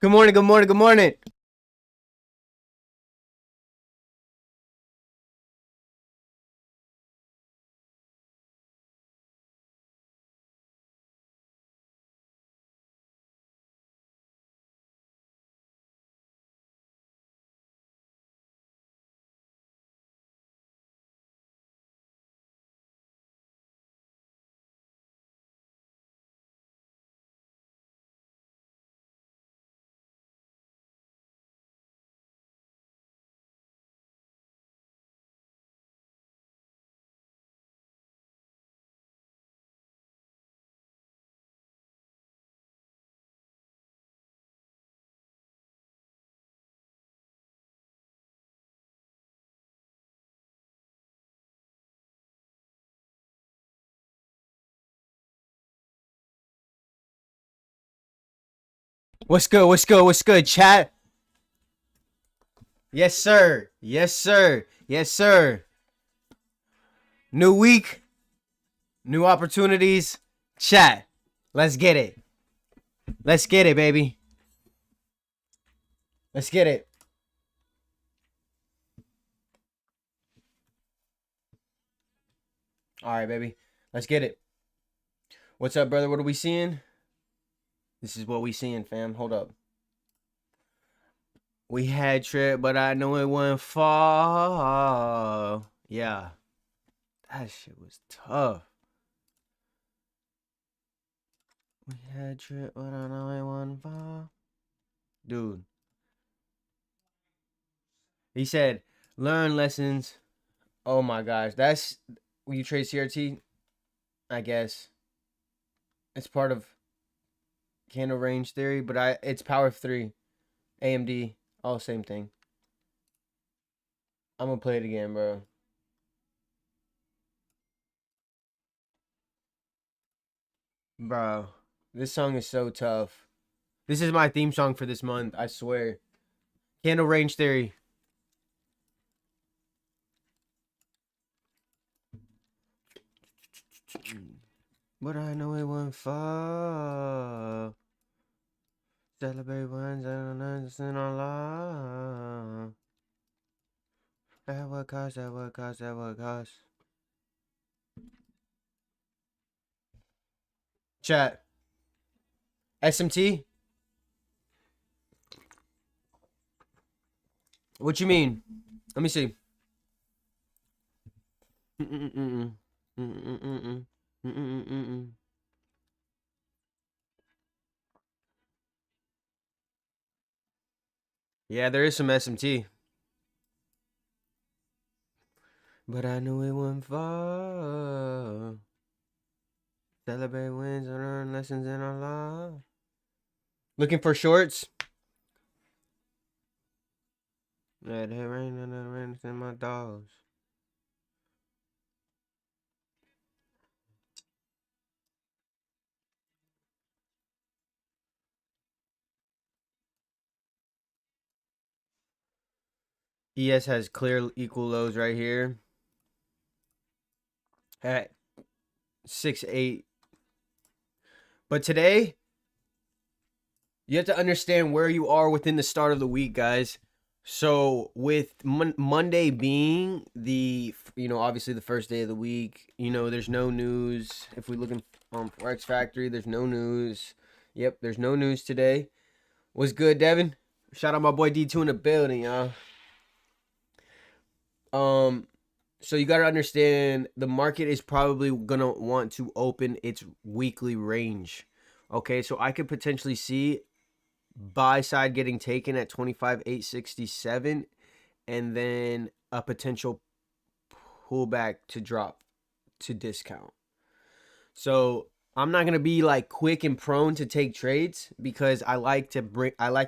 Good morning, good morning, good morning. What's good? What's good? What's good, chat? Yes, sir. Yes, sir. Yes, sir. New week, new opportunities. Chat. Let's get it. Let's get it, baby. Let's get it. All right, baby. Let's get it. What's up, brother? What are we seeing? This is what we seeing, fam. Hold up. We had trip, but I know it went far. Yeah. That shit was tough. We had trip, but I know it went far. Dude. He said, learn lessons. Oh my gosh. That's when you trade CRT, I guess. It's part of candle range theory, but it's power of 3. AMD, all same thing. I'm gonna play it again, bro. Bro, this song is so tough. This is my theme song for this month, I swear. Candle range theory. But I know it went far. Celebrate ones and understand our love. At what cost, at what cost, at what cost. Chat. SMT? What you mean? Let me see. Yeah, there is some SMT. But I knew it went far. Celebrate wins and learn lessons in our life. Looking for shorts? Let it rain and it rains in my dogs. ES has clear equal lows right here at 6.8. But today, you have to understand where you are within the start of the week, guys. So with Monday being obviously the first day of the week, there's no news. If we look on Forex Factory, there's no news. Yep, there's no news today. What's good, Devin? Shout out my boy D2 in the building, y'all. So you got to understand the market is probably going to want to open its weekly range. Okay, so I could potentially see buy side getting taken at 25,867 and then a potential pullback to drop to discount. So I'm not going to be like quick and prone to take trades because I like to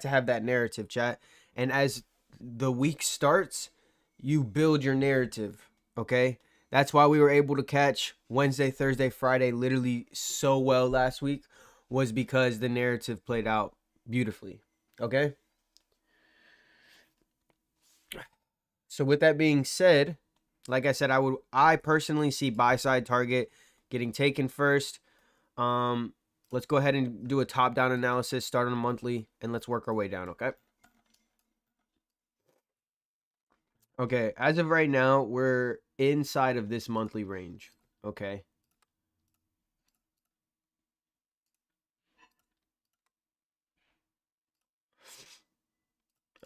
have that narrative, chat. And as the week starts, you build your narrative, okay? That's why we were able to catch Wednesday, Thursday, Friday literally so well last week, was because the narrative played out beautifully, okay? So with that being said, like I said, I personally see buy side target getting taken first. let's go ahead and do a top-down analysis, start on a monthly, and let's work our way down, okay? Okay, as of right now, we're inside of this monthly range, okay?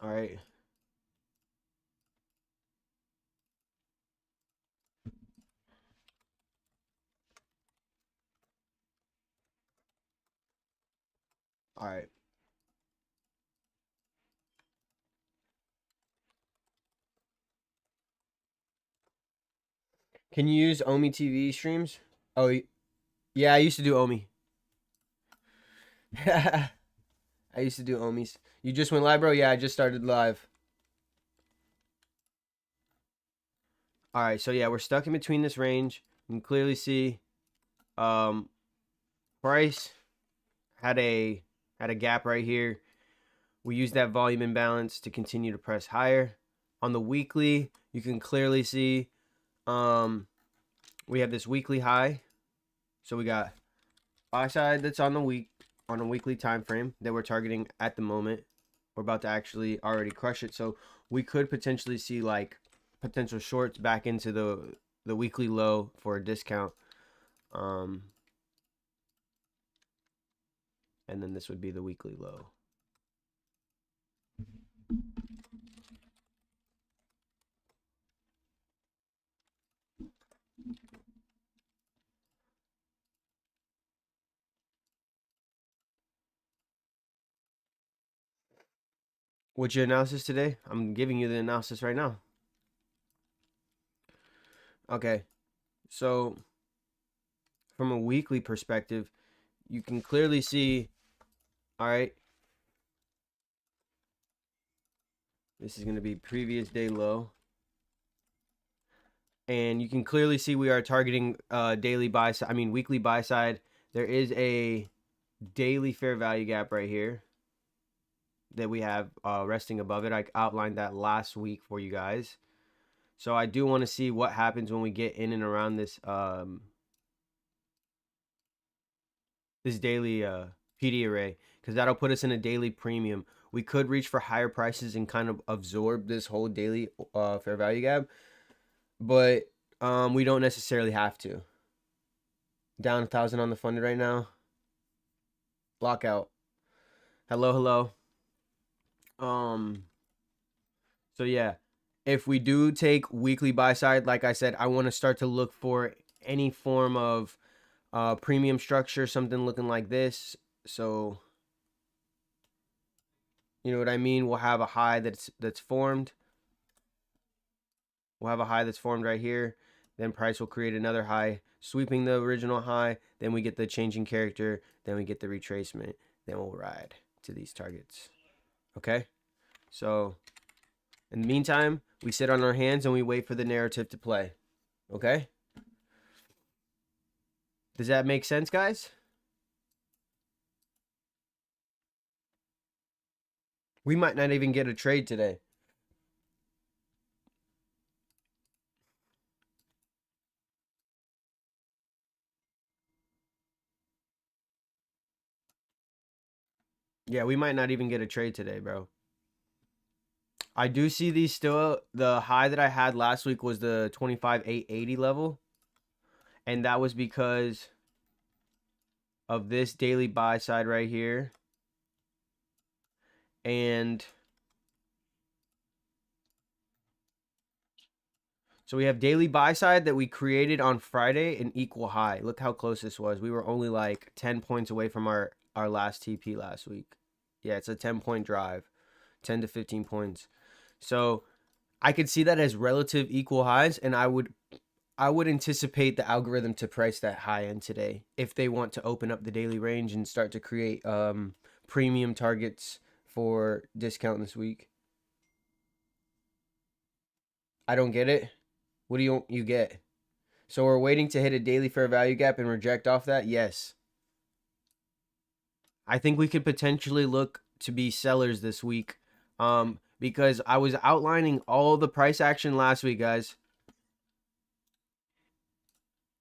All right. All right. Can you use Omi TV streams? Oh, yeah, I used to do Omi. I used to do Omis. You just went live, bro? Yeah, I just started live. All right, so yeah, we're stuck in between this range. You can clearly see um price had a gap right here. We use that volume imbalance to continue to press higher. On the weekly, you can clearly see we have this weekly high. So we got buy side that's on a weekly time frame that we're targeting at the moment. We're about to actually already crush it. So we could potentially see like potential shorts back into the weekly low for a discount. And then this would be the weekly low. What's your analysis today? I'm giving you the analysis right now. Okay. So from a weekly perspective, you can clearly see, all right, this is going to be previous day low. And you can clearly see we are targeting daily buy side, weekly buy side. There is a daily fair value gap right here that we have resting above it. I outlined that last week for you guys. So I do want to see what happens when we get in and around this this daily PD array, because that'll put us in a daily premium. We could reach for higher prices and kind of absorb this whole daily fair value gap, but we don't necessarily have to. Down 1,000 on the funded right now. Lockout. Hello. So yeah, if we do take weekly buy side, like I said, I want to start to look for any form of premium structure, something looking like this. So you know what I mean? We'll have a high that's formed. We'll have a high that's formed right here. Then price will create another high, sweeping the original high. Then we get the changing character. Then we get the retracement. Then we'll ride to these targets. Okay? So in the meantime, we sit on our hands and we wait for the narrative to play. Okay? Does that make sense, guys? We might not even get a trade today. Yeah, we might not even get a trade today, bro. I do see these still. The high that I had last week was the 25,880 level. And that was because of this daily buy side right here. And so we have daily buy side that we created on Friday, an equal high. Look how close this was. We were only like 10 points away from our last TP last week. Yeah, it's a 10-point drive, 10 to 15 points. So I could see that as relative equal highs, and I would anticipate the algorithm to price that high end today if they want to open up the daily range and start to create premium targets for discount this week. I don't get it. What do you get? So we're waiting to hit a daily fair value gap and reject off that? Yes. I think we could potentially look to be sellers this week because I was outlining all the price action last week, guys.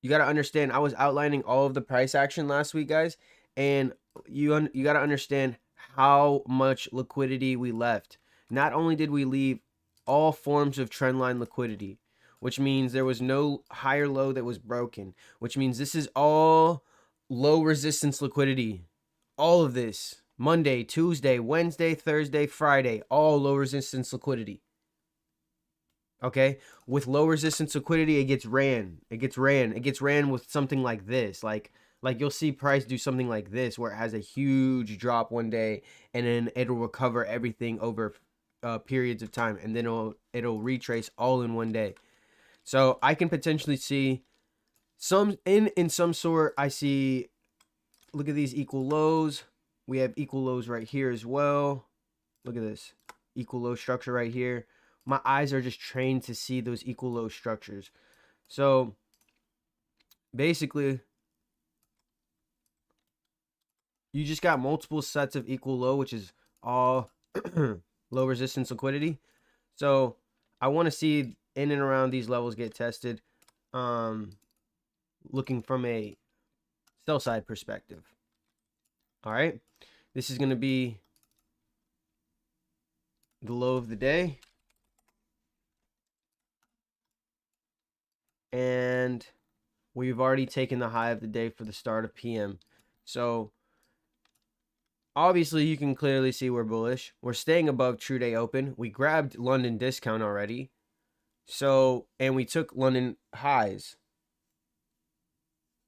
You got to understand, I was outlining all of the price action last week, guys, And you got to understand how much liquidity we left. Not only did we leave all forms of trendline liquidity, which means there was no higher low that was broken, which means this is all low resistance liquidity. All of this, Monday, Tuesday, Wednesday, Thursday, Friday, all low resistance liquidity. Okay, with low resistance liquidity, it gets ran. It gets ran with something like this. Like you'll see price do something like this, where it has a huge drop one day, and then it'll recover everything over periods of time, and then it'll retrace all in one day. So I can potentially see some in some sort. I see. Look at these equal lows. We have equal lows right here as well. Look at this equal low structure right here. My eyes are just trained to see those equal low structures. So basically, you just got multiple sets of equal low, which is all low resistance liquidity. So I want to see in and around these levels get tested, looking from a sell side perspective. All right, this is going to be the low of the day. And we've already taken the high of the day for the start of PM. So obviously you can clearly see we're bullish. We're staying above true day open. We grabbed London discount already. So, and we took London highs.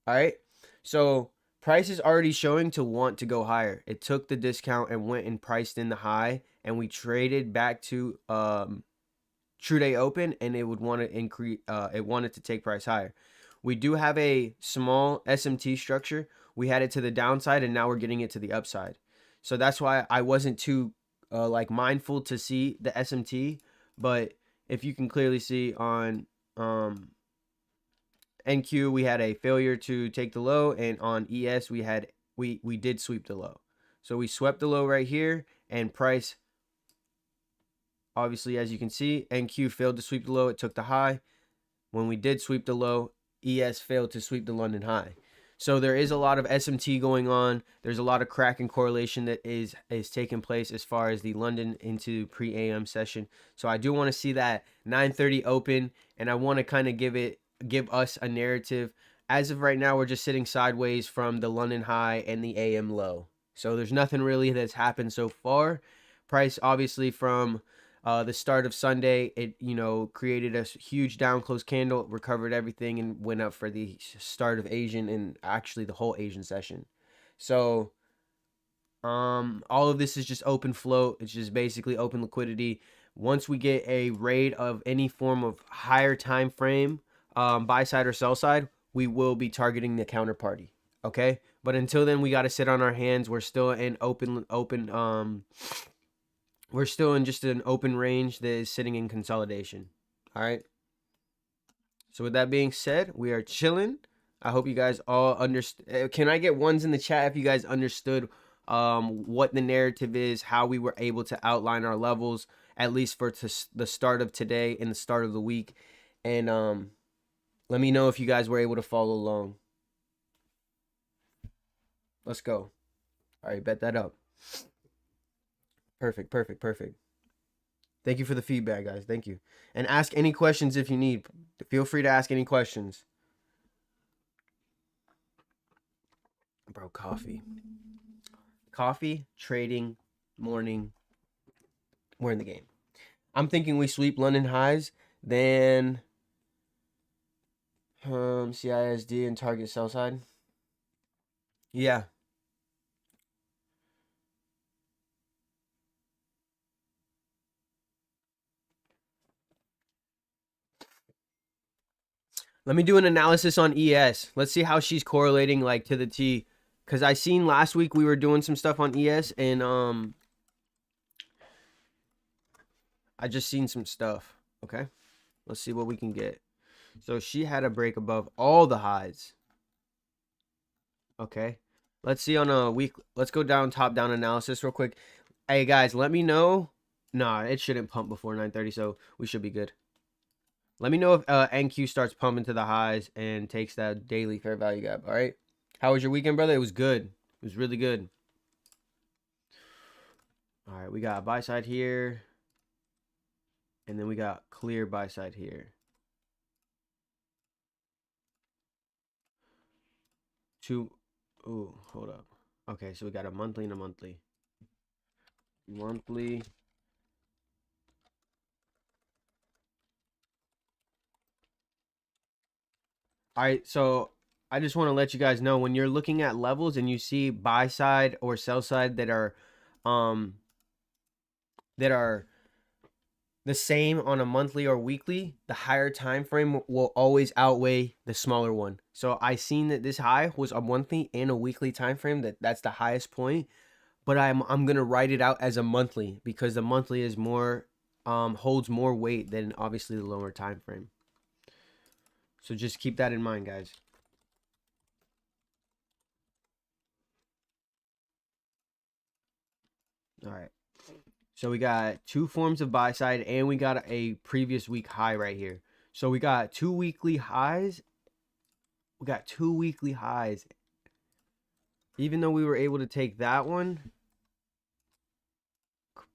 All right. So price is already showing to want to go higher. It took the discount and went and priced in the high, and we traded back to true day open, and it would want to increase. It wanted to take price higher. We do have a small SMT structure. We had it to the downside, and now we're getting it to the upside. So that's why I wasn't too like mindful to see the SMT. But if you can clearly see on NQ, we had a failure to take the low, and on ES we did sweep the low. So we swept the low right here, and price, obviously, as you can see, NQ failed to sweep the low. It took the high. When we did sweep the low, ES failed to sweep the London high. So there is a lot of SMT going on. There's a lot of crack and correlation that is taking place as far as the London into pre-AM session. So I do want to see that 9:30 open, and I want to kind of give us a narrative. As of right now, we're just sitting sideways from the London high and the AM low. So there's nothing really that's happened so far. Price, obviously, from the start of Sunday, it created a huge down close candle, recovered everything, and went up for the start of Asian and actually the whole Asian session. So all of this is just open float. It's just basically open liquidity. Once we get a raid of any form of higher time frame, buy side or sell side, we will be targeting the counterparty. Okay, but until then, we got to sit on our hands. We're still in we're still in just an open range that is sitting in consolidation. All right. So with that being said, we are chilling. I hope you guys all understand. Can I get ones in the chat if you guys understood what the narrative is, how we were able to outline our levels, at least for the start of today and the start of the week. And let me know if you guys were able to follow along. Let's go. All right, bet that up. Perfect. Thank you for the feedback, guys. Thank you. And ask any questions if you need. Feel free to ask any questions. Bro, coffee. Coffee, trading, morning. We're in the game. I'm thinking we sweep London highs, then CISD and target sell side. Yeah. Let me do an analysis on ES. Let's see how she's correlating like to the T. Because I seen last week we were doing some stuff on ES, and I just seen some stuff. Okay. Let's see what we can get. So she had a break above all the highs. Okay. Let's see on a week. Let's go down top down analysis real quick. Hey guys, let me know. Nah, it shouldn't pump before 9:30, so we should be good. Let me know if NQ starts pumping to the highs and takes that daily fair value gap. All right. How was your weekend, brother? It was good. It was really good. All right, we got buy side here. And then we got clear buy side here. Two. Ooh, hold up. Okay, so we got a monthly and a monthly. Monthly. All right, so I just want to let you guys know when you're looking at levels and you see buy side or sell side that are um the same on a monthly or weekly, the higher time frame will always outweigh the smaller one. So I seen that this high was a monthly and a weekly time frame, that's the highest point, but I'm going to write it out as a monthly because the monthly is more holds more weight than obviously the lower time frame. So just keep that in mind, guys. All right. So we got two forms of buy side and we got a previous week high right here. So we got two weekly highs. We got two weekly highs. Even though we were able to take that one,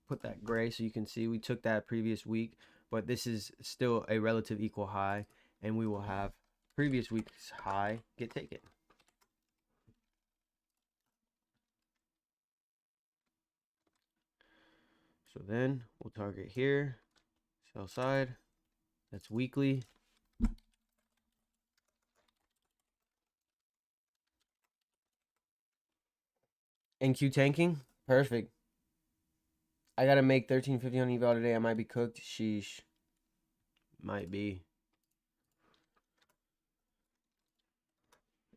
put that gray so you can see we took that previous week, but this is still a relative equal high, and we will have previous week's high get taken. So then we'll target here, sell side. That's weekly. NQ tanking, perfect. I gotta make 1350 on eval today. I might be cooked. Sheesh. Might be.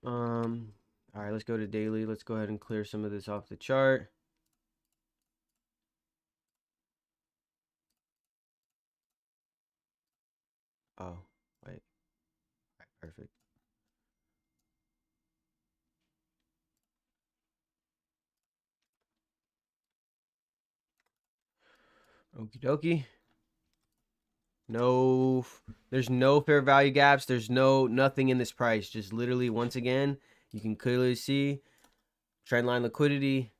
All right, let's go to daily. Let's go ahead and clear some of this off the chart. Oh, wait. All right, perfect. Okie dokie. No, there's no fair value gaps. There's nothing in this price. Just literally, once again, you can clearly see trend line liquidity.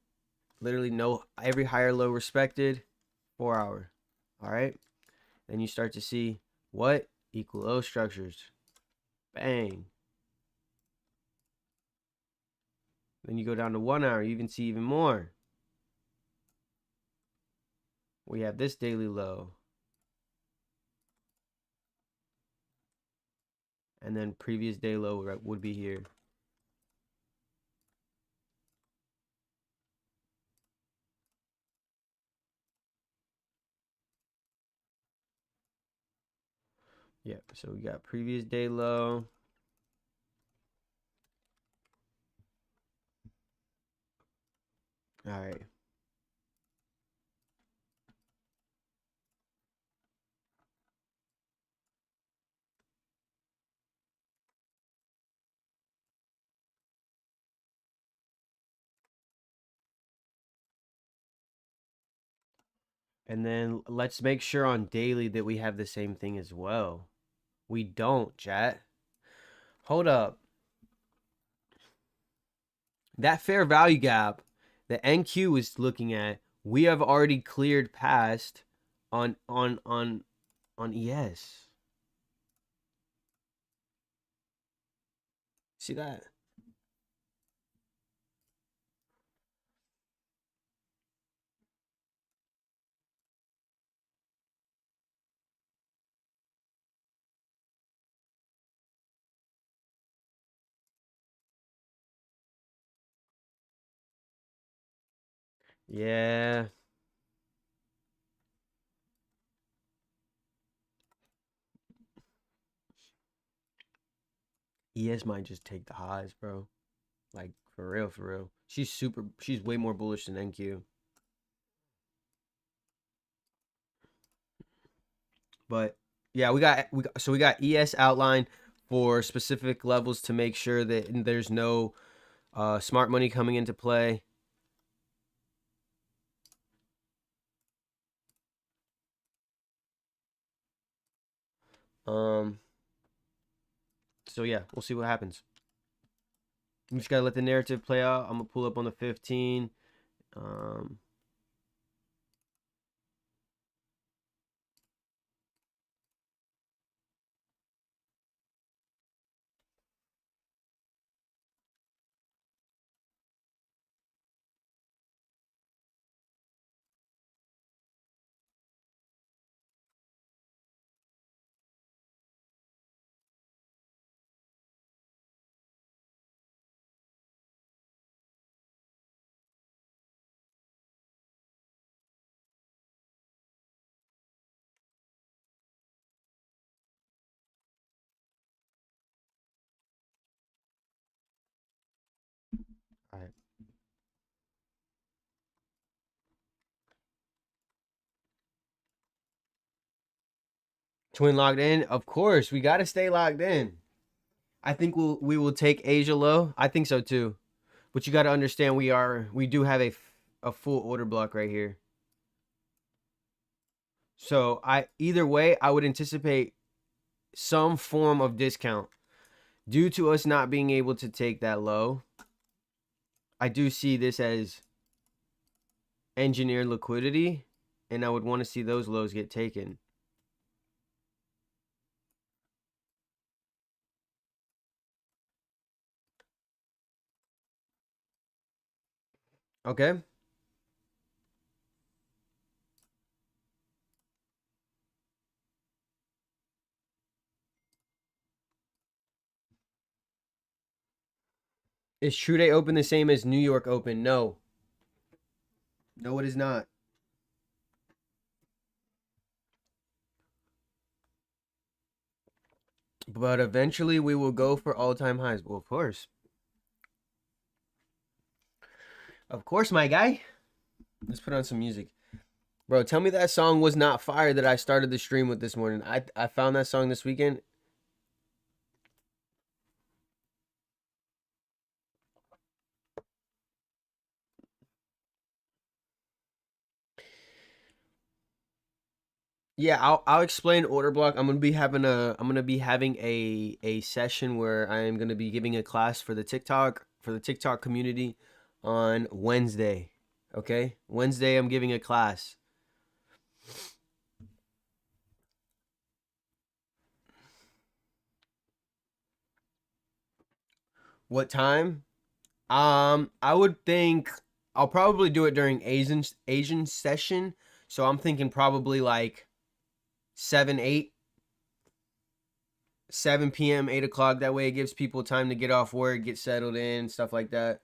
Literally, no, every higher low respected. 4 hour. All right. Then you start to see what equal low structures. Bang. Then you go down to 1 hour. You even see even more. We have this daily low. And then previous day low would be here. Yep. So we got previous day low. All right. And then let's make sure on daily that we have the same thing as well. We don't, chat. Hold up. That fair value gap that NQ is looking at, we have already cleared past on ES. See that? Yeah. ES might just take the highs, bro. Like for real, for real. She's way more bullish than NQ. But yeah, we got ES outline for specific levels to make sure that there's no smart money coming into play. So yeah, we'll see what happens. You just gotta let the narrative play out. I'm gonna pull up on the 15. Um, all right. Twin locked in. Of course, we gotta stay locked in. I think we will take Asia low. I think so too. But you gotta understand we do have a full order block right here. So I either way I would anticipate some form of discount due to us not being able to take that low. I do see this as engineered liquidity, and I would want to see those lows get taken. Okay. Is True Day Open the same as New York Open? No. No, it is not. But eventually we will go for all-time highs. Well, of course. Of course, my guy. Let's put on some music. Bro, tell me that song was not fire that I started the stream with this morning. I found that song this weekend. Yeah, I'll explain order block. I'm gonna be having a session where I am gonna be giving a class for the TikTok community on Wednesday. Okay? Wednesday I'm giving a class. What time? I would think I'll probably do it during Asian session. So I'm thinking probably like 7, 8, 7 p.m., 8 o'clock. That way it gives people time to get off work, get settled in, stuff like that.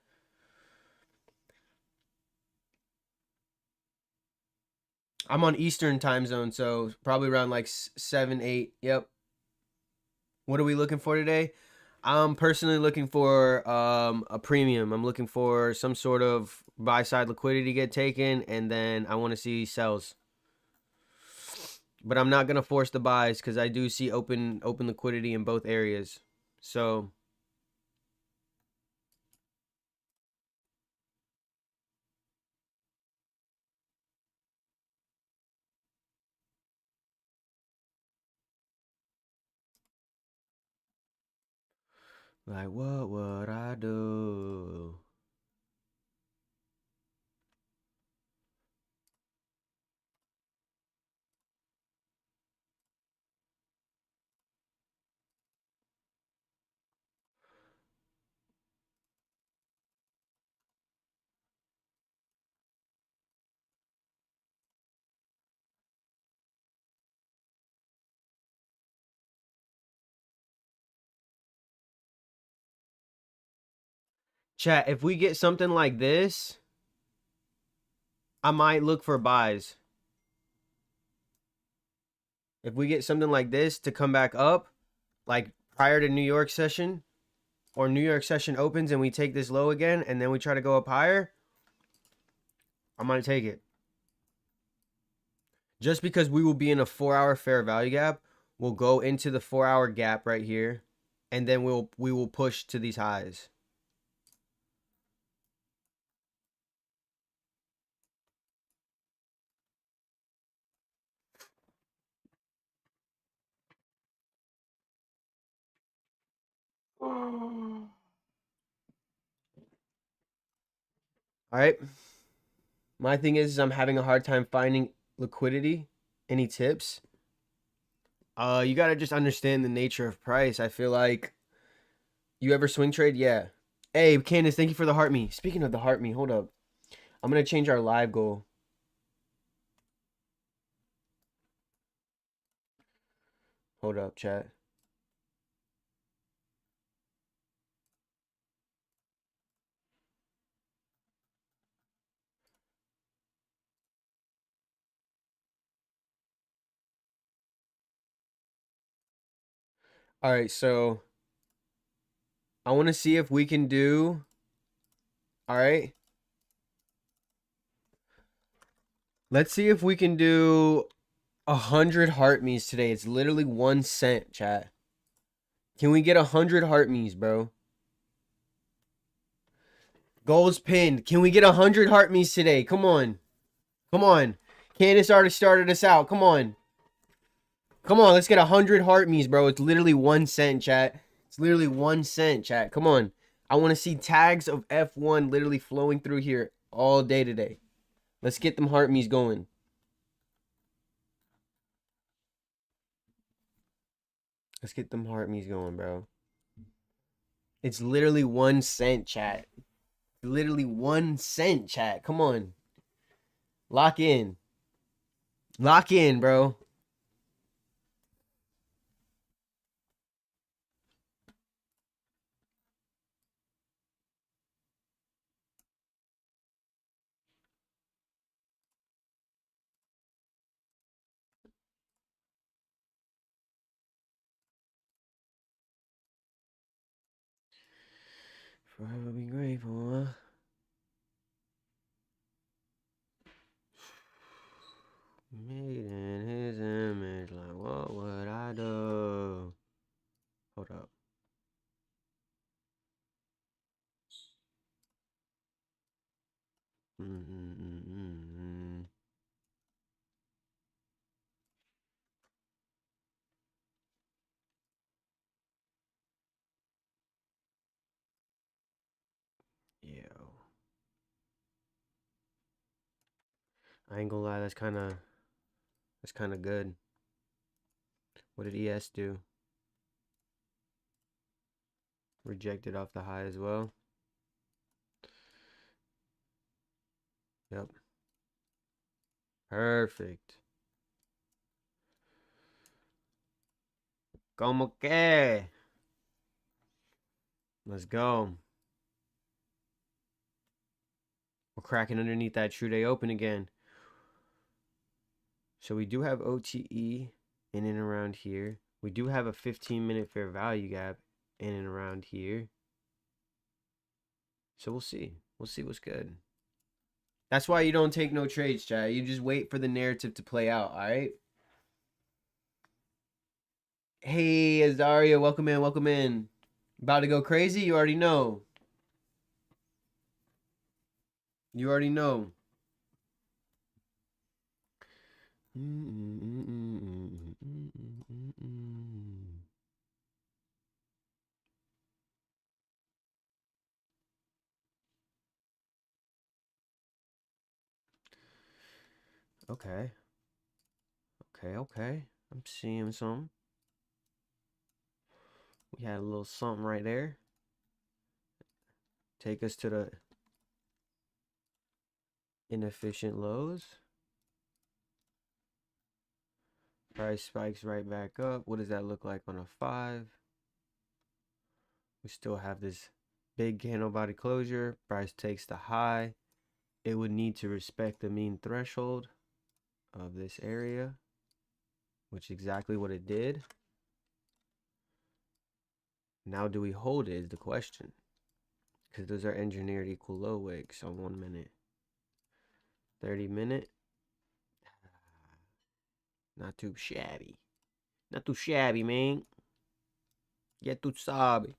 I'm on Eastern time zone, so probably around like 7, 8. Yep. What are we looking for today? I'm personally looking for a premium. I'm looking for some sort of buy side liquidity get taken, and then I want to see sells. But I'm not gonna force the buys because I do see open liquidity in both areas. So like what would I do? Chat, if we get something like this, I might look for buys. If we get something like this to come back up, like prior to New York session, or New York session opens and we take this low again and then we try to go up higher, I might take it. Just because we will be in a 4-hour fair value gap, we'll go into the 4-hour gap right here, and then we will push to these highs. All right. My thing is I'm having a hard time finding liquidity. Any tips? You got to just understand the nature of price. I feel like you ever swing trade? Yeah. Hey, Candace, thank you for the heart me. Speaking of the heart me, hold up. I'm going to change our live goal. Hold up, chat. All right, so I want to see if we can do. All right. Let's see if we can do 100 heart me's today. It's literally 1 cent, chat. Can we get 100 heart me's, bro? Goals pinned. Can we get 100 heart me's today? Come on. Come on. Candace already started us out. Come on. Come on. Let's get 100 heart me's, bro. It's literally 1 cent, chat. It's literally 1 cent, chat. Come on. I want to see tags of F1 literally flowing through here all day today. Let's get them heart me's going. Let's get them heart me's going, bro. It's literally 1 cent, chat. Literally 1 cent, chat. Come on. Lock in. Lock in, bro. Forever be grateful, huh? Made in his image, like what would I do? Hold up. Yo. I ain't gonna lie, that's kinda good. What did ES do? Rejected off the high as well. Yep. Perfect. Como que? Let's go. We're cracking underneath that true day open again. So we do have OTE in and around here. We do have a 15-minute fair value gap in and around here. So we'll see. We'll see what's good. That's why you don't take no trades, chat. You just wait for the narrative to play out, all right? Hey, Azaria, welcome in, welcome in. About to go crazy? You already know. You already know. Okay. Okay. I'm seeing some. We had a little something right there. Take us to the inefficient lows. Price spikes right back up. What does that look like on a 5? We still have this big candle body closure. Price takes the high. It would need to respect the mean threshold of this area, which is exactly what it did. Now, do we hold it is the question. Because those are engineered equal low wicks on 1 minute. 30-minute. Not too shabby. Not too shabby, man. Ya tu sabe.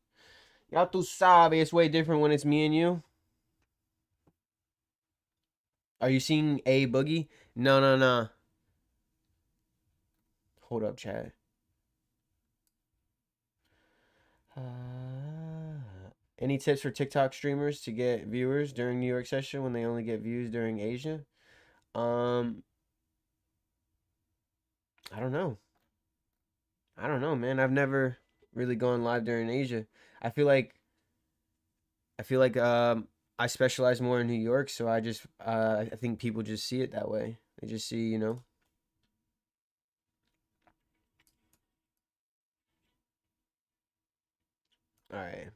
Ya tu sabe. It's way different when it's me and you. Are you seeing a boogie? No. Hold up, chat. Any tips for TikTok streamers to get viewers during New York session when they only get views during Asia? I don't know. I don't know, man. I've never really gone live during Asia. I feel like I feel like I specialize more in New York, so I think people just see it that way. They just see, you know. All right.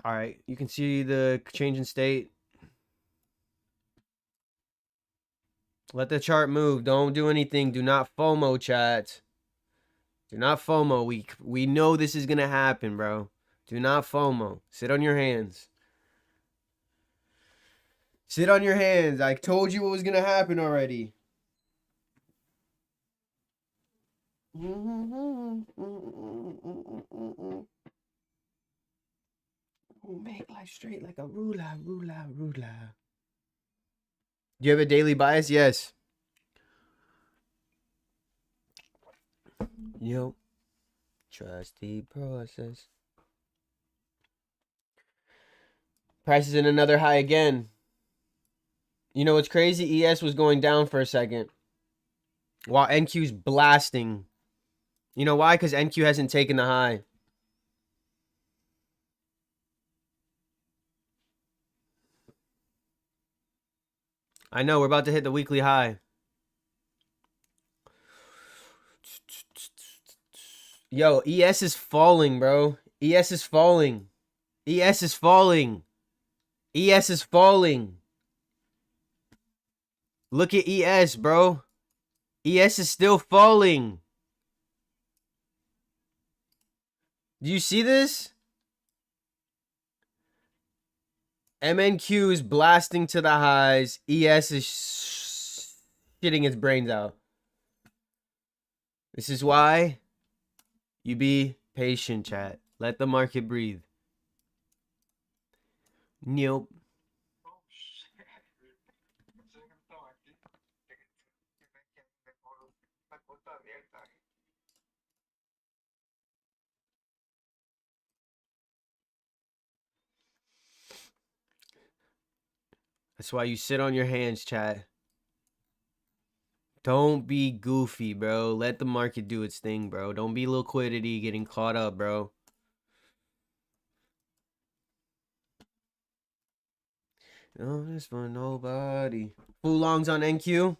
All right. You can see the change in state. Let the chart move. Don't do anything. Do not FOMO, chat. Do not FOMO. We know this is gonna happen, bro. Do not FOMO. Sit on your hands. Sit on your hands. I told you what was gonna happen already. Make life straight like a ruler, ruler, ruler. Do you have a daily bias? Yes. Yo. Trust the process. Price is in another high again. You know what's crazy? ES was going down for a second, while NQ's blasting. You know why? Because NQ hasn't taken the high. I know, we're about to hit the weekly high. Yo, ES is falling, bro. ES is falling. ES is falling. ES is falling. Look at ES, bro. ES is still falling. Do you see this? MNQ is blasting to the highs. ES is shitting its brains out. This is why you be patient, chat. Let the market breathe. Nope. That's why you sit on your hands, chat. Don't be goofy, bro. Let the market do its thing, bro. Don't be liquidity getting caught up, bro. No, this for nobody. Full longs on NQ.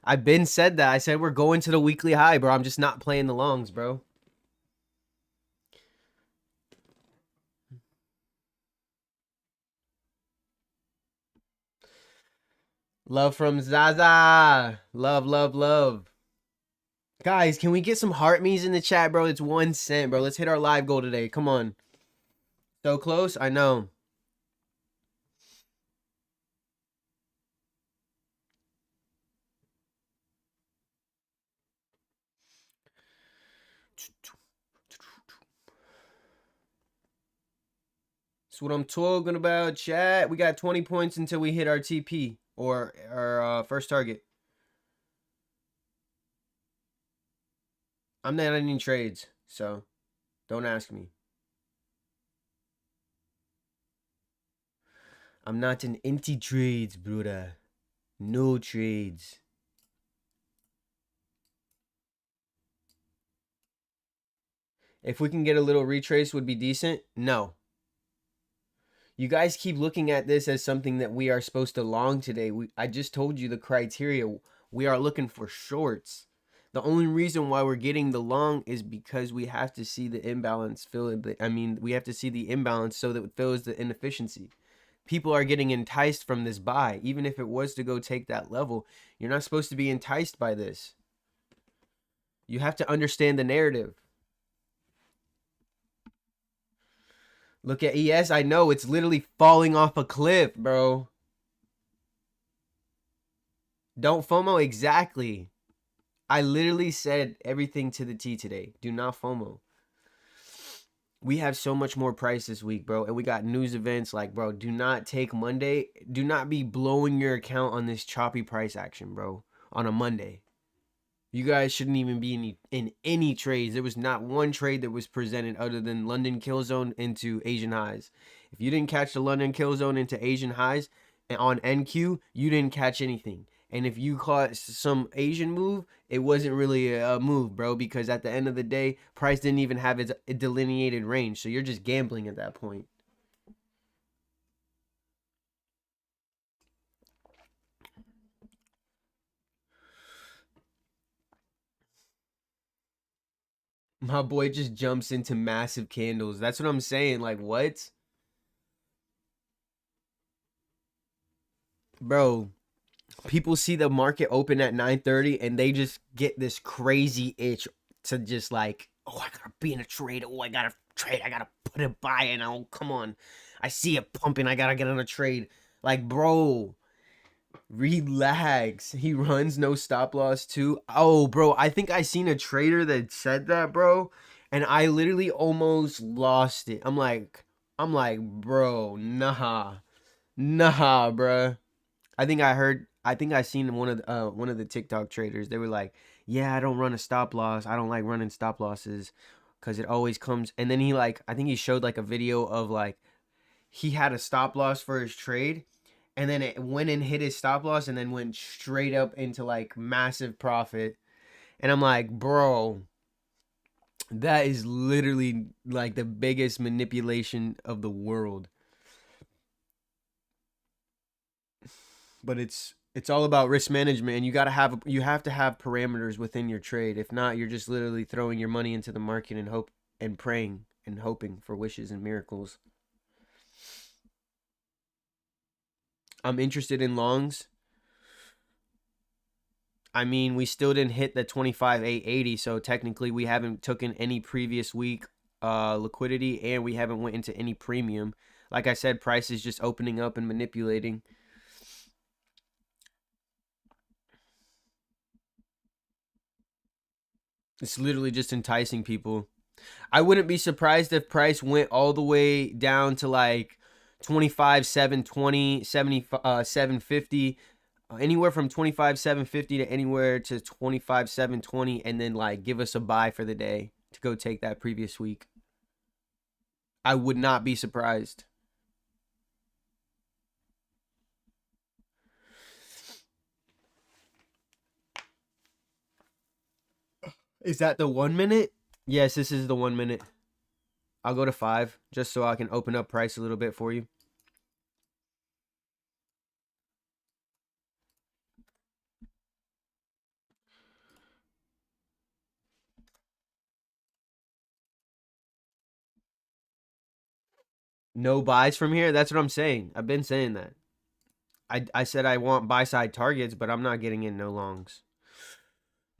I've been said that. I said we're going to the weekly high, bro. I'm just not playing the longs, bro. Love from Zaza. Love, love, love. Guys, can we get some heart me's in the chat, bro? It's 1 cent, bro. Let's hit our live goal today. Come on. So close? I know. That's what I'm talking about, chat. We got 20 points until we hit our TP or our first target. I'm not in any trades, so don't ask me. I'm not in empty trades, bruda. No trades. If we can get a little retrace would be decent. No. You guys keep looking at this as something that we are supposed to long today. I just told you the criteria. We are looking for shorts. The only reason why we're getting the long is because we have to see the imbalance fill it. I mean, we have to see the imbalance so that it fills the inefficiency. People are getting enticed from this buy. Even if it was to go take that level, you're not supposed to be enticed by this. You have to understand the narrative. Look at ES. I know it's literally falling off a cliff, bro. Don't FOMO. Exactly. I literally said everything to the T today. Do not FOMO. We have so much more price this week, bro. And we got news events like, bro, do not take Monday. Do not be blowing your account on this choppy price action, bro, on a Monday. You guys shouldn't even be in any trades. There was not one trade that was presented other than London kill zone into Asian highs. If you didn't catch the London kill zone into Asian highs on NQ, you didn't catch anything. And if you caught some Asian move, it wasn't really a move, bro, because at the end of the day, price didn't even have its delineated range. So you're just gambling at that point. My boy just jumps into massive candles. That's what I'm saying. Like, what? Bro, people see the market open at 9:30 and they just get this crazy itch to just like, oh, I gotta be in a trade. Oh, I gotta trade. I gotta put a buy in. Oh, come on. I see it pumping. I gotta get on a trade. Like, bro, relax. He runs no stop loss too. Oh, bro, I think I seen a trader that said that, bro, and I literally almost lost it. I'm like, bro, nah, bro. I think I seen one of the TikTok traders. They were like, "Yeah, I don't run a stop loss. I don't like running stop losses because it always comes." And then he like, I think he showed like a video of like he had a stop loss for his trade, and then it went and hit his stop loss, and then went straight up into like massive profit. And I'm like, bro, that is literally like the biggest manipulation of the world. But it's all about risk management, and you have to have parameters within your trade. If not, you're just literally throwing your money into the market and hope and praying and hoping for wishes and miracles. I'm interested in longs. I mean, we still didn't hit the 25,880, so technically we haven't taken any previous week liquidity, and we haven't went into any premium. Like I said, price is just opening up and manipulating. It's literally just enticing people. I wouldn't be surprised if price went all the way down to like 25 720 70 750, anywhere from 25 750 to anywhere to 25 720, and then like give us a buy for the day to go take that previous week. I would not be surprised. Is that the 1 minute? Yes, this is the 1 minute. I'll go to 5 just so I can open up price a little bit for you. No buys from here. That's what I'm saying. I've been saying that. I said I want buy side targets, but I'm not getting in no longs.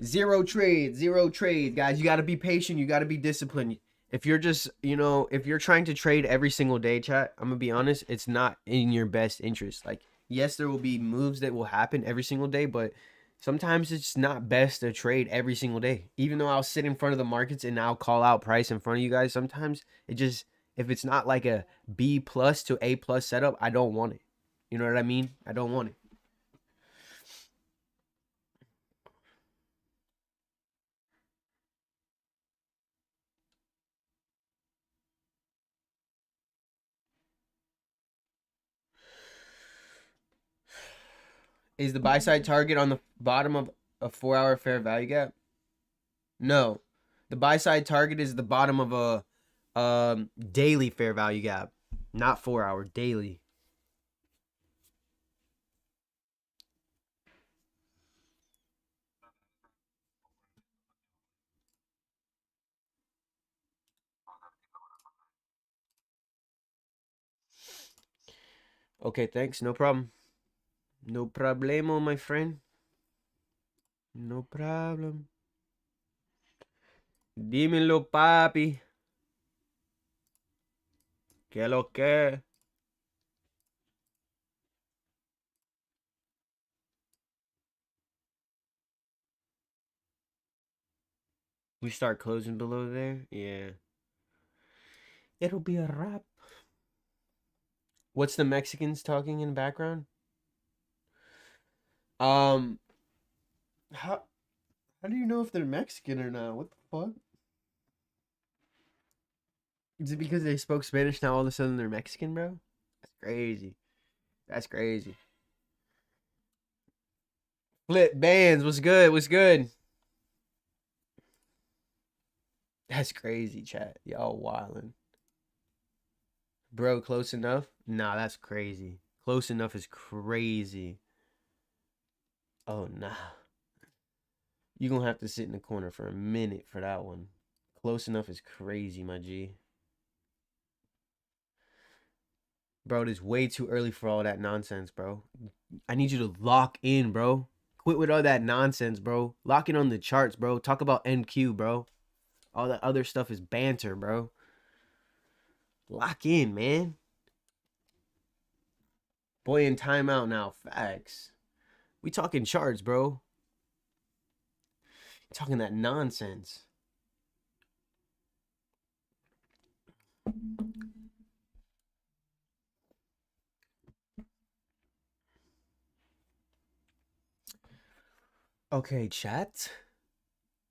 Zero trade, guys. You got to be patient. You got to be disciplined. If you're just, if you're trying to trade every single day, chat, I'm gonna be honest, it's not in your best interest. Like, yes, there will be moves that will happen every single day, but sometimes it's not best to trade every single day. Even though I'll sit in front of the markets and I'll call out price in front of you guys, sometimes it just, if it's not like a B plus to A plus setup, I don't want it. You know what I mean? I don't want it. Is the buy side target on the bottom of a 4 hour fair value gap? No. The buy side target is the bottom of a daily fair value gap, not 4 hour, daily. Okay, thanks. No problem. No problemo, my friend. No problem. Dímelo, papi. ¿Qué lo que? We start closing below there? Yeah. It'll be a wrap. What's the Mexicans talking in the background? Um, how How do you know if they're Mexican or not? What the fuck? Is it because they spoke Spanish now all of a sudden they're Mexican, bro? That's crazy. That's crazy. Flip bands, what's good? What's good? That's crazy, chat. Y'all wildin'. Bro, close enough? Nah, that's crazy. Close enough is crazy. Oh, nah. You're gonna have to sit in the corner for a minute for that one. Close enough is crazy, my G. Bro, it is way too early for all that nonsense, bro. I need you to lock in, bro. Quit with all that nonsense, bro. Lock in on the charts, bro. Talk about NQ, bro. All that other stuff is banter, bro. Lock in, man. Boy in timeout now. Facts. We talking charts, bro. Talking that nonsense. Okay, chat.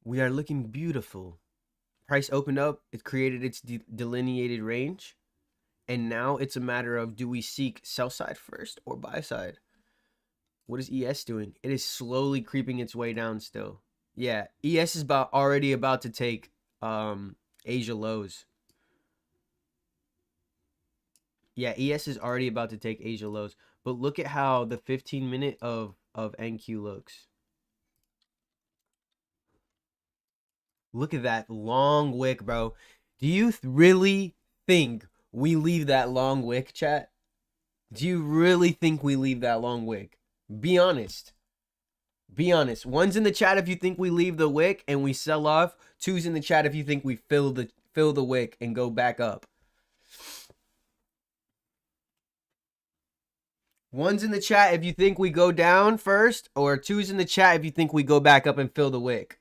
We are looking beautiful. Price opened up. It created its delineated range. And now it's a matter of, do we seek sell side first or buy side? What is ES doing? It is slowly creeping its way down still. Yeah, ES is already about to take Asia lows. Yeah, ES is already about to take Asia lows. But look at how the 15-minute of NQ looks. Look at that long wick, bro. Do you really think we leave that long wick, chat? Do you really think we leave that long wick? Be honest. Be honest. One's in the chat if you think we leave the wick and we sell off. Two's in the chat if you think we fill the wick and go back up. One's in the chat if you think we go down first, or two's in the chat if you think we go back up and fill the wick.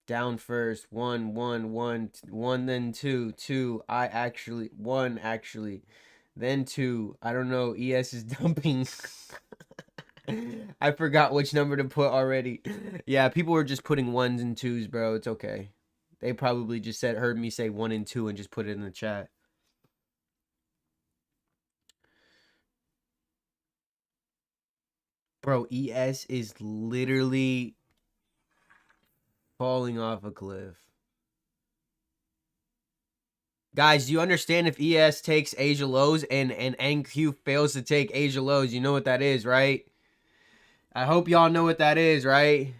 Down first, one, then two, one actually, then two. I don't know. ES is dumping. I forgot which number to put already. Yeah, people were just putting ones and twos, bro. It's okay. They probably just heard me say 1 and 2 and just put it in the chat. Bro, ES is literally falling off a cliff. Guys, do you understand if ES takes Asia lows and NQ fails to take Asia lows? You know what that is, right? I hope y'all know what that is, right?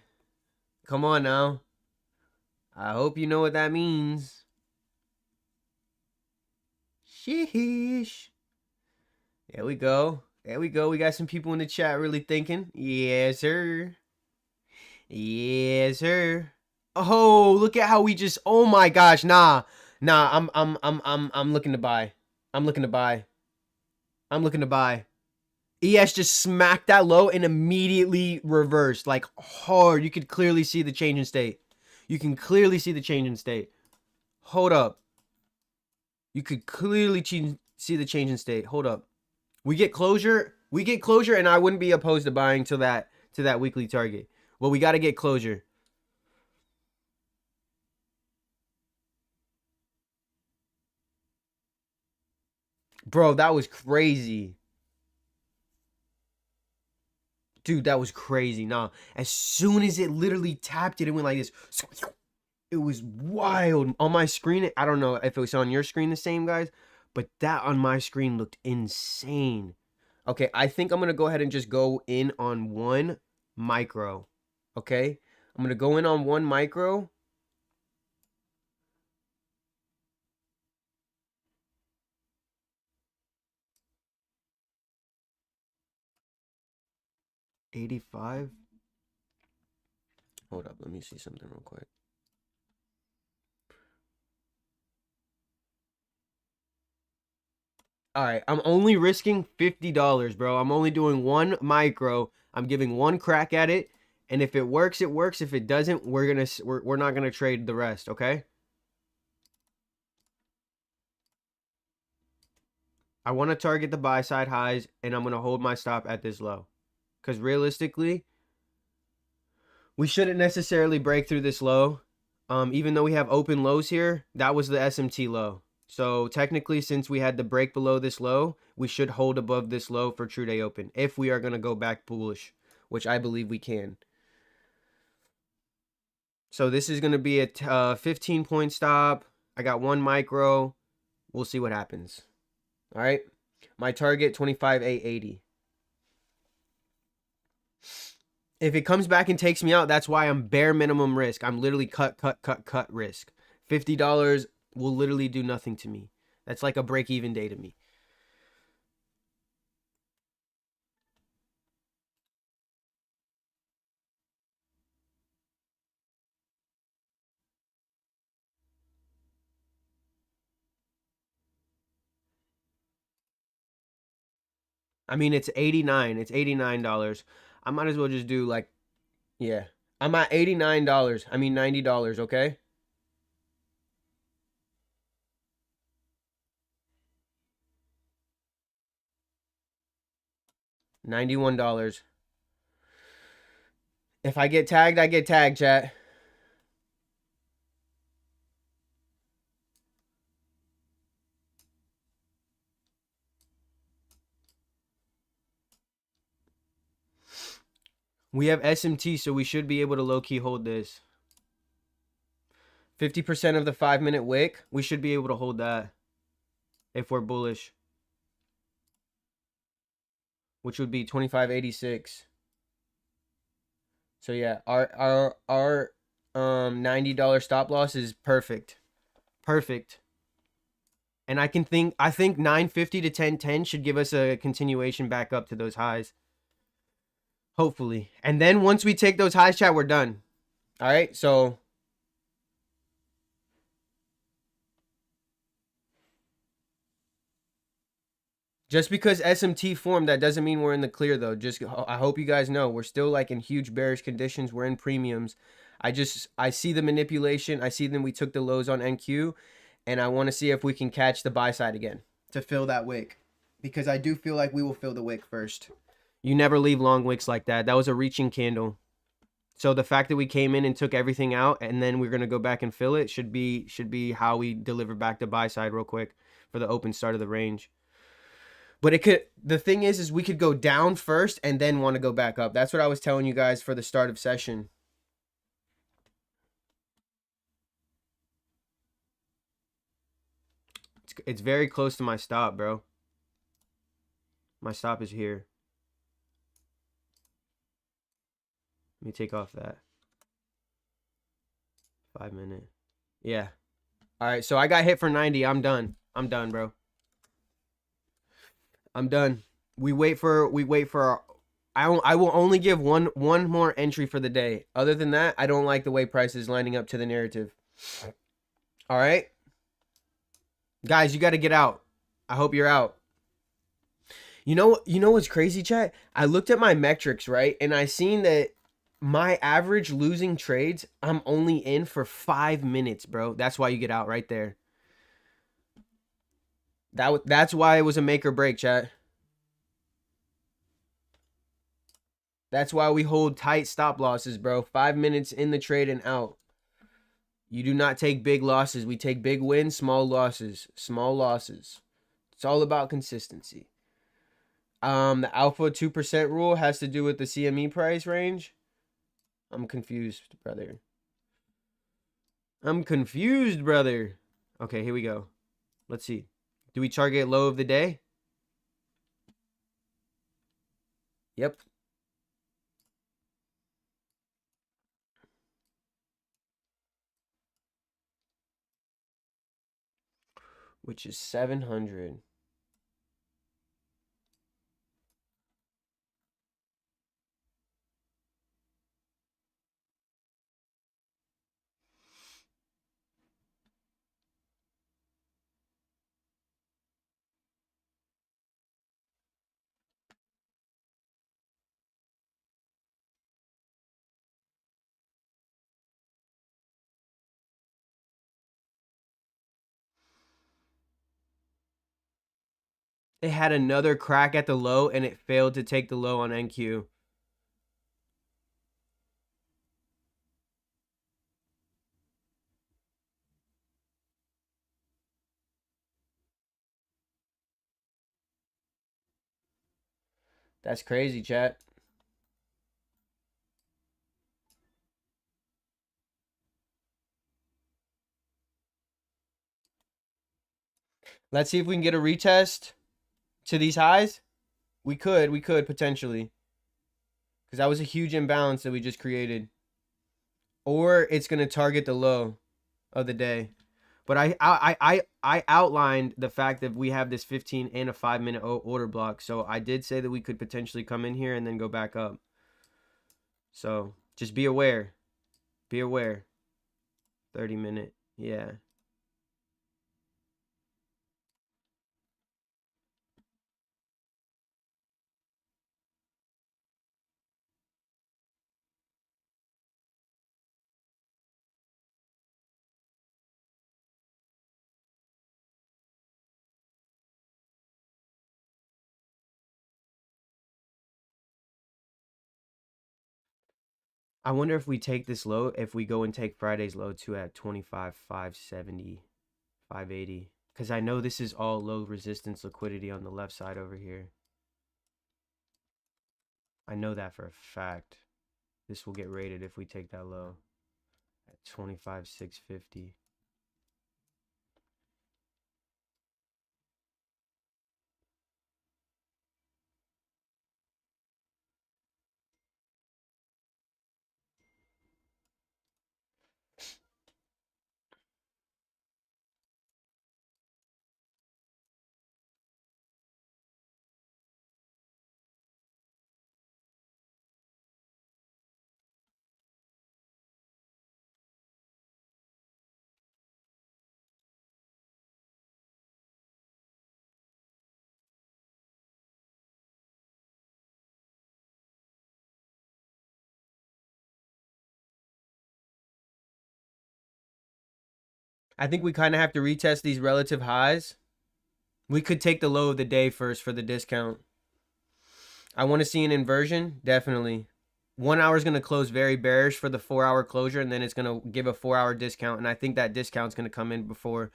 Come on now. I hope you know what that means. Sheesh. There we go. There we go. We got some people in the chat really thinking. Yes, sir. Yes, sir. Oh, look at how we just. Oh my gosh, nah. I'm looking to buy. I'm looking to buy. I'm looking to buy. ES just smacked that low and immediately reversed, like hard. You could clearly see the change in state. You can clearly see the change in state. Hold up. You could clearly see the change in state. Hold up. We get closure. We get closure, and I wouldn't be opposed to buying to that weekly target. Well, we got to get closure. Bro, that was crazy. Dude, that was crazy. Nah, as soon as it literally tapped it, it went like this. It was wild. On my screen, I don't know if it was on your screen the same, guys, but that on my screen looked insane. Okay, I think I'm going to go ahead and just go in on one micro. Okay? I'm going to go in on one micro. $85. Hold up, let me see something real quick. All right, I'm only risking $50, bro. I'm only doing one micro. I'm giving one crack at it, and if it works, it works. If it doesn't, we're not gonna trade the rest. Okay. I want to target the buy side highs, and I'm going to hold my stop at this low. Because realistically, we shouldn't necessarily break through this low. Even though we have open lows here, that was the SMT low. So technically, since we had to break below this low, we should hold above this low for true day open if we are going to go back bullish, which I believe we can. So this is going to be a 15-point stop. I got 1 micro. We'll see what happens. All right. My target, 25,880. If it comes back and takes me out, that's why I'm bare minimum risk. I'm literally cut risk. $50 will literally do nothing to me. That's like a break-even day to me. I mean, it's 89. It's $89. I might as well just do like, yeah. I'm at $89. I mean, $90, okay? $91. If I get tagged, I get tagged, chat. We have SMT, so we should be able to low-key hold this. 50% of the 5-minute wick, we should be able to hold that if we're bullish, which would be 2586. So yeah, our $90 stop loss is perfect. Perfect. And I think 950 to 1010 should give us a continuation back up to those highs. Hopefully. And then once we take those highs, chat, we're done. All right? So just because SMT formed, that doesn't mean we're in the clear, though. I hope you guys know we're still like in huge bearish conditions. We're in premiums. I see the manipulation. I see them. We took the lows on NQ, and I want to see if we can catch the buy side again to fill that wick, because I do feel like we will fill the wick first. You never leave long wicks like that. That was a reaching candle. So the fact that we came in and took everything out, and then we're gonna go back and fill it should be how we deliver back the buy side real quick for the open start of the range. But the thing is we could go down first and then want to go back up. That's what I was telling you guys for the start of session. It's very close to my stop, bro. My stop is here. Let me take off that 5-minute. Yeah. All right, so I got hit for 90. I'm done. I'm done, bro. I'm done. We wait for I will only give one more entry for the day. Other than that, I don't like the way price is lining up to the narrative. All right? Guys, you got to get out. I hope you're out. You know what's crazy, chat? I looked at my metrics, right? And I seen that my average losing trades, I'm only in for 5 minutes, bro. That's why you get out right there. That's why it was a make or break, chat. That's why we hold tight stop losses, bro. 5 minutes in the trade and out. You do not take big losses. We take big wins, small losses. Small losses. It's all about consistency. The alpha 2% rule has to do with the CME price range. I'm confused, brother. I'm confused, brother. Okay, here we go. Let's see. Do we target low of the day? Yep. Which is 700. It had another crack at the low and it failed to take the low on NQ. That's crazy, chat. Let's see if we can get a retest to these highs. We could potentially. Because that was a huge imbalance that we just created. Or it's going to target the low of the day. But I outlined the fact that we have this 15 and a 5-minute order block. So I did say that we could potentially come in here and then go back up. So just be aware. Be aware. 30-minute. Yeah. I wonder if we take this low, if we go and take Friday's low too at 25, 570, 580. Because I know this is all low resistance liquidity on the left side over here. I know that for a fact. This will get rated if we take that low at 25, 650. I think we kind of have to retest these relative highs. We could take the low of the day first for the discount. I want to see an inversion, definitely. 1 hour is going to close very bearish for the 4-hour closure, and then it's going to give a 4-hour discount, and I think that discount's going to come in before.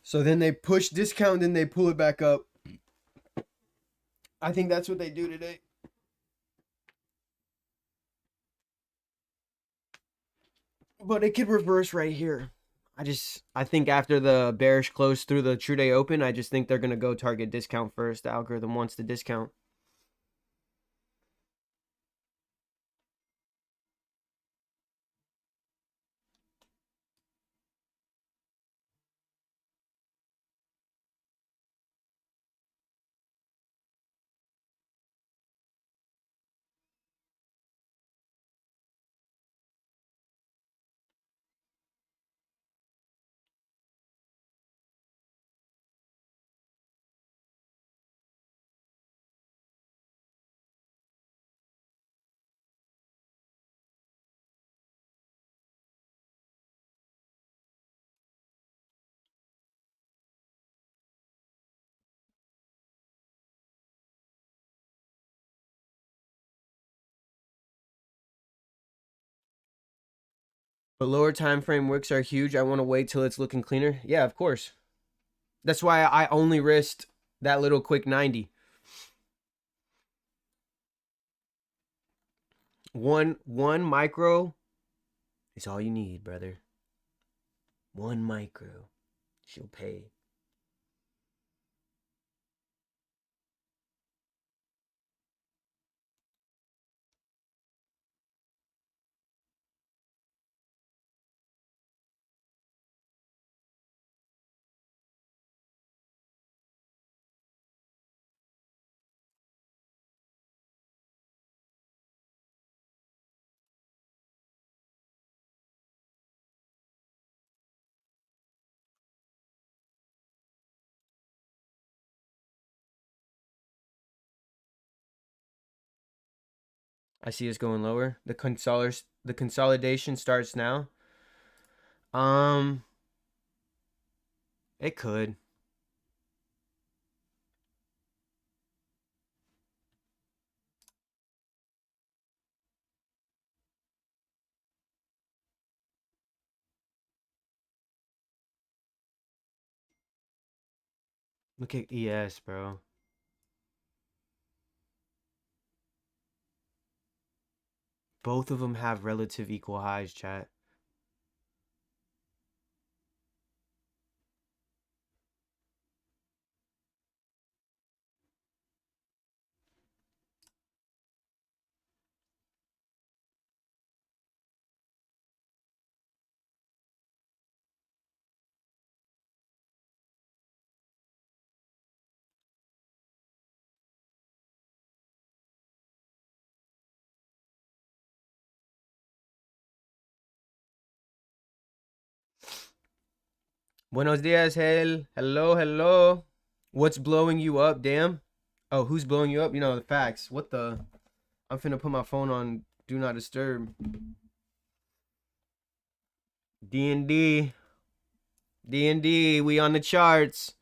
So then they push discount, then they pull it back up. I think that's what they do today. But it could reverse right here. I think after the bearish close through the true day open, I just think they're going to go target discount first. The algorithm wants the discount. But lower time frame wicks are huge. I want to wait till it's looking cleaner. Yeah, of course. That's why I only risked that little quick 90. One micro is all you need, brother. One micro. She'll pay. I see us going lower. The consolidation starts now. It could. Look at ES, bro. Both of them have relative equal highs, chat. Buenos dias, Hel. Hello, hello. What's blowing you up, damn? Oh, who's blowing you up? You know, the facts. What the? I'm finna put my phone on Do Not Disturb. D&D. D&D. We on the charts.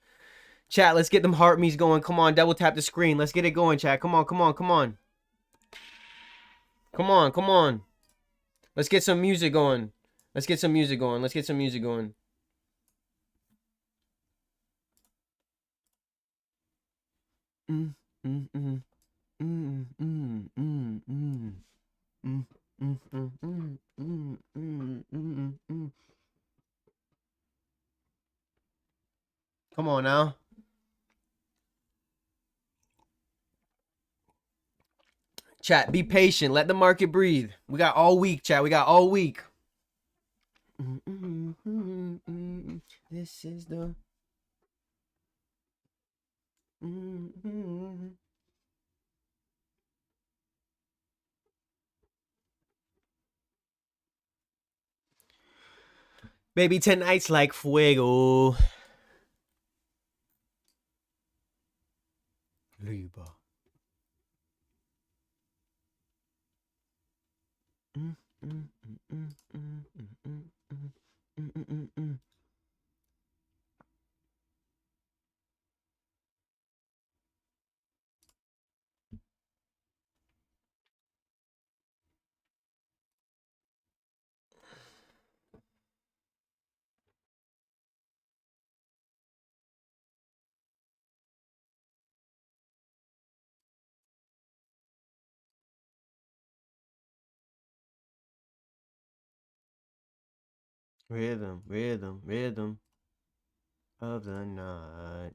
Chat, let's get them heart me's going. Come on, double tap the screen. Let's get it going, chat. Come on, come on, come on. Come on, come on. Let's get some music going. Let's get some music going. Let's get some music going. Mm, mm, mm, mm, mm, mm, mm. Mm, mm, mm, mm, mm, mm, mm, mm. Come on now. Chat, be patient. Let the market breathe. We got all week, chat. We got all week. This is the... Baby, tonight's like fuego. Liba. Rhythm, rhythm, rhythm of the night.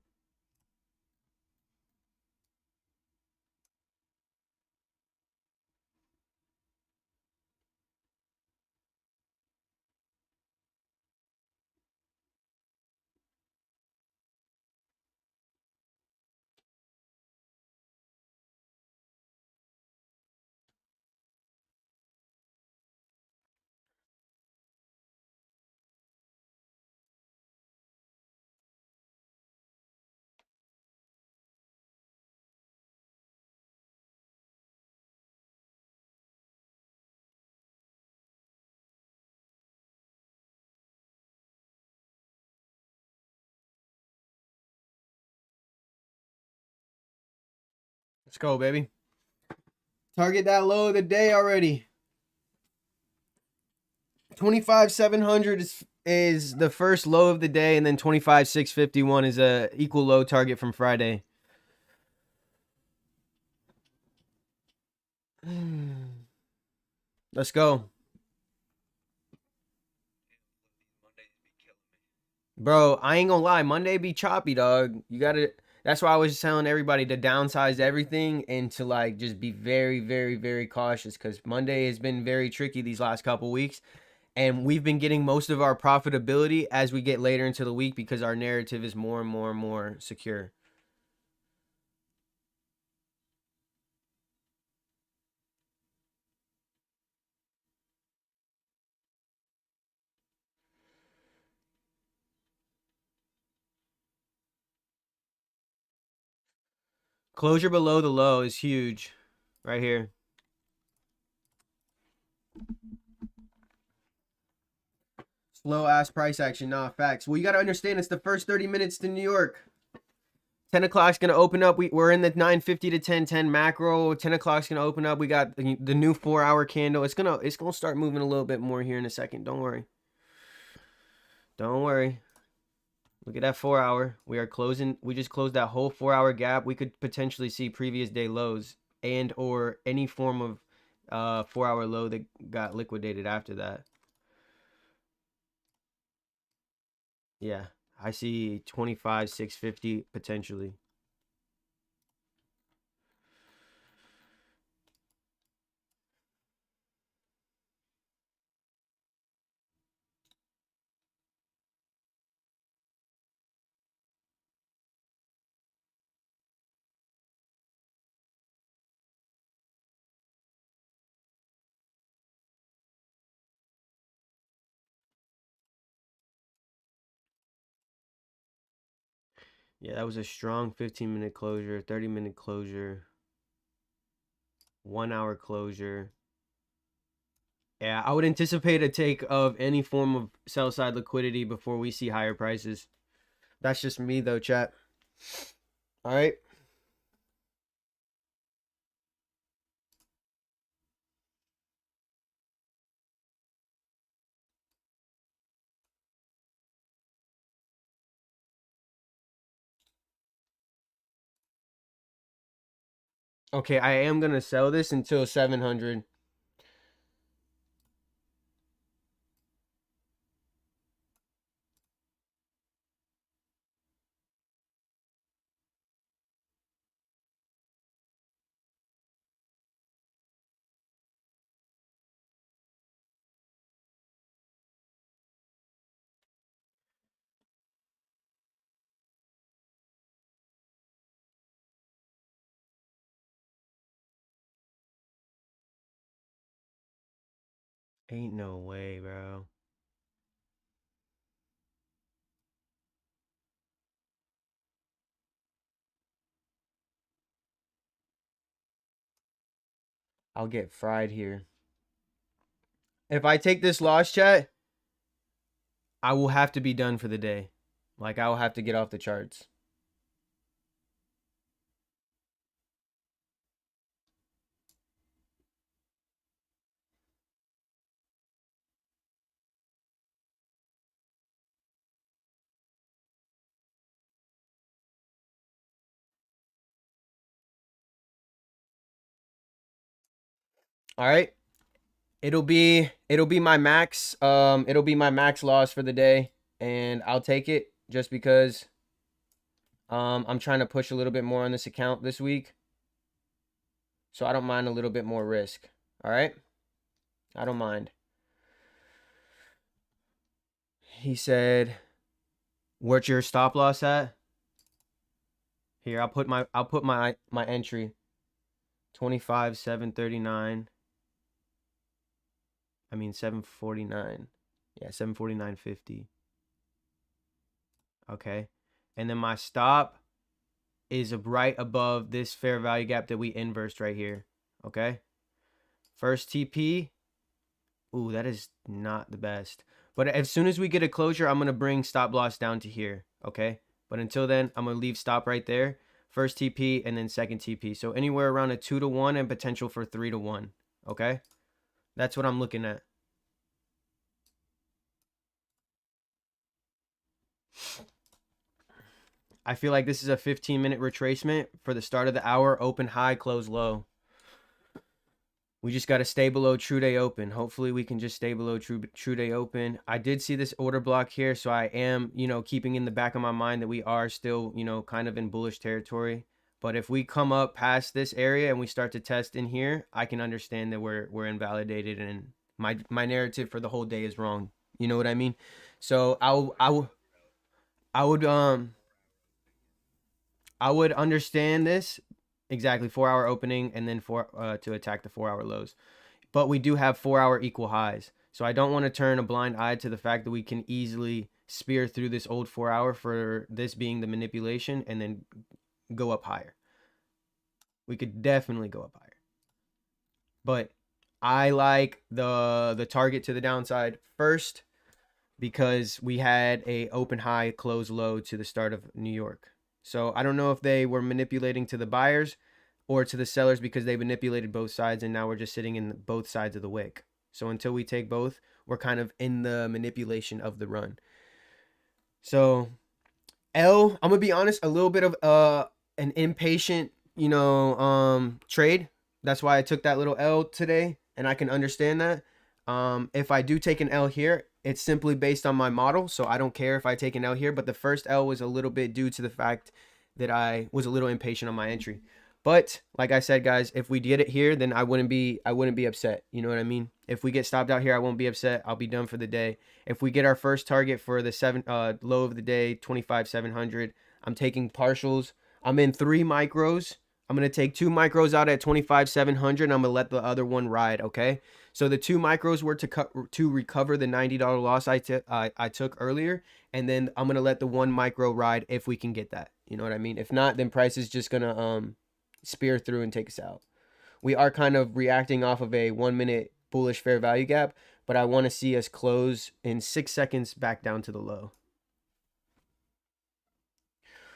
Let's go, baby. Target that low of the day already. 25,700 is the first low of the day, and then 25,651 is a equal low target from Friday. Let's go. Bro, I ain't gonna lie. Monday be choppy, dog. You gotta. That's why I was just telling everybody to downsize everything and to like just be very, very, very cautious because Monday has been very tricky these last couple weeks. And we've been getting most of our profitability as we get later into the week because our narrative is more and more and more secure. Closure below the low is huge right here. Slow ass price action, nah, facts. Well, you got to understand it's the first 30 minutes to New York. 10 o'clock's going to open up. We're in the 950 to 1010 macro. 10 o'clock's going to open up. We got the new 4-hour candle. It's going to start moving a little bit more here in a second. Don't worry. Don't worry. Look at that 4 hour. We are closing. We just closed that whole 4 hour gap. We could potentially see previous day lows and or any form of 4 hour low that got liquidated after that. Yeah, I see 25,650 potentially. Yeah, that was a strong 15-minute closure, 30-minute closure, 1 hour closure. Yeah, I would anticipate a take of any form of sell side liquidity before we see higher prices. That's just me though, chat. All right. Okay, I am gonna sell this until 700. Ain't no way, bro. I'll get fried here. If I take this loss, chat, I will have to be done for the day. Like, I will have to get off the charts. All right. It'll be my max. It'll be my max loss for the day, and I'll take it just because I'm trying to push a little bit more on this account this week. So I don't mind a little bit more risk. All right? I don't mind. He said, "Where's your stop loss at?" Here, I'll put my entry. 25,739. I mean 749. Yeah, 749.50. Okay. And then my stop is right above this fair value gap that we inversed right here. Okay. First TP. Ooh, that is not the best. But as soon as we get a closure, I'm going to bring stop loss down to here. Okay. But until then, I'm going to leave stop right there. First TP and then second TP. So anywhere around a 2-to-1 and potential for 3-to-1. Okay. That's what I'm looking at. I feel like this is a 15-minute retracement for the start of the hour. Open high, close low. We just got to stay below true day open. Hopefully we can just stay below true day open. I did see this order block here, so I am, keeping in the back of my mind that we are still, kind of in bullish territory. But if we come up past this area and we start to test in here, I can understand that we're invalidated and my narrative for the whole day is wrong. You know what I mean? So I would understand this exactly 4 hour opening and then to attack the 4 hour lows. But we do have 4 hour equal highs. So I don't want to turn a blind eye to the fact that we can easily spear through this old 4 hour for this being the manipulation and then go up higher. We could definitely go up higher. But I like the target to the downside first because we had a open high, close low to the start of New York. So I don't know if they were manipulating to the buyers or to the sellers because they manipulated both sides and now we're just sitting in both sides of the wick. So until we take both, we're kind of in the manipulation of the run. So L, I'm gonna be honest, a little bit of an impatient, trade. That's why I took that little L today, and I can understand that. If I do take an L here, it's simply based on my model, so I don't care if I take an L here. But the first L was a little bit due to the fact that I was a little impatient on my entry. But like I said, guys, if we get it here, then I wouldn't be upset. You know what I mean? If we get stopped out here, I won't be upset. I'll be done for the day. If we get our first target for the low of the day, 25,700, I'm taking partials. I'm in 3 micros. I'm gonna take 2 micros out at 25,700. I'm gonna let the other one ride. Okay. So the 2 micros were to recover the $90 loss I took earlier, and then I'm gonna let the 1 micro ride if we can get that. You know what I mean? If not, then price is just gonna spear through and take us out. We are kind of reacting off of a 1 minute bullish fair value gap, but I want to see us close in 6 seconds back down to the low.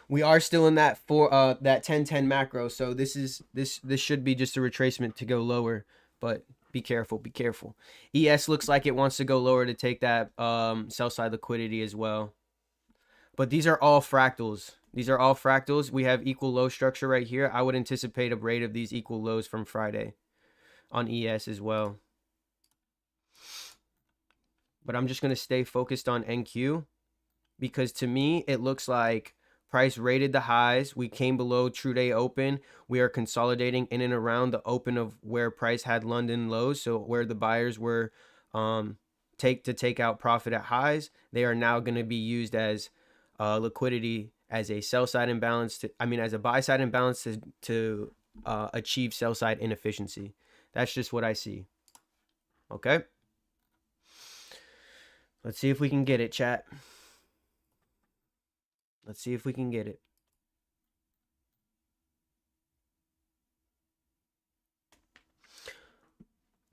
We are still in that 10-10 macro, so this should be just a retracement to go lower, but be careful, be careful. ES looks like it wants to go lower to take that sell side liquidity as well. But these are all fractals. These are all fractals. We have equal low structure right here. I would anticipate a rate of these equal lows from Friday on ES as well. But I'm just going to stay focused on NQ because to me, it looks like price rated the highs. We came below true day open. We are consolidating in and around the open of where price had London lows. So where the buyers were take out profit at highs, they are now going to be used as liquidity as a sell side imbalance as a buy side imbalance to achieve sell side inefficiency. That's just what I see. Okay. Let's see if we can get it, chat. Let's see if we can get it.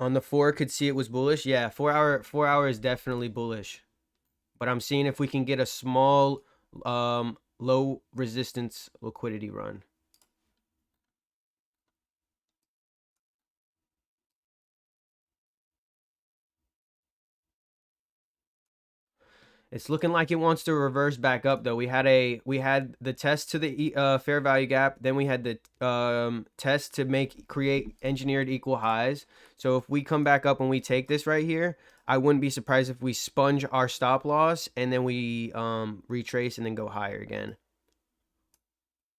On the 4, could see it was bullish. Yeah, 4 hour is definitely bullish. But I'm seeing if we can get a small low resistance liquidity run. It's looking like it wants to reverse back up though. We had the test to the fair value gap, then we had the test to create engineered equal highs. So if we come back up and we take this right here, I wouldn't be surprised if we sponge our stop loss and then we retrace and then go higher again.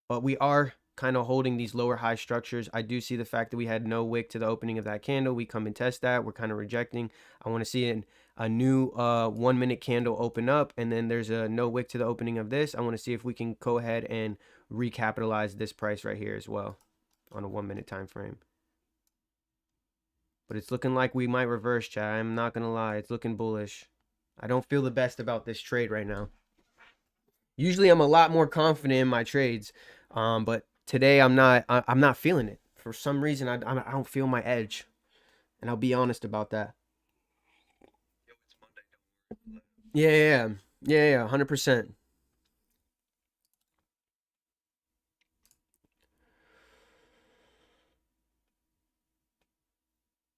But we are kind of holding these lower high structures. I do see the fact that we had no wick to the opening of that candle. We come and test that. We're kind of rejecting. I want to see a new 1 minute candle open up, and then there's a no wick to the opening of this. I want to see if we can go ahead and recapitalize this price right here as well on a 1 minute time frame. But it's looking like we might reverse, chat. I'm not gonna lie, it's looking bullish. I don't feel the best about this trade right now. Usually I'm a lot more confident in my trades, but today I'm not feeling it. For some reason I don't feel my edge, and I'll be honest about that. Yeah, 100%.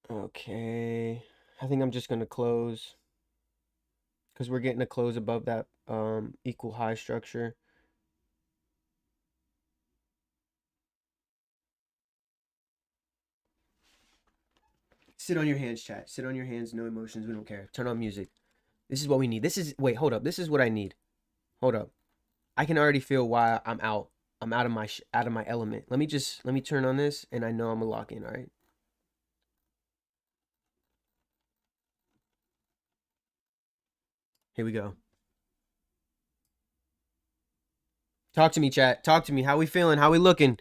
Okay, I think I'm just gonna close because we're getting a close above that equal high structure. Sit on your hands, chat. Sit on your hands. No emotions. We don't care. Turn on music. This is what we need. Wait, hold up. This is what I need. Hold up. I can already feel why I'm out. I'm out of my element. Let me turn on this, and I know I'm gonna lock in. All right. Here we go. Talk to me, chat. Talk to me. How we feeling? How we looking?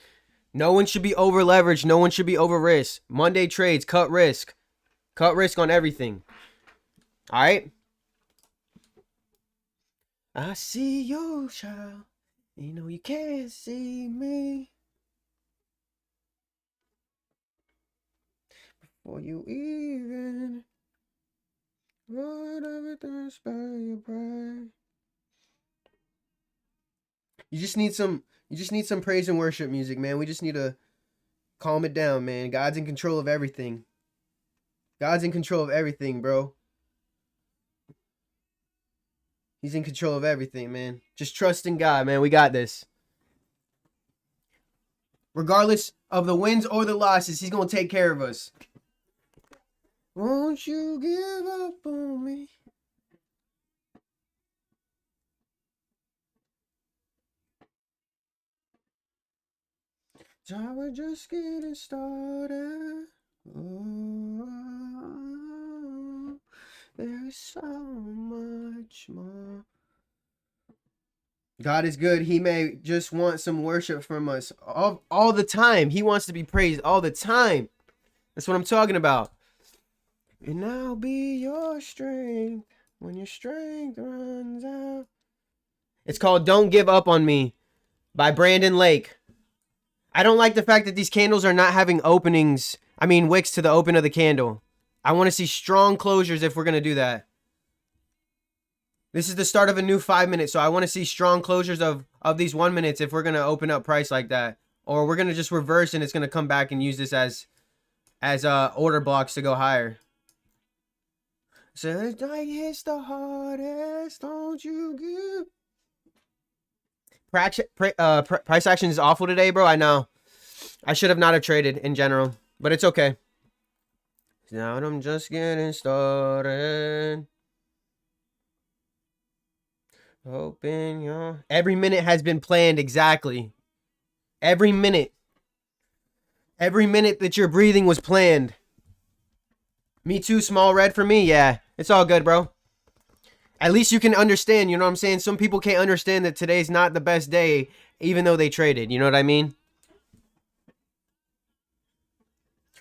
No one should be over leveraged. No one should be over risk. Monday trades. Cut risk. Cut risk on everything. All right. I see you, child. You know you can't see me. Before you even run everything by your pride. You just need some praise and worship music, man. We just need to calm it down, man. God's in control of everything. God's in control of everything, bro. He's in control of everything, man. Just trust in God, man. We got this. Regardless of the wins or the losses, he's going to take care of us. Won't you give up on me? So we're just getting started. Oh, there's so much more. God is good. He may just want some worship from us all the time. He wants to be praised all the time. That's what I'm talking about. And I'll be your strength when your strength runs out. It's called Don't Give Up on Me by Brandon Lake. I don't like the fact that these candles are not having openings. I mean, wicks to the open of the candle. I want to see strong closures if we're going to do that. This is the start of a new 5 minutes, so I want to see strong closures of these 1 minutes if we're going to open up price like that. Or we're going to just reverse and it's going to come back and use this as order blocks to go higher. So it's like it's the hardest, don't you give. Price action is awful today, bro. I know. I should have not have traded in general, but it's okay. Now I'm just getting started. Open your... Every minute has been planned exactly. Every minute. Every minute that you're breathing was planned. Me too, small red for me. Yeah, it's all good, bro. At least you can understand, you know what I'm saying? Some people can't understand that today's not the best day, even though they traded. You know what I mean?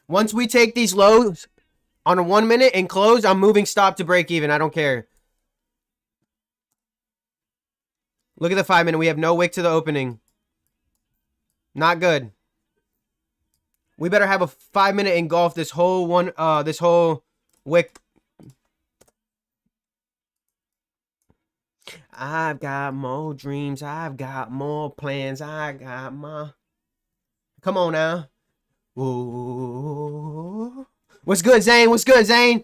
Once we take these lows on a 1 minute and close, I'm moving stop to break even. I don't care. Look at the 5 minute. We have no wick to the opening. Not good. We better have a 5 minute engulf this whole wick. I've got more dreams. I've got more plans. I got my... Come on now. Whoa. What's good, Zane? What's good, Zane?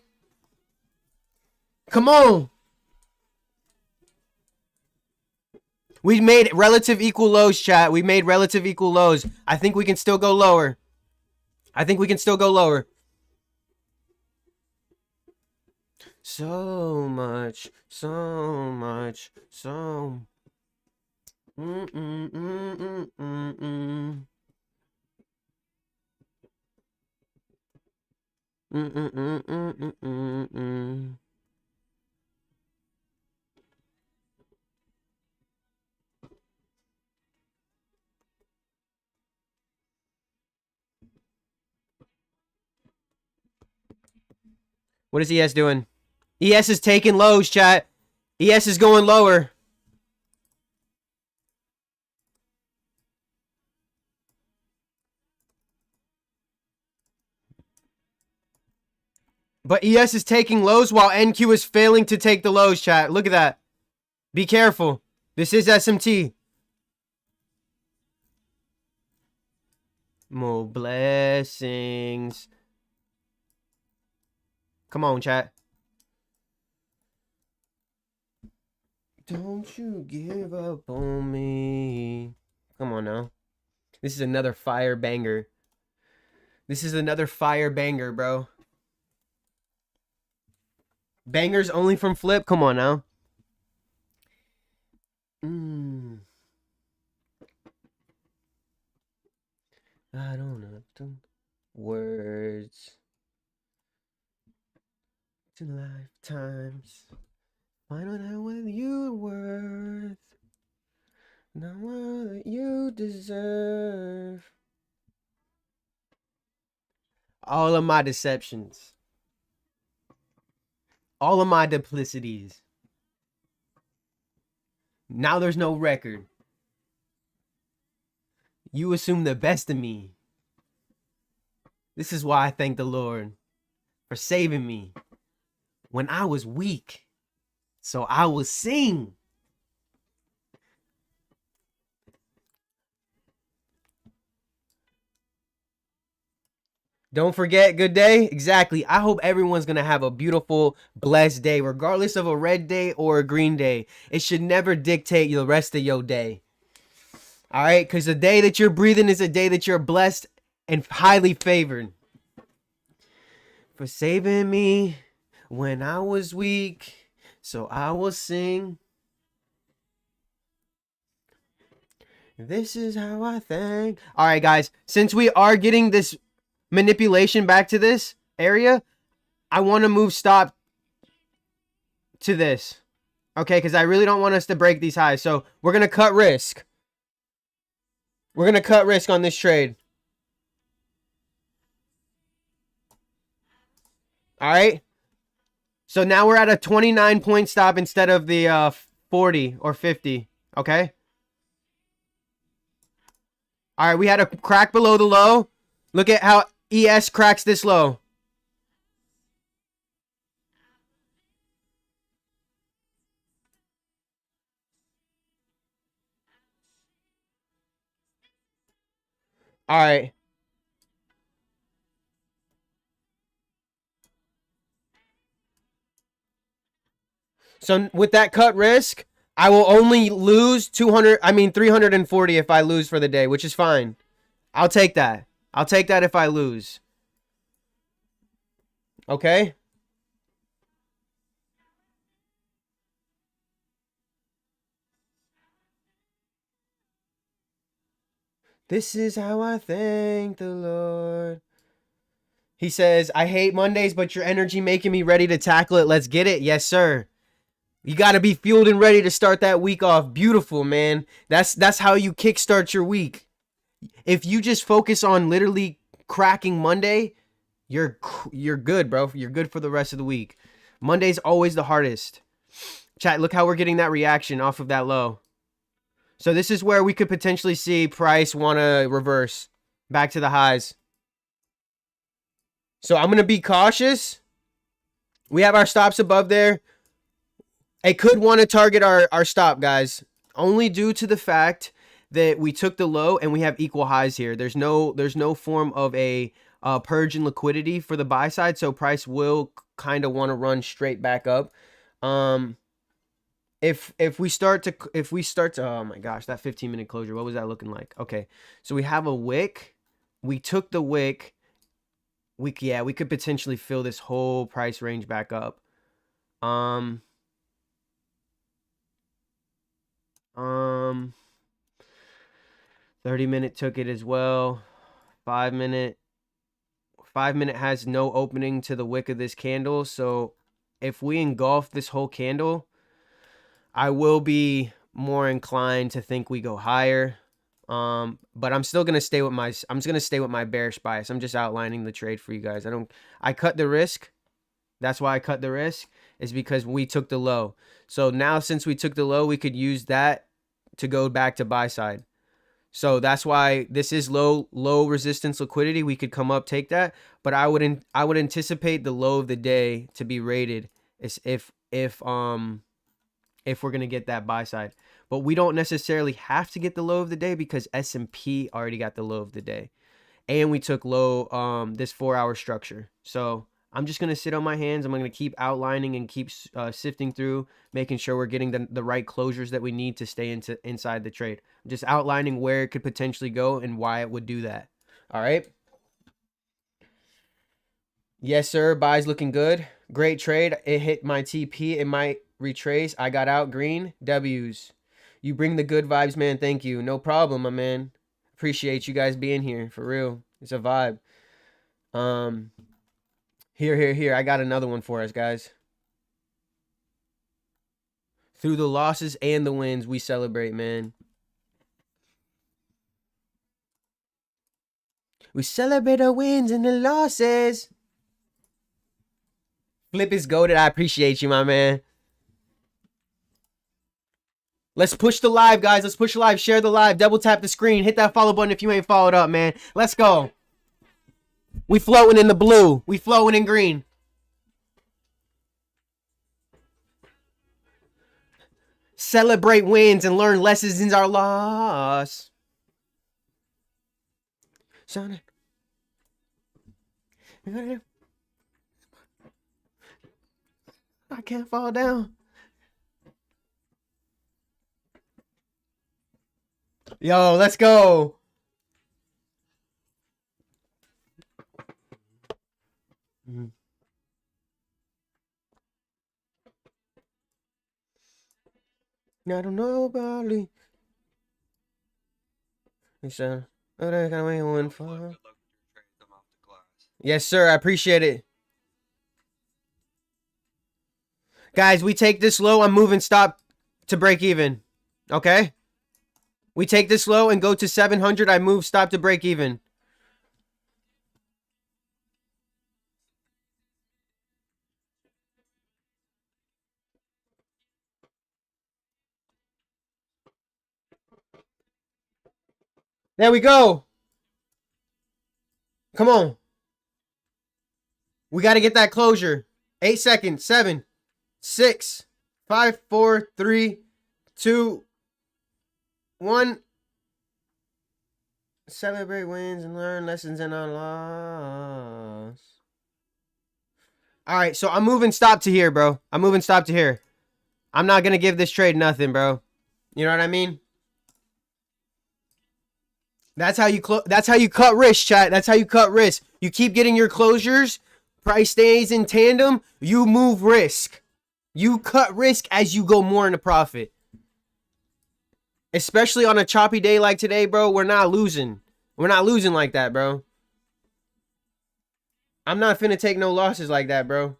Come on. We made relative equal lows, chat. We made relative equal lows. I think we can still go lower. I think we can still go lower. So much, so much, so... What is ES doing? ES is taking lows, chat. ES is going lower. But ES is taking lows while NQ is failing to take the lows, chat. Look at that. Be careful. This is SMT. More blessings. Come on, chat. Don't you give up on me. Come on now. This is another fire banger. This is another fire banger, bro. Bangers only from Flip? Come on now. I don't know. Words. To lifetimes. Find out what you're worth. Not what you deserve. All of my deceptions. All of my duplicities. Now there's no record. You assume the best of me. This is why I thank the Lord for saving me when I was weak. So I will sing. Don't forget, good day. Exactly. I hope everyone's going to have a beautiful, blessed day, regardless of a red day or a green day. It should never dictate the rest of your day. All right? Because the day that you're breathing is a day that you're blessed and highly favored. For saving me when I was weak, so I will sing. This is how I thank. All right, guys. Since we are getting this manipulation back to this area, I want to move stop to this. Okay, because I really don't want us to break these highs. So we're going to cut risk. We're going to cut risk on this trade. All right. So now we're at a 29-point stop instead of the 40 or 50. Okay. All right. We had a crack below the low. Look at how ES cracks this low. All right. So with that cut risk, I will only lose 340 if I lose for the day, which is fine. I'll take that. I'll take that if I lose. Okay? This is how I thank the Lord. He says, I hate Mondays, but your energy making me ready to tackle it. Let's get it. Yes, sir. You got to be fueled and ready to start that week off. Beautiful, man. That's how you kickstart your week. If you just focus on literally cracking Monday, you're good, bro. You're good for the rest of the week. Monday's always the hardest. Chat, look how we're getting that reaction off of that low. So this is where we could potentially see price want to reverse back to the highs. So I'm going to be cautious. We have our stops above there. It could want to target our stop, guys. Only due to the fact that we took the low and we have equal highs here. There's no form of a purge in liquidity for the buy side, so price will kind of want to run straight back up. If we start to oh my gosh, that 15-minute closure, what was that looking like? Okay, so we have a wick. We took the wick. We could potentially fill this whole price range back up. 30-minute took it as well. 5-minute has no opening to the wick of this candle. So if we engulf this whole candle, I will be more inclined to think we go higher. But I'm still gonna stay with my bearish bias. I'm just outlining the trade for you guys. I cut the risk. That's why I cut the risk, is because we took the low. So now since we took the low, we could use that to go back to buy side. So that's why this is low resistance liquidity. We could come up, take that, but I would anticipate the low of the day to be rated as if we're gonna get that buy side. But we don't necessarily have to get the low of the day because S&P already got the low of the day, and we took low this 4-hour structure. So I'm just gonna sit on my hands. I'm gonna keep outlining and keep sifting through, making sure we're getting the right closures that we need to stay inside the trade. I'm just outlining where it could potentially go and why it would do that. All right. Yes, sir. Buy's looking good. Great trade. It hit my TP. It might retrace. I got out green. W's. You bring the good vibes, man. Thank you. No problem, my man. Appreciate you guys being here. For real. It's a vibe. Here. I got another one for us, guys. Through the losses and the wins, we celebrate, man. We celebrate our wins and the losses. Flip is goated. I appreciate you, my man. Let's push the live, guys. Let's push the live. Share the live. Double tap the screen. Hit that follow button if you ain't followed up, man. Let's go. We floating in the blue. We flowing in green. Celebrate wins and learn lessons in our loss. I can't fall down. Yo, let's go. I don't know about Lee. Yes, sir. I appreciate it. Guys, we take this low. I'm moving stop to break even. Okay? We take this low and go to 700. I move stop to break even. There we go. Come on. We got to get that closure. 8 seconds. 7, 6, 5, 4, 3, 2, 1. Celebrate wins and learn lessons in our loss. All right, so I'm moving stop to here, bro. I'm moving stop to here. I'm not going to give this trade nothing, bro. You know what I mean? That's how you cut risk, chat. That's how you cut risk. You keep getting your closures. Price stays in tandem. You move risk. You cut risk as you go more into profit. Especially on a choppy day like today, bro. We're not losing. We're not losing like that, bro. I'm not finna take no losses like that, bro.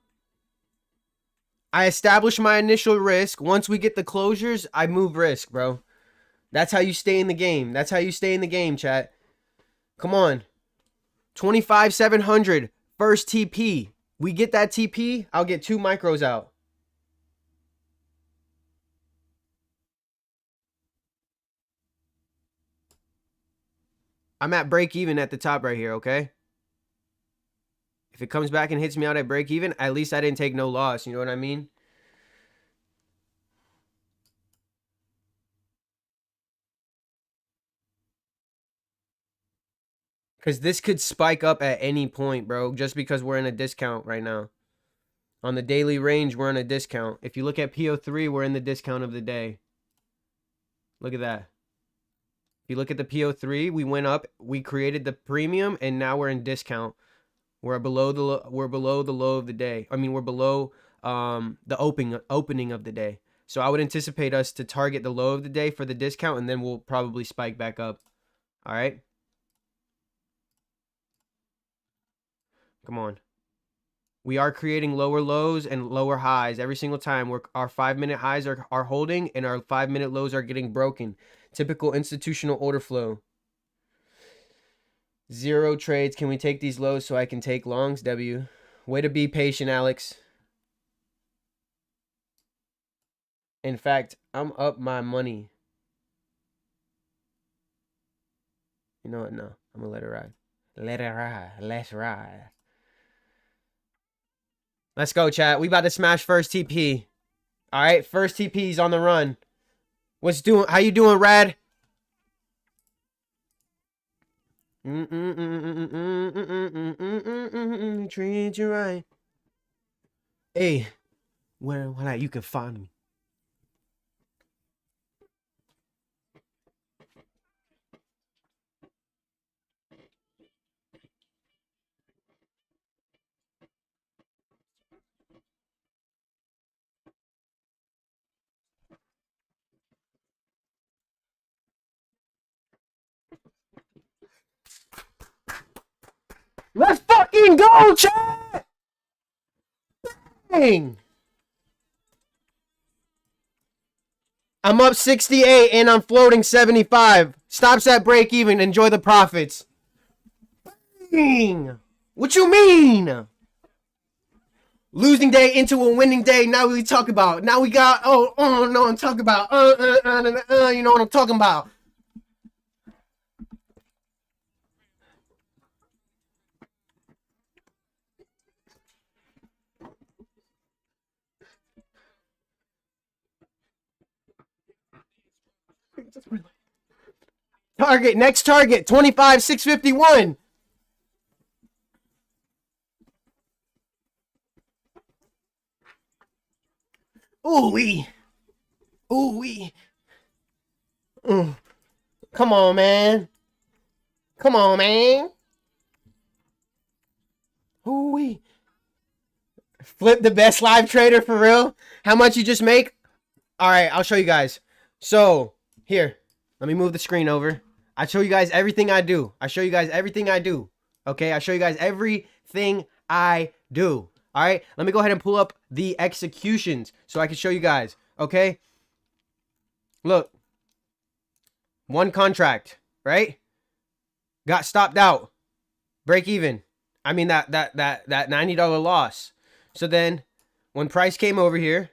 I establish my initial risk. Once we get the closures, I move risk, bro. That's how you stay in the game. That's how you stay in the game, chat. Come on. 25,700. First TP. We get that TP, I'll get 2 micros out. I'm at break even at the top right here, okay? If it comes back and hits me out at break even, at least I didn't take no loss. You know what I mean? Because this could spike up at any point, bro. Just because we're in a discount right now. On the daily range, we're in a discount. If you look at PO3, we're in the discount of the day. Look at that. If you look at the PO3, we went up. We created the premium, and now we're in discount. We're below the low of the day. I mean, we're below the opening of the day. So I would anticipate us to target the low of the day for the discount, and then we'll probably spike back up. All right. Come on. We are creating lower lows and lower highs every single time. Our 5-minute highs are holding, and our 5-minute lows are getting broken. Typical institutional order flow. 0 trades. Can we take these lows so I can take longs? W. Way to be patient, Alex. In fact, I'm up my money. You know what? No. I'm going to let it ride. Let it ride. Let's ride. Let's go, chat. We about to smash first TP. All right. First TP's on the run. How you doing, Rad? Treat you right. Hey, where you can find me. Let's fucking go, chat! Dang! I'm up 68 and I'm floating 75. Stops at break even. Enjoy the profits. Dang! What you mean? Losing day into a winning day. Now we talk about. Now we got. No, I'm talking about. You know what I'm talking about. Next target, 25,651. Ooh wee. Ooh wee. Come on, man. Come on, man. Ooh wee. Flip the best live trader for real. How much you just make? All right, I'll show you guys. So here, let me move the screen over. I show you guys everything I do. I show you guys everything I do. Okay, I show you guys everything I do. All right, let me go ahead and pull up the executions so I can show you guys. Okay, look, one contract, right? Got stopped out, break even. I mean that $90 loss. So then, when price came over here,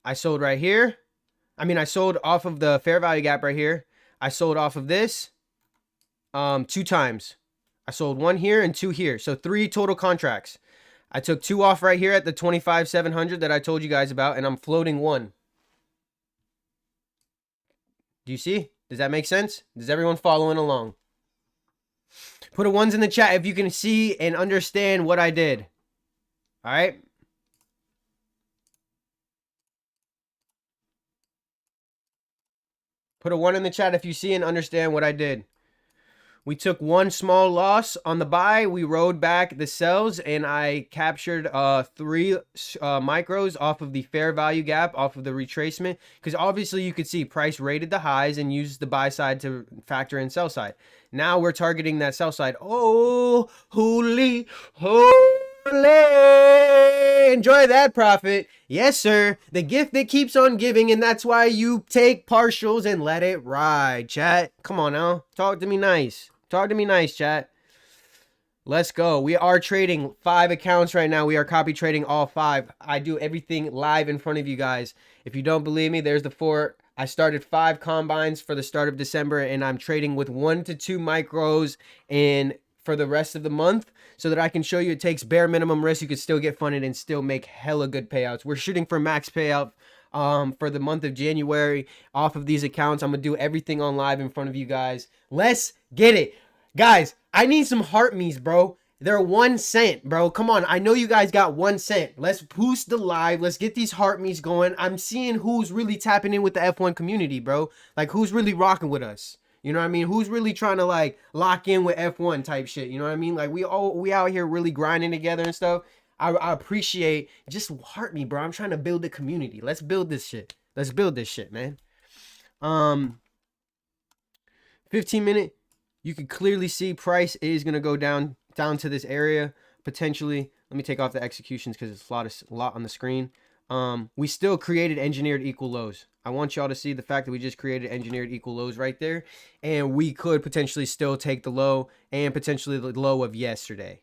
I sold right here. I mean, I sold off of the fair value gap right here. I sold off of this 2 times. I sold 1 here and 2 here. So 3 total contracts. I took 2 off right here at the 25,700 that I told you guys about, and I'm floating 1. Do you see? Does that make sense? Is everyone following along? Put a ones in the chat if you can see and understand what I did. All right? Put a 1 in the chat if you see and understand what I did. We took 1 small loss on the buy. We rode back the sells, and I captured 3 micros off of the fair value gap, off of the retracement. Because obviously you could see price rated the highs and used the buy side to factor in sell side. Now we're targeting that sell side. Oh, holy, holy. Enjoy that profit. Yes, sir. The gift that keeps on giving, and that's why you take partials and let it ride, chat. Come on now. Talk to me nice. Talk to me nice, chat. Let's go. We are trading 5 accounts right now. We are copy trading all 5. I do everything live in front of you guys. If you don't believe me, there's the 4. I started 5 combines for the start of December, and I'm trading with 1 to 2 micros and for the rest of the month so that I can show you it takes bare minimum risk. You could still get funded and still make hella good payouts. We're shooting for max payout for the month of January off of these accounts. I'm going to do everything on live in front of you guys. Let's get it. Guys, I need some heart me's, bro. They're 1 cent, bro. Come on. I know you guys got 1 cent. Let's boost the live. Let's get these heart me's going. I'm seeing who's really tapping in with the F1 community, bro. Like, who's really rocking with us. You know what I mean? Who's really trying to, like, lock in with F1 type shit? You know what I mean? Like, we out here really grinding together and stuff. I appreciate, just heart me, bro. I'm trying to build a community. Let's build this shit. Let's build this shit, man. 15-minute. You can clearly see price is going to go down to this area, potentially. Let me take off the executions because it's a lot on the screen. We still created engineered equal lows. I want y'all to see the fact that we just created engineered equal lows right there. And we could potentially still take the low and potentially the low of yesterday.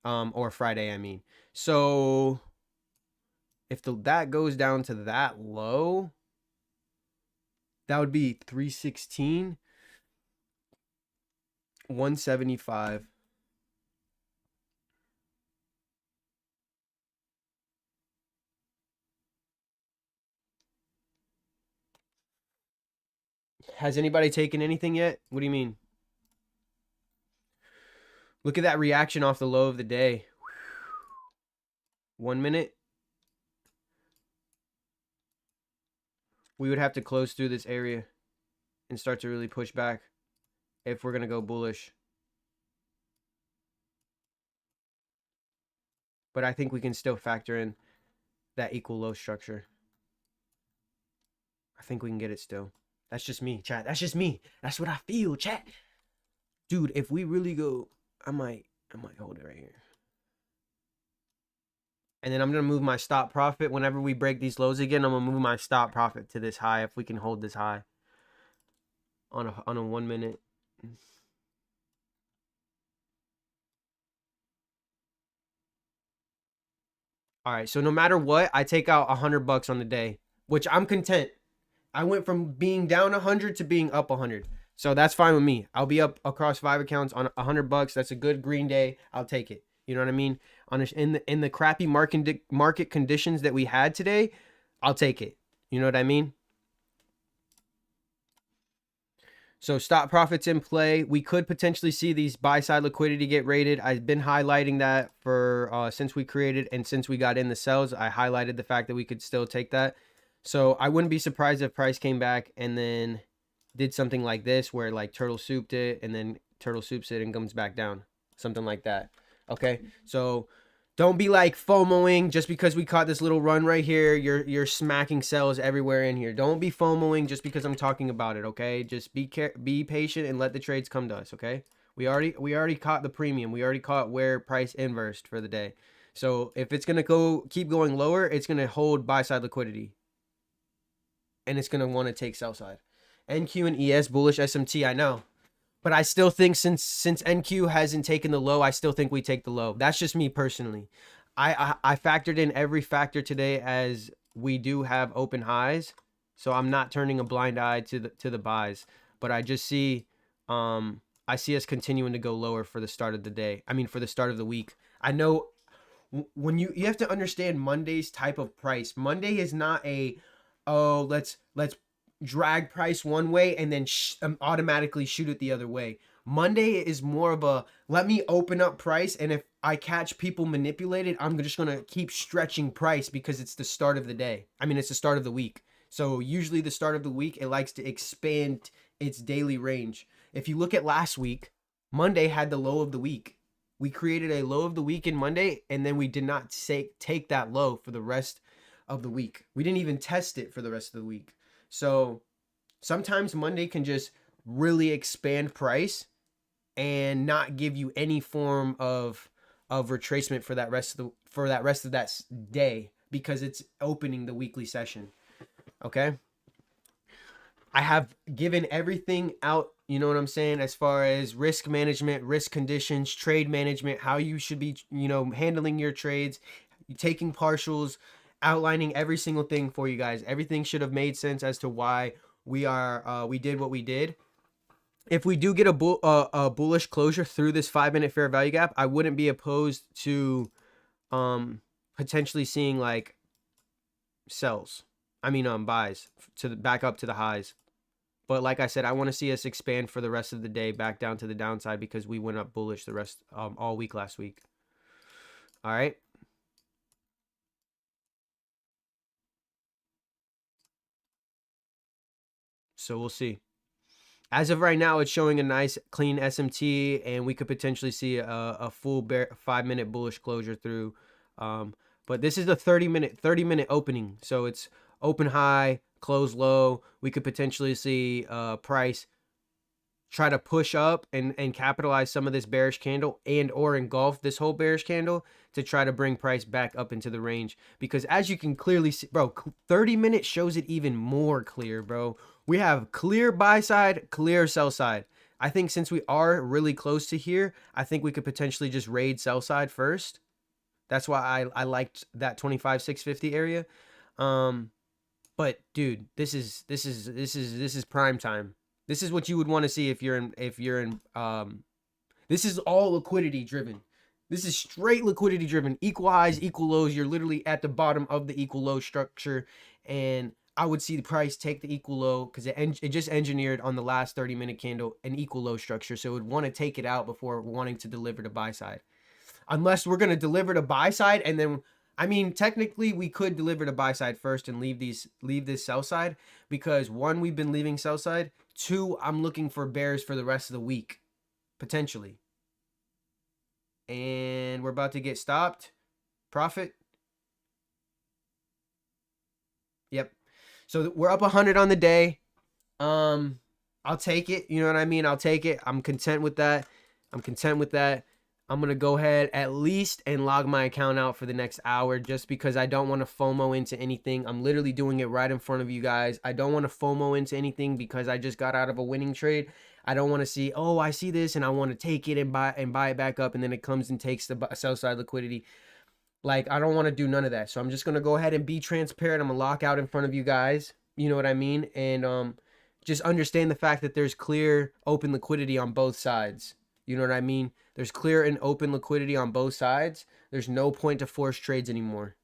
Or Friday, I mean. So if that goes down to that low, that would be 316. 175. Has anybody taken anything yet? What do you mean? Look at that reaction off the low of the day. 1 minute. We would have to close through this area and start to really push back if we're going to go bullish. But I think we can still factor in that equal low structure. I think we can get it still. That's just me, chat. That's just me. That's what I feel, chat. Dude, if we really go, I might hold it right here. And then I'm going to move my stop profit. Whenever we break these lows again, I'm going to move my stop profit to this high if we can hold this high on a 1 minute. All right, so no matter what, I take out $100 on the day, which I'm content. I went from being down 100 to being up 100. So that's fine with me. I'll be up across 5 accounts on $100. That's a good green day. I'll take it. You know what I mean? In the crappy market conditions that we had today, I'll take it. You know what I mean? So stop profits in play. We could potentially see these buy side liquidity get rated. I've been highlighting that for since we created and since we got in the sells. I highlighted the fact that we could still take that. So I wouldn't be surprised if price came back and then did something like this where like turtle souped it and then turtle soups it and comes back down. Something like that. Okay. So don't be like FOMOing just because we caught this little run right here. You're smacking sells everywhere in here. Don't be FOMOing just because I'm talking about it, okay? Just be patient and let the trades come to us, okay? We already caught the premium. We already caught where price inversed for the day. So if it's gonna keep going lower, it's gonna hold buy side liquidity, and it's gonna want to take sell side. NQ and ES bullish SMT. I know. But I still think since NQ hasn't taken the low, I still think we take the low. That's just me personally. I factored in every factor today as we do have open highs, so I'm not turning a blind eye to the buys. But I just see I see us continuing to go lower for the start of the day. I mean for the start of the week. I know when you have to understand Monday's type of price. Monday is not a let's drag price one way and then automatically shoot it the other way. Monday is more of a let me open up price, and if I catch people manipulated, I'm just going to keep stretching price because it's the start of the day. I mean, it's the start of the week. So usually the start of the week, it likes to expand its daily range. If you look at last week, Monday had the low of the week. We created a low of the week in Monday, and then we did not take that low for the rest of the week. We didn't even test it for the rest of the week. So sometimes Monday can just really expand price and not give you any form of retracement for that rest of that day because it's opening the weekly session. Okay? I have given everything out, you know what I'm saying, as far as risk management, risk conditions, trade management, how you should be, handling your trades, taking partials, outlining every single thing for you guys. Everything should have made sense as to why we did what we did. If we do get a bullish closure through this 5-minute fair value gap, I wouldn't be opposed to potentially seeing like sells. I mean buys back up to the highs. But like I said, I want to see us expand for the rest of the day back down to the downside because we went up bullish the rest all week last week. All right. So we'll see. As of right now, it's showing a nice clean SMT, and we could potentially see a full 5-minute bullish closure through. But this is a 30-minute opening, so it's open high, close low. We could potentially see price try to push up and capitalize some of this bearish candle and or engulf this whole bearish candle to try to bring price back up into the range. Because as you can clearly see, bro, 30 minutes shows it even more clear, bro. We have clear buy side, clear sell side. I think since we are really close to here, I think we could potentially just raid sell side first. That's why I liked that 25,650 area. But dude, this is prime time. This is what you would want to see if you're in this is all liquidity driven. This is straight liquidity driven. Equal highs, equal lows. You're literally at the bottom of the equal low structure, and I would see the price take the equal low because it just engineered on the last 30-minute candle an equal low structure, so it would want to take it out before wanting to deliver to buy side. Unless we're going to deliver to buy side, and then I mean technically we could deliver to buy side first and leave this sell side, because one, we've been leaving sell side. Two, I'm looking for bears for the rest of the week potentially, and we're about to get stopped. Profit. Yep. So we're up 100 on the day. I'll take it. You know what I mean? I'll take it. I'm content with that. I'm going to go ahead at least and log my account out for the next hour just because I don't want to FOMO into anything. I'm literally doing it right in front of you guys. I don't want to FOMO into anything because I just got out of a winning trade. I don't want to see, oh, I see this and I want to take it and buy it back up, and then it comes and takes the sell side liquidity. Like, I don't want to do none of that. So I'm just going to go ahead and be transparent. I'm going to lock out in front of you guys. You know what I mean? And just understand the fact that there's clear open liquidity on both sides. You know what I mean? There's clear and open liquidity on both sides. There's no point to force trades anymore.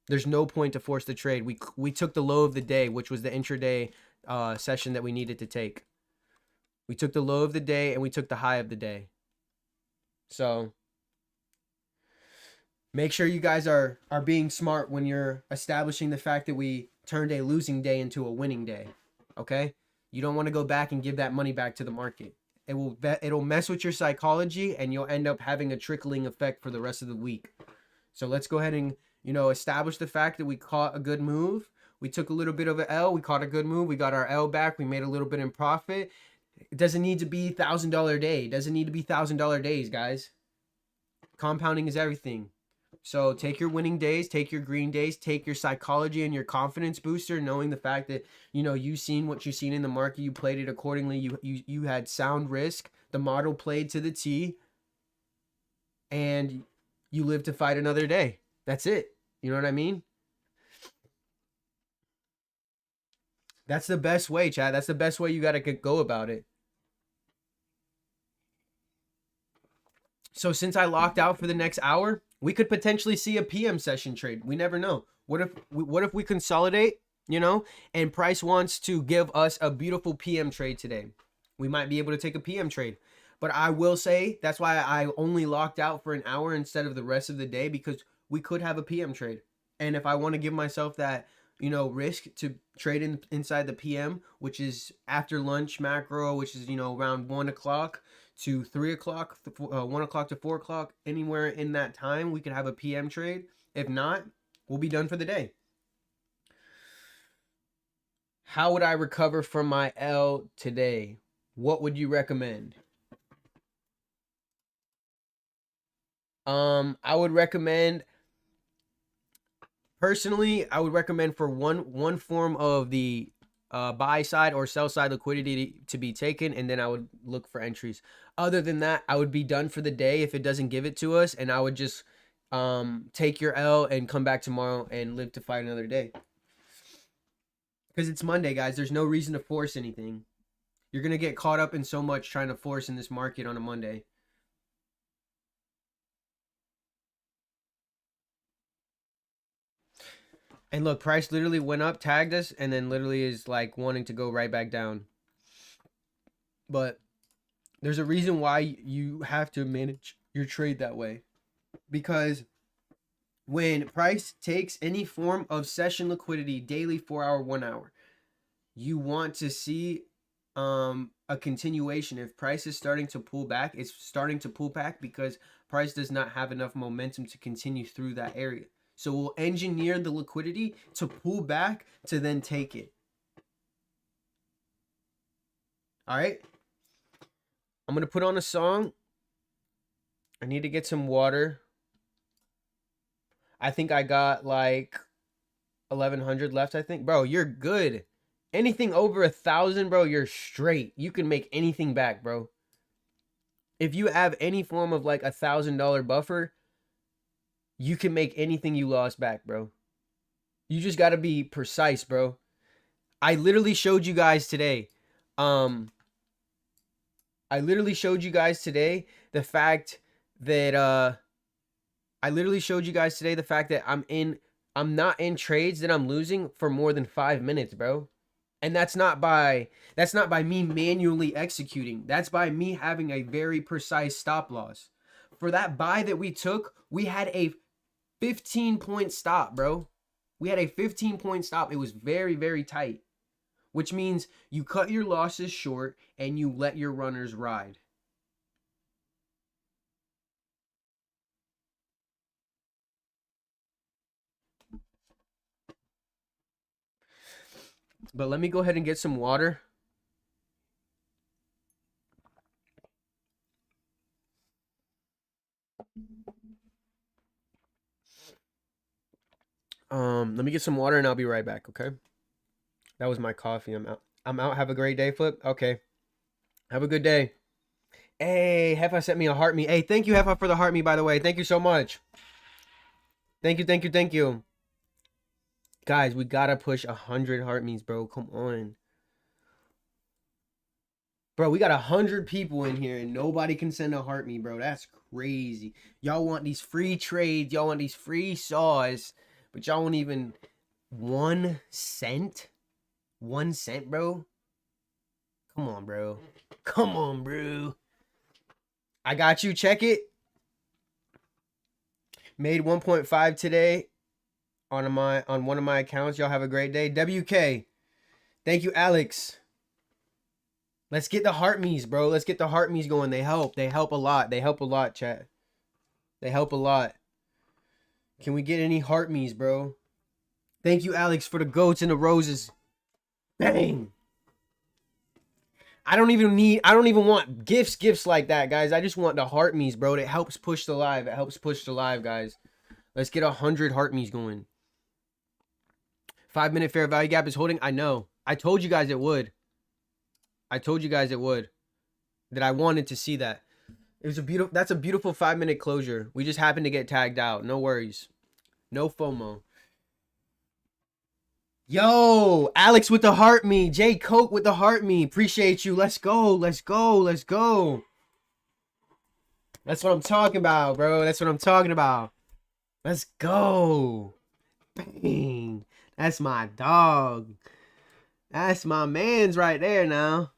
There's no point to force the trade. We took the low of the day, which was the intraday session that we needed to take. We took the low of the day and we took the high of the day. So make sure you guys are being smart when you're establishing the fact that we turned a losing day into a winning day. Okay? You don't want to go back and give that money back to the market. It'll mess with your psychology and you'll end up having a trickling effect for the rest of the week. So let's go ahead and, establish the fact that we caught a good move. We took a little bit of an L. We caught a good move. We got our L back. We made a little bit in profit. It doesn't need to be $1,000 day. It doesn't need to be $1,000 days, guys. Compounding is everything. So take your winning days, take your green days, take your psychology and your confidence booster, knowing the fact that, you've seen what you've seen in the market. You played it accordingly. You had sound risk. The model played to the T. And you live to fight another day. That's it. You know what I mean? That's the best way, Chad. That's the best way you got to go about it. So since I locked out for the next hour, we could potentially see a PM session trade. We never know. What if we consolidate, and price wants to give us a beautiful PM trade today? We might be able to take a PM trade. But I will say that's why I only locked out for an hour instead of the rest of the day, because we could have a PM trade. And if I want to give myself that, risk to trade inside the PM, which is after lunch macro, which is, around 1 o'clock to 3 o'clock, 1 o'clock to 4 o'clock, anywhere in that time, we could have a PM trade. If not, we'll be done for the day. How would I recover from my L today? What would you recommend? I would recommend, personally, I would recommend for one form of the buy side or sell side liquidity to be taken, and then I would look for entries. Other than that, I would be done for the day if it doesn't give it to us, and I would just take your L and come back tomorrow and live to fight another day. Because it's Monday, guys. There's no reason to force anything. You're going to get caught up in so much trying to force in this market on a Monday. And look, price literally went up, tagged us, and then literally is like wanting to go right back down. But there's a reason why you have to manage your trade that way. Because when price takes any form of session liquidity, daily, 4 hour, 1 hour, you want to see a continuation. If price is starting to pull back, it's starting to pull back because price does not have enough momentum to continue through that area. So we'll engineer the liquidity to pull back to then take it. All right. I'm going to put on a song. I need to get some water. I think I got like 1,100 left, I think. Bro, you're good. Anything over 1,000, bro, you're straight. You can make anything back, bro. If you have any form of like $1,000 buffer, you can make anything you lost back, bro. You just got to be precise, bro. I literally showed you guys today. The fact that I'm not in trades that I'm losing for more than 5 minutes, bro. And that's not by me manually executing. That's by me having a very precise stop loss. For that buy that we took, we had a 15-point stop, bro. We had a 15-point stop. It was very, very tight, which means you cut your losses short and you let your runners ride. But let me go ahead and get some water. Let me get some water and I'll be right back, okay? That was my coffee. I'm out. Have a great day, Flip. Okay. Have a good day. Hey, Hefa sent me a heart me. Hey, thank you, Hefa, for the heart me, by the way. Thank you so much. Thank you. Guys, we gotta push 100 heart me's, bro. Come on. Bro, we got 100 people in here and nobody can send a heart me, bro. That's crazy. Y'all want these free trades. Y'all want these free saws. But y'all won't even 1 cent? 1 cent, bro? Come on, bro. Come on, bro. I got you. Check it. Made 1.5 today on one of my accounts. Y'all have a great day. WK. Thank you, Alex. Let's get the heart me's, bro. Let's get the heart me's going. They help. They help a lot. They help a lot, chat. They help a lot. Can we get any heart me's, bro? Thank you, Alex, for the goats and the roses. Bang. I don't even want gifts like that, guys. I just want the heart me's, bro. It helps push the live. It helps push the live, guys. Let's get 100 heart me's going. 5-minute fair value gap is holding. I know. I told you guys it would. I told you guys it would. That I wanted to see that. It was a beautiful. That's a beautiful 5-minute closure. We just happened to get tagged out. No worries. No FOMO. Yo, Alex with the heart me. J Coke with the heart me. Appreciate you. Let's go. Let's go. Let's go. That's what I'm talking about, bro. That's what I'm talking about. Let's go. Bang. That's my dog. That's my man's right there now.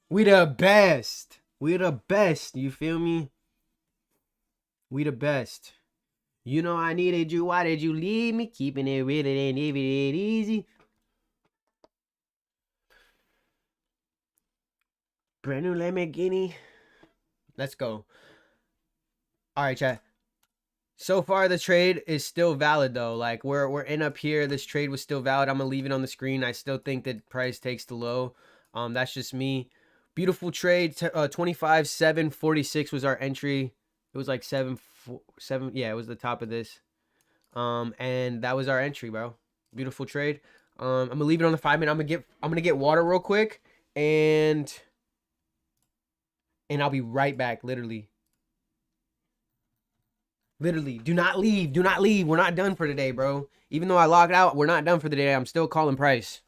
We the best. We the best. You feel me? We the best. You know I needed you. Why did you leave me? Keeping it real and even it easy. Brand new Lamborghini. Let's go. All right, chat. So far, the trade is still valid though. Like we're in up here. This trade was still valid. I'm gonna leave it on the screen. I still think that price takes the low. That's just me. Beautiful trade. 25.746 was our entry. It was like 7. Yeah, it was the top of this. And that was our entry, bro. Beautiful trade. I'm gonna leave it on the 5-minute. I'm gonna get water real quick, and I'll be right back. Literally. Do not leave. Do not leave. We're not done for today, bro. Even though I logged out, we're not done for the day. I'm still calling price.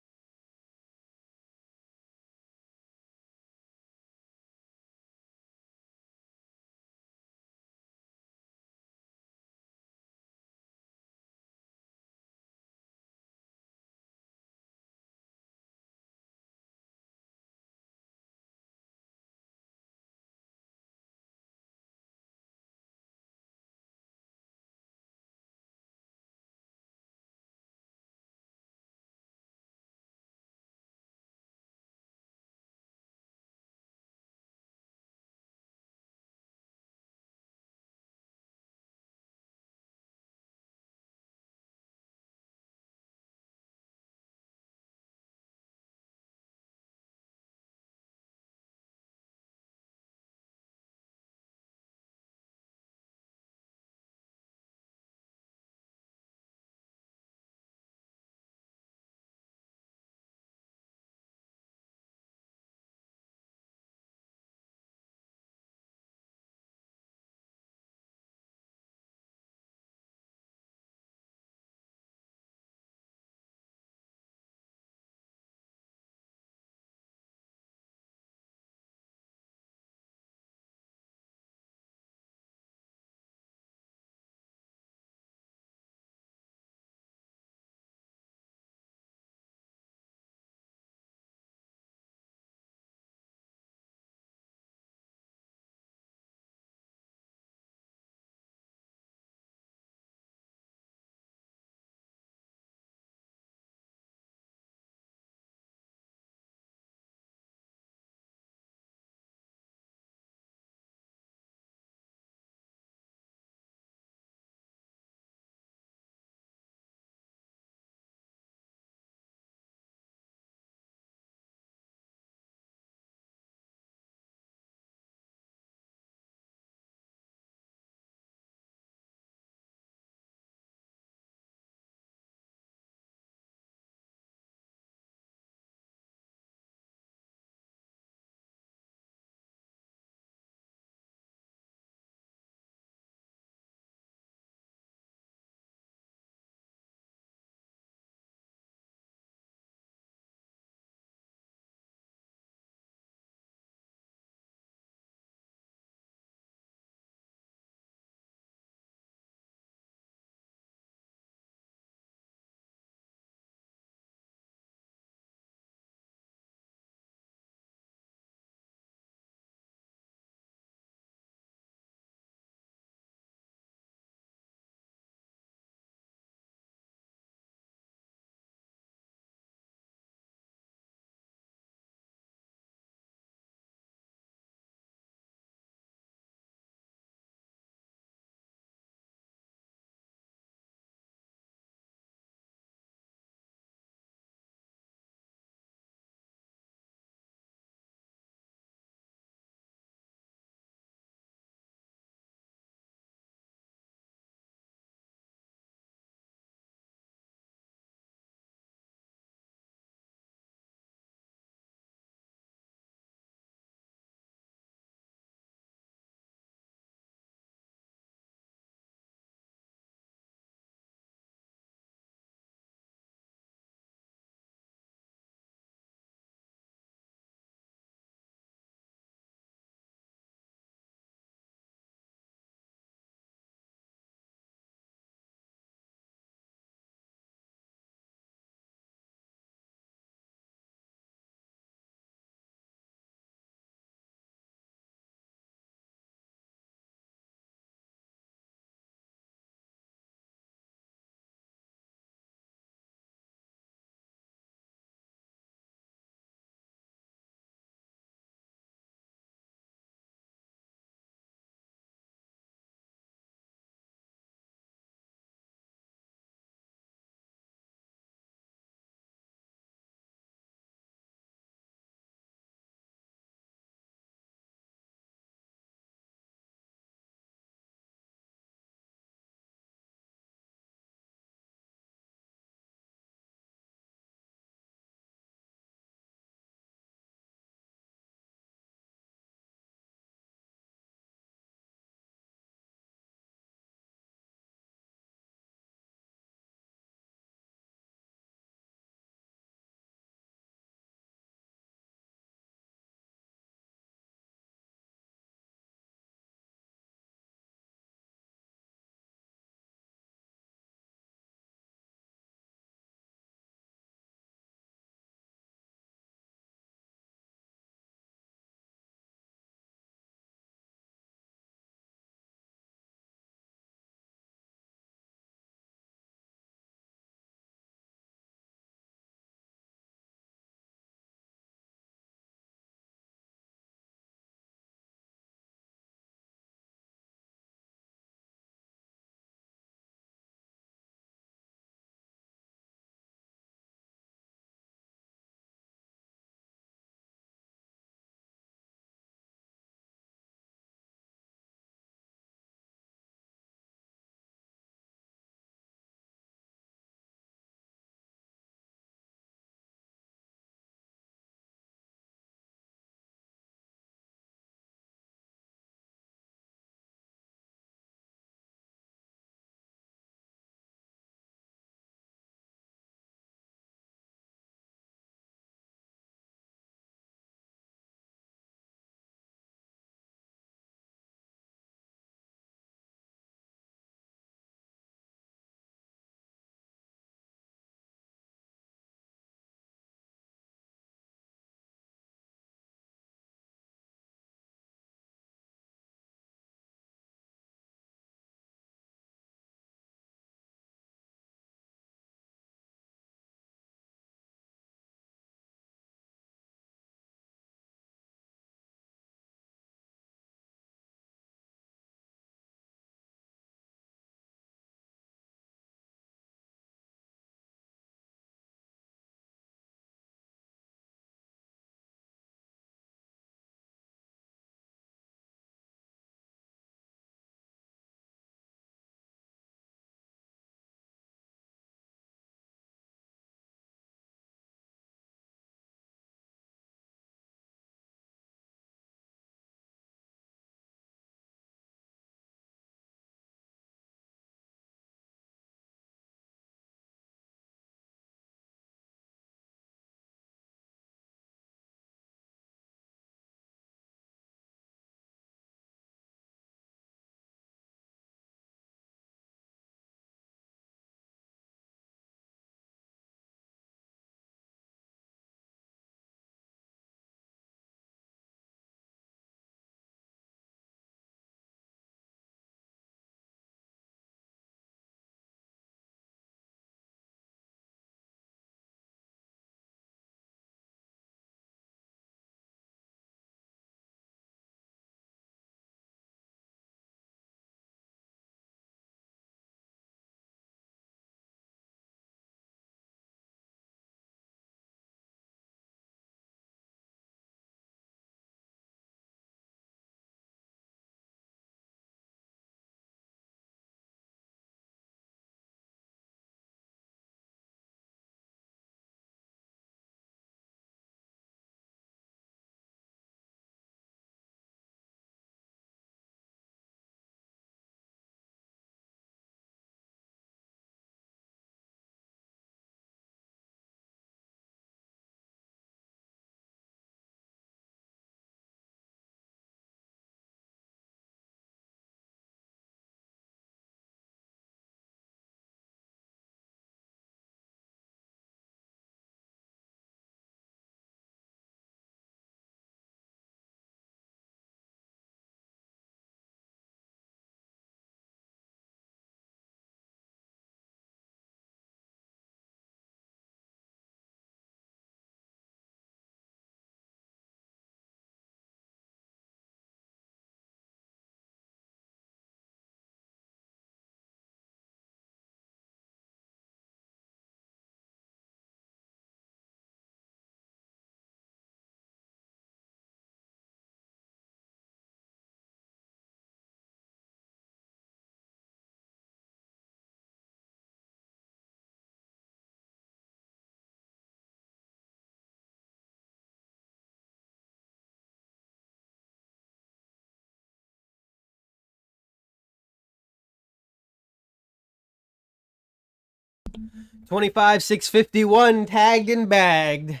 25,651 tagged and bagged.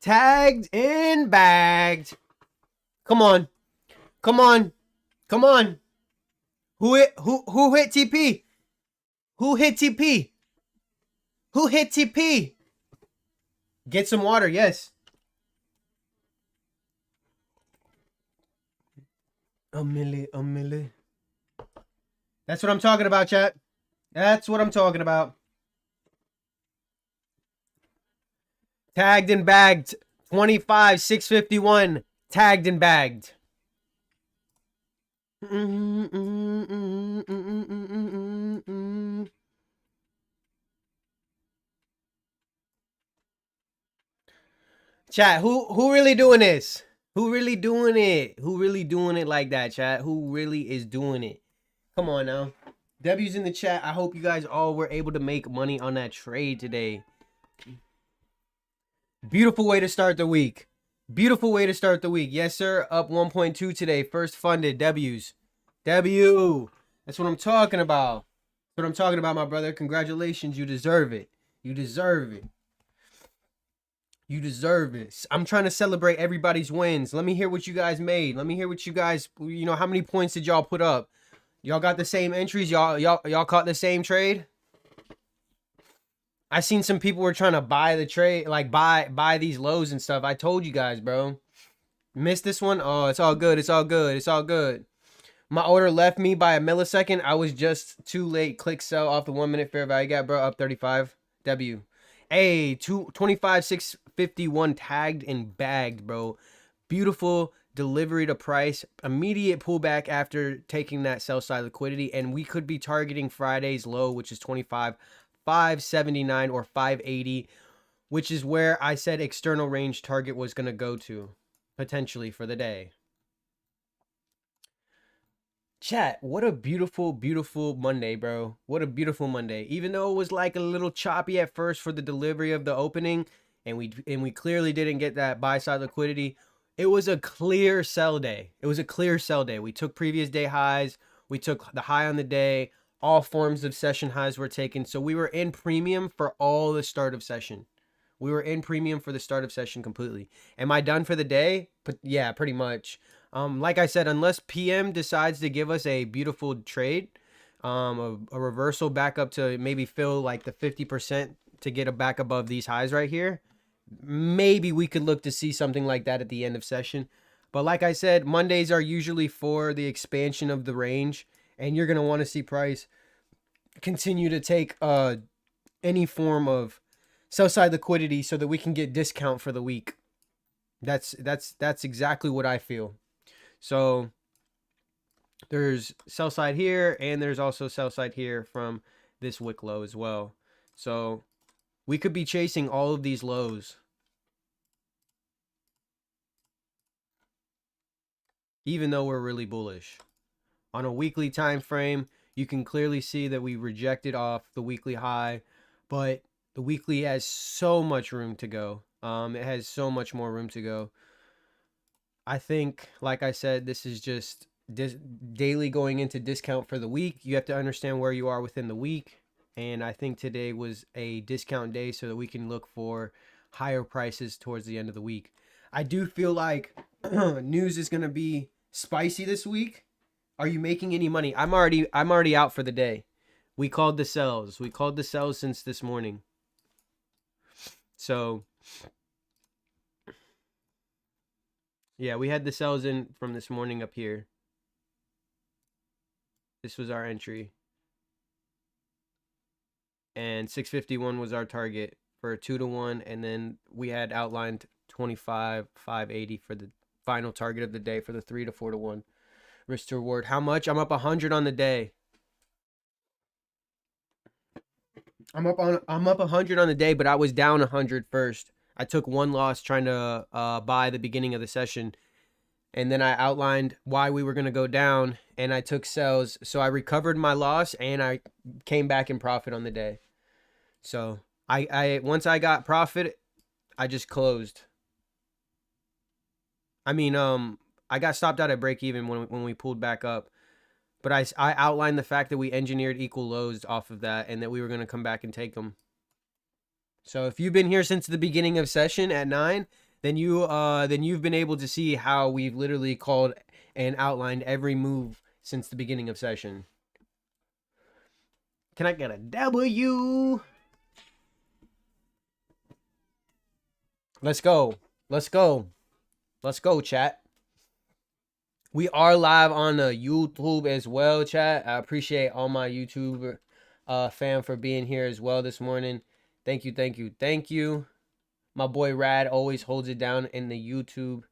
Tagged and bagged. Come on. Come on. Come on. Who hit TP? Who hit TP? Who hit TP? Get some water, yes. A milli. That's what I'm talking about, chat. That's what I'm talking about. Tagged and bagged. 25,651. Tagged and bagged. Chat, who really doing this? Who really doing it? Who really doing it like that, chat? Who really is doing it? Come on now. W's in the chat. I hope you guys all were able to make money on that trade today. Beautiful way to start the week. Beautiful way to start the week. Yes, sir. Up 1.2 today. First funded. W's. W. That's what I'm talking about. That's what I'm talking about, my brother. Congratulations. You deserve it. You deserve it. You deserve it. I'm trying to celebrate everybody's wins. Let me hear what you guys made. Let me hear what you guys, how many points did y'all put up? Y'all got the same entries? Y'all caught the same trade? I seen some people were trying to buy the trade, like buy these lows and stuff. I told you guys, bro. Missed this one? Oh, it's all good. It's all good. It's all good. My order left me by a millisecond. I was just too late. Click sell off the 1 minute fair value gap, bro. Up 35. W. Hey, 25,651 tagged and bagged, bro. Beautiful delivery to price. Immediate pullback after taking that sell side liquidity. And we could be targeting Friday's low, which is 25,579 or 580, which is where I said external range target was going to go to potentially for the day. Chat, what a beautiful, beautiful Monday, bro. What a beautiful Monday. Even though it was like a little choppy at first for the delivery of the opening, and we clearly didn't get that buy side liquidity, it was a clear sell day. It was a clear sell day. We took previous day highs. We took the high on the day. All forms of session highs were taken. So we were in premium for all the start of session. We were in premium for the start of session completely. Am I done for the day? But yeah, pretty much. Like I said, unless PM decides to give us a beautiful trade, a reversal back up to maybe fill like the 50% to get a back above these highs right here, maybe we could look to see something like that at the end of session. But like I said, Mondays are usually for the expansion of the range, and you're going to want to see price continue to take any form of sell side liquidity so that we can get discount for the week. That's exactly what I feel. So there's sell side here, and there's also sell side here from this wick low as well. So we could be chasing all of these lows, even though we're really bullish. On a weekly time frame, you can clearly see that we rejected off the weekly high, but the weekly has so much room to go. It has so much more room to go. I think, like I said, this is just daily going into discount for the week. You have to understand where you are within the week. And I think today was a discount day so that we can look for higher prices towards the end of the week. I do feel like news is going to be spicy this week. Are you making any money? I'm already out for the day. We called the sells. We called the sells since this morning. So yeah, we had the sells in from this morning up here. This was our entry. And 651 was our target for a 2-to-1. And then we had outlined 25,580 for the final target of the day for the 3 to 4-to-1 risk to reward. How much? I'm up 100 on the day. I'm up 100 on the day, but I was down 100 first. I took one loss trying to buy the beginning of the session, and then I outlined why we were going to go down, and I took sells. So I recovered my loss, and I came back in profit on the day. So I once I got profit, I just closed. I mean, I got stopped out at break even when we pulled back up. But I outlined the fact that we engineered equal lows off of that and that we were going to come back and take them. So if you've been here since the beginning of session at 9, then you've been able to see how we've literally called and outlined every move since the beginning of session. Can I get a W? Let's go. Let's go. Let's go, chat. We are live on the YouTube as well, chat. I appreciate all my YouTube fam for being here as well this morning. Thank you, thank you, thank you. My boy Rad always holds it down in the YouTube.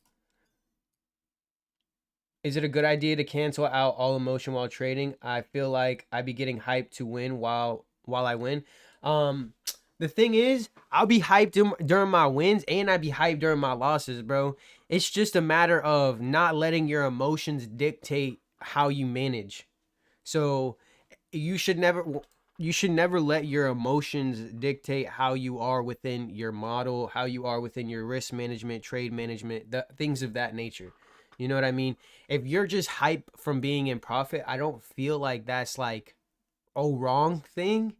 Is it a good idea to cancel out all emotion while trading? I feel like I be getting hyped to win while I win. The thing is, I'll be hyped during my wins and I be hyped during my losses, bro. It's just a matter of not letting your emotions dictate how you manage. So you should never let your emotions dictate how you are within your model, how you are within your risk management, trade management, the things of that nature. You know what I mean? If you're just hype from being in profit, I don't feel like that's like a wrong thing.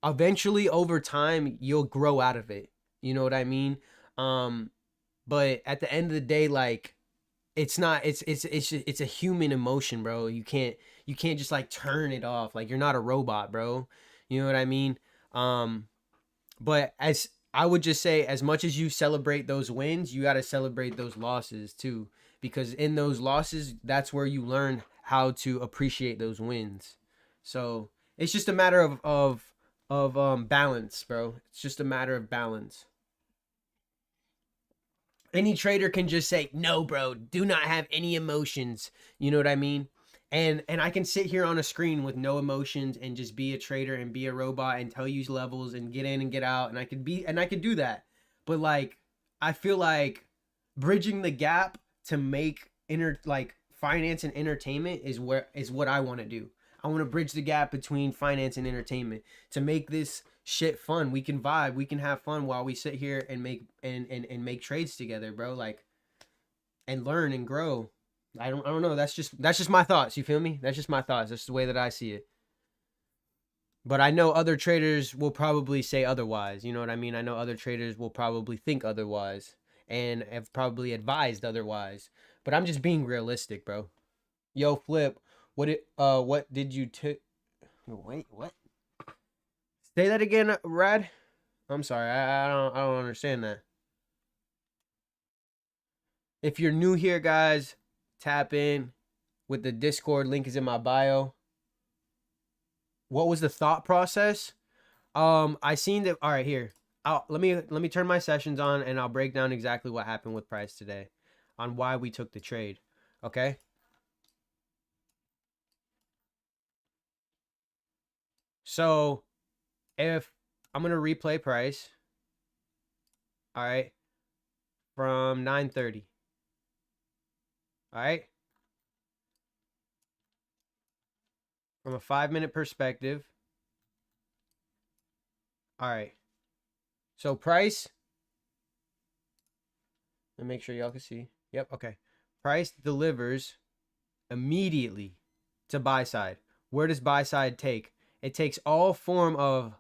Eventually over time you'll grow out of it. You know what I mean? But at the end of the day, like it's not it's a human emotion, bro. You can't just like turn it off. Like you're not a robot, bro. You know what I mean? But as I would just say, as much as you celebrate those wins, you got to celebrate those losses too, because in those losses, that's where you learn how to appreciate those wins. So it's just a matter of balance, bro. It's just a matter of balance. Any trader can just say, no, bro, do not have any emotions. You know what I mean? And I can sit here on a screen with no emotions and just be a trader and be a robot and tell you levels and get in and get out. And I could do that. But like, I feel like bridging the gap to make finance and entertainment is what I want to do. I want to bridge the gap between finance and entertainment to make this shit fun. We can vibe, we can have fun while we sit here and make trades together, bro. Like, and learn and grow. I don't know. That's just my thoughts. You feel me? That's just my thoughts. That's the way that I see it. But I know other traders will probably say otherwise. You know what I mean? I know other traders will probably think otherwise and have probably advised otherwise. But I'm just being realistic, bro. Yo, Flip, what did you wait, what? Say that again, Rad. I'm sorry. I don't understand that. If you're new here, guys, tap in with the Discord link is in my bio. What was the thought process? I seen that. All right, here. Let me turn my sessions on and I'll break down exactly what happened with price today on why we took the trade. Okay? So, if I'm going to replay price, all right, from 9:30. All right? From a 5-minute perspective. All right. So price, let me make sure y'all can see. Yep, okay. Price delivers immediately to buy side. Where does buy side take? It takes all form of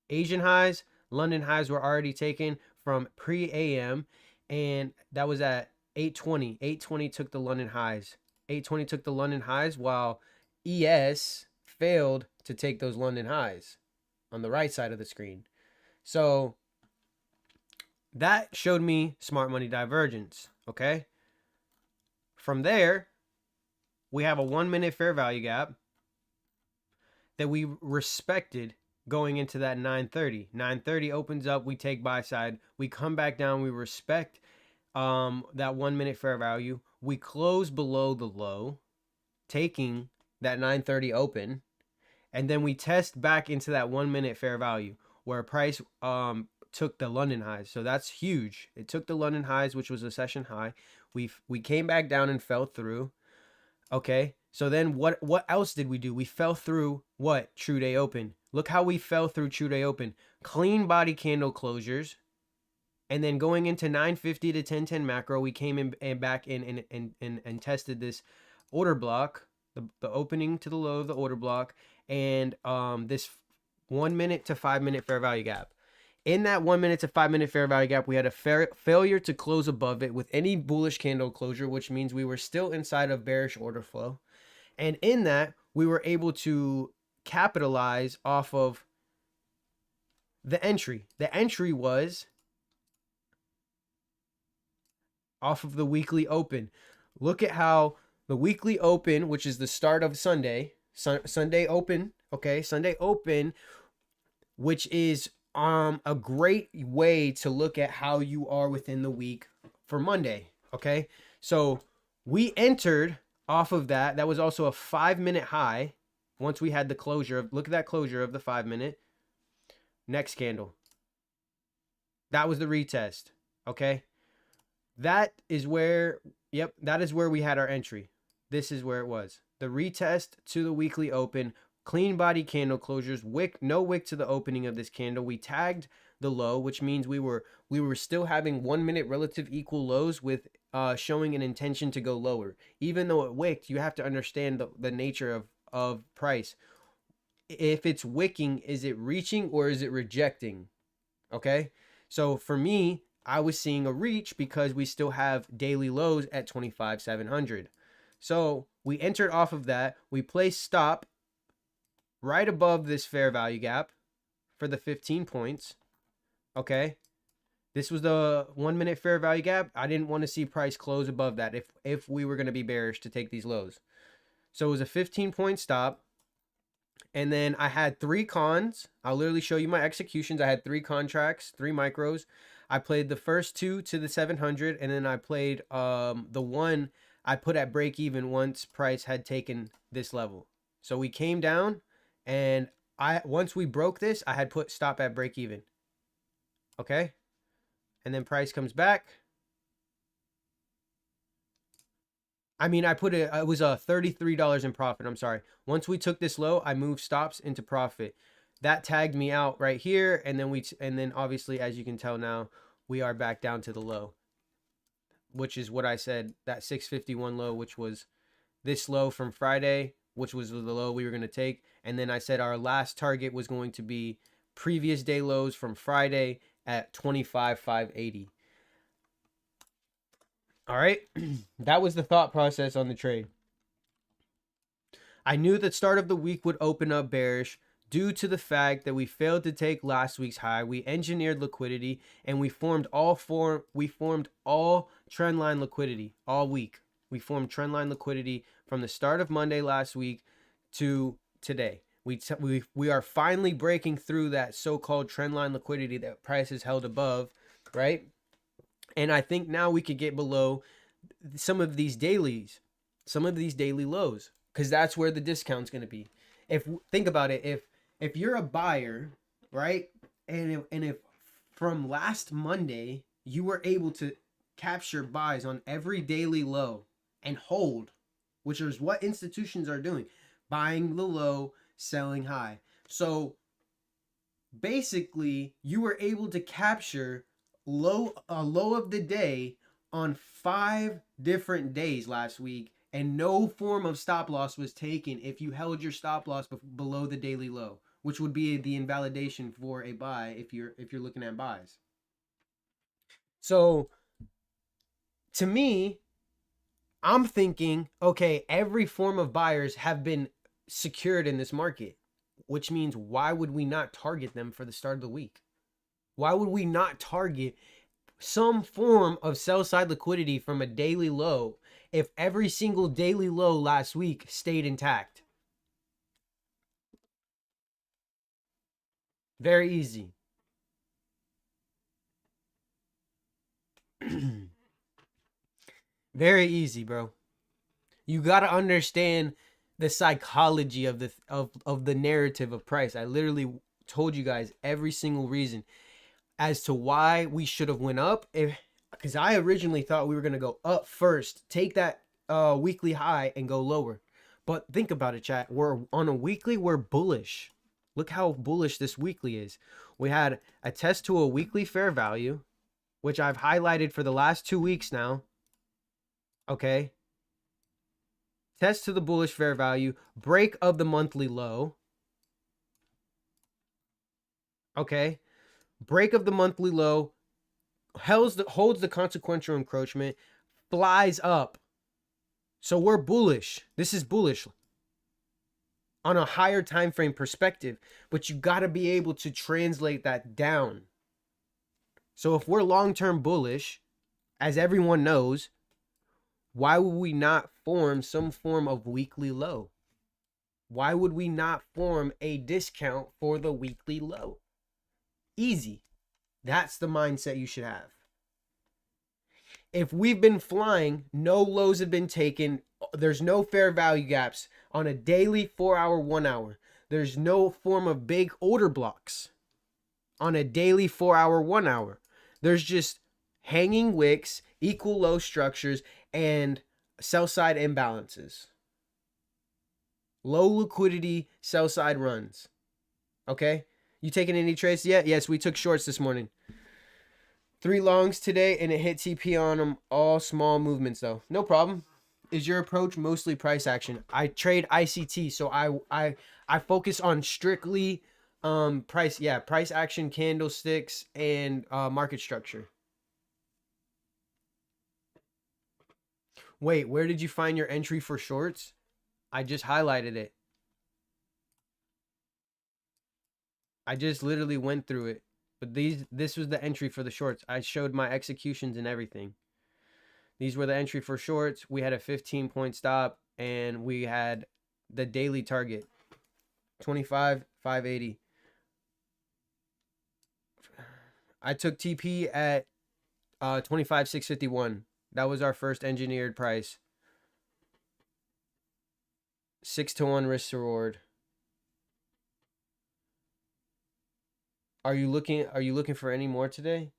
Asian highs. London highs were already taken from pre-AM, and that was at 8:20. 8:20 took the London highs. 8:20 took the London highs, while ES failed to take those London highs on the right side of the screen. So that showed me smart money divergence, okay? From there, we have a 1-minute fair value gap that we respected going into that 9:30. 9:30 opens up, we take buy side, we come back down, we respect that 1-minute fair value. We close below the low, taking that 9:30 open, and then we test back into that 1-minute fair value where price took the London highs. So that's huge. It took the London highs, which was a session high. We came back down and fell through. Okay. So then what else did we do? We fell through what? True day open. Look how we fell through true day open. Clean body candle closures. And then going into 950 to 1010 macro, we came in and back in and tested this order block, the opening to the low of the order block, and this 1 minute to 5 minute fair value gap. In that 1 minute to 5 minute fair value gap, we had a failure to close above it with any bullish candle closure, which means we were still inside of bearish order flow. And in that, we were able to capitalize off of the entry. The entry was off of the weekly open. Look at how the weekly open, which is the start of Sunday, Sunday open, okay, Sunday open, which is a great way to look at how you are within the week for Monday, okay? So we entered off of that. That was also a 5 minute high. Once we had the closure of, look at that closure of the 5 minute. Next candle. That was the retest, okay? That is where, yep, that is where we had our entry. This is where it was. The retest to the weekly open, clean body candle closures, wick, no wick to the opening of this candle. We tagged the low, which means we were still having 1 minute relative equal lows with showing an intention to go lower. Even though it wicked, you have to understand the nature of price. If it's wicking, is it reaching or is it rejecting? Okay. So for me, I was seeing a reach because we still have daily lows at 25,700. So we entered off of that. We placed stop right above this fair value gap for the 15 points. Okay. This was the 1 minute fair value gap. I didn't want to see price close above that if we were going to be bearish to take these lows. So it was a 15-point stop. And then I had 3 cons. I'll literally show you my executions. I had 3 contracts, 3 micros. I played the first 2 to the 700, and then I played the one I put at break even once price had taken this level. So we came down, and once we broke this, I had put stop at break even. Okay? And then price comes back. I mean, I put it was $33 in profit. I'm sorry. Once we took this low, I moved stops into profit. That tagged me out right here, and then obviously, as you can tell now, we are back down to the low, which is what I said, that 651 low, which was this low from Friday, which was the low we were going to take. And then I said our last target was going to be previous day lows from Friday at 25,580. All right. That was the thought process on the trade. I knew the start of the week would open up bearish due to the fact that we failed to take last week's high. We engineered liquidity and we formed all trendline liquidity all week. We formed trendline liquidity from the start of Monday last week to today. We are finally breaking through that so-called trendline liquidity that price is held above, right? And I think now we could get below some of these daily lows, because that's where the discount's going to be. Think about it, if you're a buyer, right, and if from last Monday you were able to capture buys on every daily low and hold, which is what institutions are doing, buying the low, selling high. So basically, you were able to capture a low of the day on 5 different days last week, and no form of stop loss was taken if you held your stop loss below the daily low, which would be the invalidation for a buy if you're looking at buys. So to me, I'm thinking, okay, every form of buyers have been secured in this market, which means why would we not target them for the start of the week? Why would we not target some form of sell side liquidity from a daily low if every single daily low last week stayed intact? Very easy. Very easy, bro. You got to understand the psychology of the narrative of price. I literally told you guys every single reason as to why we should have went up, because I originally thought we were going to go up first, take that weekly high and go lower. But think about it, chat. We're on a weekly, we're bullish. Look how bullish this weekly is. We had a test to a weekly fair value, which I've highlighted for the last 2 weeks now. Okay. Test to the bullish fair value, break of the monthly low. Okay. Break of the monthly low, holds the consequential encroachment, flies up. So we're bullish. This is bullish on a higher time frame perspective, but you got to be able to translate that down. So if we're long-term bullish, as everyone knows, why would we not form some form of weekly low? Why would we not form a discount for the weekly low? Easy. That's the mindset you should have. If we've been flying, no lows have been taken, there's no fair value gaps on a daily 4-hour, 1 hour. There's no form of big order blocks on a daily 4-hour, 1 hour. There's just hanging wicks, equal low structures, and sell side imbalances. Low liquidity sell side runs. Okay? You taking any trades yet? Yes, we took shorts this morning. 3 longs today, and it hit TP on them. All small movements, though. No problem. Is your approach mostly price action? I trade ICT, so I focus on strictly price action, candlesticks, and market structure. Wait, where did you find your entry for shorts? I just highlighted it. I just literally went through it. But this was the entry for the shorts. I showed my executions and everything. These were the entry for shorts. We had a 15-point stop, and we had the daily target, 25,580. I took TP at 25,651. That was our first engineered price. 6-to-1 risk to reward. Are you looking for any more today?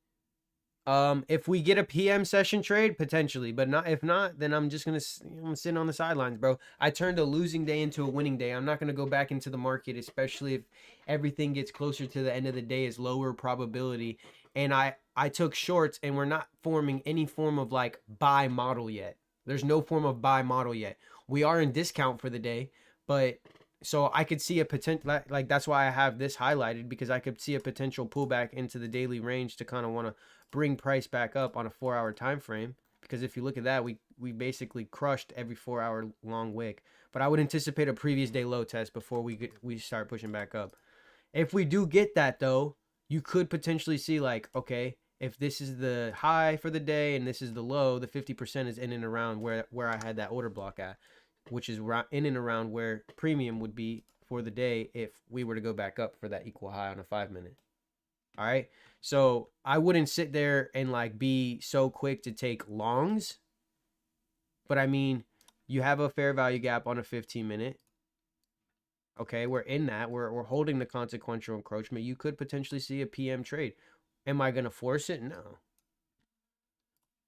If we get a PM session trade, potentially, but not. If not, then I'm just gonna sit on the sidelines, bro. I turned a losing day into a winning day. I'm not gonna go back into the market, especially if everything gets closer to the end of the day, is lower probability. And I took shorts, and we're not forming any form of like buy model yet. There's no form of buy model yet. We are in discount for the day, but so I could see a potential, like that's why I have this highlighted, because I could see a potential pullback into the daily range to kind of want to bring price back up on a 4-hour time frame. Because if you look at that, we basically crushed every 4-hour long wick. But I would anticipate a previous day low test before we start pushing back up. If we do get that though, you could potentially see like, okay, if this is the high for the day and this is the low, the 50% is in and around where I had that order block at, which is in and around where premium would be for the day if we were to go back up for that equal high on a 5-minute. All right. So I wouldn't sit there and like be so quick to take longs. But I mean, you have a fair value gap on a 15-minute. Okay, we're in that. We're holding the consequential encroachment. You could potentially see a PM trade. Am I going to force it? No.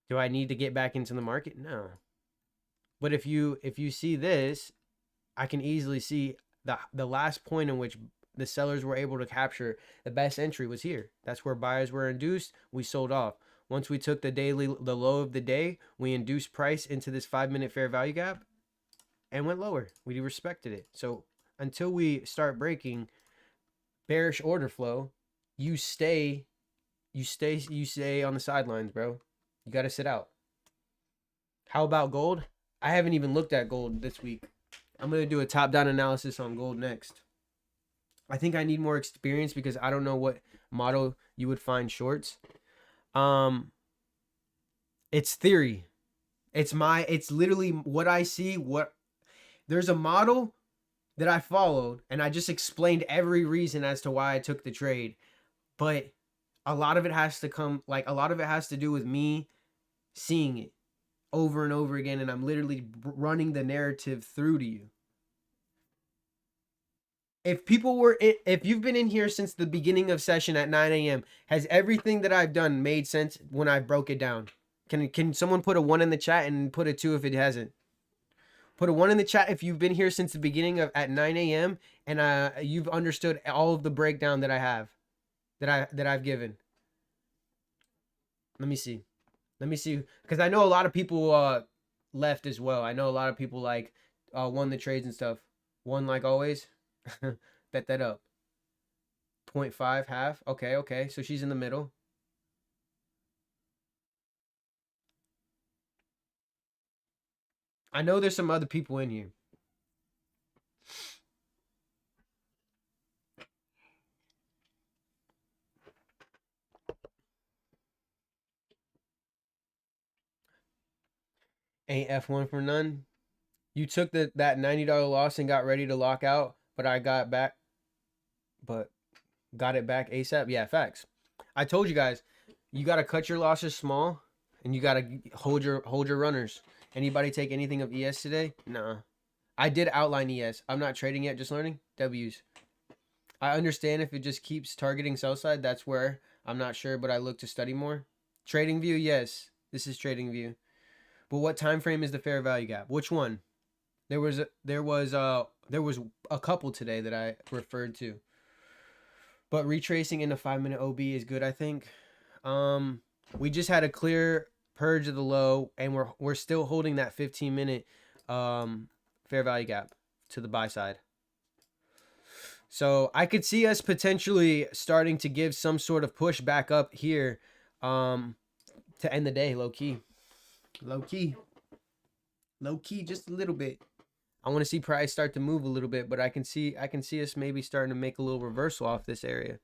Do I need to get back into the market? No. But if you see this, I can easily see the last point in which the sellers were able to capture the best entry was here. That's where buyers were induced. We sold off. Once we took the low of the day, we induced price into this 5-minute fair value gap and went lower. We respected it. So until we start breaking bearish order flow, you stay on the sidelines, bro. You got to sit out. How about gold? I haven't even looked at gold this week. I'm going to do a top-down analysis on gold next. I think I need more experience because I don't know what model you would find shorts. It's theory. It's literally what I see. There's a model that I followed, and I just explained every reason as to why I took the trade. But a lot of it has to do with me seeing it over and over again, and I'm literally running the narrative through to you. If you've been in here since the beginning of session at 9 a.m., has everything that I've done made sense when I broke it down? Can someone put a 1 in the chat and put a 2 if it hasn't? Put a 1 in the chat if you've been here since the beginning of at 9 a.m. and you've understood all of the breakdown that I have, that I've given. Let me see, because I know a lot of people left as well. I know a lot of people like won the trades and stuff. Won like always. Bet that up. 0.5 half. Okay, okay. So she's in the middle. I know there's some other people in here. Ain't F1 for none. You took that $90 loss and got ready to lock out, but I got back, but got it back ASAP. Yeah, facts. I told you guys, you gotta cut your losses small, and you gotta hold your runners. Anybody take anything of ES today? Nah. I did outline ES. I'm not trading yet, just learning W's. I understand if it just keeps targeting sell side, that's where I'm not sure, but I look to study more. Trading view, yes. This is trading view. But what time frame is the fair value gap? Which one? There was a couple today that I referred to. But retracing in a 5-minute OB is good, I think. We just had a clear purge of the low, and we're still holding that 15-minute fair value gap to the buy side. So I could see us potentially starting to give some sort of push back up here to end the day, low key. Low key, just a little bit. I want to see price start to move a little bit, but I can see us maybe starting to make a little reversal off this area.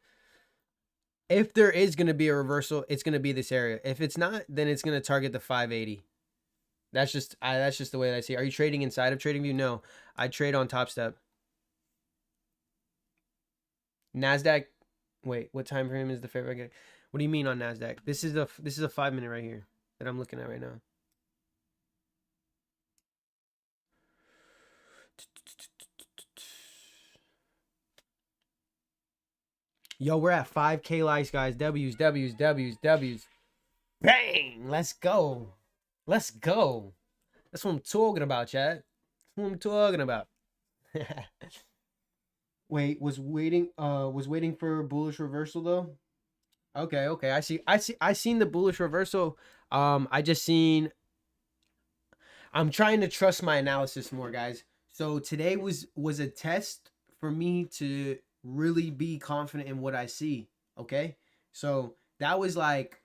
If there is going to be a reversal, it's going to be this area. If it's not, then it's going to target the 580. That's just the way that I see it. Are you trading inside of TradingView? No, I trade on Top Step. Nasdaq. Wait, what time frame is the fair value? What do you mean on Nasdaq? This is a 5-minute right here that I'm looking at right now. Yo, we're at 5K likes, guys. W's. Bang! Let's go. Let's go. That's what I'm talking about, chat. That's what I'm talking about. Wait, was waiting for bullish reversal though? Okay, okay. I seen the bullish reversal. I just seen I'm trying to trust my analysis more, guys. So today was a test for me to really be confident in what I see. Okay? So that was like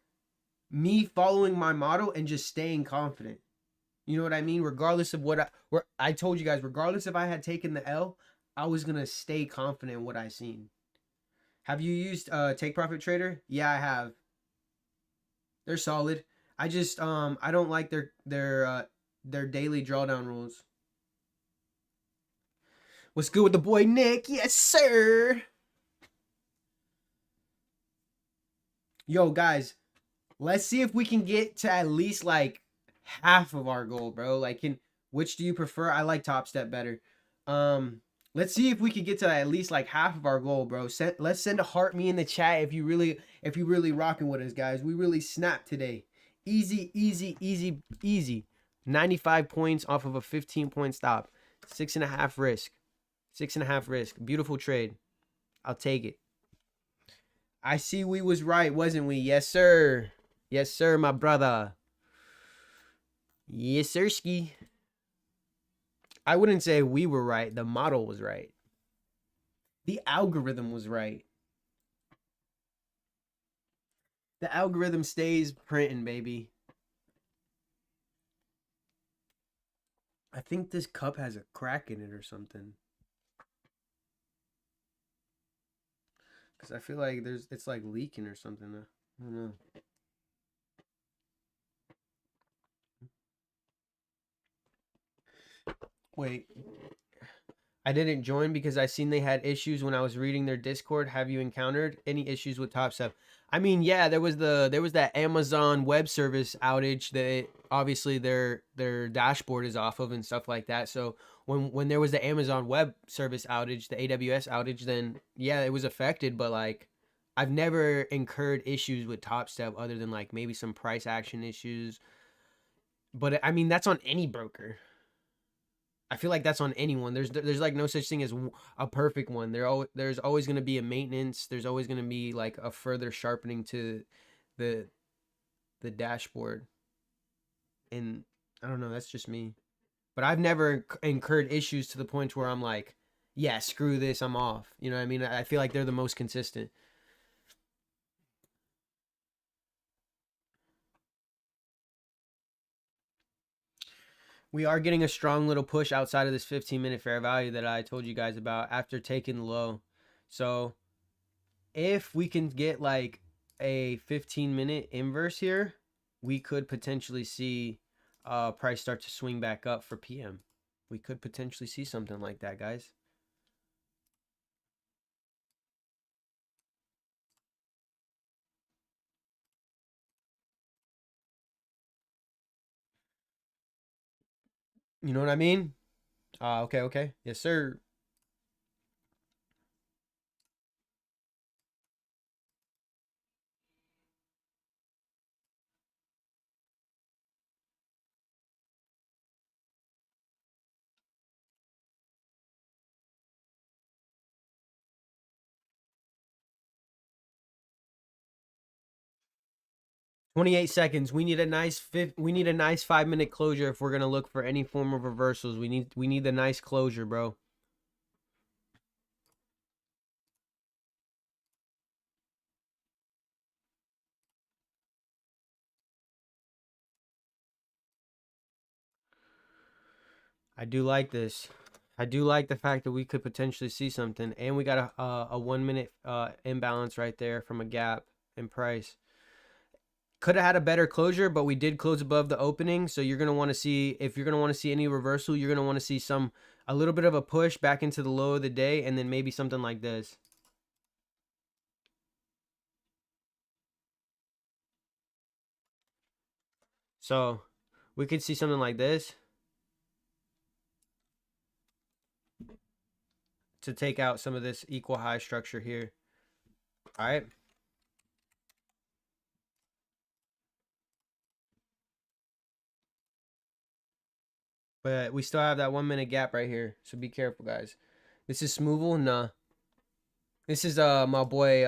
me following my model and just staying confident. You know what I mean? Regardless of I told you guys, regardless if I had taken the L, I was gonna stay confident in what I seen. Have you used Take Profit Trader? Yeah, I have. They're solid. I just I don't like their daily drawdown rules. What's good with the boy Nick? Yes, sir. Yo, guys, let's see if we can get to at least like half of our goal, bro. Like, which do you prefer? I like Top Step better. Let's see if we can get to at least like half of our goal, bro. Let's send a heart me in the chat if you really rocking with us, guys. We really snapped today. Easy, easy, easy, easy. 95 points off of a 15-point stop. 6.5 risk. 6.5 risk. Beautiful trade. I'll take it. I see we was right, wasn't we? Yes, sir. Yes, sir, my brother. Yes, sir, ski. I wouldn't say we were right. The model was right. The algorithm was right. The algorithm stays printing, baby. I think this cup has a crack in it or something. Because I feel like it's like leaking or something. I don't know. Wait. I didn't join because I seen they had issues when I was reading their Discord. Have you encountered any issues with Top Step? I mean, yeah, there was that Amazon Web Service outage that obviously their dashboard is off of and stuff like that. So when there was the Amazon Web Service outage, the AWS outage, then yeah, it was affected. But like, I've never incurred issues with Top Step other than like maybe some price action issues. But I mean, that's on any broker. I feel like that's on anyone. There's like no such thing as a perfect one. There's always going to be a maintenance. There's always going to be like a further sharpening to the dashboard. And I don't know, that's just me. But I've never incurred issues to the point where I'm like, yeah, screw this, I'm off. You know what I mean? I feel like they're the most consistent. We are getting a strong little push outside of this 15-minute fair value that I told you guys about after taking the low. So if we can get like a 15-minute inverse here, we could potentially see price start to swing back up for PM. We could potentially see something like that, guys. You know what I mean? Okay, okay. Yes, sir. 28 seconds. We need a nice 5-minute closure if we're gonna look for any form of reversals. We need the nice closure, bro. I do like this. I do like the fact that we could potentially see something, and we got a 1-minute imbalance right there from a gap in price. Could have had a better closure, but we did close above the opening. So you're gonna want to see, if you're gonna want to see any reversal, you're gonna want to see a little bit of a push back into the low of the day, and then maybe something like this. So we could see something like this to take out some of this equal high structure here. All right. But we still have that 1-minute gap right here. So be careful, guys. This is Smoovel? Nah. This is my boy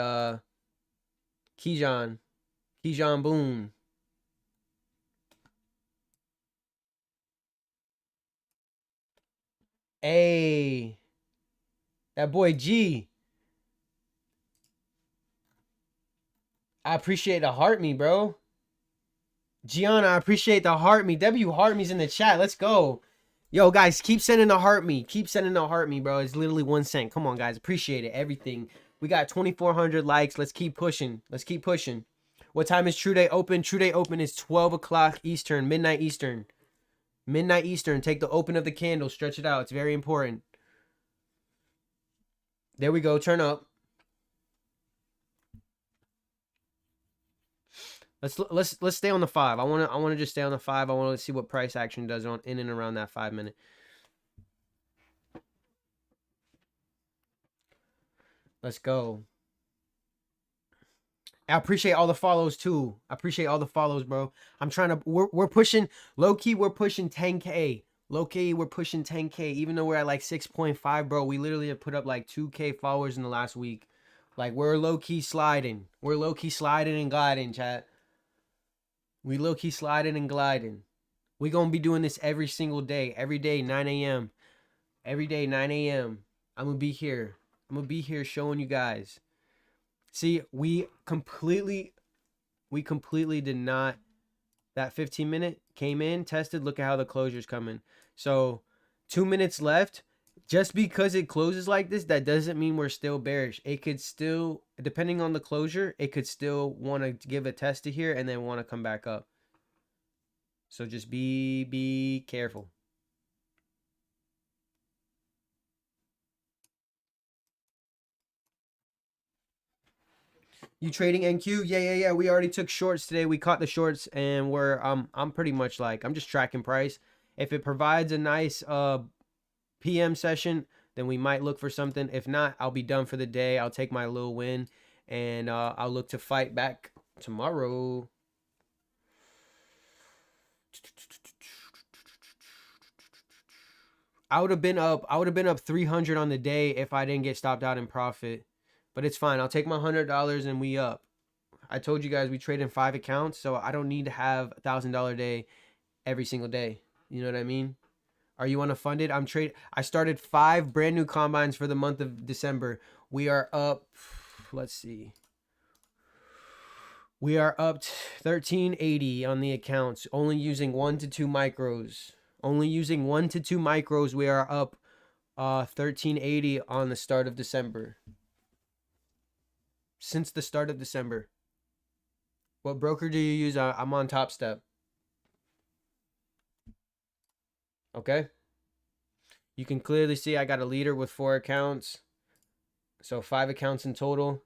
Kejon. Kejon Boone. Hey. That boy G. I appreciate the heart me, bro. Gianna, I appreciate the heart me. W heart me's in the chat. Let's go. Yo, guys, keep sending the heart me. Keep sending the heart me, bro. It's literally 1 cent. Come on, guys. Appreciate it. Everything. We got 2,400 likes. Let's keep pushing. Let's keep pushing. What time is True Day open? True Day open is 12 o'clock Eastern, midnight Eastern. Midnight Eastern. Take the open of the candle. Stretch it out. It's very important. There we go. Turn up. Let's stay on the 5. I wanna just stay on the 5. I want to see what price action does on in and around that 5-minute. Let's go. I appreciate all the follows too. I appreciate all the follows, bro. I'm trying to we're pushing low key, we're pushing 10K. Low key, we're pushing 10K. Even though we're at like 6.5, bro. We literally have put up like 2K followers in the last week. Like we're low key sliding. We're low key sliding and gliding, chat. We low key sliding and gliding. We gonna be doing this every single day. Every day, 9 a.m. Every day, 9 a.m. I'm gonna be here. I'm gonna be here showing you guys. See, we completely did not. That 15-minute came in, tested. Look at how the closure's coming. So 2 minutes left. Just because it closes like this, that doesn't mean we're still bearish. It could still, depending on the closure, it could still want to give a test to here and then want to come back up. So just be careful. You trading NQ? Yeah. We already took shorts today. We caught the shorts and I'm pretty much like, I'm just tracking price. If it provides a nice PM session, then we might look for something. If not, I'll be done for the day. I'll take my little win and I'll look to fight back tomorrow. I would have been up 300 on the day if I didn't get stopped out in profit. But it's fine. I'll take my $100 and we up. I told you guys we trade in 5 accounts, so I don't need to have $1,000 day every single day. You know what I mean? Are you unfunded? I started 5 brand new combines for the month of December. We are up, let's see. We are up 1380 on the accounts, only using 1 to 2 micros. Only using 1 to 2 micros, we are up 1380 on the start of December. Since the start of December. What broker do you use? I'm on Top Step. Okay. You can clearly see I got a leader with 4 accounts. So 5 accounts in total.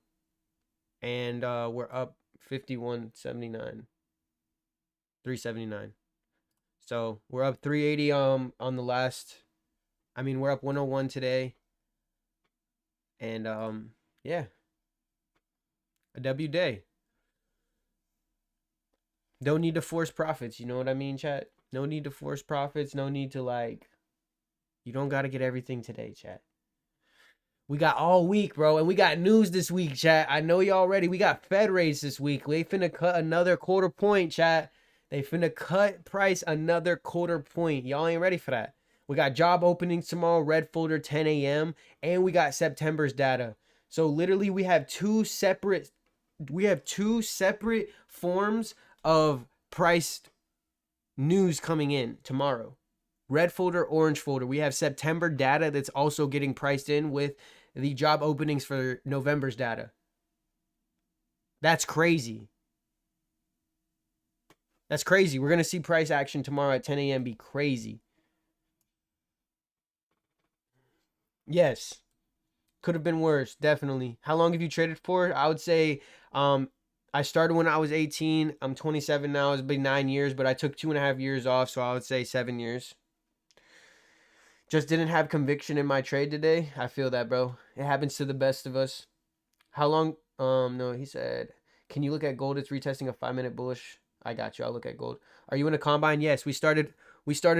And we're up 51.79. 379. So we're up 380 on the last. I mean, we're up 101 today. And yeah. A W day. Don't need to force profits, you know what I mean, chat? No need to force profits, no need to like, you don't got to get everything today, chat. We got all week, bro, and we got news this week, chat. I know y'all ready. We got Fed rates this week. They finna cut another quarter point, chat. They finna cut price another quarter point. Y'all ain't ready for that. We got job openings tomorrow, red folder 10 a.m., and we got September's data. So literally we have two separate forms of priced news coming in tomorrow. Red folder, orange folder. We have September data that's also getting priced in with the job openings for November's data. That's crazy. That's crazy. We're going to see price action tomorrow at 10 a.m. be crazy. Yes. Could have been worse, definitely. How long have you traded for? I would say I started when I was 18. I'm 27 now. It's been 9 years, but I took 2.5 years off, so I would say 7 years. Just didn't have conviction in my trade today. I feel that, bro. It happens to the best of us. How long? No, he said, can you look at gold? It's retesting a 5-minute bullish. I got you. I'll look at gold. Are you in a combine? Yes, we started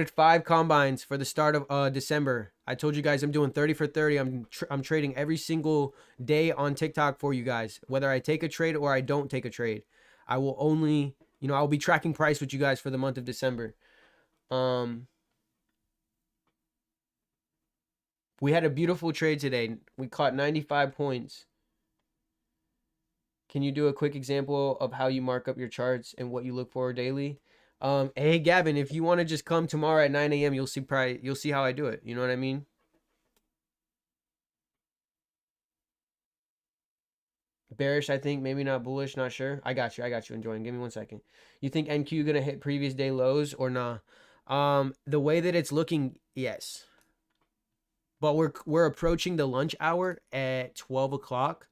5 combines for the start of December. I told you guys I'm doing 30 for 30. I'm trading every single day on TikTok for you guys. Whether I take a trade or I don't take a trade. I will only, I'll be tracking price with you guys for the month of December. We had a beautiful trade today. We caught 95 points. Can you do a quick example of how you mark up your charts and what you look for daily? Hey Gavin, if you want to just come tomorrow at 9 a.m., you'll see how I do it. You know what I mean? Bearish, I think, maybe not bullish, not sure. I got you enjoying. Give me 1 second. You think NQ gonna hit previous day lows or nah? The way that it's looking, yes. But we're approaching the lunch hour at 12 o'clock.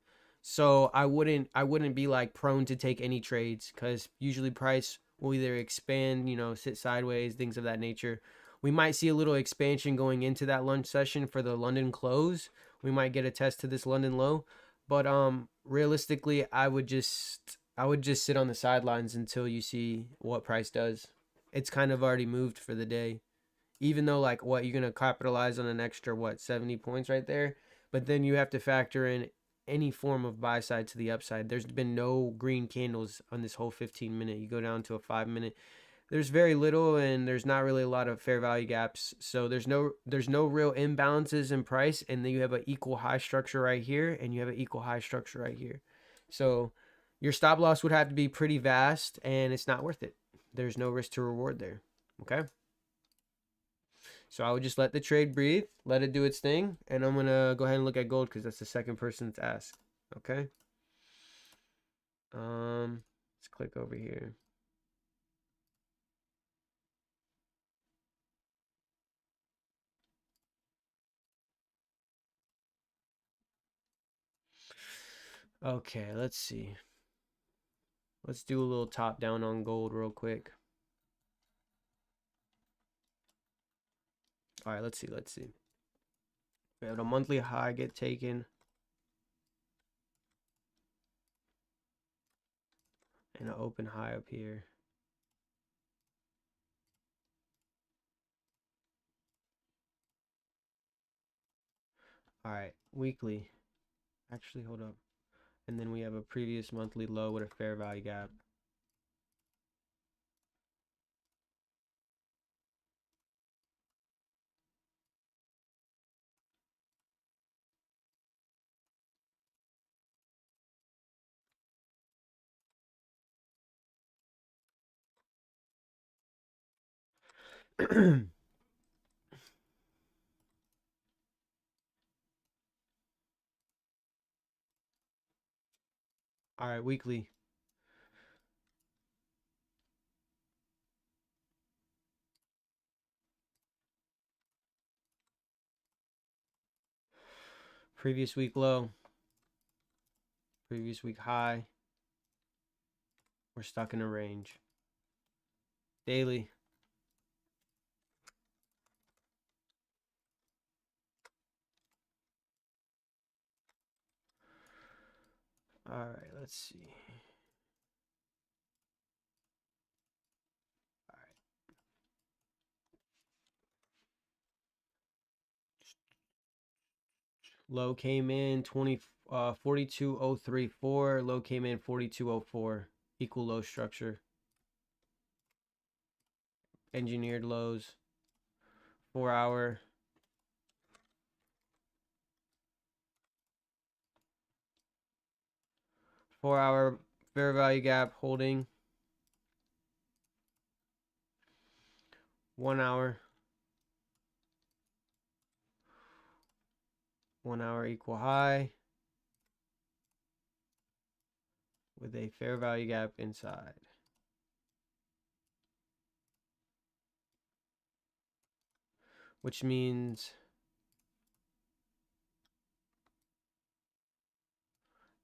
So I wouldn't be like prone to take any trades because usually price will either expand, sit sideways, things of that nature. We might see a little expansion going into that lunch session for the London close. We might get a test to this London low. But realistically, I would just sit on the sidelines until you see what price does. It's kind of already moved for the day. Even though like what you're going to capitalize on an extra 70 points right there, but then you have to factor in any form of buy side to the upside. There's been no green candles on this whole 15-minute. You go down to a 5-minute, there's very little, and there's not really a lot of fair value gaps. So there's no real imbalances in price, and then you have an equal high structure right here, and you have an equal high structure right here. So your stop loss would have to be pretty vast, and it's not worth it. There's no risk to reward there. Okay. So I would just let the trade breathe, let it do its thing, and I'm going to go ahead and look at gold because that's the second person to ask. Okay. Let's click over here. Okay, let's see. Let's do a little top down on gold real quick. All right, let's see. We have a monthly high get taken. And an open high up here. All right, weekly. Actually, hold up. And then we have a previous monthly low with a fair value gap. All right, weekly. Previous week low. Previous week high. We're stuck in a range. Daily. All right, let's see. All right. Low came in 42,034. Low came in 42,004. Equal low structure. Engineered lows. 4 hour. 4 hour fair value gap holding. 1 hour. 1 hour equal high. With a fair value gap inside. Which means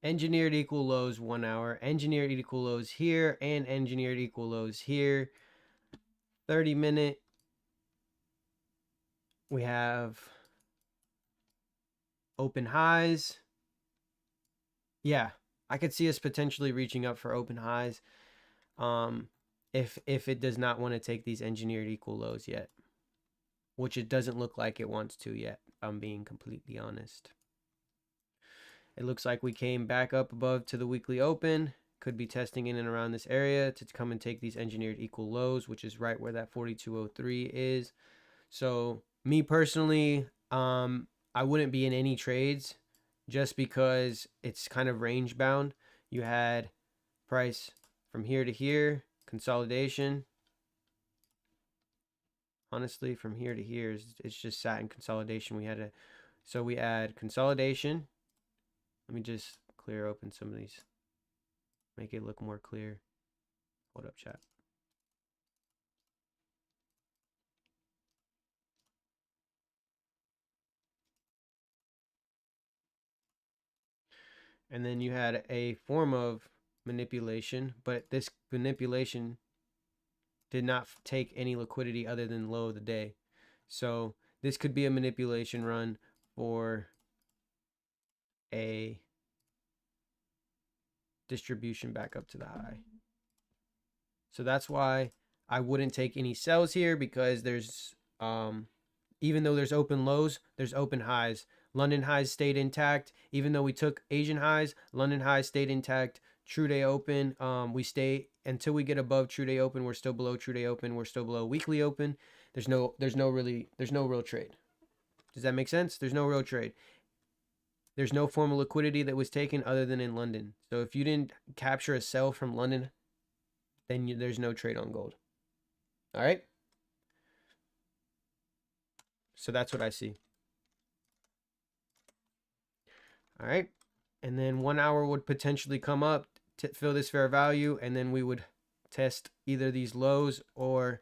engineered equal lows 1 hour, engineered equal lows here, and engineered equal lows here. 30-minute. We have open highs. Yeah, I could see us potentially reaching up for open highs. If it does not want to take these engineered equal lows yet, which it doesn't look like it wants to yet, if I'm being completely honest. It looks like we came back up above to the weekly open. Could be testing in and around this area to come and take these engineered equal lows, which is right where that 4203 is. So me personally, I wouldn't be in any trades just because it's kind of range bound. You had price from here to here, consolidation. Honestly, from here to here, it's just sat in consolidation. So we add consolidation. Let me just clear open some of these, make it look more clear. Hold up, chat. And then you had a form of manipulation, but this manipulation did not take any liquidity other than low of the day. So this could be a manipulation run for a distribution back up to the high. So that's why I wouldn't take any sells here, because there's even though there's open lows, there's open highs. London highs stayed intact. Even though we took Asian highs, London highs stayed intact. True day open, we stay until we get above true day open. We're still below true day open. We're still below weekly open. There's no real trade. Does that make sense? There's no real trade. There's no form of liquidity that was taken other than in London. So if you didn't capture a sell from London, then there's no trade on gold. All right. So that's what I see. All right. And then 1 hour would potentially come up to fill this fair value. And then we would test either these lows or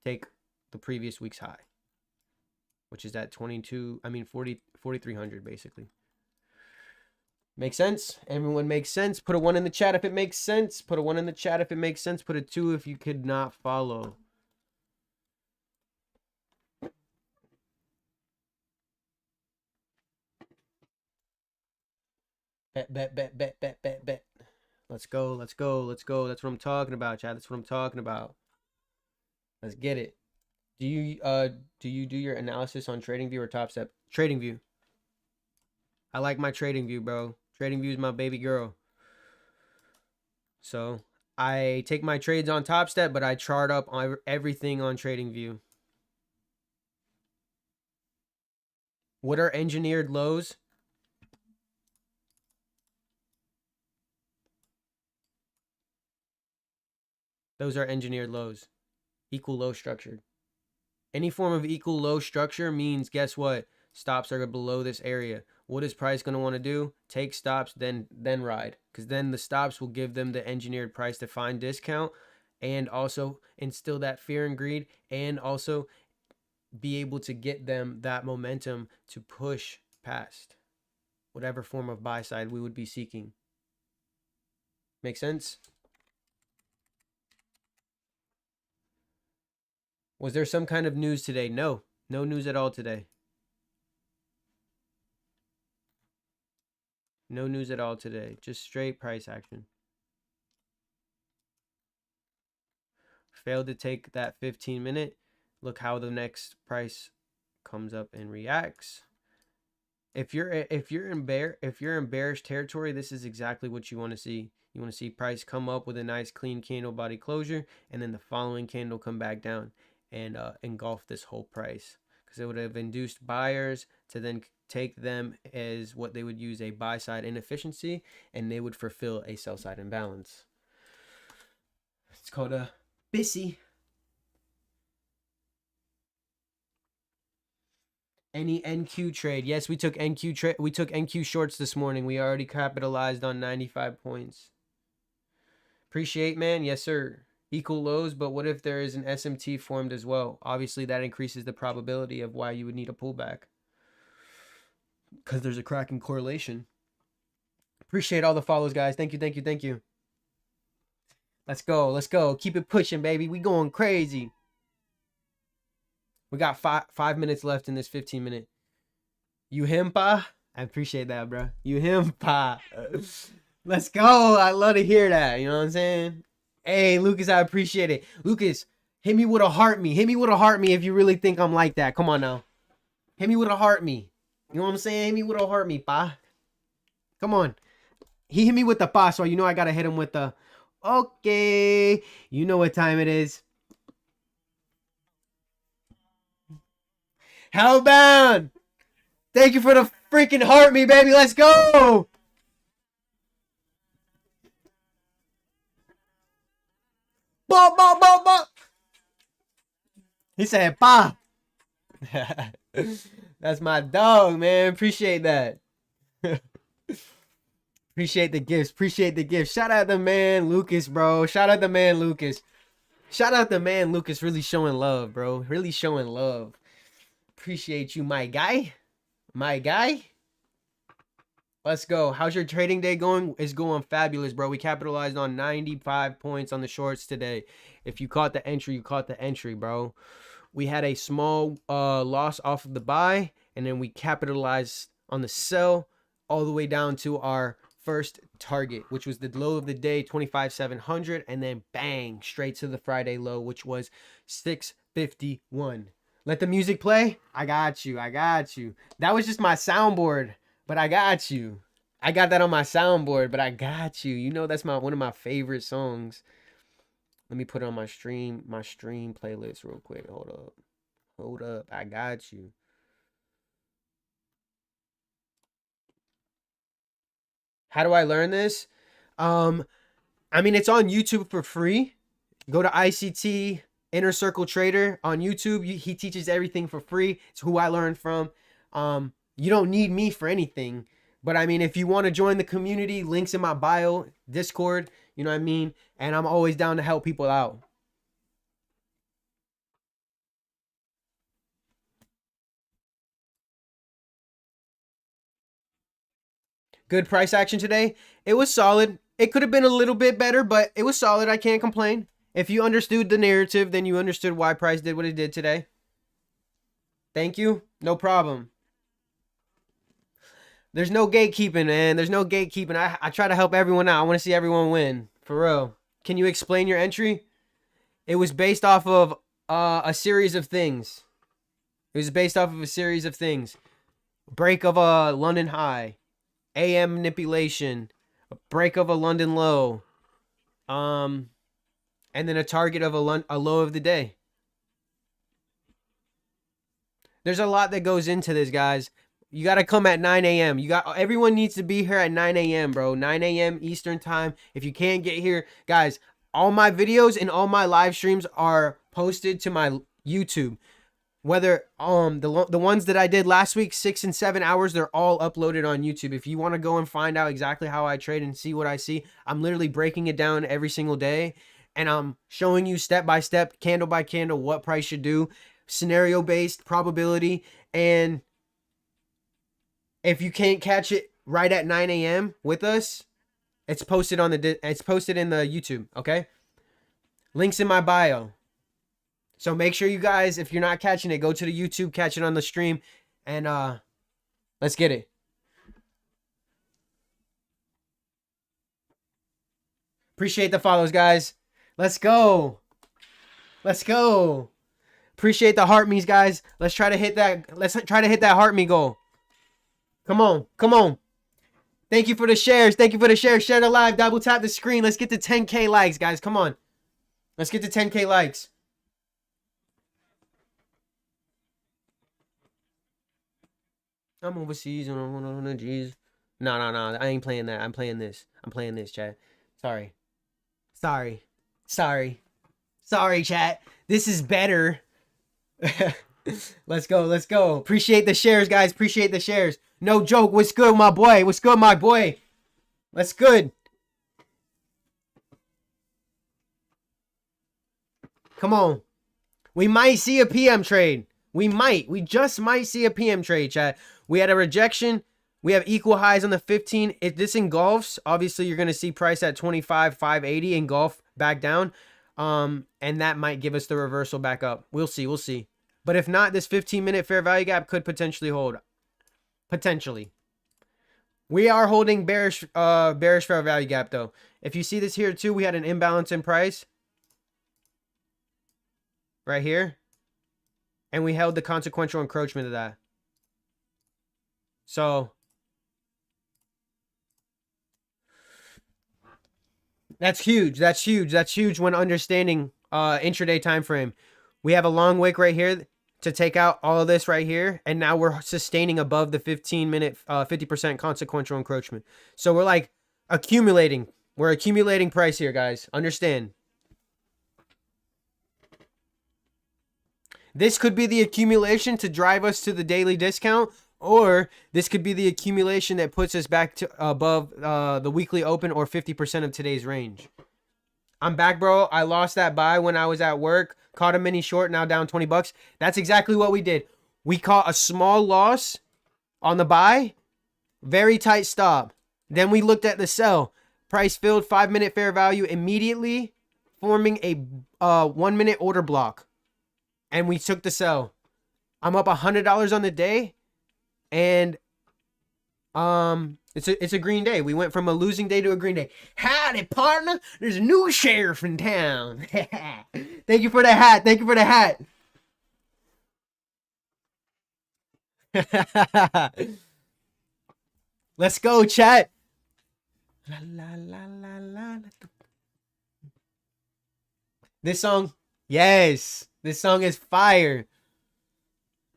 take the previous week's high, which is at 4,300 basically. Make sense? Everyone makes sense? Put a 1 in the chat if it makes sense. Put a 1 in the chat if it makes sense. Put a 2 if you could not follow. Bet. Let's go. That's what I'm talking about, Chad. That's what I'm talking about. Let's get it. Do you do your analysis on TradingView or TopStep? TradingView. I like my TradingView, bro. TradingView is my baby girl. So I take my trades on TopStep, but I chart up on everything on TradingView. What are engineered lows? Those are engineered lows. Equal low structured. Any form of equal low structure means, guess what? Stops are below this area. What is price going to want to do? Take stops, then ride. Because then the stops will give them the engineered price to find discount and also instill that fear and greed and also be able to get them that momentum to push past whatever form of buy side we would be seeking. Make sense? Was there some kind of news today? No. No news at all today. No news at all today. Just straight price action. Failed to take that 15-minute. Look how the next price comes up and reacts. If you're in bearish territory, this is exactly what you want to see. You want to see price come up with a nice clean candle body closure, and then the following candle come back down and engulf this whole price, because it would have induced buyers to then take them as what they would use a buy side inefficiency, and they would fulfill a sell side imbalance. It's called a BISSY. Any NQ trade? Yes, we took NQ trade. We took NQ shorts this morning. We already capitalized on 95 points. Appreciate, man. Yes, sir. Equal lows, but what if there is an SMT formed as well? Obviously, that increases the probability of why you would need a pullback, because there's a cracking correlation. Appreciate all the follows, guys. Thank you, thank you, thank you. Let's go, let's go. Keep it pushing, baby. We going crazy. We got 5 minutes left in this 15-minute. You him, pa? I appreciate that, bro. You him, pa. Let's go. I love to hear that. You know what I'm saying? Hey, Lucas, I appreciate it. Lucas, hit me with a heart me. Hit me with a heart me if you really think I'm like that. Come on now. Hit me with a heart me. You know what I'm saying? Hit me with a heart me, pa. Come on. He hit me with the pa, so you know I got to hit him with the... Okay. You know what time it is. Hellbound. Thank you for the freaking heart me, baby. Let's go. Bop, bop, bop, bop. He said, pa. That's my dog, man. Appreciate that. Appreciate the gifts. Appreciate the gifts. Shout out the man, Lucas, bro. Shout out the man, Lucas. Shout out the man, Lucas. Really showing love, bro. Really showing love. Appreciate you, my guy. My guy. Let's go. How's your trading day going? It's going fabulous, bro. We capitalized on 95 points on the shorts today. If you caught the entry, you caught the entry, bro. We had a small loss off of the buy, and then we capitalized on the sell all the way down to our first target, which was the low of the day, 25,700, and then bang, straight to the Friday low, which was 651. Let the music play. I got you. I got you. That was just my soundboard, but I got you. I got that on my soundboard, but I got you. You know that's one of my favorite songs. Let me put it on my stream playlist real quick. Hold up. Hold up. I got you. How do I learn this? I mean, it's on YouTube for free. Go to ICT Inner Circle Trader on YouTube. He teaches everything for free. It's who I learned from. You don't need me for anything. But I mean, if you want to join the community, links in my bio, Discord, you know what I mean? And I'm always down to help people out. Good price action today. It was solid. It could have been a little bit better, but it was solid. I can't complain. If you understood the narrative, then you understood why price did what it did today. Thank you. No problem. There's no gatekeeping, man. There's no gatekeeping. I try to help everyone out. I want to see everyone win. For real. Can you explain your entry? It was based off of a series of things. It was based off of a series of things. Break of a London high. AM manipulation. A break of a London low. And then a target of a low of the day. There's a lot that goes into this, guys. You got to come at 9 a.m. Everyone needs to be here at 9 a.m., bro. 9 a.m. Eastern time. If you can't get here, guys, all my videos and all my live streams are posted to my YouTube. Whether the ones that I did last week, 6 and 7 hours, they're all uploaded on YouTube. If you want to go and find out exactly how I trade and see what I see, I'm literally breaking it down every single day, and I'm showing you step by step, candle by candle, what price should do, scenario based, probability, and if you can't catch it right at 9 a.m. with us, it's posted in the YouTube. Okay, links in my bio. So make sure you guys, if you're not catching it, go to the YouTube, catch it on the stream, and let's get it. Appreciate the follows, guys. Let's go. Let's go. Appreciate the heart me's, guys. Let's try to hit that. Let's try to hit that heart me goal. Come on. Come on. Thank you for the shares. Thank you for the shares. Share the live. Double tap the screen. Let's get to 10K likes, guys. Come on. Let's get to 10K likes. I'm overseas and I'm on the G's. No. I ain't playing that. I'm playing this. I'm playing this, chat. Sorry, chat. This is better. Let's go. Appreciate the shares, guys. Appreciate the shares. No joke. What's good, my boy? What's good, my boy? What's good? Come on. We might see a PM trade. We just might see a PM trade, chat. We had a rejection. We have equal highs on the 15. If this engulfs, obviously you're going to see price at 25,580 engulf back down. And that might give us the reversal back up. We'll see. But if not, this 15-minute fair value gap could potentially hold. Potentially. We are holding bearish fair value gap though. If you see this here too, we had an imbalance in price. Right here. And we held the consequential encroachment of that. So that's huge. That's huge when understanding intraday time frame. We have a long wick right here to take out all of this right here, and now we're sustaining above the 15-minute 50% consequential encroachment. So we're like accumulating. We're accumulating price here, guys. Understand. This could be the accumulation to drive us to the daily discount, or this could be the accumulation that puts us back to above the weekly open or 50% of today's range. I'm back, bro. I lost that buy when I was at work. Caught a mini short, now down 20 bucks. That's exactly what we did. We caught a small loss on the buy. Very tight stop. Then we looked at the sell. Price filled 5-minute fair value immediately, forming a 1-minute order block. And we took the sell. I'm up $100 on the day. And it's a green day. We went from a losing day to a green day. Howdy, partner. There's a new sheriff in town. Thank you for the hat. Thank you for the hat. Let's go, chat. La, la, la, la, la. This song, yes. This song is fire.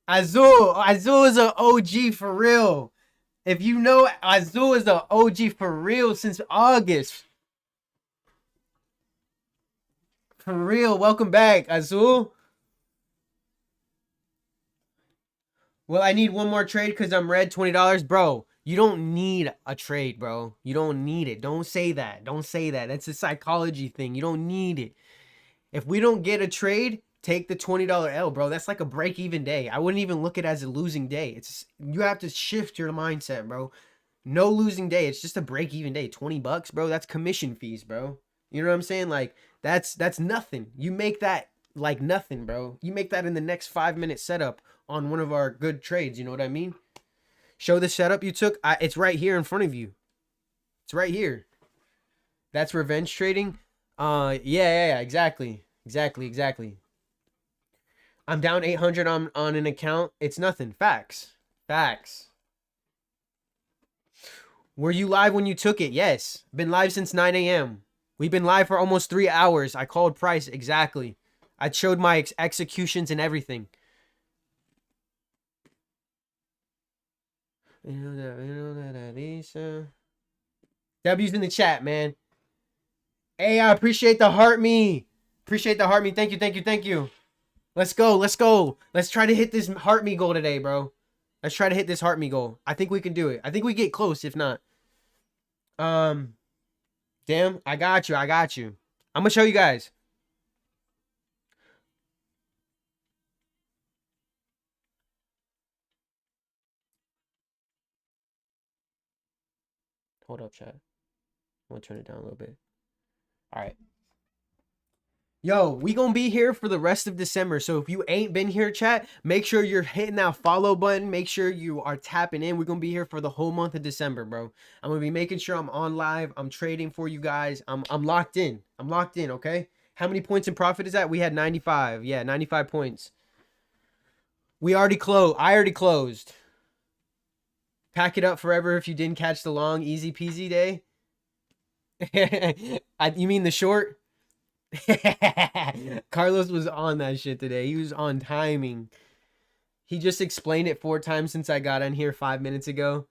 Azul is an OG for real. If you know, Azul is an OG for real since August. For real. Welcome back, Azul. Well, I need one more trade because I'm red $20. Bro, you don't need a trade, bro. You don't need it. Don't say that. Don't say that. That's a psychology thing. You don't need it. If we don't get a trade, take the $20 L, bro. That's like a break-even day. I wouldn't even look at it as a losing day. You have to shift your mindset, bro. No losing day. It's just a break-even day. 20 bucks, bro. That's commission fees, bro. You know what I'm saying? Like, that's nothing. You make that like nothing, bro. You make that in the next 5-minute setup on one of our good trades. You know what I mean? Show the setup you took. It's right here in front of you. It's right here. That's revenge trading. Yeah, exactly. I'm down 800 on an account. It's nothing. Facts. Were you live when you took it? Yes. Been live since 9 a.m. We've been live for almost 3 hours. I called price. Exactly. I showed my executions and everything. W's in the chat, man. Hey, I appreciate the heart me. Thank you. Let's go. Let's go. Let's try to hit this heart me goal today, bro. Let's try to hit this heart me goal. I think we can do it. I think we get close, if not. Um, damn, I got you. I got you. I'm gonna show you guys. Hold up, chat. I'm gonna turn it down a little bit. All right. Yo, we gonna be here for the rest of December. So if you ain't been here, chat, make sure you're hitting that follow button. Make sure you are tapping in. We're gonna be here for the whole month of December, bro. I'm gonna be making sure I'm on live. I'm trading for you guys. I'm locked in. I'm locked in, okay? How many points in profit is that? We had 95. Yeah, 95 points. We already closed. I already closed. Pack it up forever if you didn't catch the long, easy peasy day. You mean the short? Carlos was on that shit today. He was on timing. He just explained it 4 times since I got on here 5 minutes ago.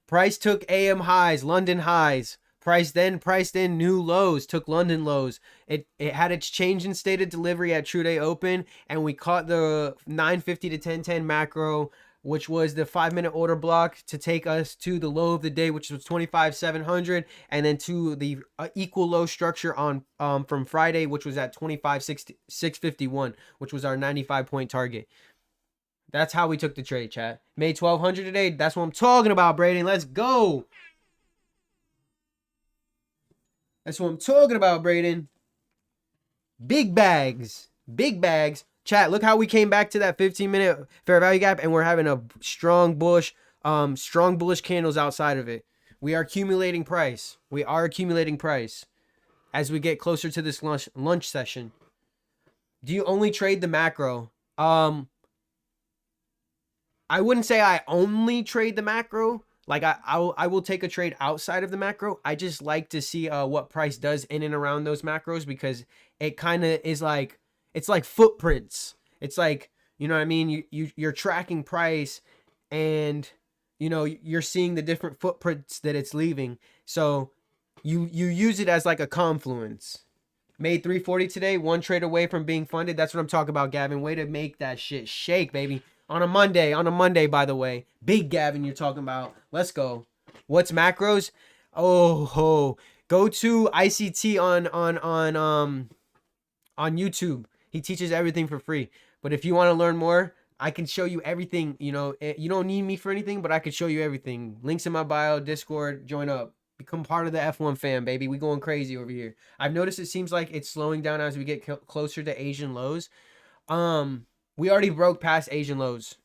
Price took AM highs, London highs. Price then priced in new lows, took London lows. It had its change in state of delivery at True Day Open, and we caught the 950 to 1010 macro, which was the 5-minute order block to take us to the low of the day, which was 25,700, and then to the equal low structure on from Friday, which was at 25,651, which was our 95-point target. That's how we took the trade, chat. Made 1,200 today. That's what I'm talking about, Braden. Let's go. That's what I'm talking about, Braden. Big bags. Big bags. Chat, look how we came back to that 15-minute fair value gap, and we're having a strong bullish candles outside of it. We are accumulating price. We are accumulating price as we get closer to this lunch session. Do you only trade the macro? I wouldn't say I only trade the macro. Like I will take a trade outside of the macro. I just like to see what price does in and around those macros, because it kind of is like, it's like footprints. It's like, you know what I mean? You're tracking price, and you know, you're seeing the different footprints that it's leaving. So you use it as like a confluence. Made 340 today, 1 trade away from being funded. That's what I'm talking about, Gavin. Way to make that shit shake, baby. On a Monday, by the way. Big Gavin you're talking about. Let's go. What's macros? Oh, ho. Go to ICT on YouTube. He teaches everything for free. But if you want to learn more, I can show you everything. You know, you don't need me for anything, but I can show you everything. Links in my bio, Discord, join up. Become part of the F1 fam, baby. We going crazy over here. I've noticed it seems like it's slowing down as we get closer to Asian lows. We already broke past Asian lows.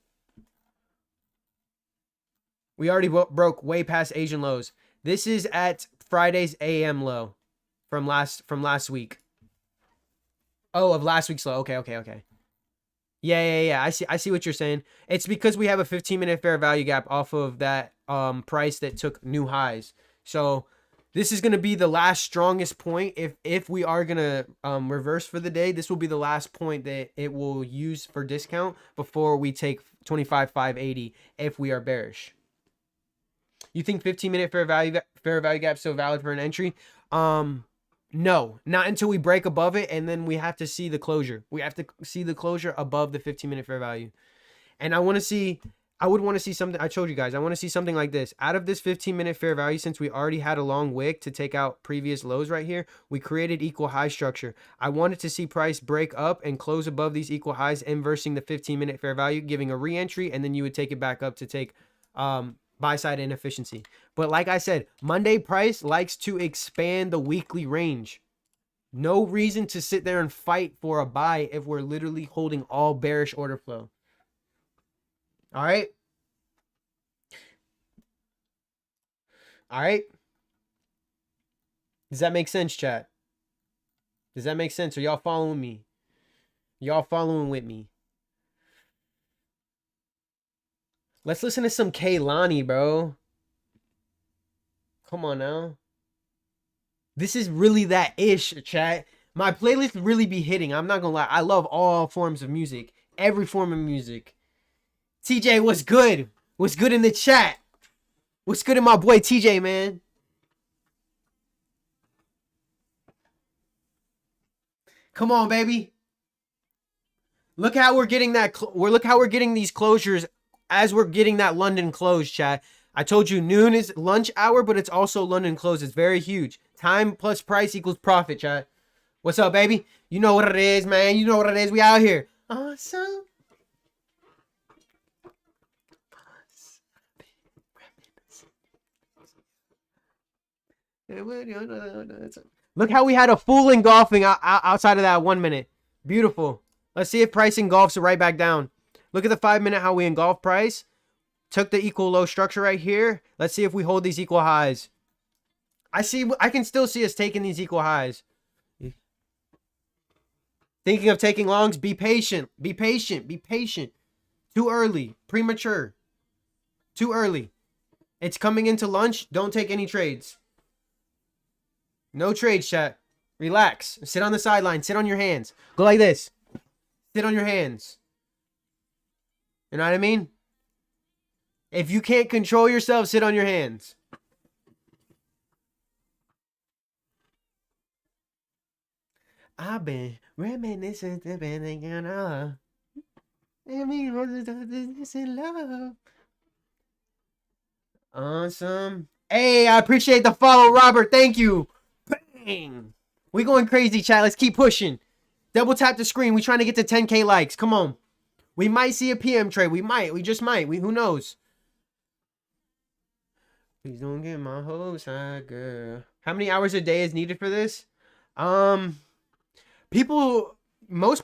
We already broke way past Asian lows. This is at Friday's AM low from last week. Oh, of last week's low. Okay. Yeah. I see what you're saying. It's because we have a 15-minute fair value gap off of that price that took new highs. So this is going to be the last strongest point. If we are going to reverse for the day, this will be the last point that it will use for discount before we take 25,580 if we are bearish. You think 15-minute fair value gap still valid for an entry? No, not until we break above it, and then we have to see the closure. We have to see the closure above the 15-minute fair value. And I would want to see something. I told you guys, I want to see something like this. Out of this 15-minute fair value, since we already had a long wick to take out previous lows right here, we created equal high structure. I wanted to see price break up and close above these equal highs, inversing the 15-minute fair value, giving a re-entry, and then you would take it back up to take buy side inefficiency. But like I said, Monday price likes to expand the weekly range. No reason to sit there and fight for a buy if we're literally holding all bearish order flow. All right. All right. Does that make sense, chat? Does that make sense? Are y'all following me? Y'all following with me? Let's listen to some Kaylani, bro. Come on now. This is really that ish, chat. My playlist really be hitting. I'm not gonna lie. I love all forms of music. Every form of music. TJ, what's good? What's good in the chat? What's good in my boy TJ, man? Come on, baby. Look how we're getting that. Look how we're getting these closures as we're getting that London close, chat. I told you noon is lunch hour, but it's also London close. It's very huge. Time plus price equals profit, chat. What's up, baby? You know what it is, man. You know what it is. We out here. Awesome. Look how we had a full engulfing outside of that 1 minute. Beautiful. Let's see if price engulfs right back down. Look at the 5 minute how we engulf price. Took the equal low structure right here. Let's see if we hold these equal highs. I can still see us taking these equal highs. Thinking of taking longs? Be patient. Be patient. Be patient. Too early. Premature. Too early. It's coming into lunch. Don't take any trades. No trades, chat. Relax. Sit on the sideline. Sit on your hands. Go like this. Sit on your hands. You know what I mean? If you can't control yourself, sit on your hands. I've been reminiscing to been thinking of. This in love. Awesome. Hey, I appreciate the follow, Robert. Thank you. Bang. We going crazy, chat. Let's keep pushing. Double tap the screen. We trying to get to 10K likes. Come on. We might see a PM trade. We might. We just might. Who knows? Please don't get my hopes high, girl. How many hours a day is needed for this? Most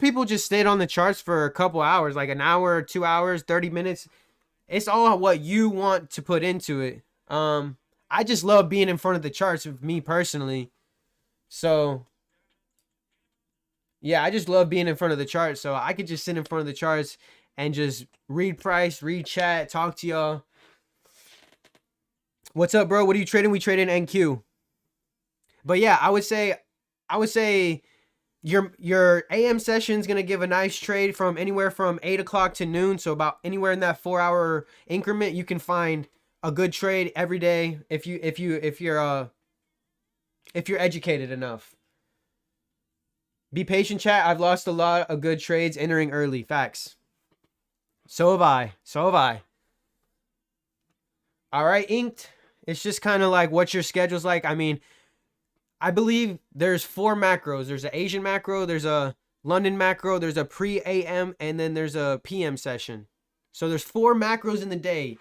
people just stayed on the charts for a couple hours, like an hour, 2 hours, 30 minutes. It's all what you want to put into it. I just love being in front of the charts with me personally. So yeah, I just love being in front of the charts. So I could just sit in front of the charts and just read price, read chat, talk to y'all. What's up, bro? What are you trading? We trade in NQ. But yeah, I would say your AM session is gonna give a nice trade from anywhere from 8 o'clock to noon. So about anywhere in that 4-hour increment, you can find a good trade every day if you're educated enough. Be patient, chat. I've lost a lot of good trades entering early. Facts. So have I. So have I. All right, Inked. It's just kind of like what your schedule's like. I mean, I believe there's 4 macros. There's an Asian macro, there's a London macro, there's a pre-AM, and then there's a PM session. So there's 4 macros in the day.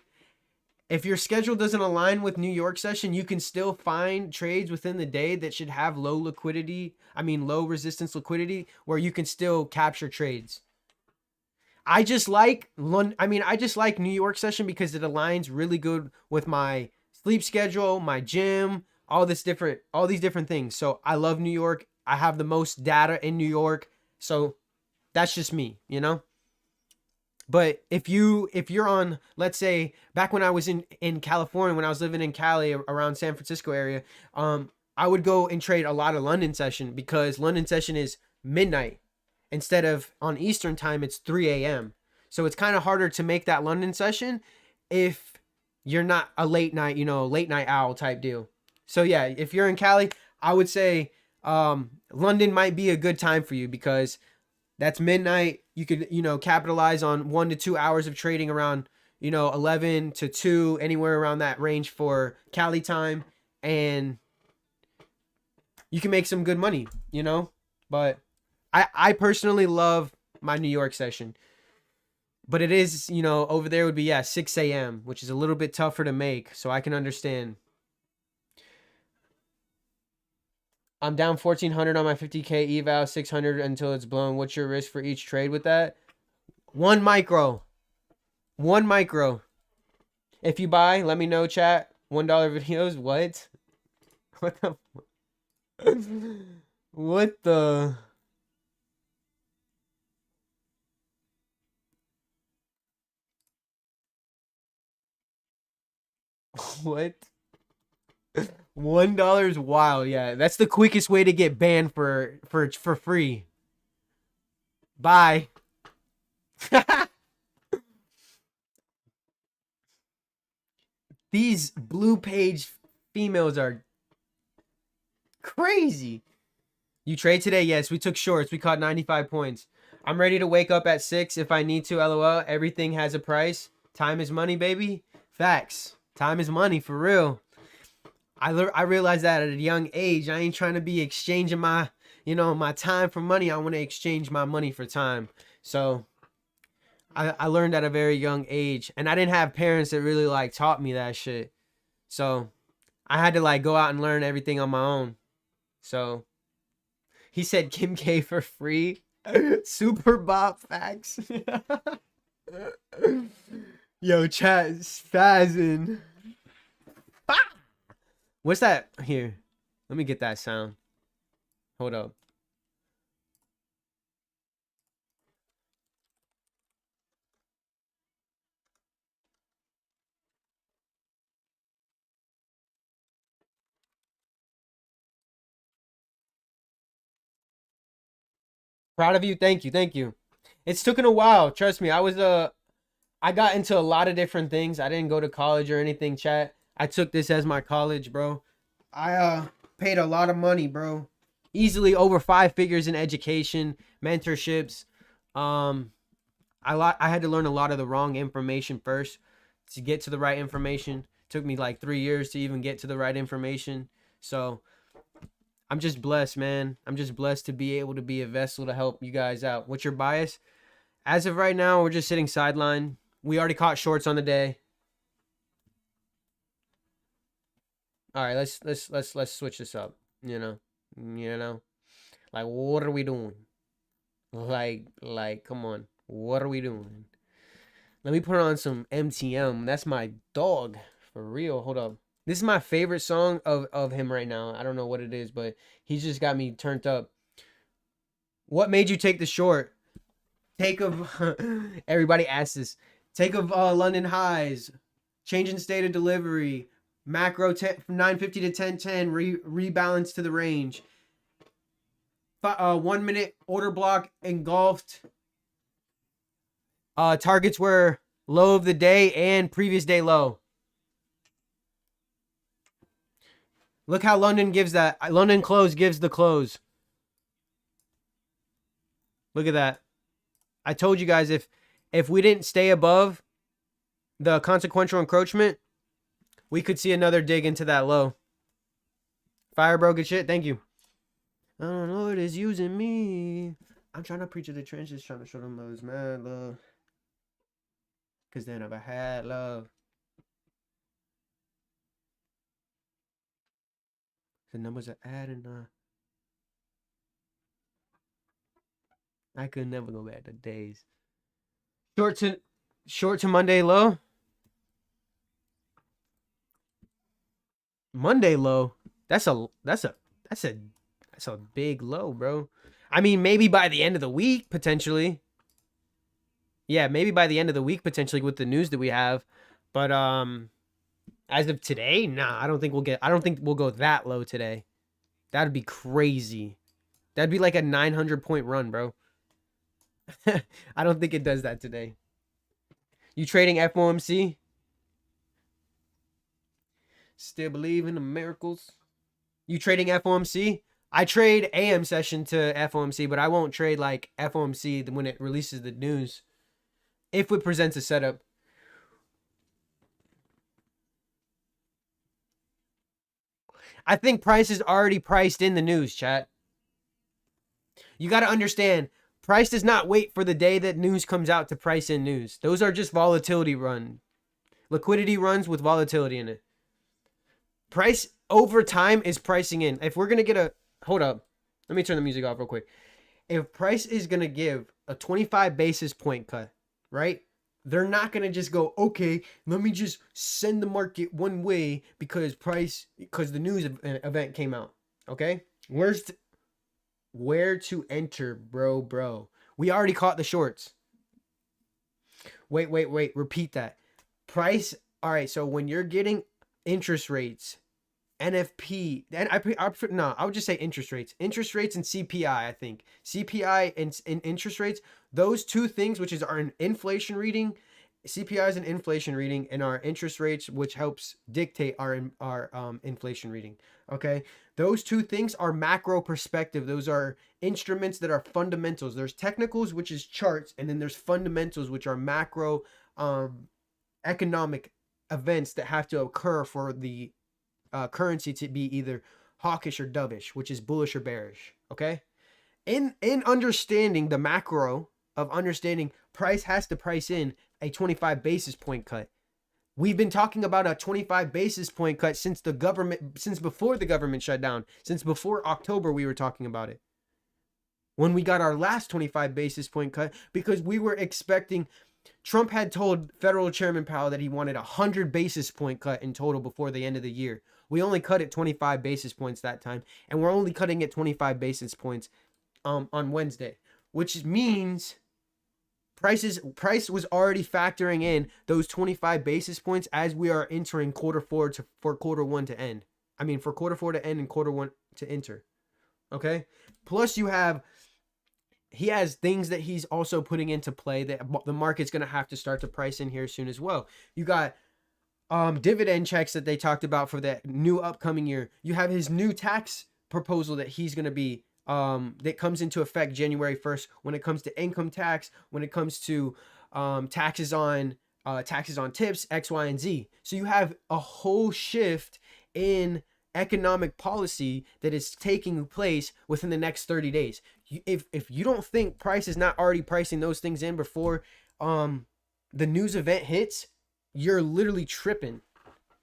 If your schedule doesn't align with New York session, you can still find trades within the day that should have low resistance liquidity where you can still capture trades. I just like New York session because it aligns really good with my sleep schedule, my gym, all these different things. So I love New York. I have the most data in New York. So that's just me, you know? But if you're on, let's say back when I was in California, when I was living in Cali around San Francisco area, I would go and trade a lot of London session because London session is midnight instead of on Eastern time, it's 3 a.m. So it's kind of harder to make that London session if you're not a late night owl type deal. So yeah, if you're in Cali, I would say London might be a good time for you because that's midnight. You could, capitalize on 1 to 2 hours of trading around, 11 to 2, anywhere around that range for Cali time. And you can make some good money, but I personally love my New York session, but it is, over there would be, 6 a.m., which is a little bit tougher to make. So I can understand. I'm down 1,400 on my 50K eval, 600 until it's blown. What's your risk for each trade with that? 1 micro. 1 micro. If you buy, let me know, chat. $1 videos. What? What the? What the? What? $1 is wild. Yeah, that's the quickest way to get banned for free. Bye. These blue page females are crazy. You trade today? Yes, we took shorts. We caught 95 points. I'm ready to wake up at 6 if I need to. LOL. Everything has a price. Time is money, baby. Facts. Time is money for real. I realized that at a young age. I ain't trying to be exchanging my, my time for money. I want to exchange my money for time. So I learned at a very young age, and I didn't have parents that really like taught me that shit. So I had to like go out and learn everything on my own. So he said Kim K for free. Super bop facts. Yo, chat spazzing. What's that here? Let me get that sound. Hold up. Proud of you. Thank you. Thank you. It's taken a while. Trust me. I got into a lot of different things. I didn't go to college or anything, chat. I took this as my college, bro. I paid a lot of money, bro. Easily over 5 figures in education, mentorships. I had to learn a lot of the wrong information first to get to the right information. It took me like 3 years to even get to the right information. So I'm just blessed, man. I'm just blessed to be able to be a vessel to help you guys out. What's your bias? As of right now, we're just sitting sideline. We already caught shorts on the day. All right, let's switch this up. Like what are we doing? Like come on, what are we doing? Let me put on some MTM. That's my dog for real. Hold up. This is my favorite song of him right now. I don't know what it is, but he's just got me turned up. What made you take the short? Take of everybody asks this. Take of London highs, change in state of delivery, macro 950 to 1010, rebalance to the range. 1 minute order block engulfed. Targets were low of the day and previous day low. Look how London gives that. London close gives the close. Look at that. I told you guys if we didn't stay above the consequential encroachment, we could see another dig into that low. Fire, bro. Good shit. Thank you. I don't know what is using me. I'm trying to preach to the trenches, trying to show them love is mad love. Because they never had love. The numbers are adding up. I could never go back to days. Short to Monday low. Monday low. That's a big low, bro. I mean, maybe by the end of the week potentially. Yeah, maybe by the end of the week potentially with the news that we have. But as of today, nah, I don't think we'll go that low today. That'd be crazy. That'd be like a 900-point run, bro. I don't think it does that today. You trading FOMC? Still believe in the miracles. You trading FOMC? I trade AM session to FOMC, but I won't trade like FOMC when it releases the news. If it presents a setup. I think price is already priced in the news, chat. You got to understand, price does not wait for the day that news comes out to price in news. Those are just volatility run. Liquidity runs with volatility in it. Price over time is pricing in. If we're going to get a... Hold up. Let me turn the music off real quick. If price is going to give a 25 basis point cut, right? They're not going to just go, okay, let me just send the market one way because the news event came out. Okay? Where to enter, bro? We already caught the shorts. Wait. Repeat that. Price. All right. So when you're getting interest rates, NFP, and I would just say interest rates and CPI. I think CPI and interest rates, those two things, which are an inflation reading, CPI is an inflation reading, and our interest rates, which helps dictate our inflation reading. Okay, those two things are macro perspective. Those are instruments that are fundamentals. There's technicals, which is charts, and then there's fundamentals, which are macro economic events that have to occur for the currency to be either hawkish or dovish, which is bullish or bearish. Okay, in understanding the macro of understanding, price has to price in a 25 basis point cut. We've been talking about a 25 basis point cut since before the government shut down. Since before October, we were talking about it. When we got our last 25 basis point cut, because we were expecting, Trump had told Federal Chairman Powell that he wanted a 100 basis point cut in total before the end of the year. We only cut it 25 basis points that time, and we're only cutting it 25 basis points on Wednesday, which means price was already factoring in those 25 basis points as we are entering quarter four for quarter one to end. I mean, for quarter four to end and quarter one to enter. Okay. Plus he has things that he's also putting into play that the market's going to have to start to price in here soon as well. You got dividend checks that they talked about for the new upcoming year. You have his new tax proposal that he's going to be that comes into effect January 1st when it comes to income tax, when it comes to taxes on tips, X, Y, and Z. So you have a whole shift in economic policy that is taking place within the next 30 days. If you don't think price is not already pricing those things in before the news event hits, you're literally tripping.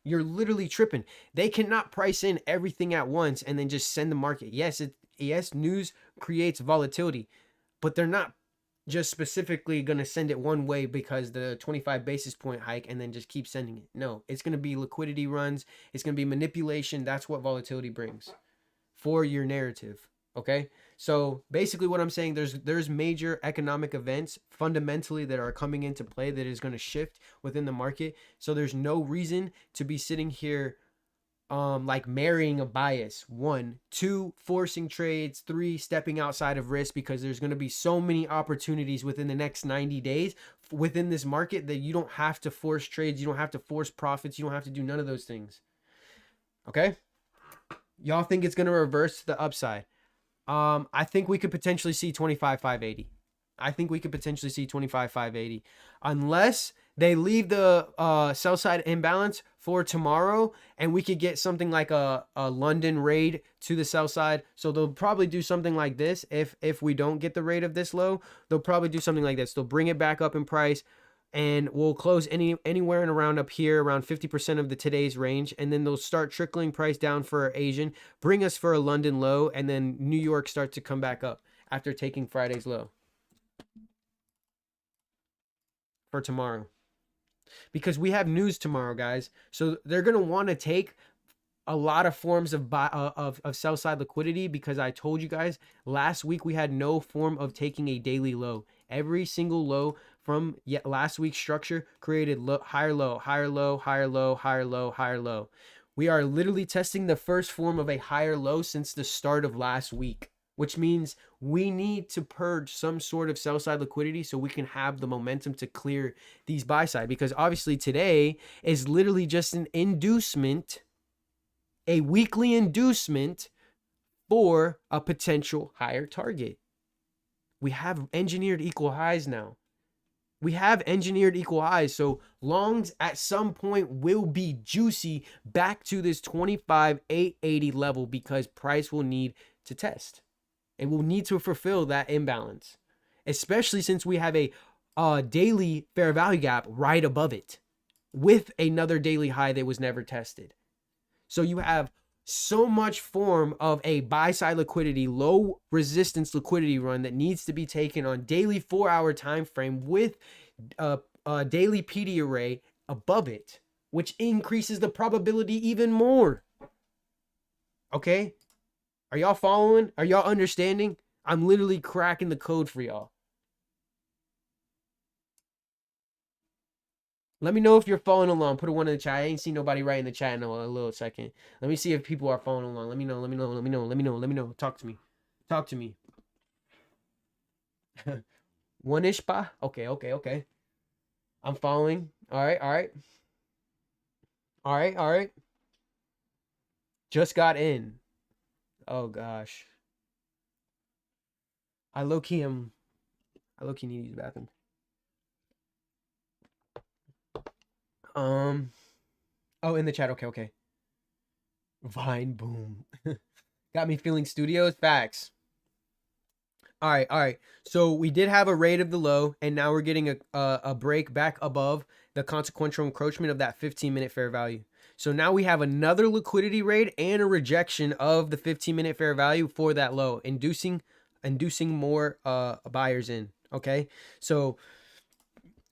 You're literally tripping. They cannot price in everything at once and then just send the market. Yes, news creates volatility, but they're not just specifically going to send it one way because the 25 basis point hike and then just keep sending it. No, it's going to be liquidity runs. It's going to be manipulation. That's what volatility brings for your narrative. Okay. So basically what I'm saying, there's major economic events fundamentally that are coming into play that is going to shift within the market. So there's no reason to be sitting here like marrying a bias. 1, 2, forcing trades. 3, stepping outside of risk, because there's going to be so many opportunities within the next 90 days within this market that you don't have to force trades. You don't have to force profits. You don't have to do none of those things. Okay. Y'all think it's going to reverse to the upside? I think we could potentially see 25,580. I think we could potentially see 25,580 unless they leave the sell side imbalance for tomorrow, and we could get something like a London raid to the sell side. So they'll probably do something like this. If we don't get the rate of this low, they'll probably do something like this. They'll bring it back up in price, and we'll close anywhere and around up here around 50% of the today's range, and then they'll start trickling price down for Asian, bring us for a London low, and then New York start to come back up after taking Friday's low for tomorrow, because we have news tomorrow, guys. So they're going to want to take a lot of forms of sell side liquidity, because I told you guys last week we had no form of taking a daily low. Every single low from last week's structure created higher low, higher low, higher low, higher low, higher low. We are literally testing the first form of a higher low since the start of last week, which means we need to purge some sort of sell side liquidity so we can have the momentum to clear these buy side, because obviously today is literally just an inducement, a weekly inducement for a potential higher target. We have engineered equal highs now. We have engineered equal highs. So longs at some point will be juicy back to this 25,880 level, because price will need to test. It will need to fulfill that imbalance, especially since we have a daily fair value gap right above it with another daily high that was never tested. So you have so much form of a buy side liquidity, low resistance liquidity run that needs to be taken on daily 4-hour time frame with a daily PD array above it, which increases the probability even more. Okay? Are y'all following? Are y'all understanding? I'm literally cracking the code for y'all. Let me know if you're following along. Put a 1 in the chat. I ain't seen nobody write in the chat in a little second. Let me see if people are following along. Let me know. Let me know. Let me know. Let me know. Let me know. Talk to me. Talk to me. 1-ish pa? Okay. I'm following. All right, all right. All right, all right. Just got in. Oh gosh. I low key am. I low key need to use the bathroom. Oh, in the chat. Okay, okay. Vine boom. Got me feeling studios. Facts. All right, all right. So we did have a raid of the low, and now we're getting a break back above the consequential encroachment of that 15-minute fair value. So now we have another liquidity raid and a rejection of the 15-minute fair value for that low, inducing more buyers in. Okay, so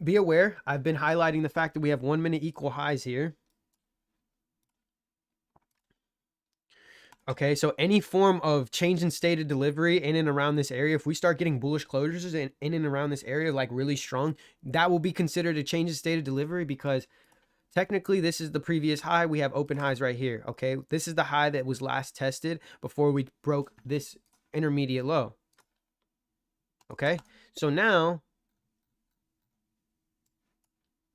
be aware. I've been highlighting the fact that we have 1 minute equal highs here. Okay, so any form of change in state of delivery in and around this area, if we start getting bullish closures in and around this area, like really strong, that will be considered a change in state of delivery because technically this is the previous high. We have open highs right here. Okay, this is the high that was last tested before we broke this intermediate low. Okay, so now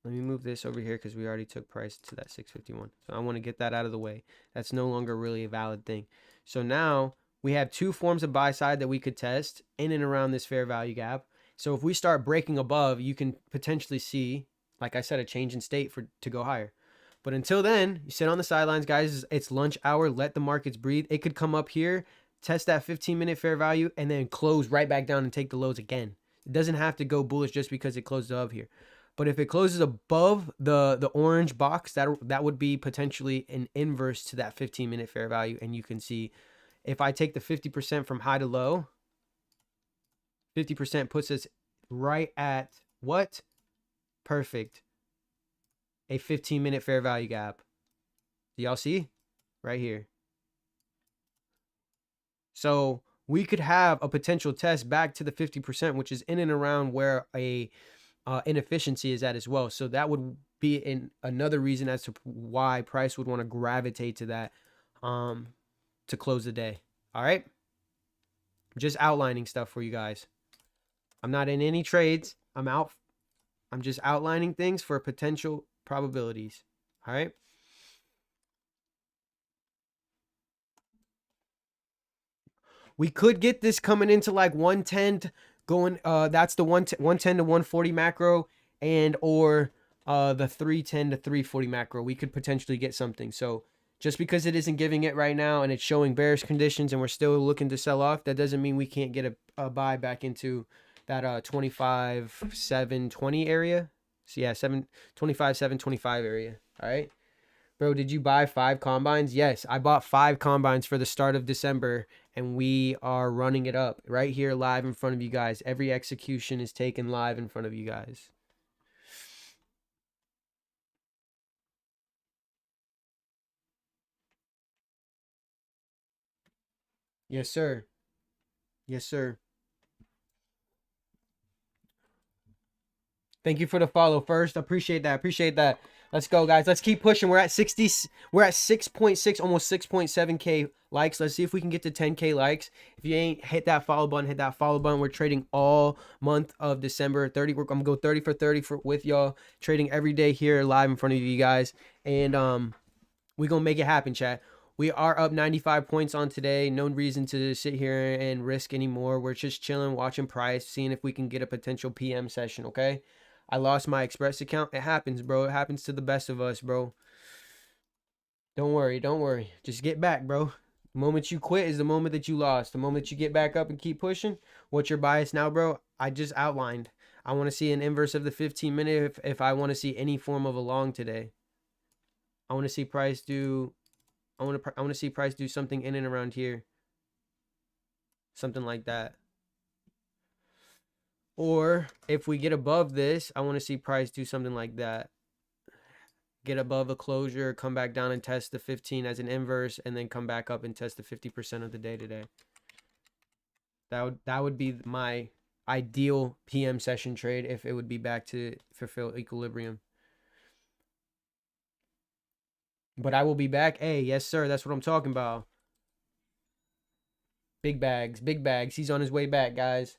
let me move this over here because we already took price to that 651. So I want to get that out of the way. That's no longer really a valid thing. So now we have two forms of buy side that we could test in and around this fair value gap. So if we start breaking above, you can potentially see, like I said, a change in state to go higher. But until then, you sit on the sidelines, guys. It's lunch hour. Let the markets breathe. It could come up here, test that 15-minute fair value, and then close right back down and take the lows again. It doesn't have to go bullish just because it closed above here. But if it closes above the orange box, that would be potentially an inverse to that 15-minute fair value. And you can see if I take the 50% from high to low, 50% puts us right at what? Perfect. A 15-minute fair value gap. Do y'all see? Right here. So we could have a potential test back to the 50%, which is in and around where a inefficiency is at as well. So that would be another reason as to why price would want to gravitate to that to close the day. All right. Just outlining stuff for you guys. I'm not in any trades. I'm out. I'm just outlining things for potential probabilities. All right. We could get this coming into like 110 going. That's the 110 to 140 macro and or the 310 to 340 macro. We could potentially get something. So just because it isn't giving it right now and it's showing bearish conditions and we're still looking to sell off, that doesn't mean we can't get a buy back into that 25 720 area. So yeah, 725 725 area. All right. Bro, did you buy 5 combines? Yes, I bought 5 combines for the start of December, and we are running it up right here live in front of you guys. Every execution is taken live in front of you guys. Yes, sir. Yes, sir. Thank you for the follow first. Appreciate that. Appreciate that. Let's go, guys. Let's keep pushing. We're at 60. We're at 6.6, almost 6.7K likes. Let's see if we can get to 10K likes. If you ain't hit that follow button, hit that follow button. We're trading all month of December. I'm gonna go 30 for 30 with y'all. Trading every day here live in front of you guys. And we gonna make it happen, chat. We are up 95 points on today. No reason to sit here and risk anymore. We're just chilling, watching price, seeing if we can get a potential PM session, okay? I lost my Express account. It happens, bro. It happens to the best of us, bro. Don't worry. Don't worry. Just get back, bro. The moment you quit is the moment that you lost. The moment you get back up and keep pushing, what's your bias now, bro? I just outlined. I want to see an inverse of the 15-minute if I want to see any form of a long today. I want to see price do I want to see price do something in and around here. Something like that. Or if we get above this, I want to see price do something like that. Get above a closure, come back down and test the 15 as an inverse, and then come back up and test the 50% of the day today. That would be my ideal PM session trade if it would be back to fulfill equilibrium. But I will be back. Hey, yes, sir. That's what I'm talking about. Big bags, big bags. He's on his way back, guys.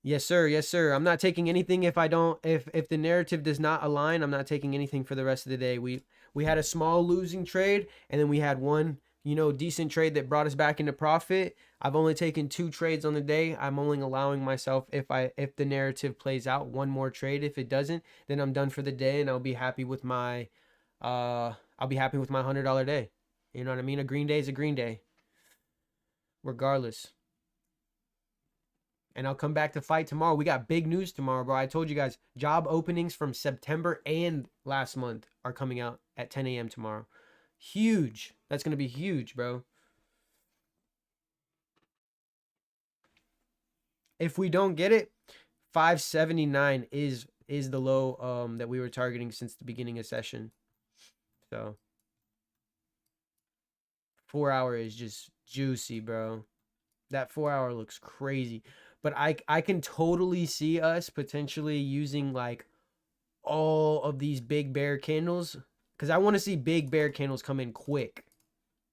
Yes, sir. Yes, sir. I'm not taking anything if I don't if the narrative does not align, I'm not taking anything for the rest of the day. We had a small losing trade and then we had one, decent trade that brought us back into profit. I've only taken 2 trades on the day. I'm only allowing myself if the narrative plays out one more trade. If it doesn't, then I'm done for the day and I'll be happy with my $100 day. You know what I mean? A green day is a green day regardless. And I'll come back to fight tomorrow. We got big news tomorrow, bro. I told you guys, job openings from September and last month are coming out at 10 a.m. tomorrow. Huge. That's going to be huge, bro. If we don't get it, 579 is the low that we were targeting since the beginning of session. So 4 hour is just juicy, bro. That 4 hour looks crazy. But I can totally see us potentially using like all of these big bear candles because I want to see big bear candles come in quick.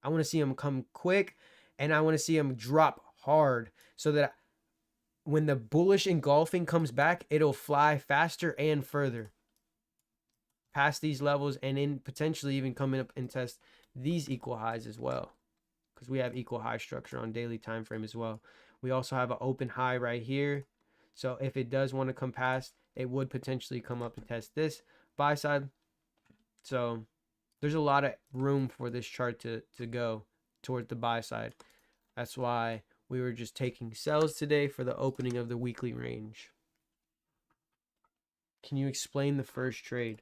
I want to see them come quick and I want to see them drop hard so that when the bullish engulfing comes back, it'll fly faster and further past these levels and then potentially even coming up and test these equal highs as well because we have equal high structure on daily time frame as well. We also have an open high right here. So if it does want to come past, it would potentially come up and test this buy side. So there's a lot of room for this chart to go towards the buy side. That's why we were just taking sells today for the opening of the weekly range. Can you explain the first trade?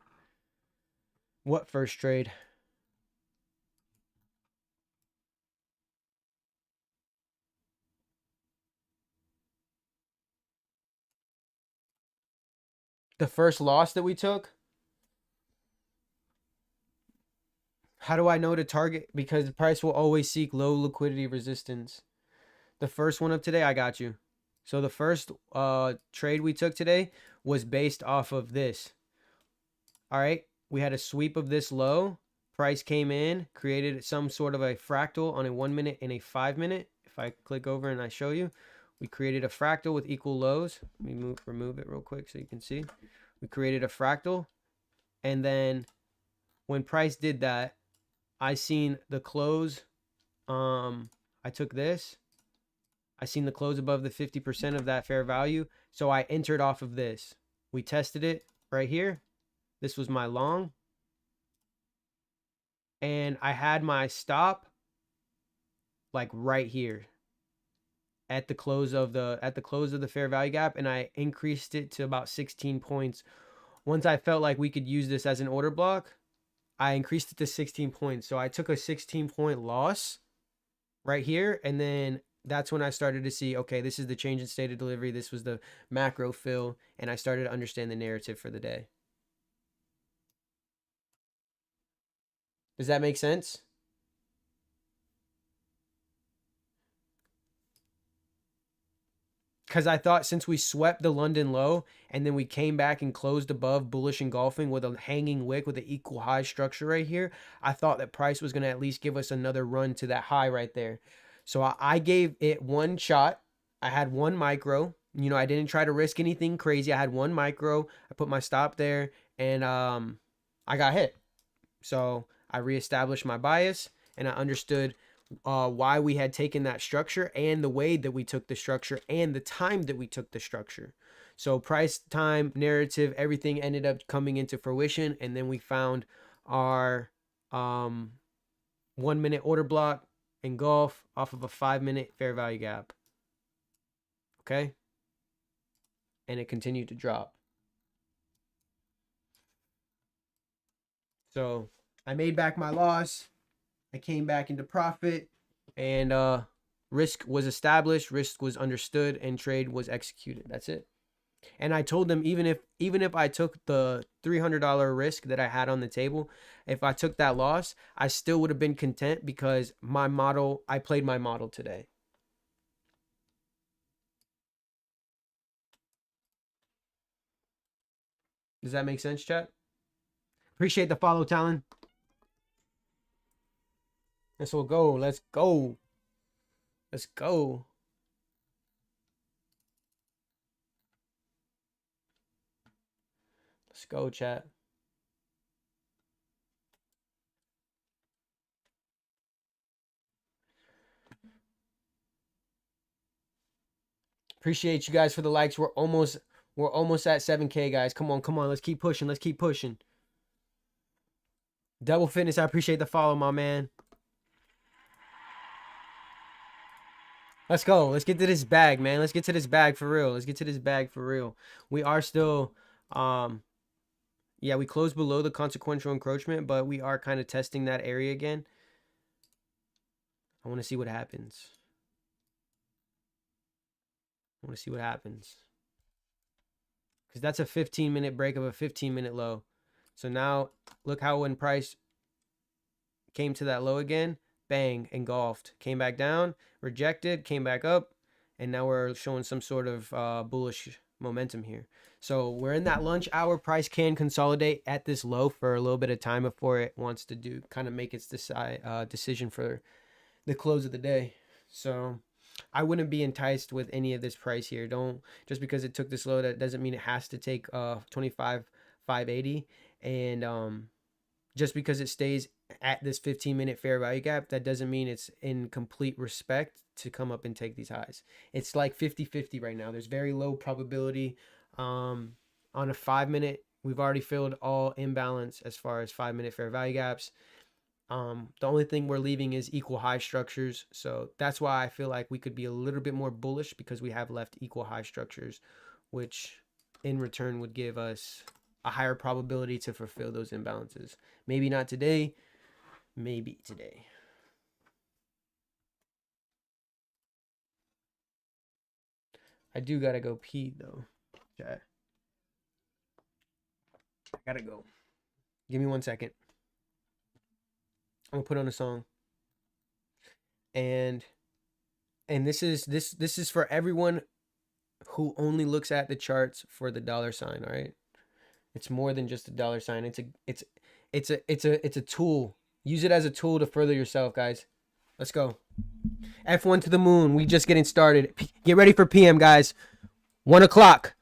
What first trade? The first loss that we took? How do I know to target? Because the price will always seek low liquidity resistance. The first one of today, I got you. So the first trade we took today was based off of this. All right. We had a sweep of this low. Price came in, created some sort of a fractal on a 1 minute and a 5 minute. If I click over and I show you, we created a fractal with equal lows. Let me remove it real quick so you can see. We created a fractal. And then when price did that, I seen the close. I took this. I seen the close above the 50% of that fair value. So I entered off of this. We tested it right here. This was my long. And I had my stop like right here at the close of the fair value gap, and I increased it to about 16 points. Once I felt like we could use this as an order block, I increased it to 16 points. So I took a 16-point loss right here, and then that's when I started to see, okay, this is the change in state of delivery. This was the macro fill, and I started to understand the narrative for the day. Does that make sense? Because I thought since we swept the London low and then we came back and closed above bullish engulfing with a hanging wick with an equal high structure right here, I thought that price was going to at least give us another run to that high right there. So I gave it one shot. I had one micro. I didn't try to risk anything crazy. I had one micro. I put my stop there and I got hit. So I reestablished my bias and I understood why we had taken that structure and the way that we took the structure and the time that we took the structure. So price, time, narrative, everything ended up coming into fruition. And then we found our 1 minute order block engulf off of a 5 minute fair value gap. Okay. And it continued to drop. So I made back my loss. I came back into profit and risk was established, risk was understood, and trade was executed. That's it. And I told them even if I took the $300 risk that I had on the table, if I took that loss, I still would have been content because I played my model today. Does that make sense, chat? Appreciate the follow, Talon. Let's go. Let's go. Let's go. Let's go, chat. Appreciate you guys for the likes. We're almost at 7K, guys. Come on, come on. Let's keep pushing. Let's keep pushing. Double Fitness, I appreciate the follow, my man. Let's go. Let's get to this bag, man. Let's get to this bag for real. Let's get to this bag for real. We are still yeah, we closed below the consequential encroachment, but we are kind of testing that area again. I want to see what happens. I want to see what happens. Because that's a 15-minute break of a 15-minute low. So now, look how when price came to that low again, bang, engulfed. Came back down, rejected, came back up, and now we're showing some sort of bullish momentum here. So we're in that lunch hour. Price can consolidate at this low for a little bit of time before it wants to do kind of make its decision for the close of the day. So I wouldn't be enticed with any of this price here. Don't, just because it took this low, that doesn't mean it has to take 25,580. And just because it stays at this 15-minute fair value gap, that doesn't mean it's in complete respect to come up and take these highs. It's like 50-50 right now. There's very low probability. On a 5-minute, we've already filled all imbalance as far as 5-minute fair value gaps. The only thing we're leaving is equal high structures. So that's why I feel like we could be a little bit more bullish, because we have left equal high structures, which in return would give us a higher probability to fulfill those imbalances. Maybe not today, maybe today. I do gotta go pee though. Okay. I gotta go. Give me 1 second. I'm gonna put on a song. And this is for everyone who only looks at the charts for the dollar sign, all right? It's more than just a dollar sign. It's a tool. Use it as a tool to further yourself, guys. Let's go. F1 to the moon. We just getting started. Get ready for PM, guys. 1 o'clock.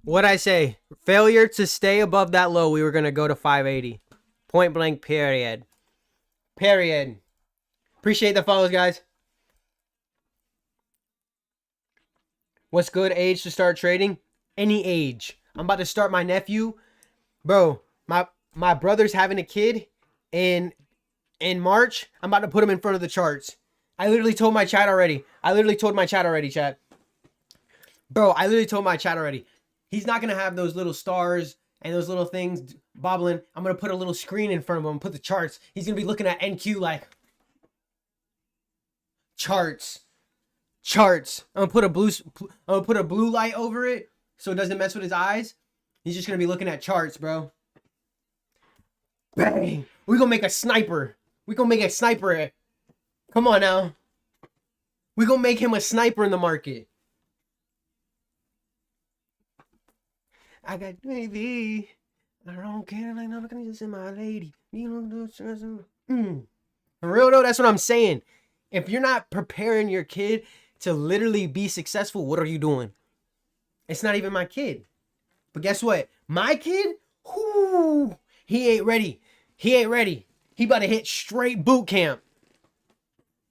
What'd I say? Failure to stay above that low, we were going to go to 580. Point blank, period. Period. Appreciate the follows, guys. What's good age to start trading? Any age. I'm about to start my nephew. Bro, my brother's having a kid in March. I'm about to put him in front of the charts. I literally told my chat already. Chat. Bro, I literally told my chat already. He's not going to have those little stars and those little things bobbling. I'm going to put a little screen in front of him and put the charts. He's going to be looking at NQ like charts. I'm going to put a blue light over it so it doesn't mess with his eyes. He's just going to be looking at charts, bro. Bang. We're going to make a sniper. Come on now. We're going to make him a sniper in the market. I got baby. I don't care. Like, I'm gonna just say my lady. You don't do For real though, that's what I'm saying. If you're not preparing your kid to literally be successful, what are you doing? It's not even my kid. But guess what? My kid, whoo, he ain't ready. He about to hit straight boot camp.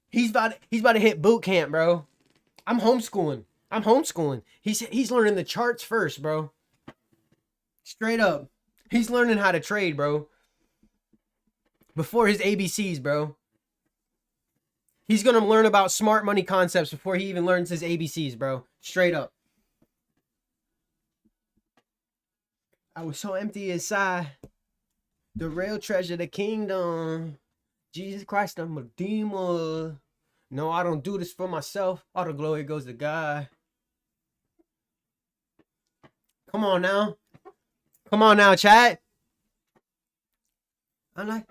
He's about to hit boot camp, bro. I'm homeschooling. He's learning the charts first, bro. Straight up. He's learning how to trade, bro. Before his ABCs, bro. He's going to learn about smart money concepts before he even learns his ABCs, bro. Straight up. I was so empty inside. The real treasure, the kingdom. Jesus Christ, I'm a redeemer. No, I don't do this for myself. All the glory goes to God. Come on now, chat. I'm like,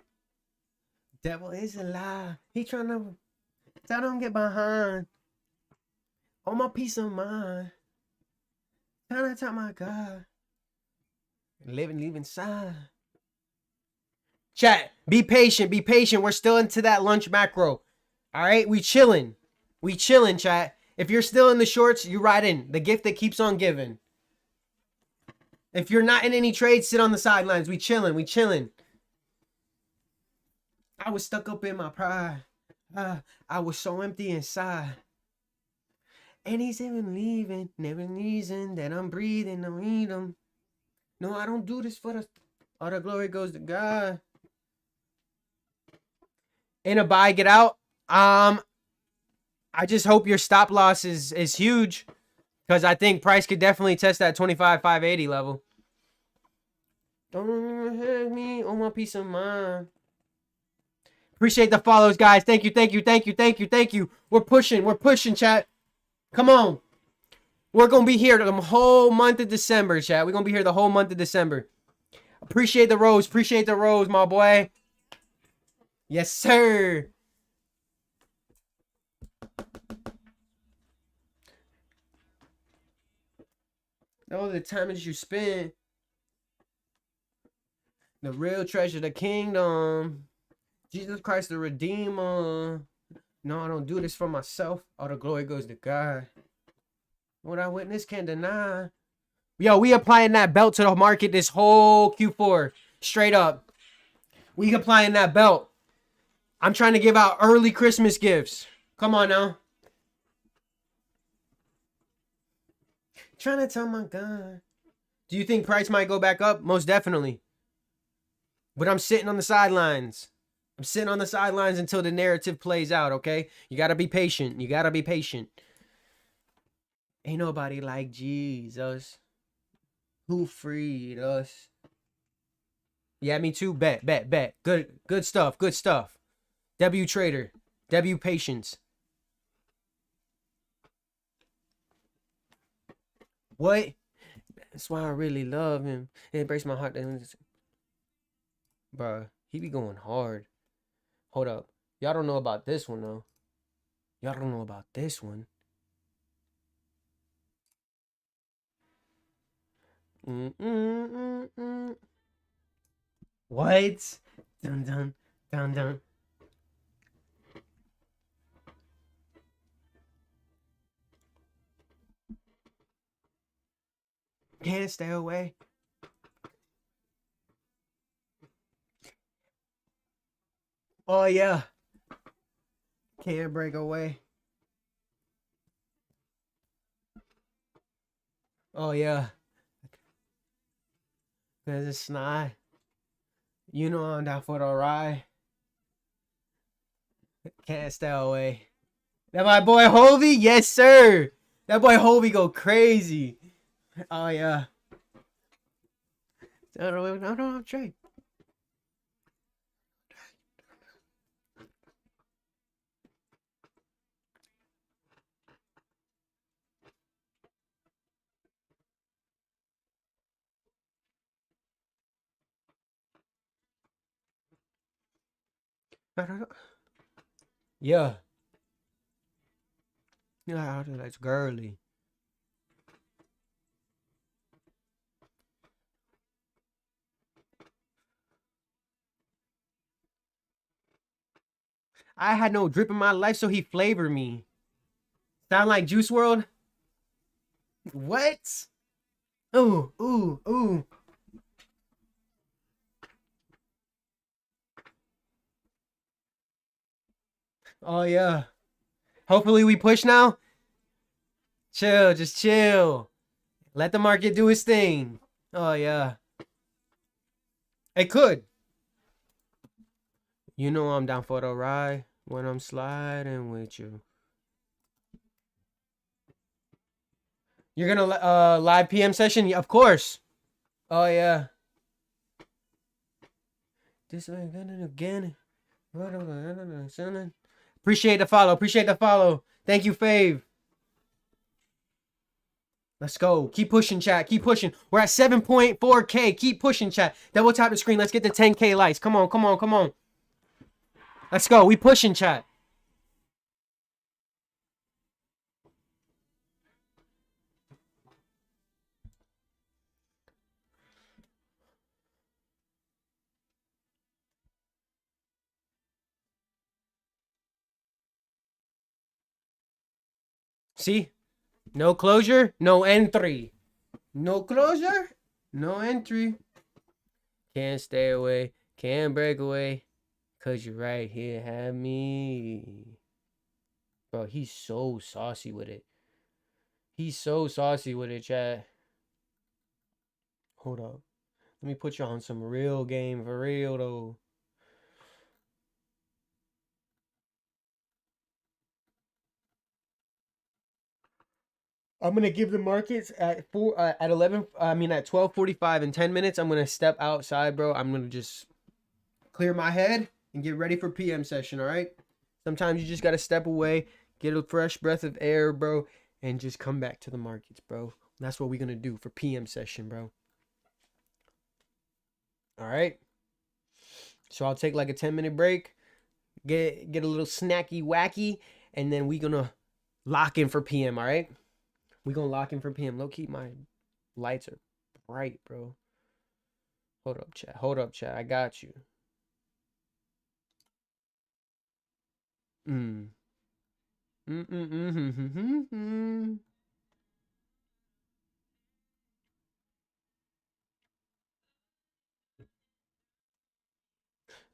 devil is a lie. He trying to tell them get behind. On my peace of mind. Trying to tell my God. Live inside. Chat, be patient. We're still into that lunch macro. All right, we chilling, chat. If you're still in the shorts, you ride in. The gift that keeps on giving. If you're not in any trades, sit on the sidelines. We chilling. I was stuck up in my pride. I was so empty inside. And he's even leaving, never reason that I'm breathing. I need him. No, I don't do this for the. All the glory goes to God. In a buy, get out. I just hope your stop loss is huge. Because I think price could definitely test that 25,580 level. Don't hurt me on my peace of mind. Appreciate the follows, guys. Thank you. We're pushing, chat. Come on. We're going to be here the whole month of December, chat. We're going to be here the whole month of December. Appreciate the rose, my boy. Yes, sir. All the time that you spend. The real treasure, the kingdom. Jesus Christ, the Redeemer. No, I don't do this for myself. All the glory goes to God. What I witness can't deny. Yo, we applying that belt to the market this whole Q4. Straight up. We applying that belt. I'm trying to give out early Christmas gifts. Come on now. Trying to tell my God. Do you think price might go back up? Most definitely. But I'm sitting on the sidelines. Until the narrative plays out, okay? You got to be patient. Ain't nobody like Jesus who freed us. Yeah, me too. Bet. Good stuff. W trader. W patience. What? That's why I really love him. It breaks my heart. Bruh, he be going hard. Hold up. Y'all don't know about this one, though. What? Dun. Can't stay away. Oh, yeah. Can't break away. Oh, yeah. Cause it's not. You know I'm down for the ride. Can't stay away. That my boy Hovey? Yes, sir. That boy Hovey go crazy. Oh, yeah. No, I'm straight. Yeah. Yeah, that's girly. I had no drip in my life, so he flavored me. Sound like Juice World? What? Ooh, ooh, ooh. Oh, yeah. Hopefully we push now. Chill, just chill. Let the market do its thing. Oh, yeah. It could. You know I'm down for the ride when I'm sliding with you. You're gonna live PM session? Yeah, of course. Oh, yeah. This again. Appreciate the follow. Appreciate the follow. Thank you, Fave. Let's go. Keep pushing, chat. Keep pushing. We're at 7.4K. Keep pushing, chat. Double tap the screen. Let's get to 10K likes. Come on, come on, come on. Let's go. We pushing, chat. See? No closure, no entry. No closure, no entry. Can't stay away. Can't break away. Cause you're right here, have me. Bro, he's so saucy with it. He's so saucy with it, chat. Hold up. Let me put you on some real game for real, though. I'm gonna give the markets at 12:45 in 10 minutes. I'm gonna step outside, bro. I'm gonna just clear my head and get ready for PM session. All right. Sometimes you just gotta step away, get a fresh breath of air, bro, and just come back to the markets, bro. That's what we're gonna do for PM session, bro. All right. So I'll take like a 10-minute break, get a little snacky wacky, and then we gonna lock in for PM. All right. We gonna lock in for PM. Low key, my lights are bright, bro. Hold up, chat. Hold up, chat. I got you. Mm. Mm.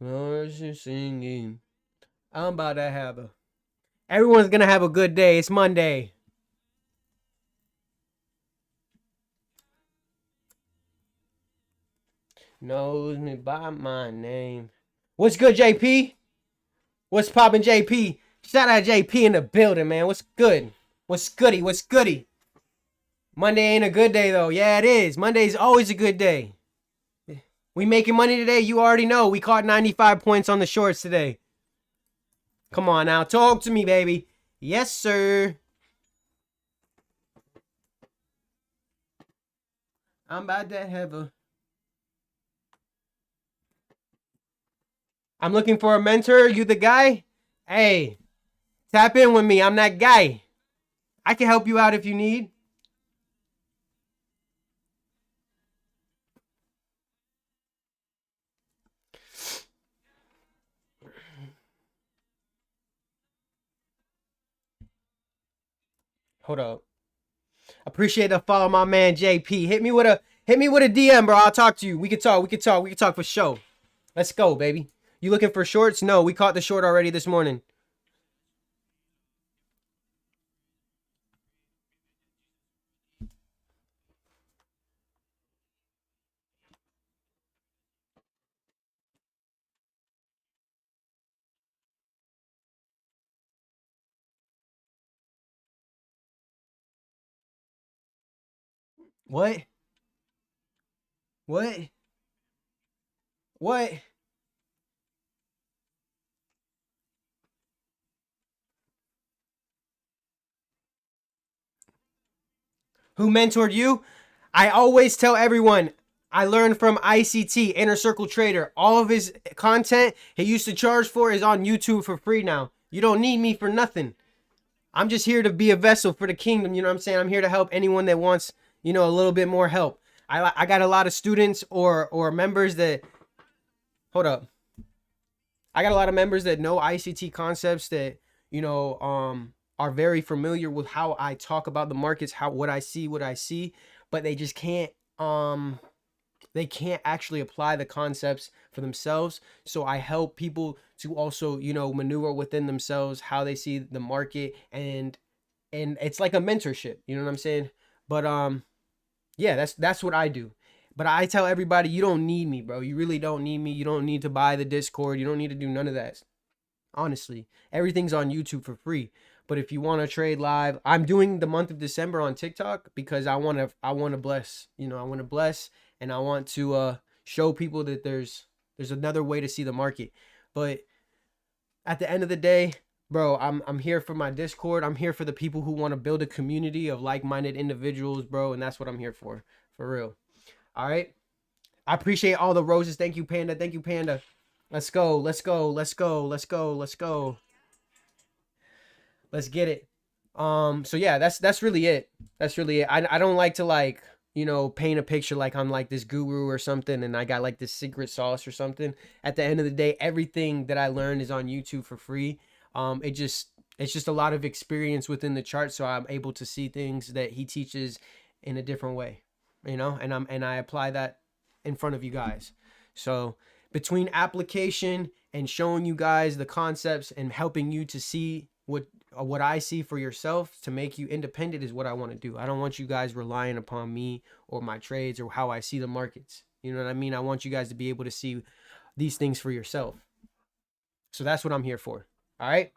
Lord, you're singing. I'm about to have a. Everyone's gonna have a good day. It's Monday. Knows me by my name. What's good, JP? What's poppin', JP? Shout out JP in the building, man. What's good? What's goody? What's goody? Monday ain't a good day though. Yeah, it is. Monday's always a good day. We making money today. You already know. We caught 95 points on the shorts today. Come on now. Talk to me, baby. Yes, sir. I'm about to have a. I'm looking for a mentor. You the guy? Hey, tap in with me. I'm that guy. I can help you out if you need. Hold up. Appreciate the follow, my man JP. Hit me with a DM, bro. I'll talk to you. We can talk for sure. Let's go, baby. You looking for shorts? No, we caught the short already this morning. What? What? What? Who mentored you? I always tell everyone I learned from ICT, Inner Circle Trader. All of his content he used to charge for is on YouTube for free now. You don't need me for nothing. I'm just here to be a vessel for the kingdom. You know what I'm saying? I'm here to help anyone that wants, a little bit more help. I got a lot of students or members that, hold up. I got a lot of members that know ICT concepts that, are very familiar with how I talk about the markets, what I see, but they just can't they can't actually apply the concepts for themselves. So I help people to also, maneuver within themselves how they see the market, and it's like a mentorship, you know what I'm saying? But yeah, that's what I do. But I tell everybody, you don't need me, bro. You really don't need me. You don't need to buy the Discord. You don't need to do none of that. Honestly, everything's on YouTube for free. But if you want to trade live, I'm doing the month of December on TikTok because I want to bless, I want to bless, and I want to show people that there's another way to see the market. But at the end of the day, bro, I'm here for my Discord. I'm here for the people who want to build a community of like-minded individuals, bro, and that's what I'm here for real. All right. I appreciate all the roses. Thank you, Panda. Thank you, Panda. Let's go. Let's go. Let's go. Let's go. Let's go. Let's get it. So yeah, that's really it. That's really it. I don't like to paint a picture like I'm like this guru or something and I got like this secret sauce or something. At the end of the day, everything that I learned is on YouTube for free. It's just a lot of experience within the chart, so I'm able to see things that he teaches in a different way, and I apply that in front of you guys. So between application and showing you guys the concepts and helping you to see what I see for yourself to make you independent is what I want to do. I don't want you guys relying upon me or my trades or how I see the markets. You know what I mean? I want you guys to be able to see these things for yourself. So that's what I'm here for. All right?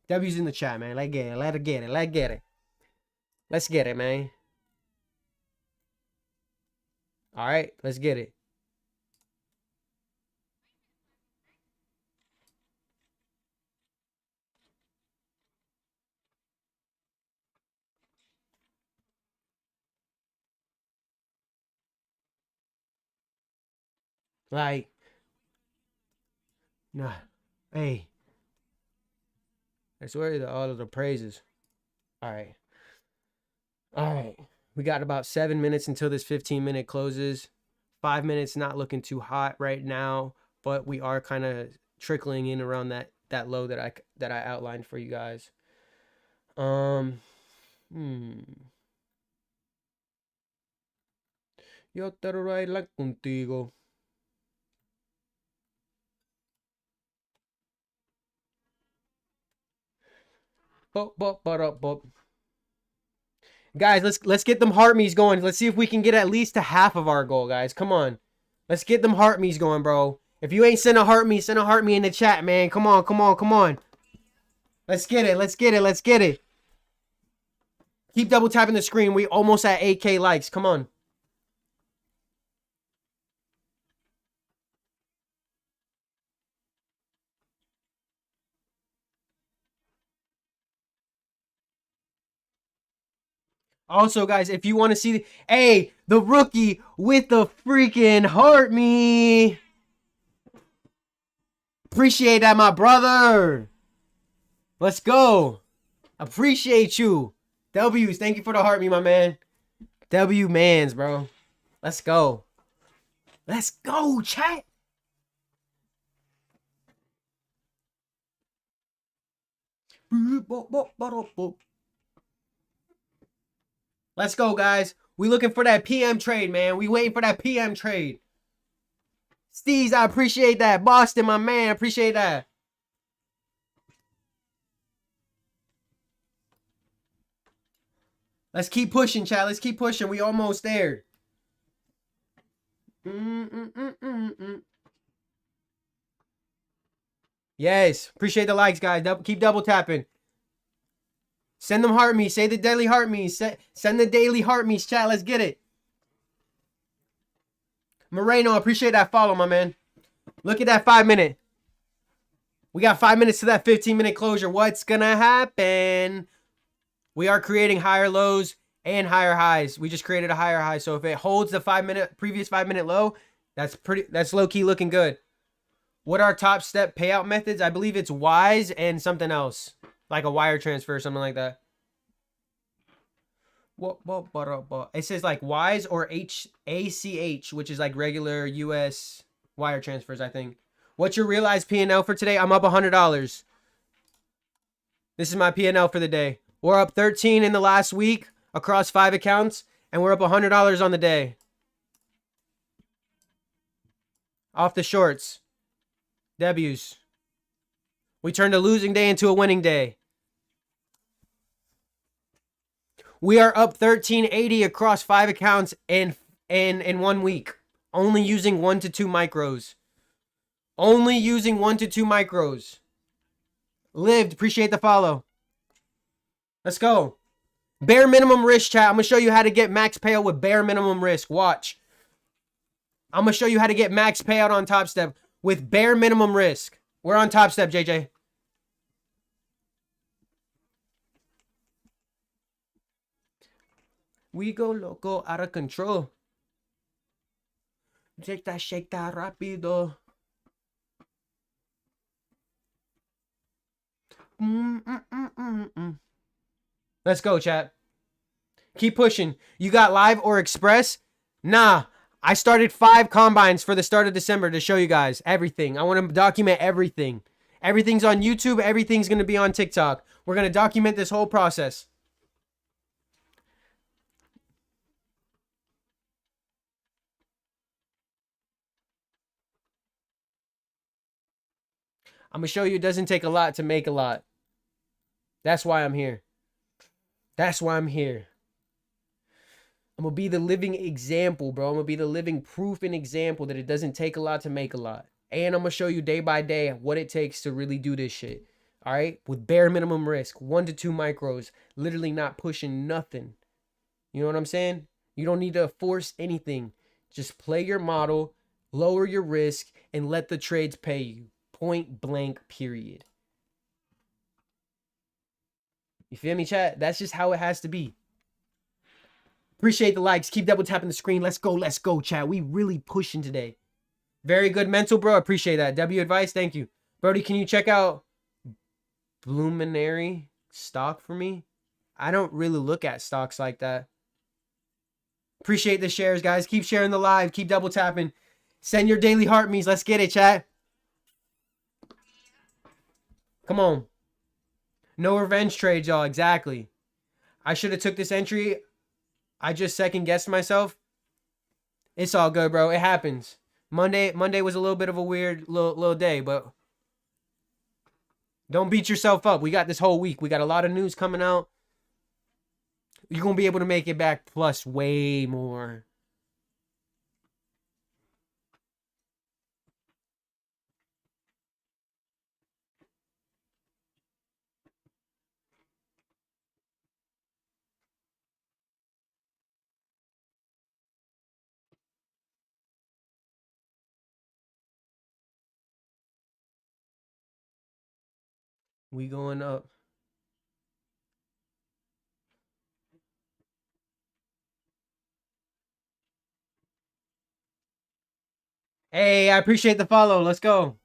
W's in the chat, man. Let's get it. Let's get it. Let's get it. Let's get it, man. All right? Let's get it. Like, nah. Hey, that's where all of the praises. All right. All right. We got about 7 minutes until this 15-minute closes. 5 minutes not looking too hot right now, but we are kind of trickling in around that low that I outlined for you guys. Hmm. Yo te lo bailar contigo. Bop, bop, bop, bop. Guys, let's get them heart me's going. Let's see if we can get at least to half of our goal, guys. Come on. Let's get them heart me's going, bro. If you ain't send a heart me in the chat, man. Come on, come on, come on. Let's get it. Let's get it. Let's get it. Keep double tapping the screen. We almost at 8K likes. Come on. Also, guys, if you want to see the rookie with the freaking heart me. Appreciate that, my brother. Let's go. Appreciate you. W's, thank you for the heart me, my man. W mans, bro. Let's go. Let's go, chat. Let's go, guys. We looking for that PM trade, man. We waiting for that PM trade. Steez, I appreciate that. Boston, my man, appreciate that. Let's keep pushing, chat. Let's keep pushing. We almost there. Yes. Appreciate the likes, guys. Keep double tapping. Send them heart me. Say the daily heart me. Send the daily heart me, chat. Let's get it. Moreno, appreciate that follow, my man. Look at that 5 minute. We got 5 minutes to that 15-minute closure. What's going to happen? We are creating higher lows and higher highs. We just created a higher high. So if it holds the previous 5 minute low, that's low key looking good. What are top step payout methods? I believe it's Wise and something else, like a wire transfer or something like that. It says like Wise or ACH, which is like regular US wire transfers, I think. What's your realized P&L for today? I'm up $100. This is my P&L for the day. We're up 13 in the last week across 5 accounts, and we're up $100 on the day. Off the shorts. W's. We turned a losing day into a winning day. We are up 1380 across 5 accounts in 1 week. Only using 1 to 2 micros. Only using 1 to 2 micros. Lived, appreciate the follow. Let's go. Bare minimum risk, chat. I'm going to show you how to get max payout with bare minimum risk. Watch. I'm going to show you how to get max payout on Top Step with bare minimum risk. We're on Top Step, JJ. We go loco, out of control. Shake that rapido. Let's go, chat. Keep pushing. You got live or express? Nah. I started 5 combines for the start of December to show you guys everything. I want to document everything. Everything's on YouTube. Everything's going to be on TikTok. We're going to document this whole process. I'm going to show you it doesn't take a lot to make a lot. That's why I'm here. That's why I'm here. I'm going to be the living example, bro. I'm going to be the living proof and example that it doesn't take a lot to make a lot. And I'm going to show you day by day what it takes to really do this shit. All right? With bare minimum risk. 1 to 2 micros. Literally not pushing nothing. You know what I'm saying? You don't need to force anything. Just play your model, lower your risk, and let the trades pay you. Point blank, period. You feel me, chat? That's just how it has to be. Appreciate the likes. Keep double tapping the screen. Let's go, chat. We really pushing today. Very good mental, bro. Appreciate that. W advice, thank you. Brody, can you check out Bluminary stock for me? I don't really look at stocks like that. Appreciate the shares, guys. Keep sharing the live. Keep double tapping. Send your daily heart me's. Let's get it, chat. Come on. No revenge trades, y'all. Exactly. I should have took this entry. I just second guessed myself. It's all good, bro. It happens. Monday was a little bit of a weird little day, but don't beat yourself up. We got this whole week. We got a lot of news coming out. You're going to be able to make it back plus way more. We going up. Hey, I appreciate the follow. Let's go.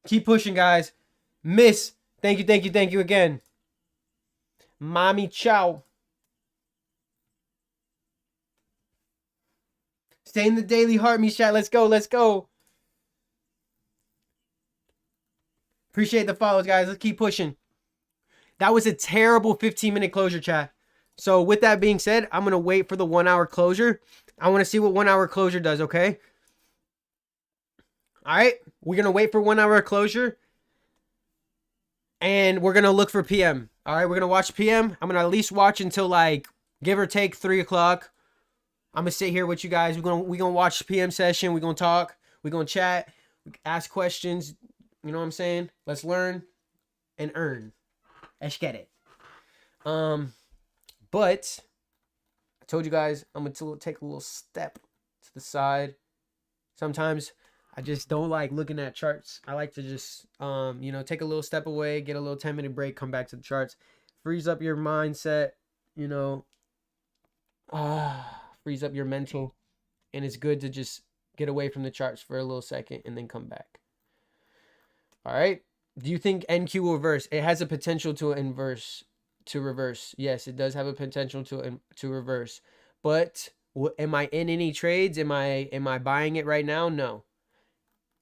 Keep pushing, guys. Miss, thank you again. Mommy, ciao. Stay in the daily heart me chat. Let's go. Appreciate the follows, guys. Let's keep pushing. That was a terrible 15-minute closure, chat. So with that being said, I'm going to wait for the 1 hour closure. I want to see what 1 hour closure does, okay? All right. We're going to wait for 1 hour closure. And we're going to look for PM. All right. We're going to watch PM. I'm going to at least watch until like give or take 3 o'clock. I'm going to sit here with you guys. We're going to watch PM session. We're going to talk. We're going to chat. Ask questions. You know what I'm saying? Let's learn and earn. Let's get it. But I told you guys I'm going to take a little step to the side. Sometimes I just don't like looking at charts. I like to just, take a little step away, get a little 10-minute break, come back to the charts. Freeze up your mindset, freeze up your mental. And it's good to just get away from the charts for a little second and then come back. All right. Do you think NQ will reverse? It has a potential to reverse. Yes, it does have a potential to reverse. But am I in any trades? Am I buying it right now? No.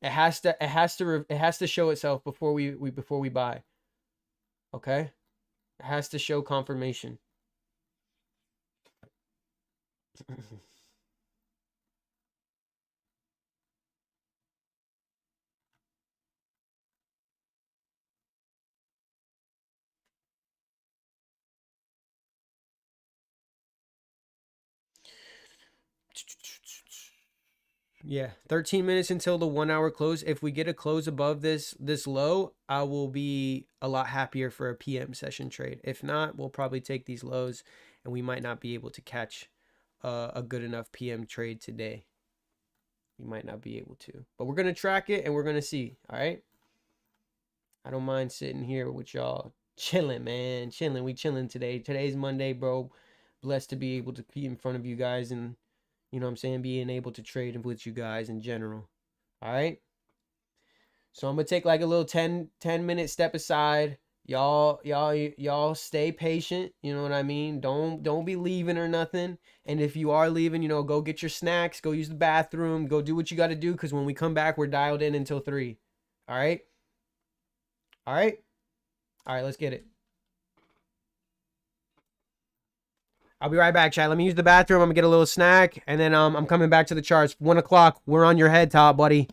It has to show itself before we buy. Okay? It has to show confirmation. Yeah, 13 minutes until the 1 hour close. If we get a close above this low, I will be a lot happier for a PM session trade. If not, we'll probably take these lows and we might not be able to catch a good enough PM trade today. We might not be able to, but we're going to track it and we're going to see. All right. I don't mind sitting here with y'all chilling, man. Chilling. We chilling today. Today's Monday, bro. Blessed to be able to be in front of you guys and, you know what I'm saying, being able to trade with you guys in general. All right. So I'm going to take like a little 10-minute step aside. Y'all stay patient. You know what I mean? Don't be leaving or nothing. And if you are leaving, go get your snacks, go use the bathroom, go do what you got to do. Cause when we come back, we're dialed in until 3. All right. All right. All right. Let's get it. I'll be right back, chat. Let me use the bathroom. I'm gonna get a little snack, and then I'm coming back to the charts. 1 o'clock. We're on your head top, buddy.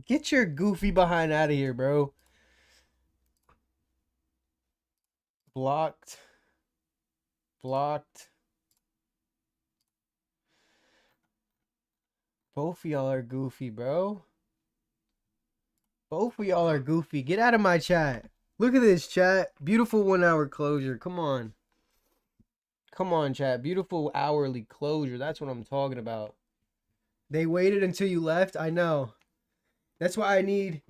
Get your goofy behind out of here, bro. Blocked. Blocked. Both of y'all are goofy, bro. Both of y'all are goofy. Get out of my chat. Look at this, chat. Beautiful 1 hour closure. Come on. Come on, chat. Beautiful hourly closure. That's what I'm talking about. They waited until you left? I know. That's why I need...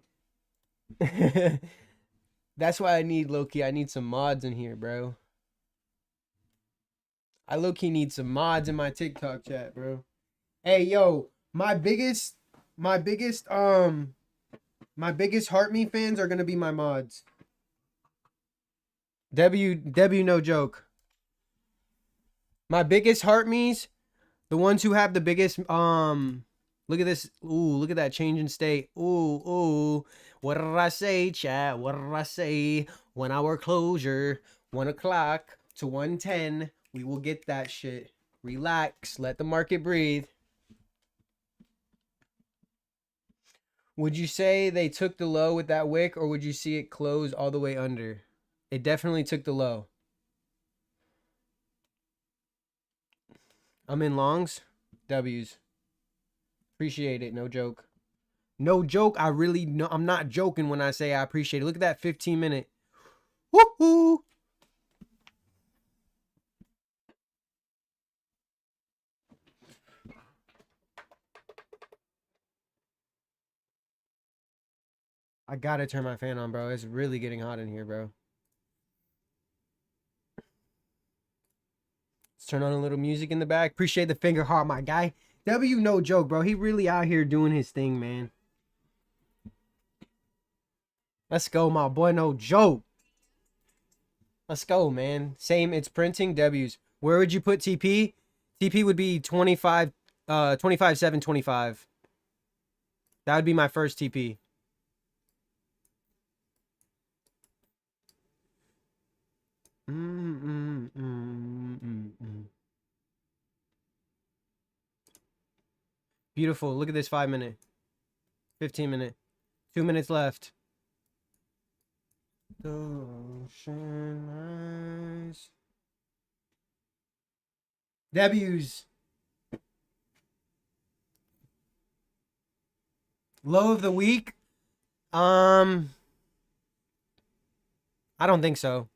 That's why I need, low-key, I need some mods in here, bro. I low-key need some mods in my TikTok chat, bro. Hey, yo, my biggest Heart Me fans are gonna be my mods. W, no joke. My biggest Heart Me's, the ones who have the biggest, look at this. Ooh, look at that change in state. Ooh. What did I say, chat? What did I say? 1 hour closure, 1 o'clock to 1:10. We will get that shit. Relax. Let the market breathe. Would you say they took the low with that wick, or would you see it close all the way under? It definitely took the low. I'm in longs. W's. Appreciate it. No joke. No joke. I really know. I'm not joking when I say I appreciate it. Look at that 15-minute. Woohoo! I gotta turn my fan on, bro. It's really getting hot in here, bro. Let's turn on a little music in the back. Appreciate the finger heart, my guy. W, no joke, bro. He really out here doing his thing, man. Let's go, my boy. No joke. Let's go, man. Same, it's printing. W's. Where would you put TP? TP would be 25, 25, 7, 25. That would be my first TP. Beautiful. Look at this 5-minute. 15-minute. 2 minutes left. Ocean eyes. W's. Low of the week? I don't think so.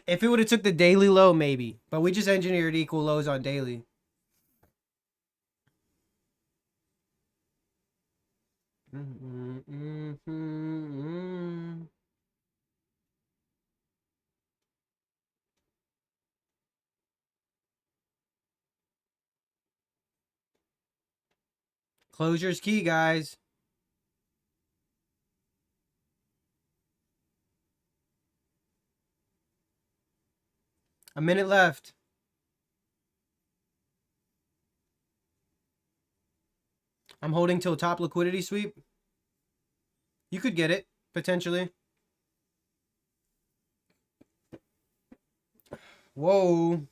If it would have took the daily low, maybe. But we just engineered equal lows on daily. Closure's key, guys. A minute left. I'm holding till top liquidity sweep. You could get it, potentially. Whoa.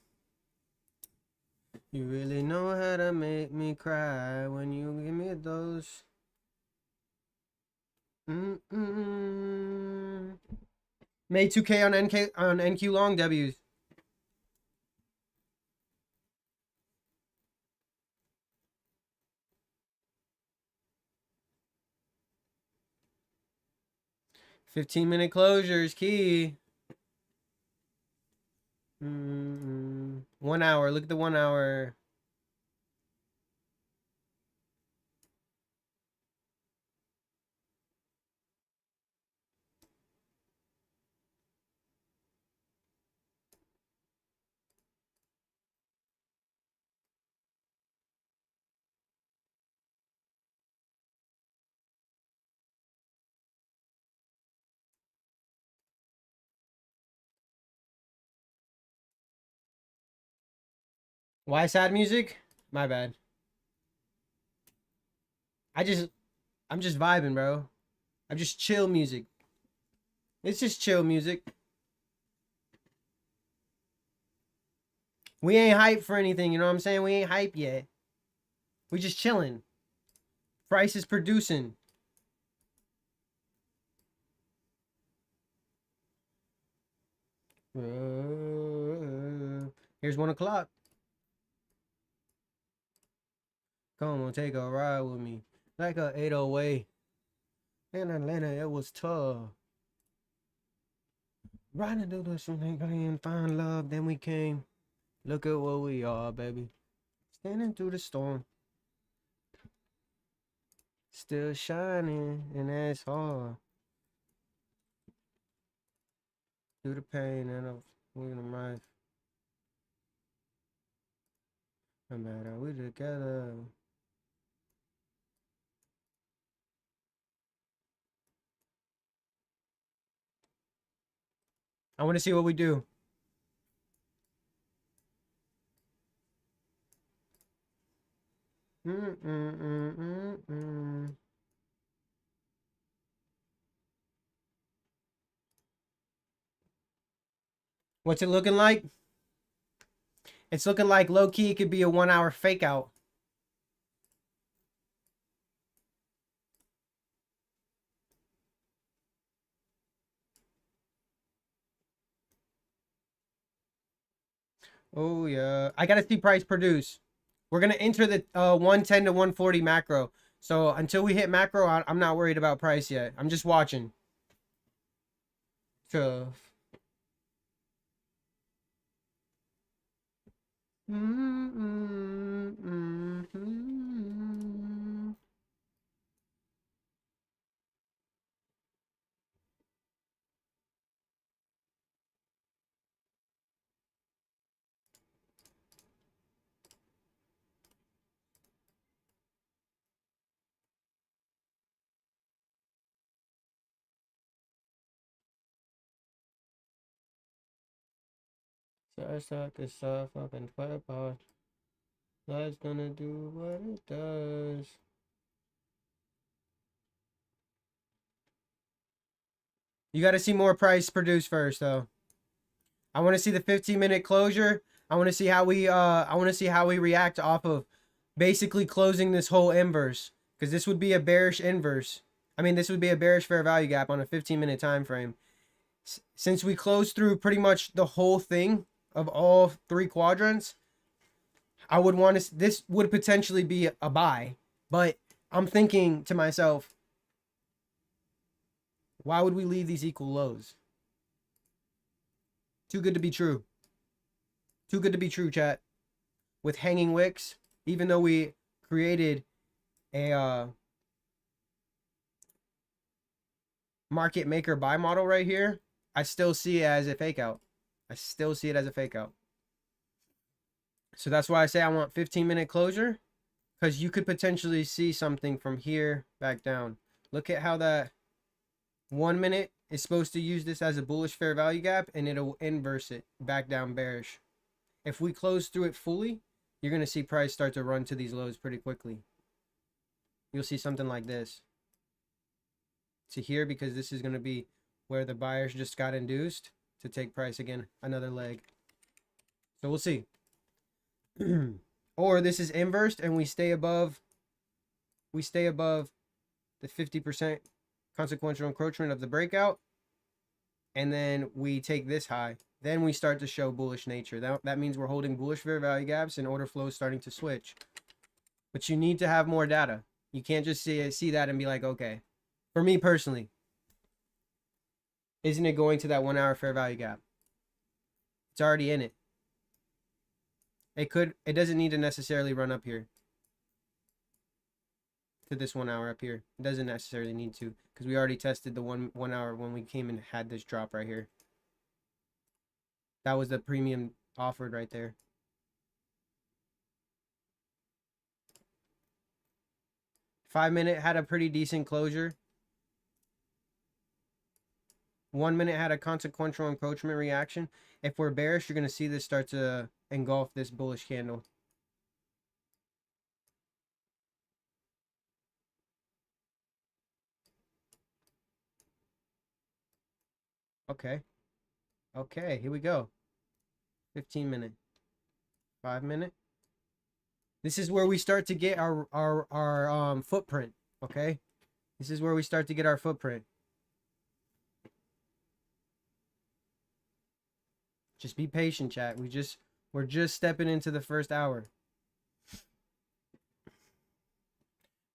You really know how to make me cry when you give me those. Made 2K on NQ long W's. $15-minute closures key. 1 hour. Look at the 1 hour. Why sad music? My bad. I'm just vibing, bro. I'm just chill music. It's just chill music. We ain't hype for anything, you know what I'm saying? We ain't hype yet. We just chilling. Price is producing. Here's 1 o'clock. Come on, take a ride with me. Like a 808. In Atlanta, it was tough. Riding through the street and find love, then we came. Look at what we are, baby. Standing through the storm. Still shining, and that's hard. Through the pain, and we're gonna rise. No matter, we together. I want to see what we do. What's it looking like? It's looking like low-key it could be a 1 hour fake out. Oh yeah, I gotta see price produce. We're gonna enter the 110 to 140 macro. So until we hit macro, I'm not worried about price yet. I'm just watching. Tough. So I start this stuff up and play apart. Life's gonna do what it does. You got to see more price produce first, though. I want to see the 15-minute closure. I want to see how we react off of basically closing this whole inverse, because this would be a bearish inverse. I mean, this would be a bearish fair value gap on a 15-minute time frame. Since we closed through pretty much the whole thing of all 3 quadrants, I would want to. This would potentially be a buy, but I'm thinking to myself, why would we leave these equal lows? Too good to be true. Too good to be true, chat. With hanging wicks, even though we created a market maker buy model right here, I still see it as a fake out. I still see it as a fake out. So that's why I say I want 15-minute closure, because you could potentially see something from here back down. Look at how that 1 minute is supposed to use this as a bullish fair value gap, and it'll inverse it back down bearish. If we close through it fully, you're going to see price start to run to these lows pretty quickly. You'll see something like this to here, because this is going to be where the buyers just got induced to take price again, another leg. So we'll see. Or this is inversed and we stay above the 50% consequential encroachment of the breakout, and then we take this high. Then we start to show bullish nature. That means we're holding bullish fair value gaps and order flow is starting to switch. But you need to have more data. You can't just see that and be like, okay. For me personally, isn't it going to that 1 hour fair value gap? It's already in it. It doesn't need to necessarily run up here to this 1 hour up here. It doesn't necessarily need to, because we already tested the one hour when we came and had this drop right here. That was the premium offered right there. Five-minute had a pretty decent closure. 1 minute had a consequential encroachment reaction. If we're bearish, you're going to see this start to engulf this bullish candle. Okay. Okay, here we go. 15-minute. 5-minute. This is where we start to get our footprint, okay? This is where we start to get our footprint. Just be patient, chat. We're just stepping into the first hour.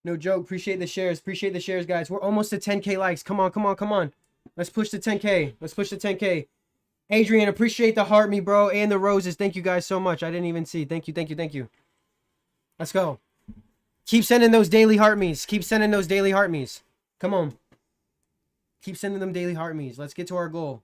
No joke. Appreciate the shares. Appreciate the shares, guys. We're almost to 10K likes. Come on, come on, come on. Let's push the 10K. Let's push the 10K. Adrian, appreciate the heart me, bro, and the roses. Thank you guys so much. I didn't even see. Thank you, thank you, thank you. Let's go. Keep sending those daily heart me's. Keep sending those daily heart me's. Come on. Keep sending them daily heart me's. Let's get to our goal.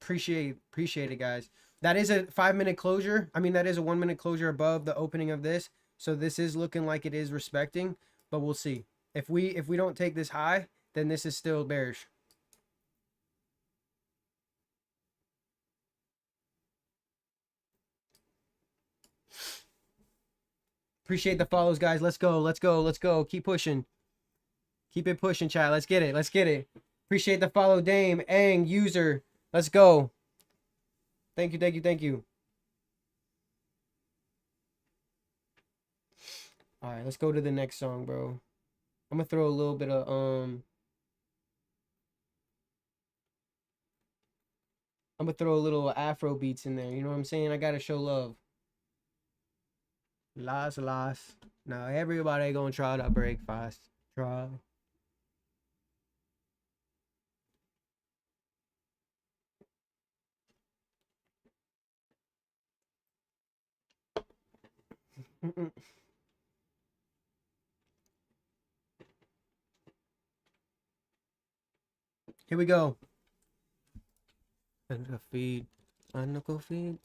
Appreciate it, guys. That is a 5-minute closure. I mean, that is a 1-minute closure above the opening of this. So this is looking like it is respecting, but we'll see. If we don't take this high, then this is still bearish. Appreciate the follows, guys. Let's go. Let's go. Let's go. Keep pushing. Keep it pushing, chat. Let's get it. Let's get it. Appreciate the follow, Dame, Ang, user. Let's go. Thank you, thank you, thank you. All right, let's go to the next song, bro. I'm gonna throw a little bit of I'm gonna throw a little Afro beats in there. You know what I'm saying? I gotta show love. Las. Now everybody gonna try to break fast. Try. Here we go. And a feed. Knuckle feed.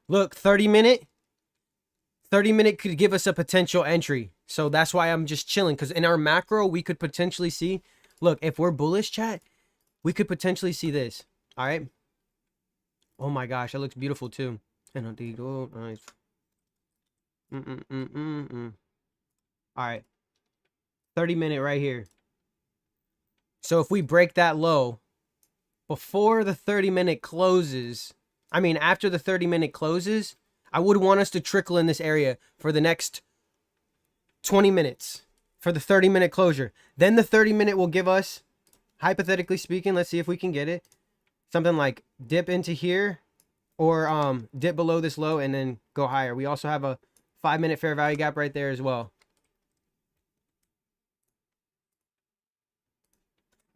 Look, 30-minute could give us a potential entry. So that's why I'm just chilling. Because in our macro, we could potentially see. Look, if we're bullish, chat, we could potentially see this. All right. Oh my gosh, that looks beautiful too. And oh, nice. All right. 30-minute right here. So if we break that low before the 30-minute closes, I mean, after the 30-minute closes, I would want us to trickle in this area for the next 20 minutes for the 30-minute closure. Then the 30-minute will give us, hypothetically speaking, let's see if we can get it, something like dip into here or dip below this low and then go higher. We also have a 5-minute fair value gap right there as well.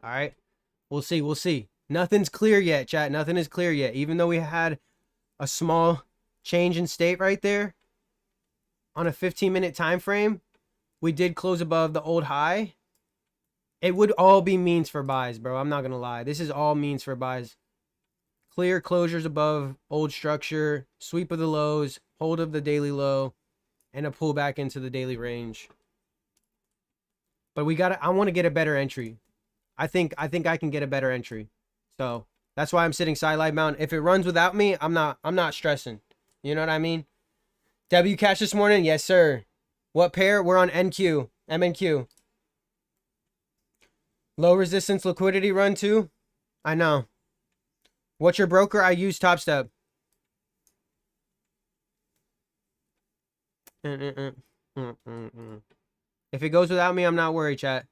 All right. We'll see. We'll see. Nothing's clear yet, chat. Nothing is clear yet. Even though we had a small change in state right there on a 15-minute time frame, we did close above the old high. It would all be means for buys, bro. I'm not going to lie. This is all means for buys. Clear closures above old structure, sweep of the lows, hold of the daily low, and a pullback into the daily range. But I want to get a better entry. I think I can get a better entry. So that's why I'm sitting sidelight mount. If it runs without me, I'm not stressing. You know what I mean? W cash this morning? Yes, sir. What pair? We're on NQ. MNQ. Low resistance liquidity run too? I know. What's your broker? I use Top Step. If it goes without me, I'm not worried, chat.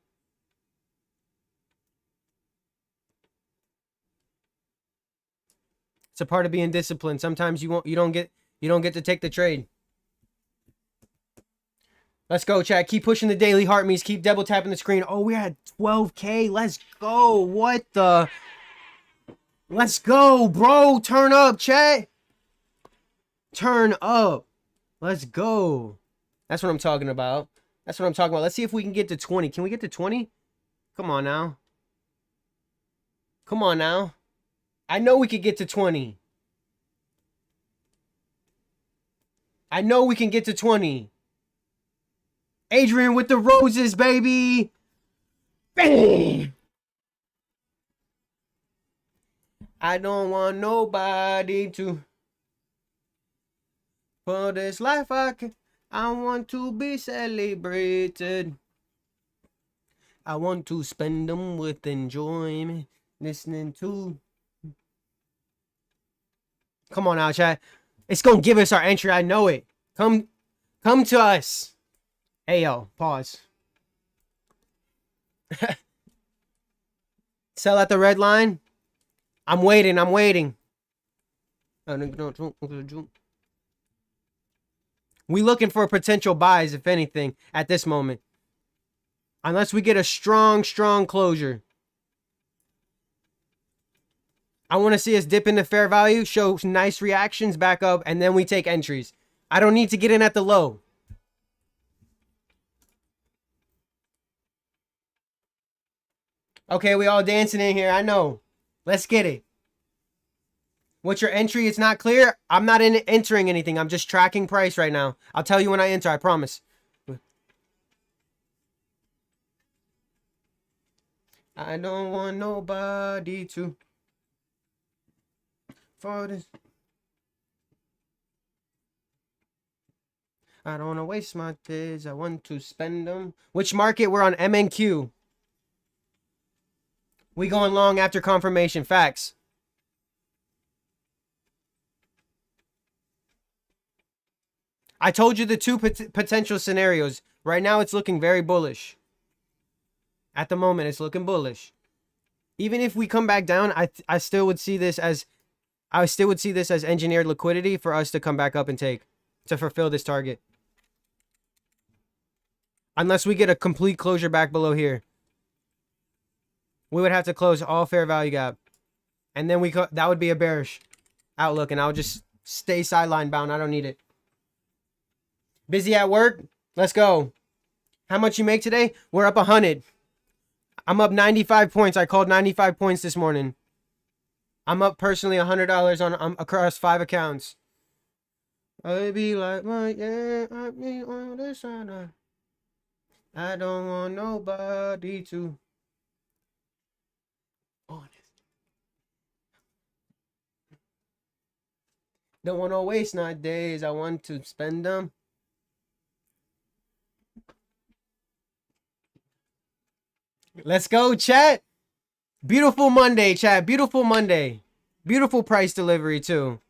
It's a part of being disciplined. Sometimes you don't get to take the trade. Let's go, chat. Keep pushing the daily heart me's. Keep double tapping the screen. Oh, we're at 12K. Let's go. What the? Let's go, bro. Turn up, chat. Turn up. Let's go. That's what I'm talking about. That's what I'm talking about. Let's see if we can get to 20. Can we get to 20? Come on now. Come on now. I know we could get to 20. I know we can get to 20. Adrian with the roses, baby. Bang. I don't want nobody to. For this life I want to be celebrated. I want to spend them with enjoyment. Listening to. Come on now, chat. It's gonna give us our entry. I know it. Come to us. Hey yo, pause. Sell at the red line. I'm waiting. We looking for potential buys, if anything, at this moment. Unless we get a strong closure. I want to see us dip into fair value, show nice reactions back up, and then we take entries. I don't need to get in at the low. Okay, we all dancing in here. I know. Let's get it. What's your entry? It's not clear. I'm not entering anything. I'm just tracking price right now. I'll tell you when I enter. I promise. I don't want nobody to for this. I don't want to waste my days. I want to spend them. Which market? We're on MNQ. We going long after confirmation. Facts. I told you the two potential scenarios. Right now, it's looking very bullish. At the moment, it's looking bullish. Even if we come back down, I still would see this as engineered liquidity for us to come back up and take to fulfill this target. Unless we get a complete closure back below here, we would have to close all fair value gap, and then that would be a bearish outlook, and I'll just stay sideline bound. I don't need it. Busy at work? Let's go. How much you make today? We're up 100. I'm up 95 points. I called 95 points this morning. I'm up personally $100 on across 5 accounts. I be like, yeah, I be on this side. I don't want nobody to. Honest. Don't want to waste my days. I want to spend them. Let's go, chat. Beautiful Monday, chat. Beautiful Monday. Beautiful price delivery, too.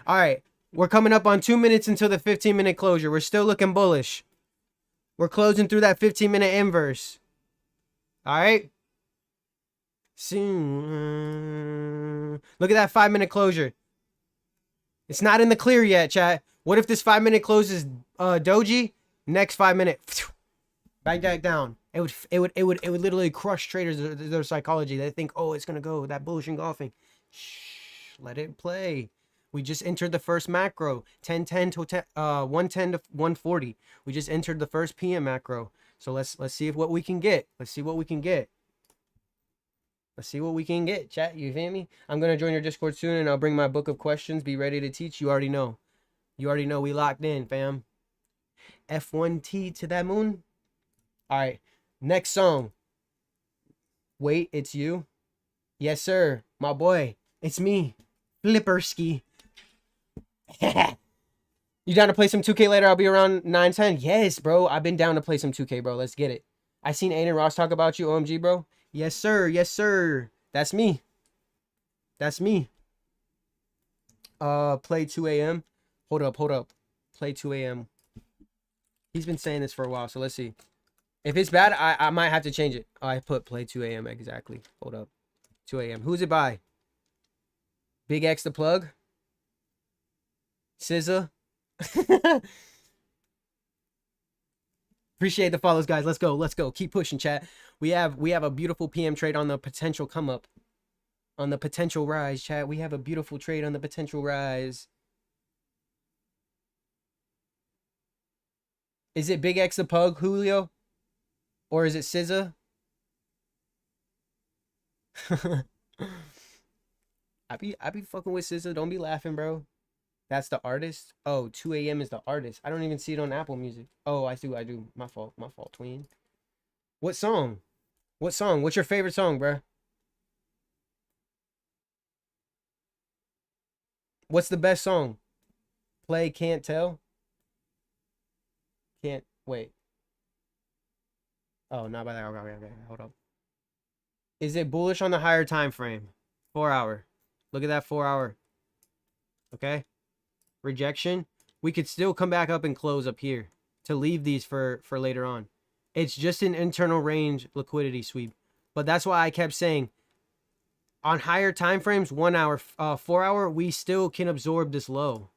All right. We're coming up on 2 minutes until the 15-minute closure. We're still looking bullish. We're closing through that 15-minute inverse. All right. Soon. Look at that 5-minute closure. It's not in the clear yet, chat. What if this 5-minute closes doji? Next 5 minutes. Back that down. It would literally crush traders, their psychology. They think, oh, it's gonna go that bullish engulfing. Shh, let it play. We just entered the first macro, 1010 to 110 to 140. We just entered the first PM macro. So let's see what we can get. Let's see what we can get. Let's see what we can get, chat. You feel me? I'm gonna join your Discord soon, and I'll bring my book of questions. Be ready to teach. You already know. You already know we locked in, fam. F1T to that moon. All right, next song. Wait, it's you? Yes, sir. My boy. It's me. Flipperski. You down to play some 2K later? I'll be around 9:10. Yes, bro. I've been down to play some 2K, bro. Let's get it. I seen Aiden Ross talk about you, OMG, bro. Yes, sir. Yes, sir. That's me. That's me. Play 2 a.m. Hold up. Play 2 a.m. He's been saying this for a while, so let's see. If it's bad, I might have to change it. Oh, I put play 2 a.m. exactly. Hold up. 2 a.m. Who's it by? Big X the plug? SZA? Appreciate the follows, guys. Let's go. Let's go. Keep pushing, chat. We have a beautiful PM trade on the potential come up. On the potential rise, chat. We have a beautiful trade on the potential rise. Is it Big X the Pug, Julio? Or is it SZA? I be fucking with SZA. Don't be laughing, bro. That's the artist. Oh, 2 a.m. is the artist. I don't even see it on Apple Music. Oh, I do. My fault, tween. What song? What song? What's your favorite song, bro? What's the best song? Play Can't Tell? Can't wait. Oh, not by that. Okay. Hold up. Is it bullish on the higher time frame? 4 hour. Look at that 4 hour. Okay. Rejection. We could still come back up and close up here to leave these for later on. It's just an internal range liquidity sweep. But that's why I kept saying on higher time frames, 1 hour, 4 hour, we still can absorb this low.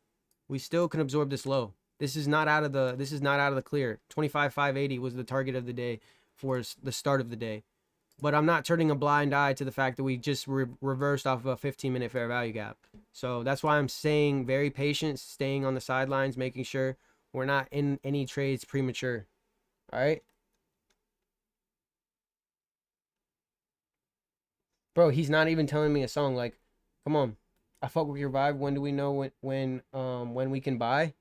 We still can absorb this low. This is not out of the clear. 25,580 was the target of the day for the start of the day. But I'm not turning a blind eye to the fact that we just reversed off of a 15-minute fair value gap. So that's why I'm staying very patient, staying on the sidelines, making sure we're not in any trades premature. All right? Bro, he's not even telling me a song. Like, come on. I fuck with your vibe. When do we know when we can buy?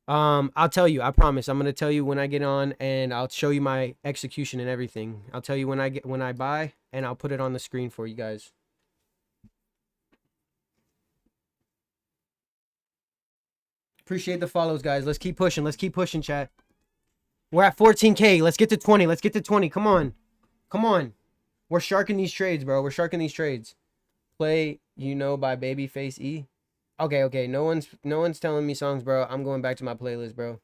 I'll tell you. I promise. I'm gonna tell you when I get on, and I'll show you my execution and everything. I'll tell you when I buy, and I'll put it on the screen for you guys. Appreciate the follows, guys. Let's keep pushing. Let's keep pushing, chat. We're at 14K. Let's get to 20. Let's get to 20. Come on. Come on. We're sharking these trades, bro. We're sharking these trades. Play, by Babyface E. Okay. No one's telling me songs, bro. I'm going back to my playlist, bro.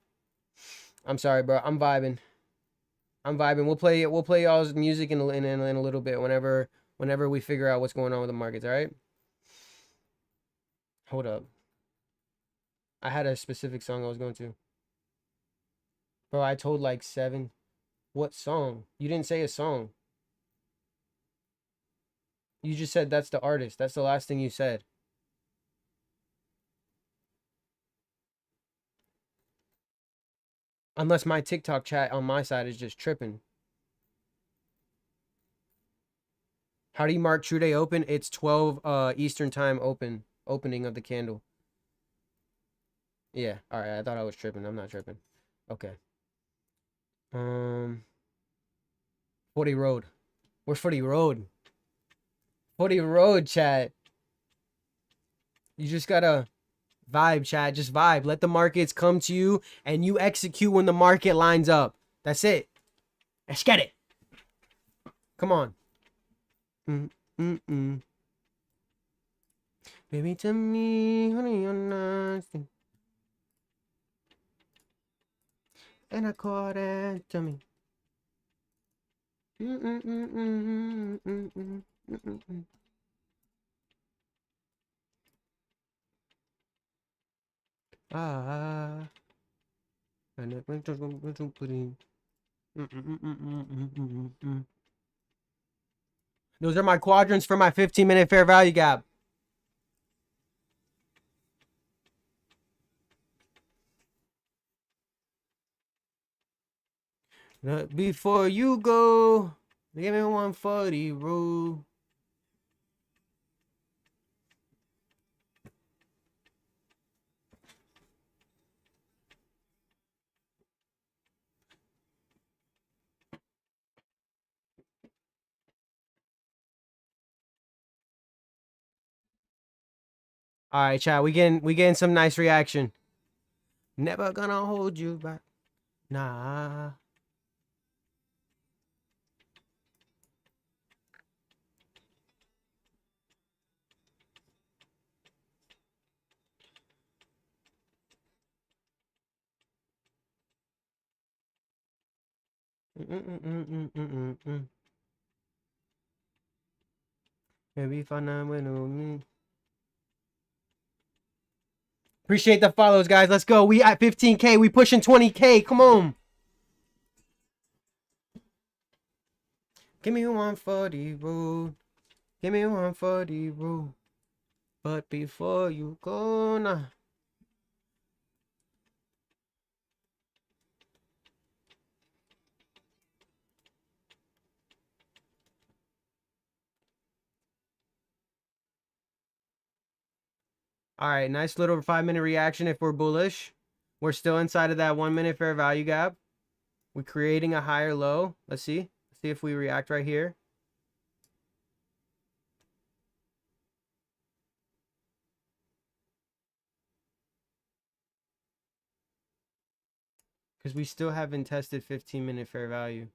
I'm sorry, bro. I'm vibing. We'll play y'all's music in a little bit whenever we figure out what's going on with the markets, all right? Hold up. I had a specific song I was going to. Bro, I told like 7. What song? You didn't say a song. You just said that's the artist. That's the last thing you said. Unless my TikTok chat on my side is just tripping. How do you mark True Day open? It's 12 Eastern time opening of the candle. Yeah, all right. I thought I was tripping. I'm not tripping. Okay. 40 Road. Where's 40 Road? 40 Road, chat. You just gotta vibe, chat. Just vibe. Let the markets come to you, and you execute when the market lines up. That's it. Let's get it. Come on. Baby, to me, honey, you're nothing. And I caught it to me. Ah. Those are my quadrants for my 15-minute fair value gap. Before you go, give me 140 rule. All right, chat. We getting some nice reaction. Never gonna hold you back. Nah. Maybe fun with me. Appreciate the follows, guys. Let's go. We at 15K. We pushing 20K. Come on. Give me 140 rule. Give me 140 rule. But before you go now. All right, nice little 5-minute reaction if we're bullish. We're still inside of that 1-minute fair value gap. We're creating a higher low. Let's see. Let's see if we react right here. Because we still haven't tested 15-minute fair value.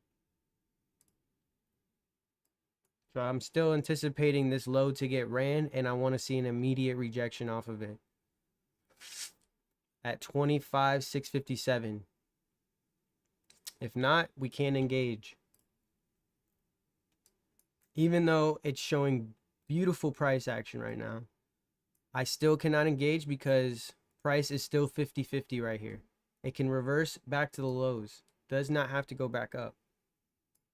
So I'm still anticipating this low to get ran, and I want to see an immediate rejection off of it. At 25,657. If not, we can't engage. Even though it's showing beautiful price action right now, I still cannot engage because price is still 50-50 right here. It can reverse back to the lows. Does not have to go back up.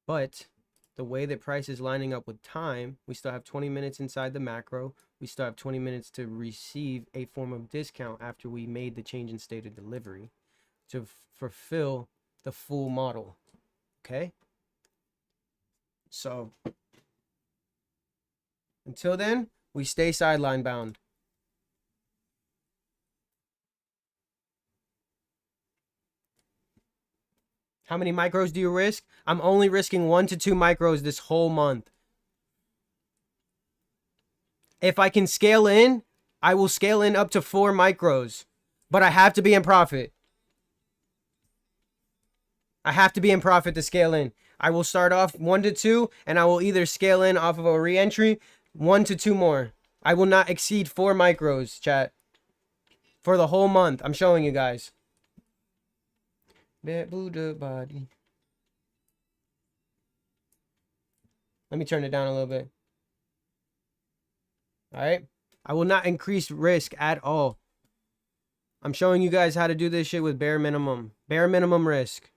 But the way that price is lining up with time, we still have 20 minutes inside the macro. We still have 20 minutes to receive a form of discount after we made the change in state of delivery to fulfill the full model. Okay? So until then, we stay sideline bound. How many micros do you risk? I'm only risking 1 to 2 micros this whole month. If I can scale in, I will scale in up to 4 micros. But I have to be in profit. I have to be in profit to scale in. I will start off 1 to 2, and I will either scale in off of a re-entry, 1 to 2 more. I will not exceed 4 micros, chat. For the whole month. I'm showing you guys. That Buddha body. Let me turn it down a little bit. Alright? I will not increase risk at all. I'm showing you guys how to do this shit with bare minimum. Bare minimum risk.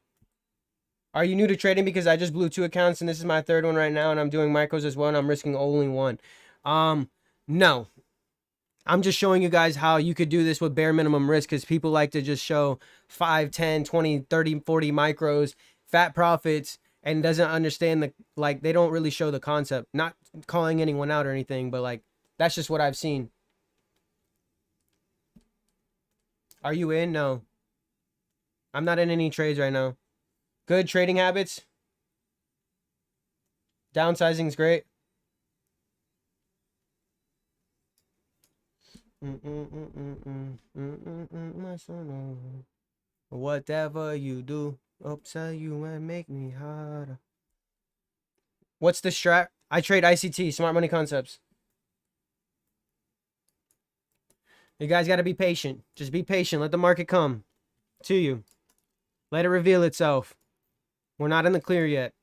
Are you new to trading? Because I just blew 2 accounts and this is my 3rd one right now and I'm doing micros as well and I'm risking only 1. No. I'm just showing you guys how you could do this with bare minimum risk because people like to just show 5, 10, 20, 30, 40 micros, fat profits, and doesn't understand the, like, they don't really show the concept. Not calling anyone out or anything, but like, that's just what I've seen. Are you in? No. I'm not in any trades right now. Good trading habits. Downsizing is great. Whatever you do, upsell you and make me harder. What's the strat? I trade ICT, Smart Money Concepts. You guys got to be patient. Just be patient. Let the market come to you. Let it reveal itself. We're not in the clear yet.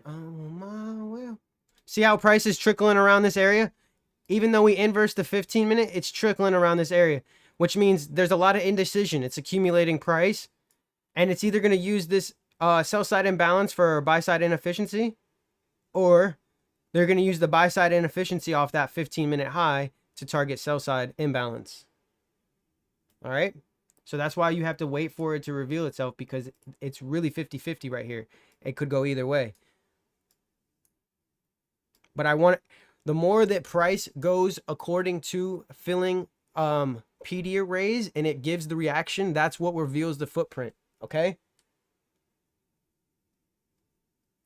On my way. See how price is trickling around this area? Even though we inverse the 15-minute, it's trickling around this area, which means there's a lot of indecision. It's accumulating price, and it's either going to use this sell-side imbalance for buy-side inefficiency, or they're going to use the buy-side inefficiency off that 15-minute high to target sell-side imbalance. All right? So that's why you have to wait for it to reveal itself because it's really 50-50 right here. It could go either way. But I want, the more that price goes according to filling PD arrays and it gives the reaction, that's what reveals the footprint. Okay?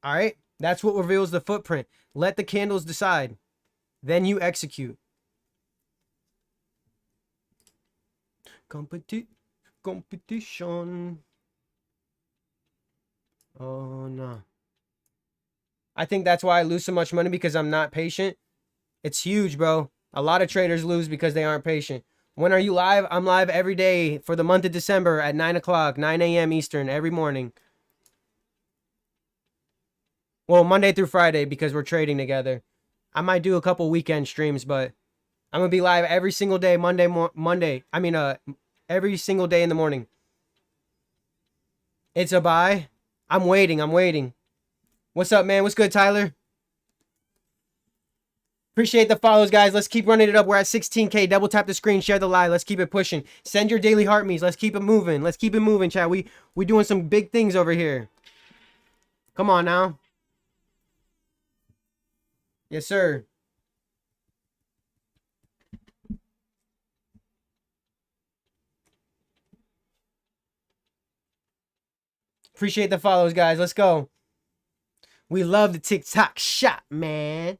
All right? That's what reveals the footprint. Let the candles decide. Then you execute. Competition. Oh, no. I think that's why I lose so much money because I'm not patient. It's huge, bro. A lot of traders lose because they aren't patient. When are you live? I'm live every day for the month of December at 9 o'clock, 9 a.m. Eastern, every morning. Well, Monday through Friday because we're trading together. I might do a couple weekend streams, but I'm going to be live every single day, every single day in the morning. It's a buy. I'm waiting. What's up, man? What's good, Tyler? Appreciate the follows, guys. Let's keep running it up. We're at 16K. Double tap the screen. Share the live. Let's keep it pushing. Send your daily heart me's. Let's keep it moving. Let's keep it moving, chat. We doing some big things over here. Come on now. Yes, sir. Appreciate the follows, guys. Let's go. We love the TikTok shop, man.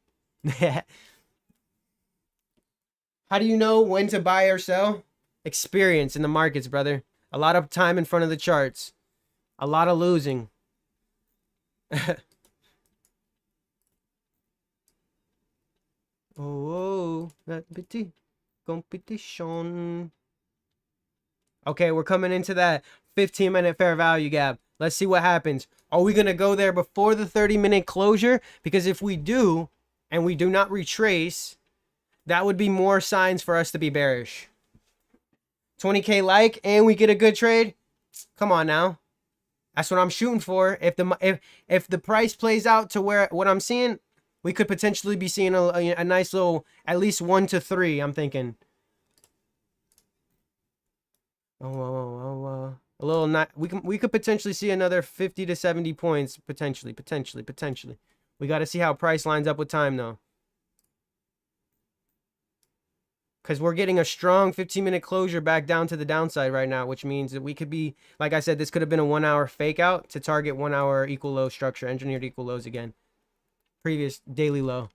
How do you know when to buy or sell? Experience in the markets, brother. A lot of time in front of the charts. A lot of losing. Oh, that bitty competition. Okay, we're coming into that 15-minute fair value gap. Let's see what happens. Are we going to go there before the 30-minute closure? Because if we do, and we do not retrace, that would be more signs for us to be bearish. 20K like, and we get a good trade. Come on now. That's what I'm shooting for. If the price plays out to where what I'm seeing, we could potentially be seeing a nice little, at least 1 to 3, I'm thinking. A little not. We could potentially see another 50 to 70 points potentially. We got to see how price lines up with time though, because we're getting a strong 15-minute closure back down to the downside right now, which means that we could be, like I said, this could have been a 1-hour fake out to target 1-hour equal low structure, engineered equal lows again, previous daily low.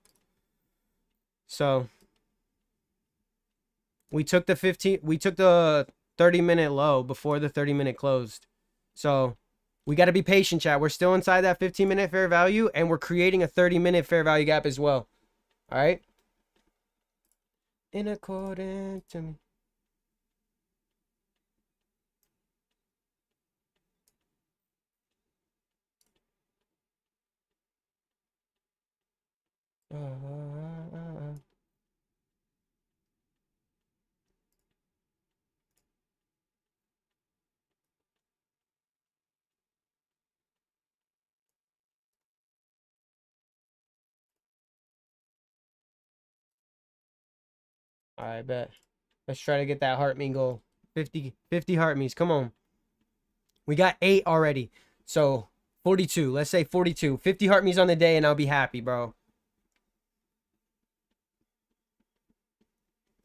So we took the 30-minute low before the 30-minute closed. So we got to be patient, chat. We're still inside that 15-minute fair value, and we're creating a 30-minute fair value gap as well. All right? In accordance to me. All right, bet. Let's try to get that heart me goal. 50 heart me's. Come on. We got 8 already. So 42. Let's say 42. 50 heart me's on the day, and I'll be happy, bro.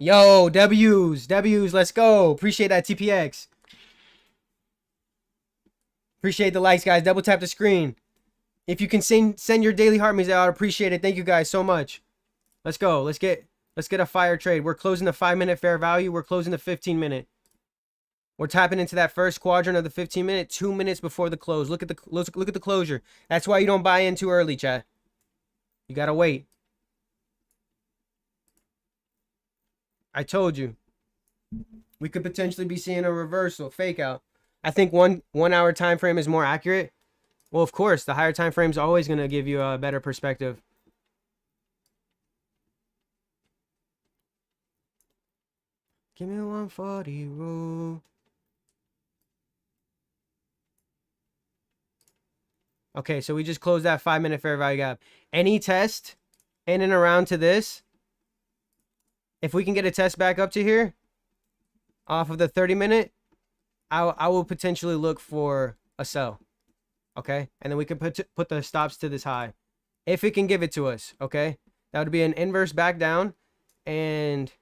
Yo, W's. Let's go. Appreciate that, TPX. Appreciate the likes, guys. Double tap the screen. If you can send your daily heart me's out, I'd appreciate it. Thank you guys so much. Let's go. Let's get a fire trade. We're closing the 5-minute fair value. We're closing the 15-minute. We're tapping into that first quadrant of the 15-minute 2 minutes before the close. Look at the closure. That's why you don't buy in too early, chat. You gotta wait. I told you. We could potentially be seeing a reversal, fake out. I think one hour time frame is more accurate. Well, of course, the higher time frame is always gonna give you a better perspective. Give me 140 rule. Okay, so we just closed that 5-minute fair value gap. Any test in and around to this, if we can get a test back up to here off of the 30-minute, I will potentially look for a sell. Okay, and then we can put the stops to this high if it can give it to us. Okay, that would be an inverse back down, and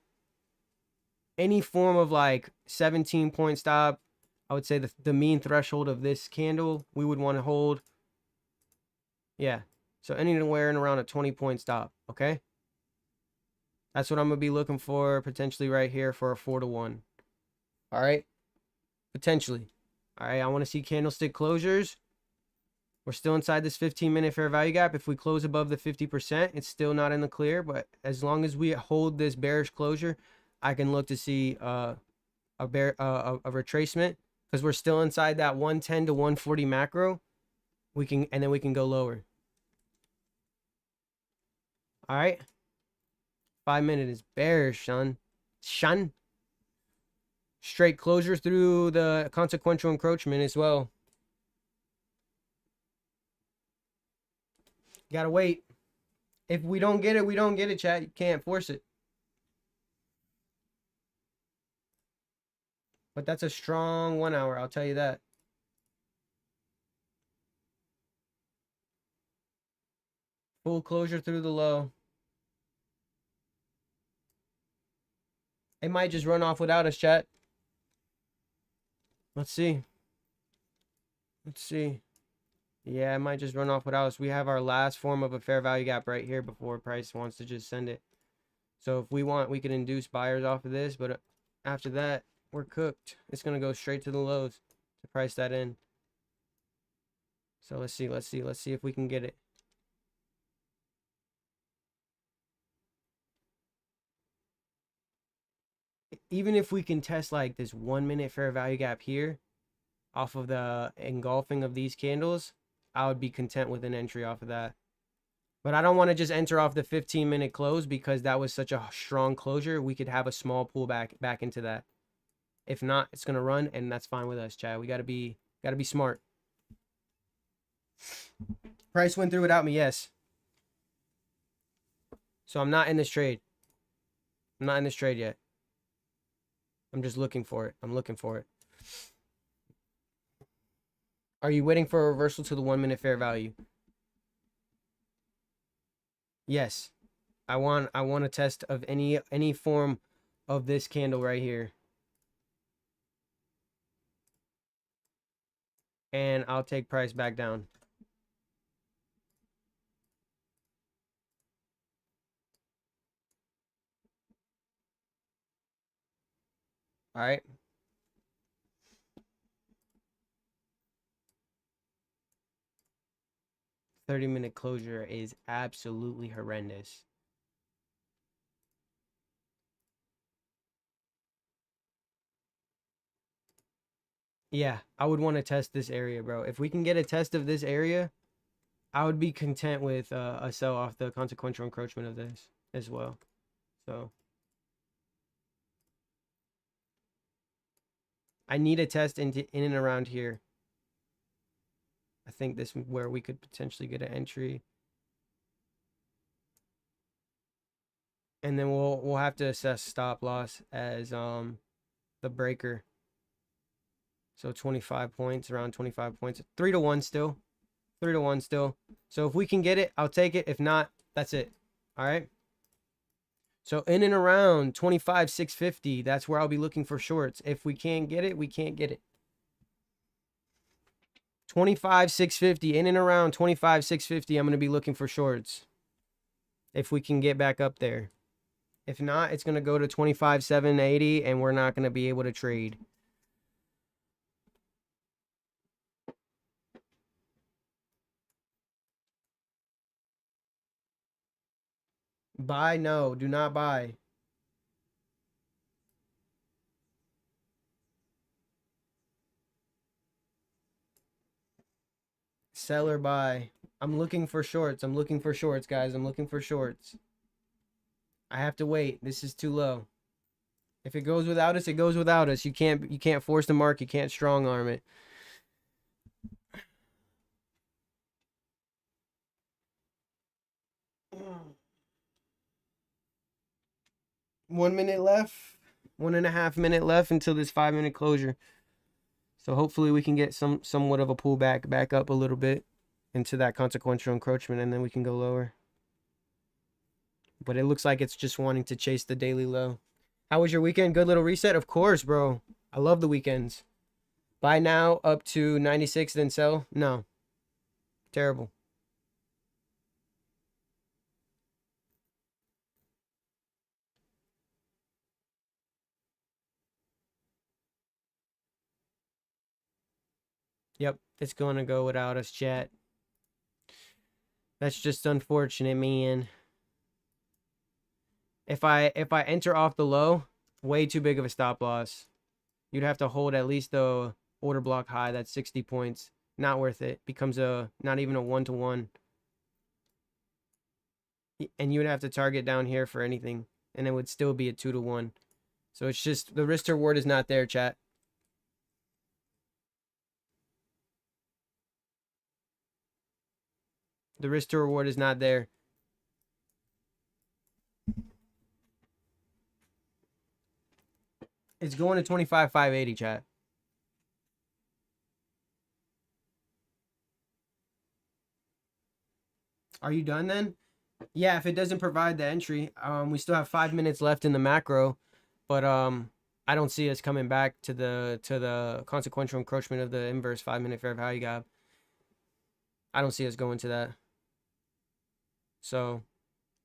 any form of like 17-point stop. I would say the mean threshold of this candle we would want to hold. Yeah, so anywhere in around a 20-point stop. Okay, that's what I'm gonna be looking for potentially right here for a 4 to 1. All right, potentially. All right, I want to see candlestick closures. We're still inside this 15-minute fair value gap. If we close above the 50%, it's still not in the clear, but as long as we hold this bearish closure, I can look to see a retracement, because we're still inside that 110 to 140 macro. And then we can go lower. All right. 5-minute is bearish, son. Straight closure through the consequential encroachment as well. Gotta wait. If we don't get it, we don't get it, chat. You can't force it. But that's a strong 1 hour, I'll tell you that. Full closure through the low. It might just run off without us, chat. Let's see. Yeah, it might just run off without us. We have our last form of a fair value gap right here before price wants to just send it. So if we want, we can induce buyers off of this. But after that, We're cooked. It's gonna go straight to the lows to price that in. So let's see if we can get it. Even if we can test like this 1 minute fair value gap here off of the engulfing of these candles, I would be content with an entry off of that. But I don't want to just enter off the 15-minute close because that was such a strong closure. We could have a small pullback back into that. If not, it's gonna run, and that's fine with us, Chad. We gotta be smart. Price went through without me, yes. So I'm not in this trade. I'm not in this trade yet. I'm just looking for it. I'm looking for it. Are you waiting for a reversal to the 1 minute fair value? Yes. I want a test of any form of this candle right here. And I'll take price back down. All right. $30-minute closure is absolutely horrendous. Yeah, I would want to test this area, bro. If we can get a test of this area, I would be content with a sell off the consequential encroachment of this as well. So I need a test in and around here. I think this is where we could potentially get an entry. And then we'll have to assess stop loss as the breaker. So 25 points, around 25 points. 3-1 still. 3-1 still. So if we can get it, I'll take it. If not, that's it. All right. So in and around 25,650, that's where I'll be looking for shorts. If we can't get it, we can't get it. 25,650, in and around 25,650, I'm going to be looking for shorts. If we can get back up there. If not, it's going to go to 25,780 and we're not going to be able to trade. Buy? No, do not buy. Sell or buy. I'm looking for shorts. I'm looking for shorts, guys. I'm looking for shorts. I have to wait. This is too low. If it goes without us, it goes without us. You can't force the mark. You can't strong arm it. One minute left. 1.5 minute left until this 5-minute closure. So hopefully we can get somewhat of a pullback back up a little bit into that consequential encroachment, and then we can go lower. But it looks like it's just wanting to chase the daily low. How was your weekend? Good little reset? Of course, bro. I love the weekends. Buy now up to 96, then sell? No. Terrible. Yep, it's going to go without us, chat. That's just unfortunate, man. If I enter off the low, way too big of a stop loss. You'd have to hold at least the order block high. That's 60 points. Not worth it. Becomes not even a 1-to-1. And you would have to target down here for anything, and it would still be a 2-to-1. So it's just the risk to reward is not there, chat. The risk to reward is not there. It's going to 25,580, chat. Are you done then? Yeah, if it doesn't provide the entry, we still have 5 minutes left in the macro, but I don't see us coming back to the consequential encroachment of the inverse 5-minute fair value gap. I don't see us going to that. So,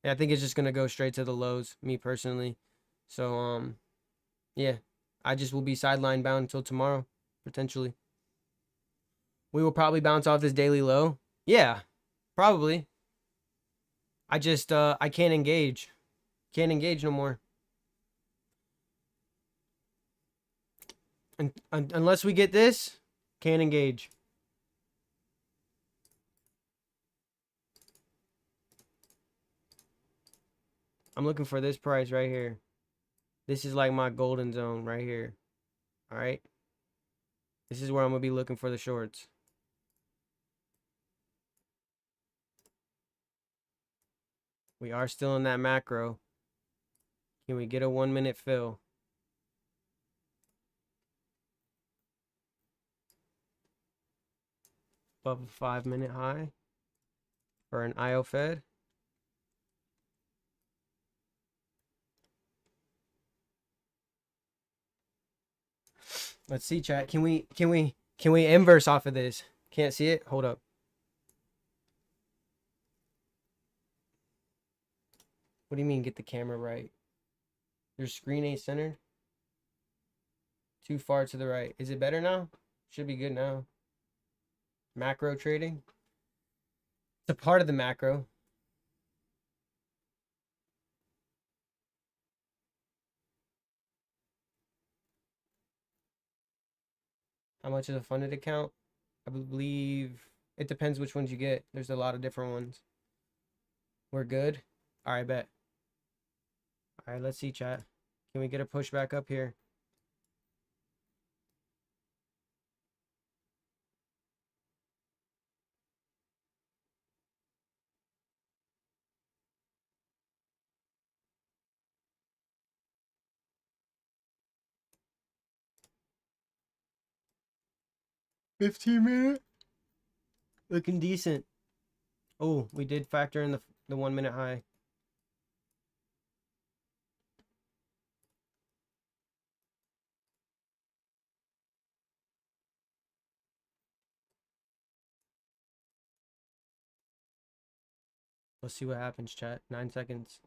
yeah, I think it's just gonna go straight to the lows, me personally. So, yeah, I just will be sideline bound until tomorrow, potentially. We will probably bounce off this daily low. Yeah, probably. I just, I can't engage. Can't engage no more. Unless we get this, can't engage. I'm looking for this price right here. This is like my golden zone right here. All right. This is where I'm going to be looking for the shorts. We are still in that macro. Can we get a 1 minute fill? Above a 5 minute high for an IO Fed. Let's see, chat. Can we inverse off of this? Can't see it? Hold up. What do you mean get the camera right? Your screen ain't centered? Too far to the right. Is it better now? Should be good now. Macro trading. It's a part of the macro. How much is a funded account? I believe it depends which ones you get. There's a lot of different ones. We're good? All right, bet. All right, let's see, chat. Can we get a push back up here? $15 looking decent. Oh, we did factor in the 1 minute high. Let's see what happens, chat. 9 seconds.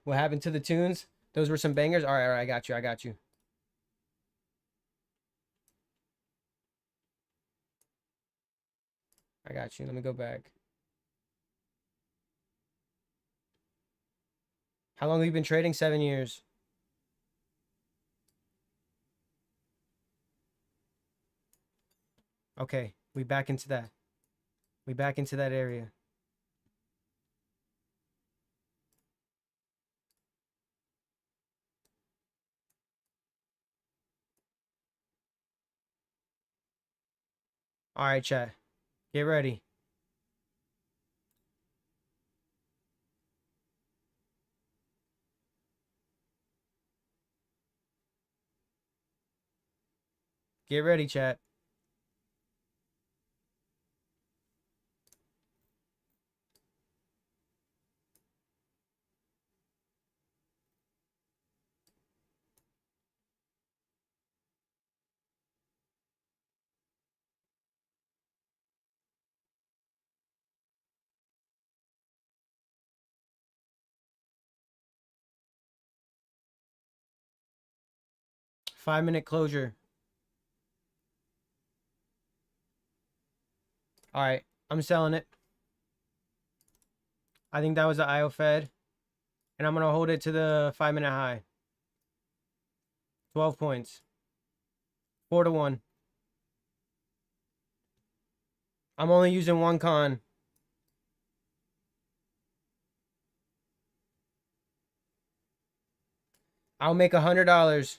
What happened to the tunes? Those were some bangers. All right, I got you. I got you. I got you. Let me go back. How long have you been trading? 7 years. Okay, we back into that. We back into that area. All right, chat. Get ready. Get ready, chat. Five-minute closure. All right, I'm selling it. I think that was the IO Fed. And I'm going to hold it to the 5-minute high. 12 points. 4-1. I'm only using one con. I'll make $100.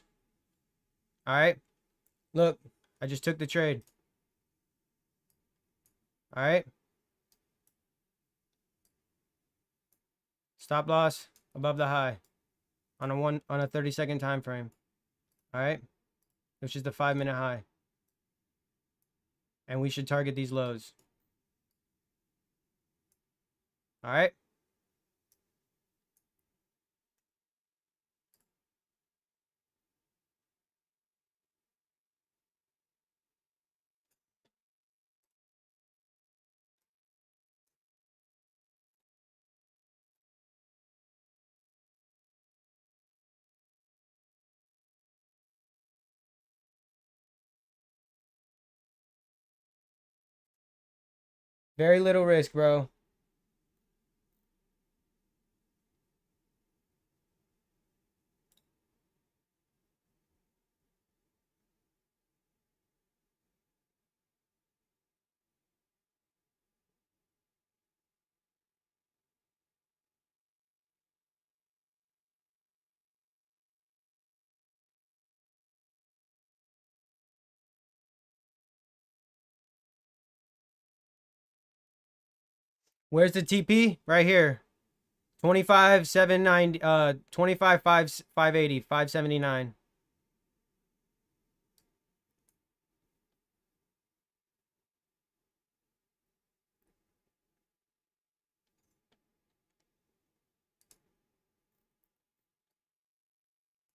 All right. Look, I just took the trade. All right. Stop loss above the high on a 30-second time frame. All right. Which is the 5-minute high. And we should target these lows. All right. Very little risk, bro. Where's the TP? Right here. 25, 790, 25, 5, 580, 579.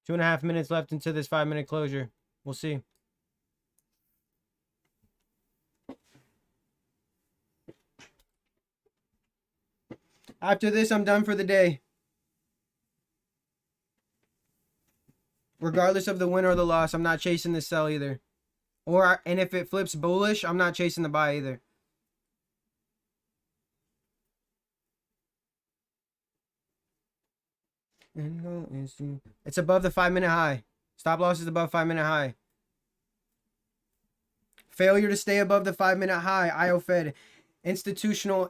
Two and a half minutes left into this 5-minute closure. We'll see. After this, I'm done for the day. Regardless of the win or the loss, I'm not chasing the sell either. And if it flips bullish, I'm not chasing the buy either. It's above the 5-minute high. Stop loss is above 5-minute high. Failure to stay above the 5-minute high. IO Fed. Institutional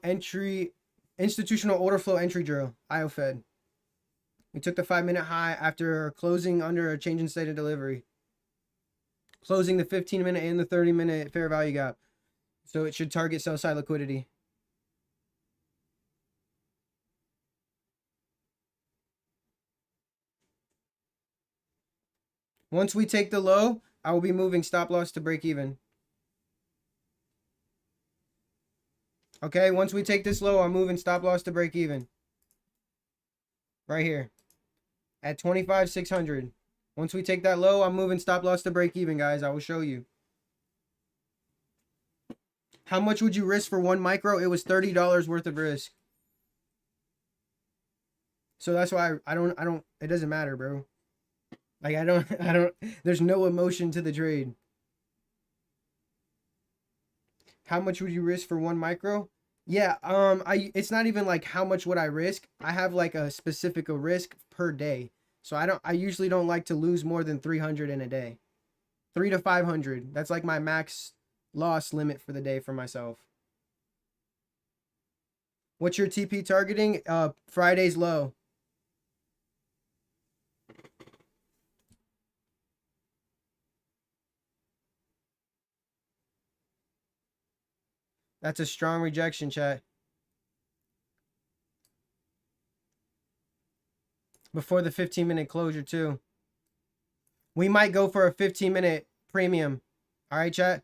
order flow entry drill. IO Fed. We took the 5-minute high after closing under a change in state of delivery. Closing the 15-minute and the 30-minute fair value gap. So it should target sell side liquidity. Once we take the low, I will be moving stop loss to break even. Okay, once we take this low, I'm moving stop loss to break even. Right here. At 25,600. Once we take that low, I'm moving stop loss to break even, guys. I will show you. How much would you risk for 1 micro? It was $30 worth of risk. So that's why I don't, it doesn't matter, bro. Like, there's no emotion to the trade. How much would you risk for 1 micro? Yeah, it's not even like how much would I risk. I have like a specific risk per day. So I usually don't like to lose more than 300 in a day. 300 to 500. That's like my max loss limit for the day for myself. What's your TP targeting? Friday's low. That's a strong rejection, chat. Before the 15-minute closure, too. We might go for a 15-minute premium. All right, chat?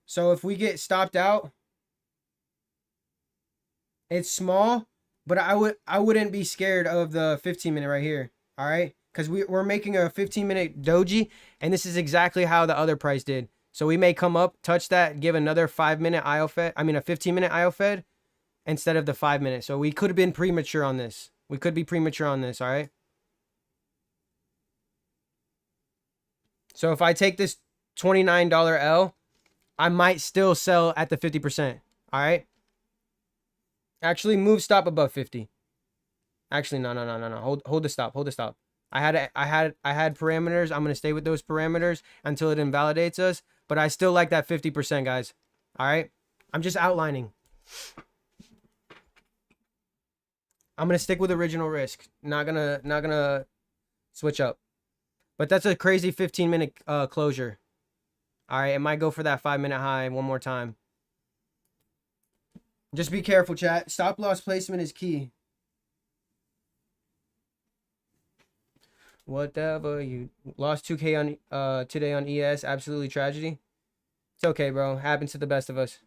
So if we get stopped out, it's small, but I wouldn't be scared of the 15-minute right here. All right? Because we're making a 15-minute doji, and this is exactly how the other price did. So we may come up, touch that, give another 5-minute IO Fed. I mean, a 15-minute IO Fed instead of the 5-minute. So we could have been premature on this. We could be premature on this, all right? So if I take this $29 L, I might still sell at the 50%, all right? Actually, move stop above 50. Actually, no. Hold the stop. Hold the stop. I had parameters. I'm going to stay with those parameters until it invalidates us. But I still like that 50%, guys. All right? I'm just outlining. I'm gonna stick with original risk. Not gonna switch up. But that's a crazy 15-minute closure. All right, it might go for that 5-minute high one more time. Just be careful, chat. Stop loss placement is key. Whatever you lost 2K on today on ES, absolutely tragedy. It's okay, bro. Happens to the best of us.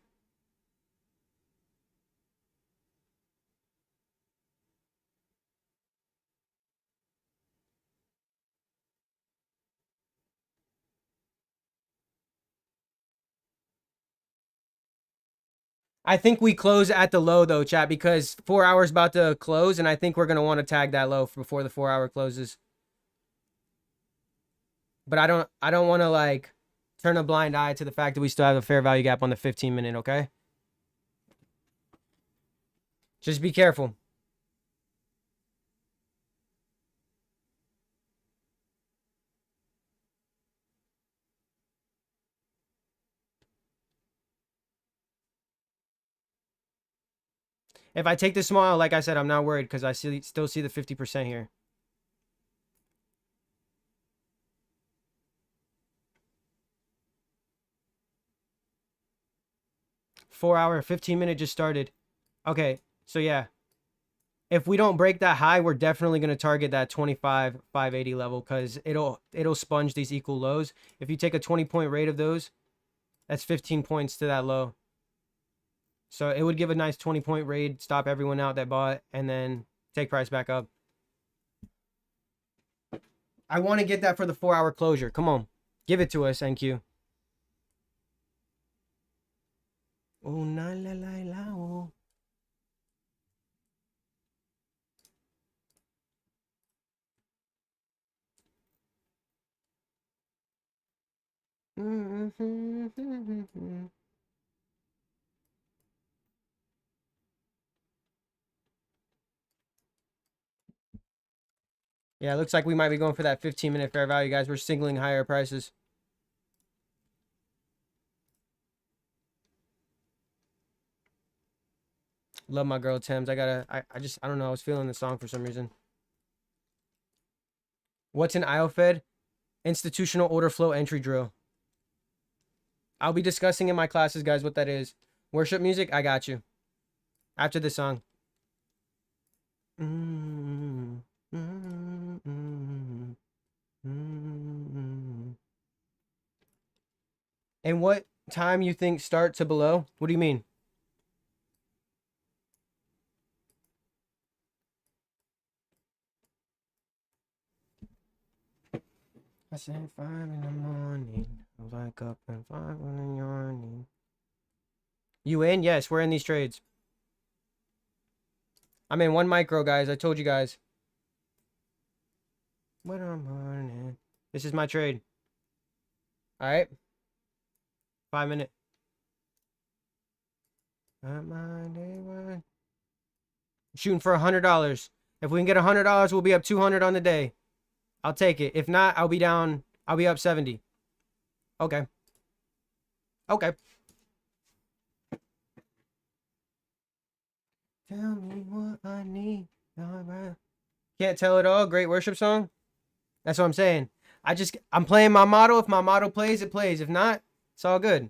I think we close at the low though, chat, because 4 hours about to close, and I think we're gonna want to tag that low before the 4 hour closes. But I don't want to like turn a blind eye to the fact that we still have a fair value gap on the 15-minute. Okay, just be careful. If I take the small, like I said, I'm not worried because I still see the 50% here. Four hour, 15-minute just started. Okay, so yeah. If we don't break that high, we're definitely going to target that 25, 580 level because it'll sponge these equal lows. If you take a 20-point rate of those, that's 15 points to that low. So it would give a nice 20-point raid, stop everyone out that bought, and then take price back up. I want to get that for the 4 hour closure. Come on. Give it to us, NQ. Oh, la la la la. Oh. Yeah, it looks like we might be going for that 15-minute fair value, guys. We're signaling higher prices. Love my girl Thames. I don't know. I was feeling the song for some reason. What's an IOFED? Institutional order flow entry drill. I'll be discussing in my classes, guys, what that is. Worship music, I got you. After this song. And what time you think start to below? What do you mean? I said 5 in the morning. I wake up at 5 in the morning. You in? Yes, we're in these trades. I'm in one micro, guys. I told you guys. What I'm morning. This is my trade. All right. 5-minute. Shooting for $100. If we can get $100, we'll be up 200 on the day. I'll take it. If not, I'll be down. I'll be up 70. Okay. Okay. Tell me what I need. Can't tell it all. Great worship song. That's what I'm saying. I'm playing my model. If my model plays, it plays. If not, it's all good.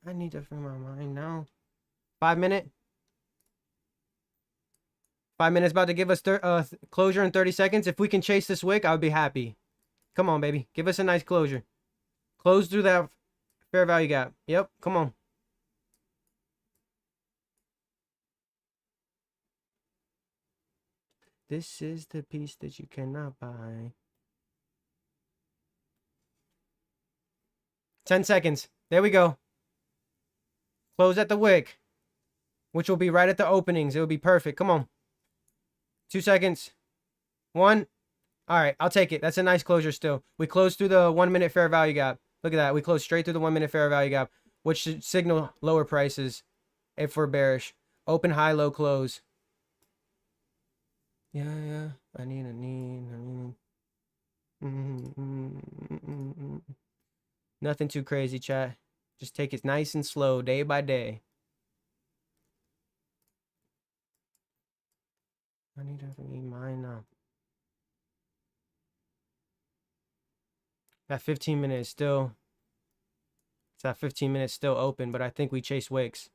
I need to free my mind now. 5-minute. 5 minutes about to give us closure in 30 seconds. If we can chase this wick, I would be happy. Come on, baby. Give us a nice closure. Close through that fair value gap. Yep. Come on. This is the piece that you cannot buy. 10 seconds. There we go. Close at the wick, which will be right at the openings. It will be perfect. Come on. 2 seconds. 1. All right, I'll take it. That's a nice closure still. We closed through the 1-minute fair value gap. Look at that. We closed straight through the 1-minute fair value gap, which should signal lower prices if we're bearish. Open, high, low, close. Yeah. I need. Nothing too crazy, chat. Just take it nice and slow, day by day. I need to read mine now. That 15 minute is still, it's that 15 minutes still open, but I think we chase wicks.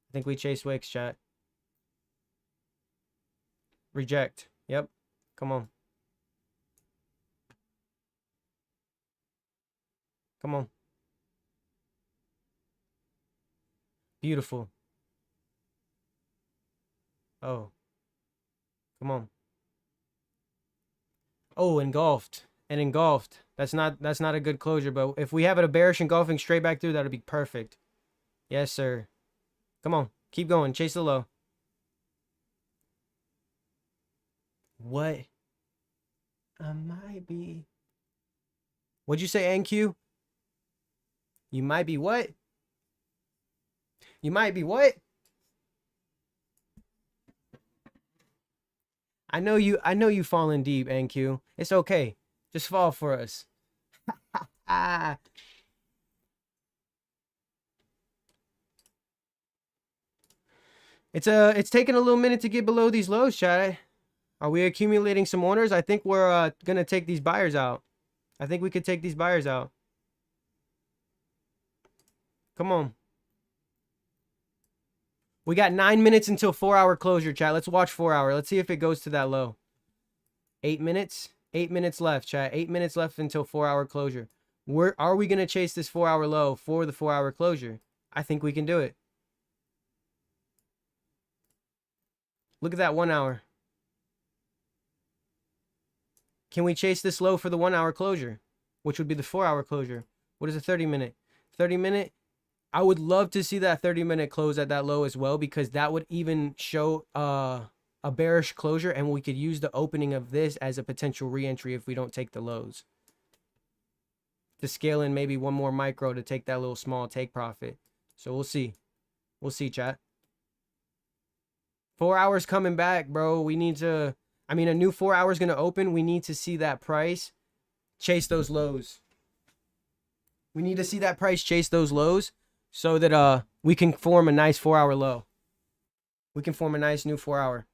I think we chase wicks, chat. Reject. Yep. Come on. Come on. Beautiful. Oh. Come on. Oh, engulfed. And engulfed. That's not a good closure, but if we have it a bearish engulfing straight back through, that'll be perfect. Yes, sir. Come on. Keep going. Chase the low. What? I might be. What'd you say, NQ? You might be what? You might be what? I know you falling deep, NQ. It's okay. Just fall for us. Ah. It's taking a little minute to get below these lows, chat. Are we accumulating some orders? I think we're gonna take these buyers out. I think we could take these buyers out. Come on. We got 9 minutes until 4-hour closure, chat. Let's watch 4-hour. Let's see if it goes to that low. 8 minutes. 8 minutes left, chat. 8 minutes left until 4-hour closure. Are we going to chase this 4-hour low for the 4-hour closure? I think we can do it. Look at that 1 hour. Can we chase this low for the 1-hour closure? Which would be the 4-hour closure. What is a 30-minute? 30-minute? I would love to see that 30-minute close at that low as well, because that would even show a bearish closure, and we could use the opening of this as a potential re-entry if we don't take the lows. To scale in maybe one more micro to take that little small take profit. So we'll see. We'll see, chat. 4 hours coming back, bro. We need to... I mean, a new 4 hours going to open. We need to see that price chase those lows. We need to see that price chase those lows so that we can form a nice 4-hour low. We can form a nice new 4-hour.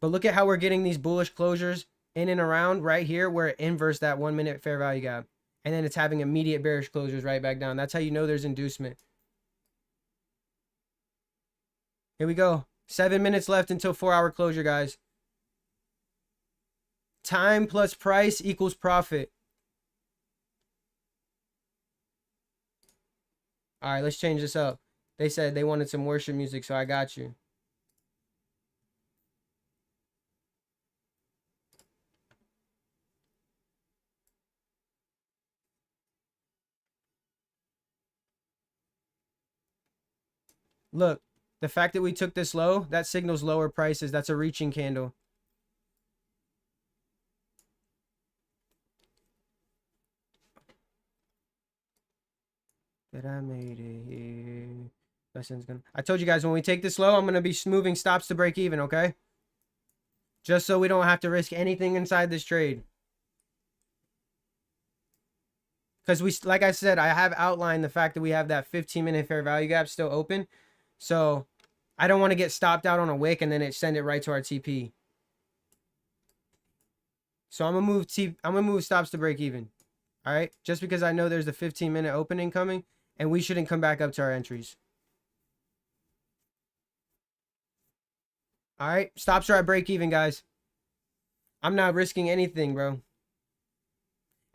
But look at how we're getting these bullish closures in and around right here where it inverts that 1 minute fair value gap. And then it's having immediate bearish closures right back down. That's how you know there's inducement. Here we go. 7 minutes left until 4-hour closure, guys. Time plus price equals profit. All right, let's change this up. They said they wanted some worship music, so I got you. Look, the fact that we took this low, that signals lower prices. That's a reaching candle. That I made it here. I told you guys, when we take this low, I'm going to be moving stops to break even, okay? Just so we don't have to risk anything inside this trade. Because we, like I said, I have outlined the fact that we have that 15-minute fair value gap still open. So I don't want to get stopped out on a wick and then send it right to our TP. So I'm gonna move stops to break even. All right, just because I know there's a 15-minute opening coming, and we shouldn't come back up to our entries. All right, stops are at break even, guys. I'm not risking anything, bro.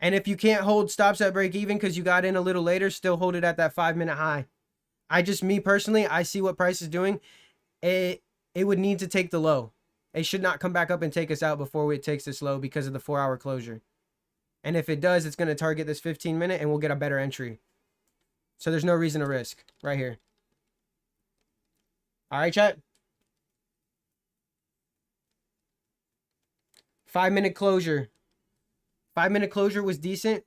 And if you can't hold stops at break even because you got in a little later, still hold it at that 5-minute high. Me personally, I see what price is doing. It would need to take the low. It should not come back up and take us out before it takes this low because of the 4-hour closure. And if it does, it's going to target this 15-minute and we'll get a better entry. So there's no reason to risk right here. All right, chat. 5-minute closure. 5-minute closure was decent.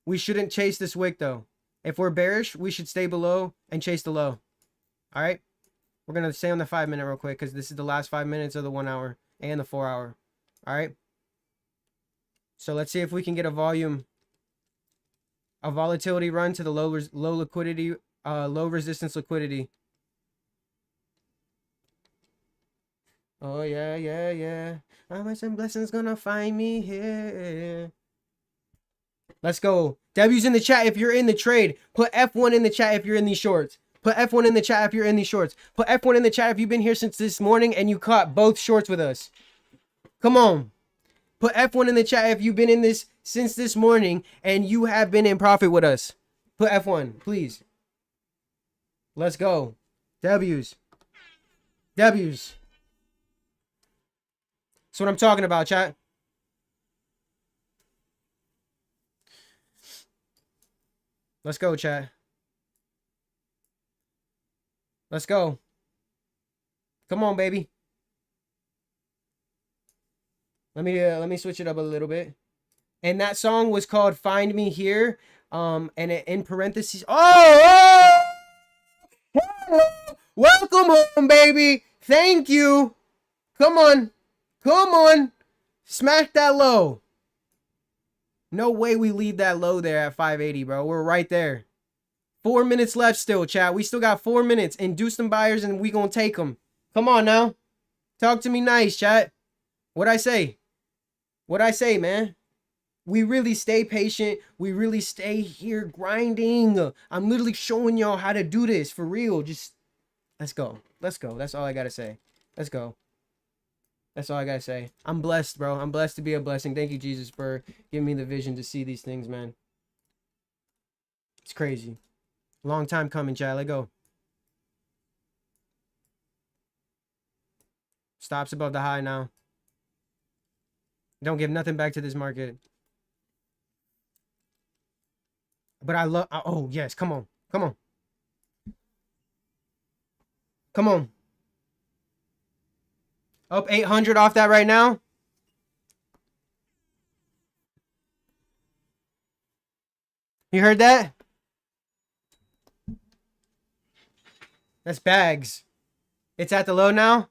We shouldn't chase this wick though. If we're bearish, we should stay below and chase the low. All right. We're going to stay on the 5-minute real quick because this is the last 5 minutes of the 1 hour and the 4 hour. All right. So let's see if we can get a volatility run to the low liquidity, low resistance liquidity. Oh, yeah, yeah, yeah. I wish some blessings gonna find me here. Let's go. W's in the chat if you're in the trade. Put F1 in the chat if you're in these shorts. Put F1 in the chat if you're in these shorts. Put F1 in the chat if you've been here since this morning and you caught both shorts with us. Come on. Put F1 in the chat if you've been in this since this morning and you have been in profit with us. Put F1, please. Let's go. W's. W's. That's what I'm talking about, chat. Let's go, chat. Let's go. Come on, baby. Let me switch it up a little bit. And that song was called "Find Me Here." And in parentheses. Oh! Hello. Welcome home, baby. Thank you. Come on. Come on. Smack that low. No way we leave that low there at 580, bro. We're right there. 4 minutes left still, chat. We still got 4 minutes. Induce some buyers and we gonna take them. Come on now. Talk to me nice, chat. What'd I say? What'd I say, man? We really stay patient. We really stay here grinding. I'm literally showing y'all how to do this for real. Just let's go. Let's go. That's all I gotta say. Let's go. That's all I gotta say. I'm blessed, bro. I'm blessed to be a blessing. Thank you, Jesus, for giving me the vision to see these things, man. It's crazy. Long time coming, chat. Let go. Stops above the high now. Don't give nothing back to this market. But I love... Oh, yes. Come on. Come on. Come on. Up 800 off that right now. You heard that? That's bags. It's at the low now.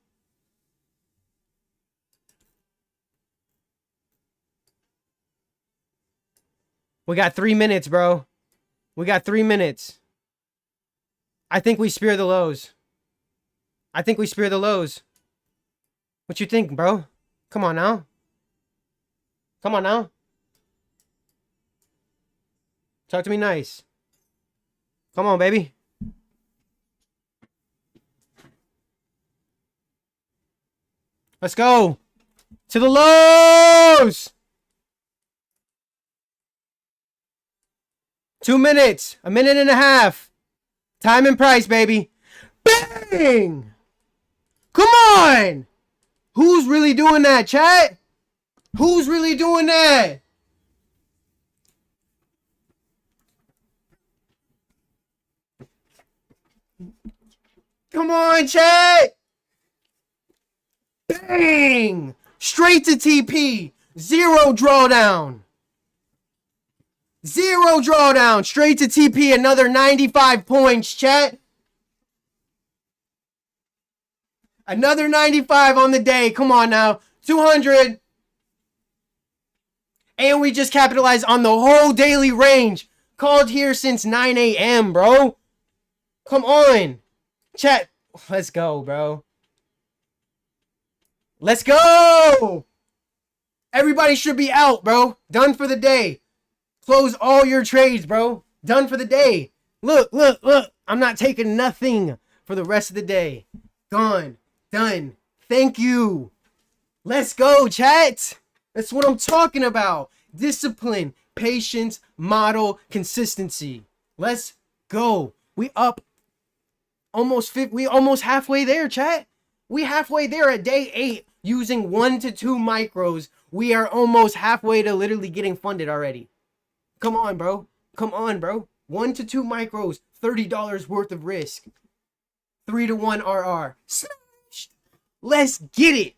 We got 3 minutes, bro. We got 3 minutes. I think we spear the lows. I think we spear the lows. What you think, bro? Come on now. Come on now. Talk to me nice. Come on, baby. Let's go. To the lows. 2 minutes. 1.5 minutes. Time and price, baby. Bang! Come on! Who's really doing that, chat? Who's really doing that? Come on, chat! Bang! Straight to TP. 0 drawdown. 0 drawdown. Straight to TP. Another 95 points, chat. Another 95 on the day. Come on now. 200. And we just capitalized on the whole daily range. Called here since 9 a.m., bro. Come on. Chat. Let's go, bro. Let's go. Everybody should be out, bro. Done for the day. Close all your trades, bro. Done for the day. Look, look, look. I'm not taking nothing for the rest of the day. Gone. Done. Thank you. Let's go, chat. That's what I'm talking about. Discipline, patience, model, consistency. Let's go. We up almost we almost halfway there, chat. We halfway there at day 8 using 1 to 2 micros. We are almost halfway to literally getting funded already. Come on, bro. Come on, bro. 1 to 2 micros, $30 worth of risk. 3 to 1 RR. Let's get it.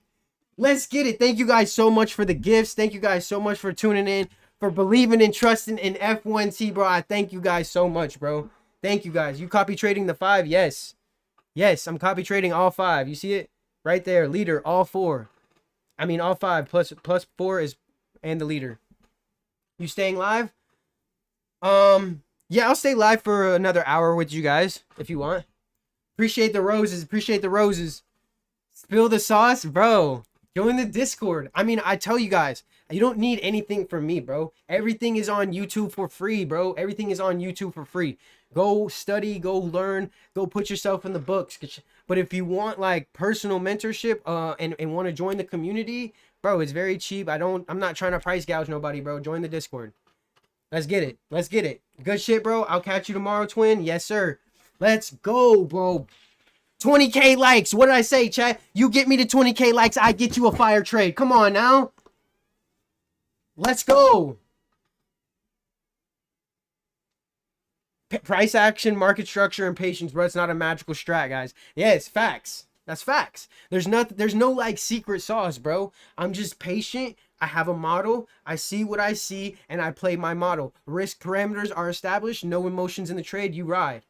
Let's get it. Thank you guys so much for the gifts. Thank you guys so much for tuning in, for believing and trusting in F1T, bro. I thank you guys so much, bro. Thank you guys. You copy trading the 5? Yes. Yes, I'm copy trading all 5. You see it? Right there. Leader, all 4. I mean, all 5 plus 4 is, and the leader. You staying live? Yeah, I'll stay live for another hour with you guys if you want. Appreciate the roses. Appreciate the roses. Spill the sauce, bro. Join the Discord. I mean, I tell you guys, you don't need anything from me, bro. Everything is on YouTube for free, bro. Everything is on YouTube for free. Go study, go learn, go put yourself in the books. But if you want like personal mentorship, and want to join the community, bro, it's very cheap. I'm not trying to price gouge nobody, bro. Join the Discord. Let's get it. Let's get it. Good shit, bro. I'll catch you tomorrow, twin. Yes, sir. Let's go, bro. 20K likes. What did I say, chat? You get me to 20K likes, I get you a fire trade. Come on now. Let's go. Price action, market structure, and patience, bro. It's not a magical strat, guys. Yeah, it's facts. That's facts. There's no like secret sauce, bro. I'm just patient. I have a model. I see what I see, and I play my model. Risk parameters are established. No emotions in the trade. You ride.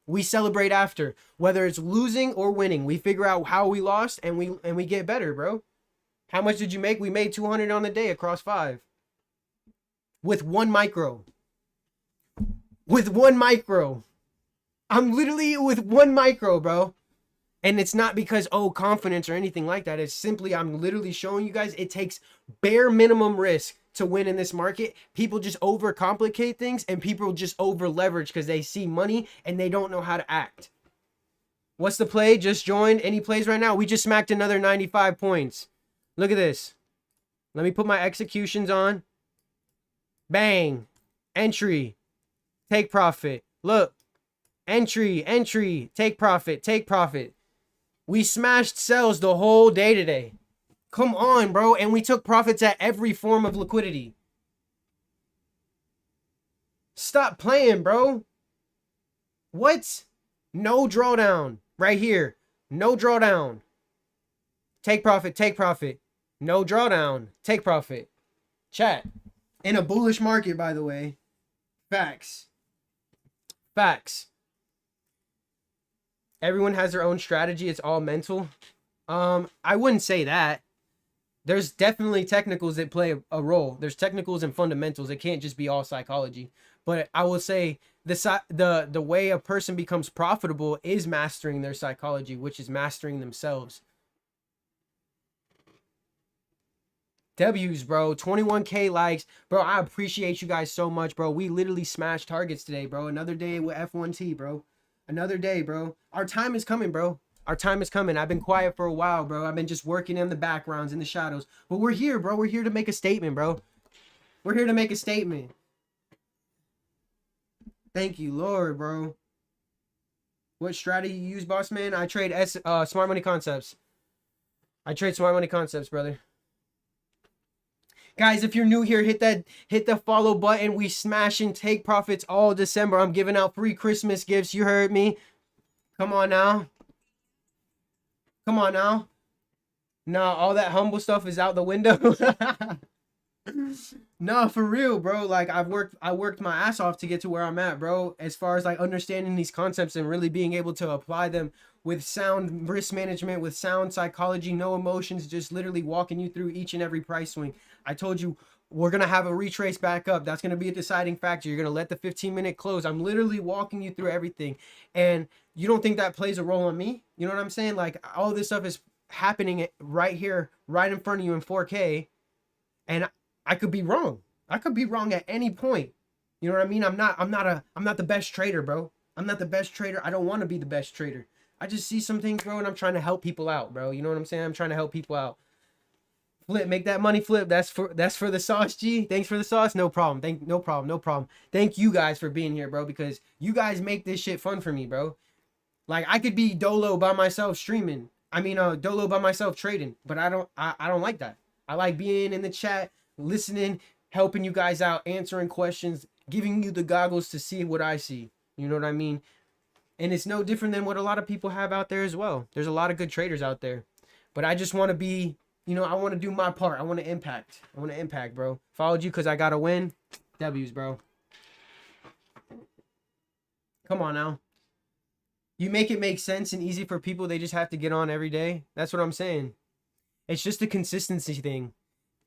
We celebrate after, whether it's losing or winning. We figure out how we lost, and we get better, bro. How much did you make? We made 200 on the day across 5 with 1 micro. With 1 micro. I'm literally with 1 micro, bro. And it's not because, oh, confidence or anything like that. It's simply I'm literally showing you guys it takes bare minimum risk to win in this market. People just overcomplicate things, and people just over leverage because they see money and they don't know how to act. What's the play? Just joined. Any plays right now? We just smacked another 95 points. Look at this. Let me put my executions on. Bang. Entry. Take profit. Look. Entry. Entry. Take profit. Take profit. We smashed sells the whole day today. Come on, bro. And we took profits at every form of liquidity. Stop playing, bro. What? No drawdown. Right here. No drawdown. Take profit. Take profit. No drawdown. Take profit. Chat. In a bullish market, by the way. Facts. Facts. Everyone has their own strategy. It's all mental. I wouldn't say that. There's definitely technicals that play a role. There's technicals and fundamentals. It can't just be all psychology. But I will say the way a person becomes profitable is mastering their psychology, which is mastering themselves. W's, bro. 21K likes. Bro, I appreciate you guys so much, bro. We literally smashed targets today, bro. Another day with F1T, bro. Another day, bro. Our time is coming, bro. Our time is coming. I've been quiet for a while, bro. I've been just working in the backgrounds, in the shadows. But we're here, bro. We're here to make a statement, bro. We're here to make a statement. Thank you, Lord, bro. What strategy you use, boss man? I trade smart money concepts. I trade smart money concepts, brother. Guys, if you're new here, hit the follow button. We smash and take profits all December. I'm giving out free Christmas gifts. You heard me. Come on now. Come on now. No, all that humble stuff is out the window. No, for real, bro. Like I worked my ass off to get to where I'm at, bro. As far as like understanding these concepts and really being able to apply them with sound risk management, with sound psychology, no emotions, just literally walking you through each and every price swing. I told you we're going to have a retrace back up. That's going to be a deciding factor. You're going to let the 15-minute close. I'm literally walking you through everything. And you don't think that plays a role on me? You know what I'm saying? Like all this stuff is happening right here, right in front of you in 4K. And I could be wrong. I could be wrong at any point. You know what I mean? I'm not the best trader, bro. I'm not the best trader. I don't want to be the best trader. I just see some things, bro, and I'm trying to help people out, bro. You know what I'm saying? I'm trying to help people out. Flip, make that money flip. That's for the sauce, G. Thanks for the sauce. No problem. No problem. Thank you guys for being here, bro, because you guys make this shit fun for me, bro. Like I could be dolo by myself streaming. Dolo by myself trading, but I don't like that. I like being in the chat, listening, helping you guys out, answering questions, giving you the goggles to see what I see. You know what I mean? And it's no different than what a lot of people have out there as well. There's a lot of good traders out there. But I just want to be, I want to do my part. I want to impact. Bro. Followed you because I got to win. W's, bro. Come on now. You make it make sense and easy for people. They just have to get on every day. That's what I'm saying. It's just a consistency thing.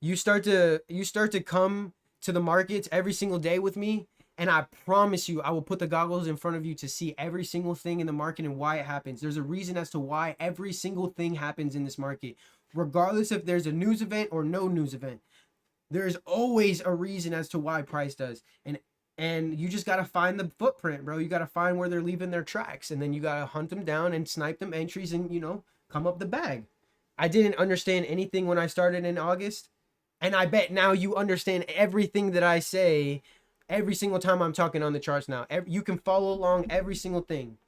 You start to come to the markets every single day with me, And I promise you, I will put the goggles in front of you to see every single thing in the market and why it happens. There's a reason as to why every single thing happens in this market, regardless if there's a news event or no news event. There's always a reason as to why price does. And you just got to find the footprint, bro. You got to find where they're leaving their tracks, and then you got to hunt them down and snipe them entries and, you know, come up the bag. I didn't understand anything when I started in August, and I bet now you understand everything that I say every single time I'm talking on the charts now. You can follow along every single thing.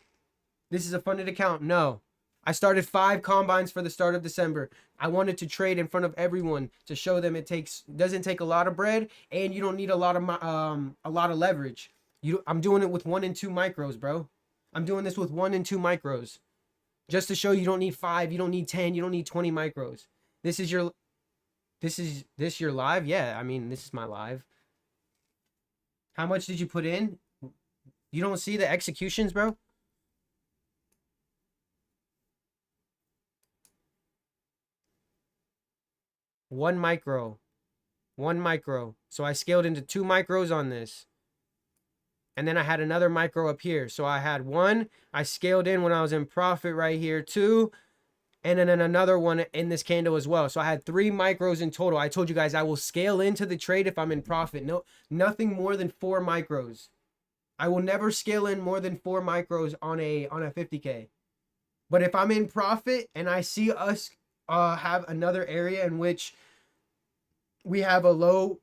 This is a funded account. No. I started 5 combines for the start of December. I wanted to trade in front of everyone to show them it doesn't take a lot of bread, and you don't need a lot of leverage. I'm doing it with 1 and 2 micros, bro. I'm doing this with 1 and 2 micros, just to show you don't need 5, you don't need 10, you don't need 20 micros. This is your live? Yeah, I mean, this is my live. How much did you put in? You don't see the executions, bro? One micro. So I scaled into 2 micros on this. And then I had another micro up here. So I had 1. I scaled in when I was in profit right here. 2. And then another one in this candle as well. So I had 3 micros in total. I told you guys I will scale into the trade if I'm in profit. No, nothing more than 4 micros. I will never scale in more than 4 micros on a 50K. But if I'm in profit and I see us have another area in which we have a low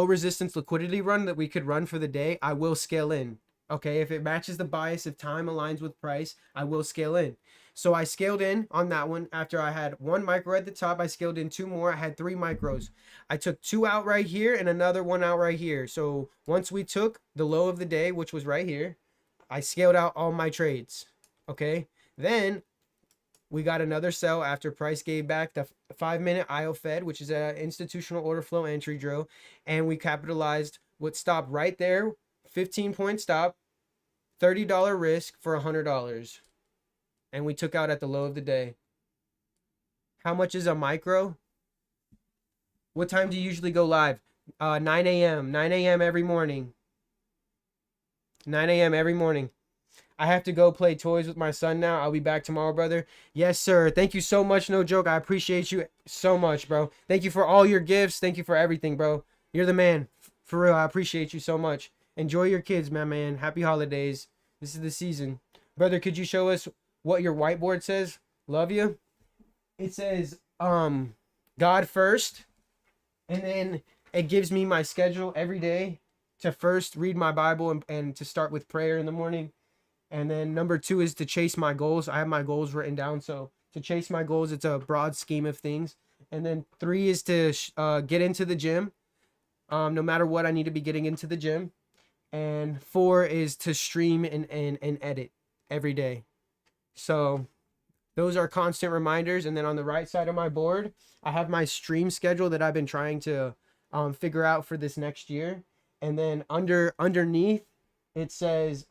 resistance liquidity run that we could run for the day, I will scale in. Okay, if it matches the bias, if time aligns with price, I will scale in. So I scaled in on that one. After I had 1 micro at the top, I scaled in 2 more. I had 3 micros. I took 2 out right here and another 1 out right here. So once we took the low of the day, which was right here, I scaled out all my trades. Okay, then we got another sell after price gave back the 5-minute IO Fed, which is an institutional order flow entry drill, and we capitalized what stopped right there, 15-point stop, $30 risk for $100, and we took out at the low of the day. How much is a micro? What time do you usually go live? 9 a.m. 9 a.m. every morning. 9 a.m. every morning. I have to go play toys with my son now. I'll be back tomorrow, brother. Yes, sir. Thank you so much. No joke. I appreciate you so much, bro. Thank you for all your gifts. Thank you for everything, bro. You're the man. For real, I appreciate you so much. Enjoy your kids, my man. Happy holidays. This is the season. Brother, could you show us what your whiteboard says? Love you. It says, God first. And then it gives me my schedule every day to first read my Bible and to start with prayer in the morning. And then number 2 is to chase my goals. I have my goals written down. So to chase my goals, it's a broad scheme of things. And then 3 is to get into the gym. No matter what, I need to be getting into the gym. And 4 is to stream and edit every day. So those are constant reminders. And then on the right side of my board, I have my stream schedule that I've been trying to figure out for this next year. And then underneath, it says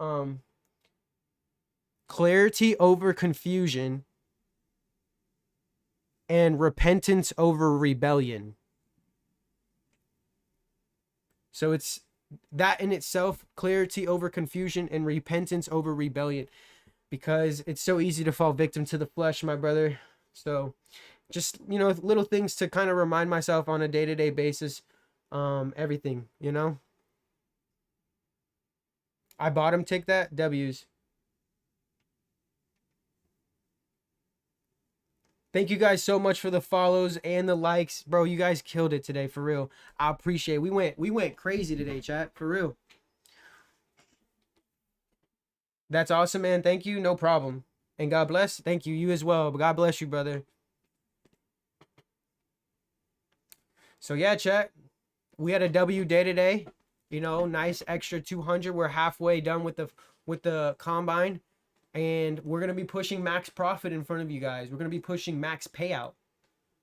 clarity over confusion and repentance over rebellion. So it's that in itself, clarity over confusion and repentance over rebellion, because it's so easy to fall victim to the flesh, my brother. So just, you know, little things to kind of remind myself on a day-to-day basis. Everything, you know. I bottom tick that W's. Thank you guys so much for the follows and the likes, bro. You guys killed it today, for real. I appreciate it. We went crazy today, chat, for real. That's awesome, man. Thank you. No problem. And God bless. Thank you. You as well. But God bless you, brother. So yeah, chat. We had a W day today. You know, nice extra 200. We're halfway done with the combine. And we're going to be pushing max profit in front of you guys. We're going to be pushing max payout.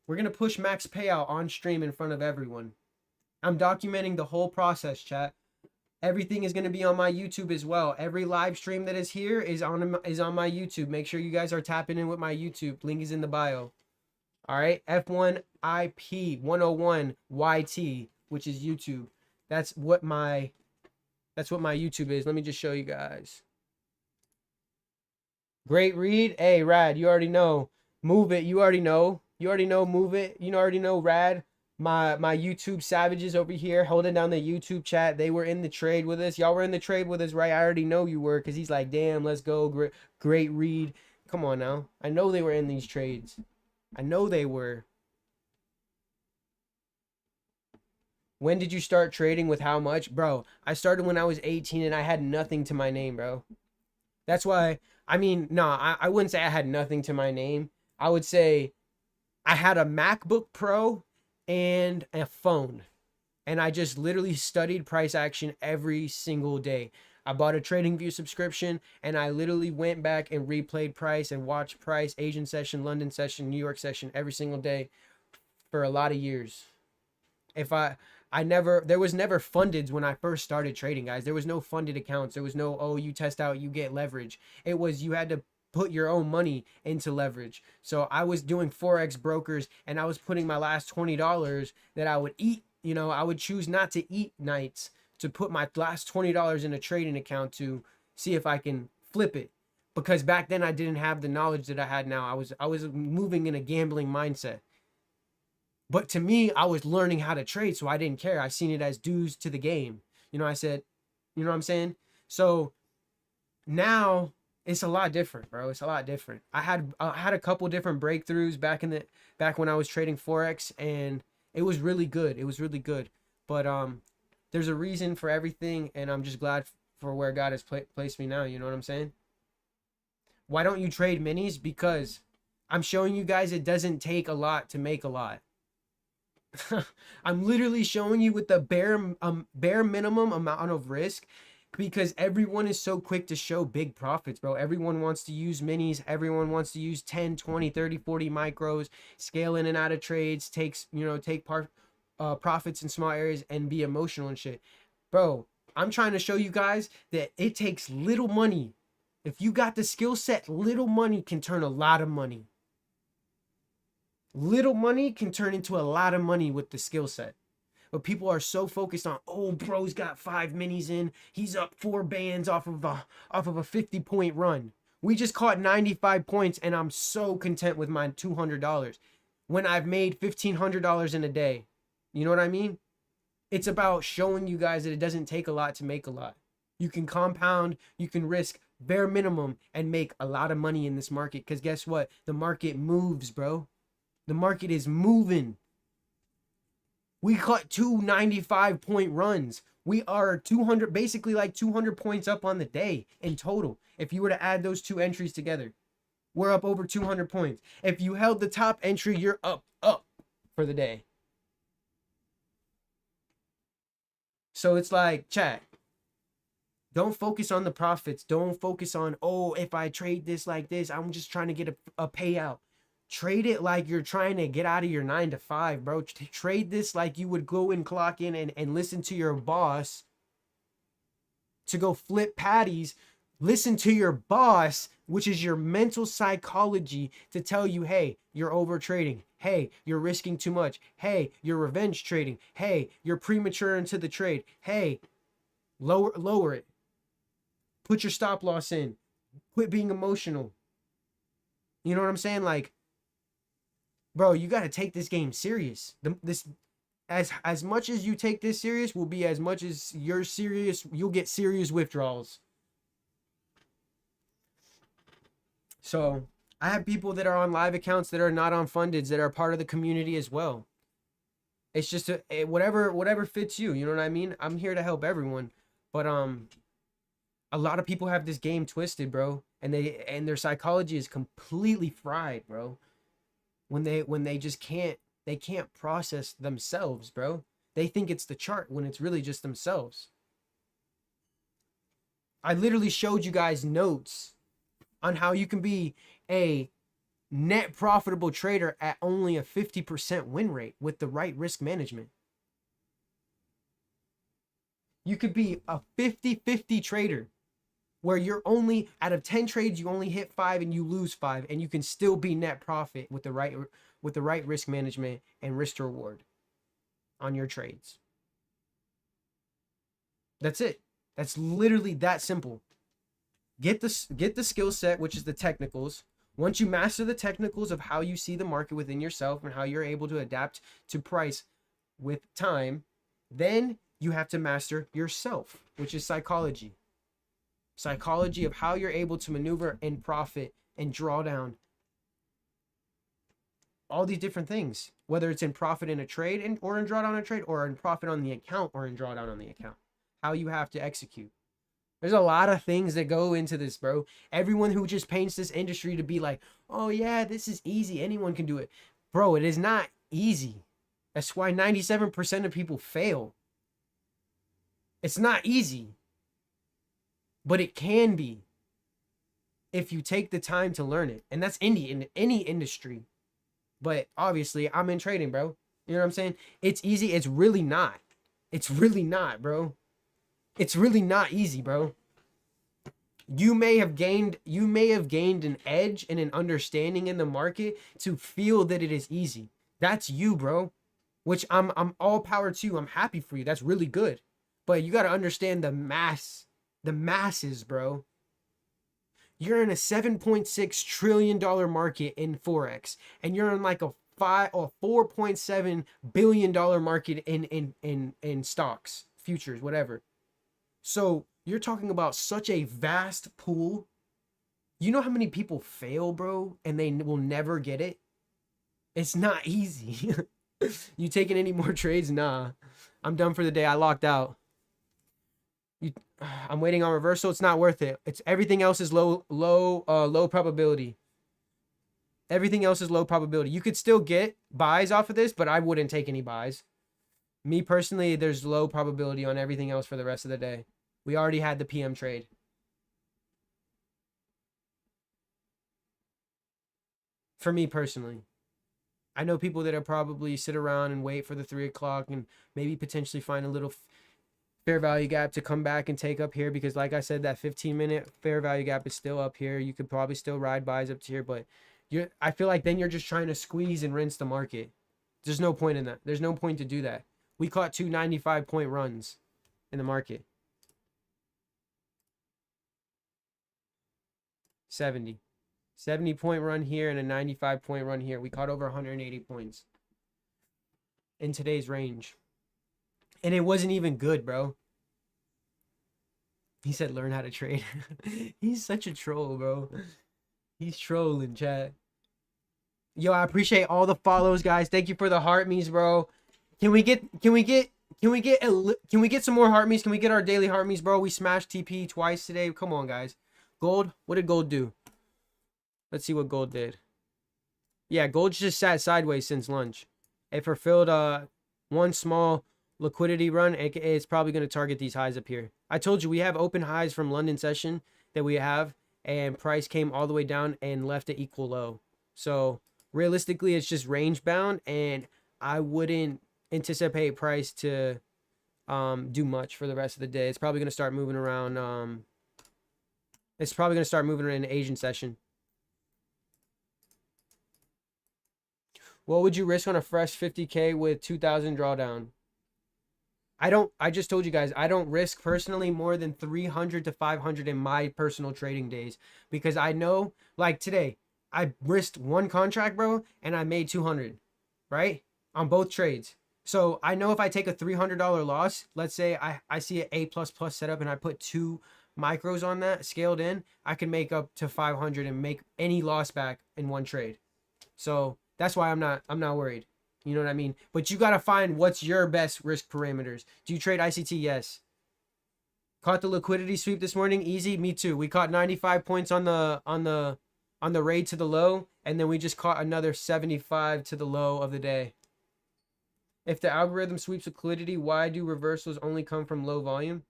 We're going to push max payout on stream in front of everyone. I'm documenting the whole process, chat. Everything is going to be on my YouTube as well. Every live stream that is here is on my YouTube. Make sure you guys are tapping in with my YouTube. Link is in the bio. All right. F1IP 101 YT, which is YouTube. That's what my That's what my YouTube is. Let me just show you guys. Great read. Hey, Rad, you already know. Move it. You already know. You already know. Move it. You already know, Rad. My YouTube savages over here holding down the YouTube chat. They were in the trade with us. Y'all were in the trade with us, right? I already know you were, because he's like, damn, let's go. Great read. Come on now. I know they were in these trades. I know they were. When did you start trading with how much? Bro, I started when I was 18 and I had nothing to my name, bro. That's why, I mean, no, I wouldn't say I had nothing to my name. I would say I had a MacBook Pro and a phone. And I just literally studied price action every single day. I bought a TradingView subscription and I literally went back and replayed price and watched price, Asian session, London session, New York session every single day for a lot of years. If I never, there was never funded when I first started trading, guys. There was no funded accounts. There was no, oh, you test out, you get leverage. It was, you had to put your own money into leverage. So I was doing Forex brokers and I was putting my last $20 that I would eat. You know, I would choose not to eat nights to put my last $20 in a trading account to see if I can flip it. Because back then I didn't have the knowledge that I had now. I was moving in a gambling mindset. But to me, I was learning how to trade, so I didn't care. I seen it as dues to the game. You know, I said, you know what I'm saying? So now it's a lot different, bro. It's a lot different. I had a couple different breakthroughs back when I was trading Forex, and it was really good. It was really good. But there's a reason for everything, and I'm just glad for where God has placed me now. You know what I'm saying? Why don't you trade minis? Because I'm showing you guys it doesn't take a lot to make a lot. I'm literally showing you with the bare minimum amount of risk, because everyone is so quick to show big profits, bro. Everyone wants to use minis. Everyone wants to use 10, 20, 30, 40 micros, scale in and out of trades, take profits in small areas and be emotional and shit. Bro, I'm trying to show you guys that it takes little money. If you got the skill set, little money can turn a lot of money. Little money can turn into a lot of money with the skill set. But people are so focused on, oh, bro's got 5 minis in. He's up 4 bands off of a 50-point run. We just caught 95 points, and I'm so content with my $200 when I've made $1,500 in a day. You know what I mean? It's about showing you guys that it doesn't take a lot to make a lot. You can compound, you can risk bare minimum and make a lot of money in this market. Because guess what? The market moves, bro. The market is moving. We caught 2 95-point runs. We are 200, basically like 200 points up on the day in total. If you were to add those two entries together, we're up over 200 points. If you held the top entry, you're up for the day. So it's like, chat, don't focus on the profits. Don't focus on, oh, if I trade this like this, I'm just trying to get a payout. Trade it like you're trying to get out of your 9 to 5, bro. Trade this like you would go and clock in and listen to your boss to go flip patties. Listen to your boss, which is your mental psychology, to tell you, hey, you're over trading. Hey, you're risking too much. Hey, you're revenge trading. Hey, you're premature into the trade. Hey, lower it. Put your stop loss in. Quit being emotional. You know what I'm saying? Like, bro, you got to take this game serious. This as much as you take this serious will be as much as you're serious. You'll get serious withdrawals. So I have people that are on live accounts that are not on fundeds that are part of the community as well. It's just whatever fits you. You know what I mean? I'm here to help everyone, but a lot of people have this game twisted, bro, and their psychology is completely fried, bro. When they just can't process themselves, bro. They think it's the chart when it's really just themselves. I literally showed you guys notes on how you can be a net profitable trader at only a 50% win rate with the right risk management. You could be a 50-50 trader where you're only, out of 10 trades, you only hit 5 and you lose 5, and you can still be net profit with the right risk management and risk to reward on your trades. That's it. That's literally that simple. Get the skill set, which is the technicals. Once you master the technicals of how you see the market within yourself and how you're able to adapt to price with time, then you have to master yourself, which is psychology. Psychology of how you're able to maneuver and profit and draw down all these different things, whether it's in profit in a trade and or in drawdown a trade, or in profit on the account or in drawdown on the account. How you have to execute. There's a lot of things that go into this, bro. Everyone who just paints this industry to be like, oh yeah, this is easy, anyone can do it. Bro, it is not easy. That's why 97% of people fail. It's not easy, but it can be if you take the time to learn it. And that's in any industry. But obviously, I'm in trading, bro. You know what I'm saying? It's easy. It's really not. It's really not, bro. It's really not easy, bro. You may have gained an edge and an understanding in the market to feel that it is easy. That's you, bro. Which I'm all power to you. I'm happy for you. That's really good. But you got to understand the masses, bro. You're in a $7.6 trillion market in Forex, and you're in like a $4.7 billion market in stocks, futures, whatever. So you're talking about such a vast pool. You know how many people fail, bro, and they will never get it? It's not easy. You taking any more trades? Nah. I'm done for the day. I locked out. I'm waiting on reversal. It's not worth it. It's everything else is low probability. Everything else is low probability. You could still get buys off of this, but I wouldn't take any buys. Me personally, there's low probability on everything else for the rest of the day. We already had the PM trade. For me personally. I know people that are probably sit around and wait for the 3 o'clock and maybe potentially find a little fair value gap to come back and take up here, because like I said, that 15-minute fair value gap is still up here. You could probably still ride buys up to here, but I feel like then you're just trying to squeeze and rinse the market. There's no point in that. There's no point to do that. We caught 2 95-point runs in the market. 70-point run here and a 95-point run here. We caught over 180 points in today's range. And it wasn't even good, bro. He said, learn how to trade. He's such a troll, bro. He's trolling, chat. Yo, I appreciate all the follows, guys. Thank you for the heart me's, bro. Can we get some more heart me's? Can we get our daily heart me's, bro? We smashed TP twice today. Come on, guys. Gold. What did gold do? Let's see what gold did. Yeah, gold just sat sideways since lunch. It fulfilled one small liquidity run. It's probably going to target these highs up here. I told you we have open highs from London session that we have, and price came all the way down and left an equal low. So realistically, it's just range bound, and I wouldn't anticipate price to do much for the rest of the day. It's probably going to start moving around. It's probably going to start moving in an Asian session. What would you risk on a fresh 50K with 2,000 drawdown? I just told you guys, I don't risk personally more than 300 to 500 in my personal trading days, because I know, like today, I risked one contract, bro, and I made 200, right? On both trades. So I know if I take a $300 loss, let's say I see an A++ setup and I put 2 micros on that scaled in, I can make up to 500 and make any loss back in one trade. So that's why I'm not worried. You know what I mean? But you got to find what's your best risk parameters. Do you trade ICT? Yes. Caught the liquidity sweep this morning. Easy. Me too. We caught 95 points on the raid to the low, and then we just caught another 75 to the low of the day. If the algorithm sweeps liquidity, why do reversals only come from low volume?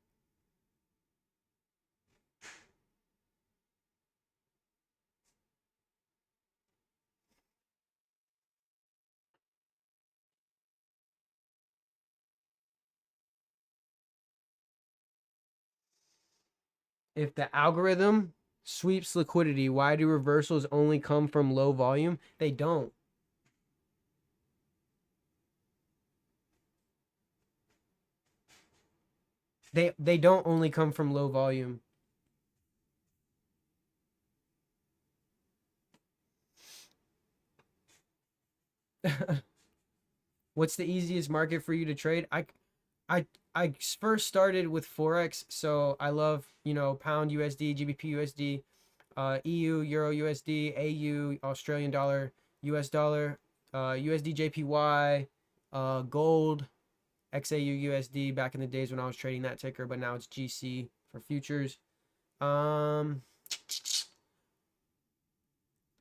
If the algorithm sweeps liquidity, why do reversals only come from low volume? They don't. They don't only come from low volume. What's the easiest market for you to trade? I I first started with Forex, so I love, pound USD, GBP USD, EU, Euro USD, AU, Australian dollar, US dollar, USD JPY, gold, XAU USD back in the days when I was trading that ticker, but now it's GC for futures. Um,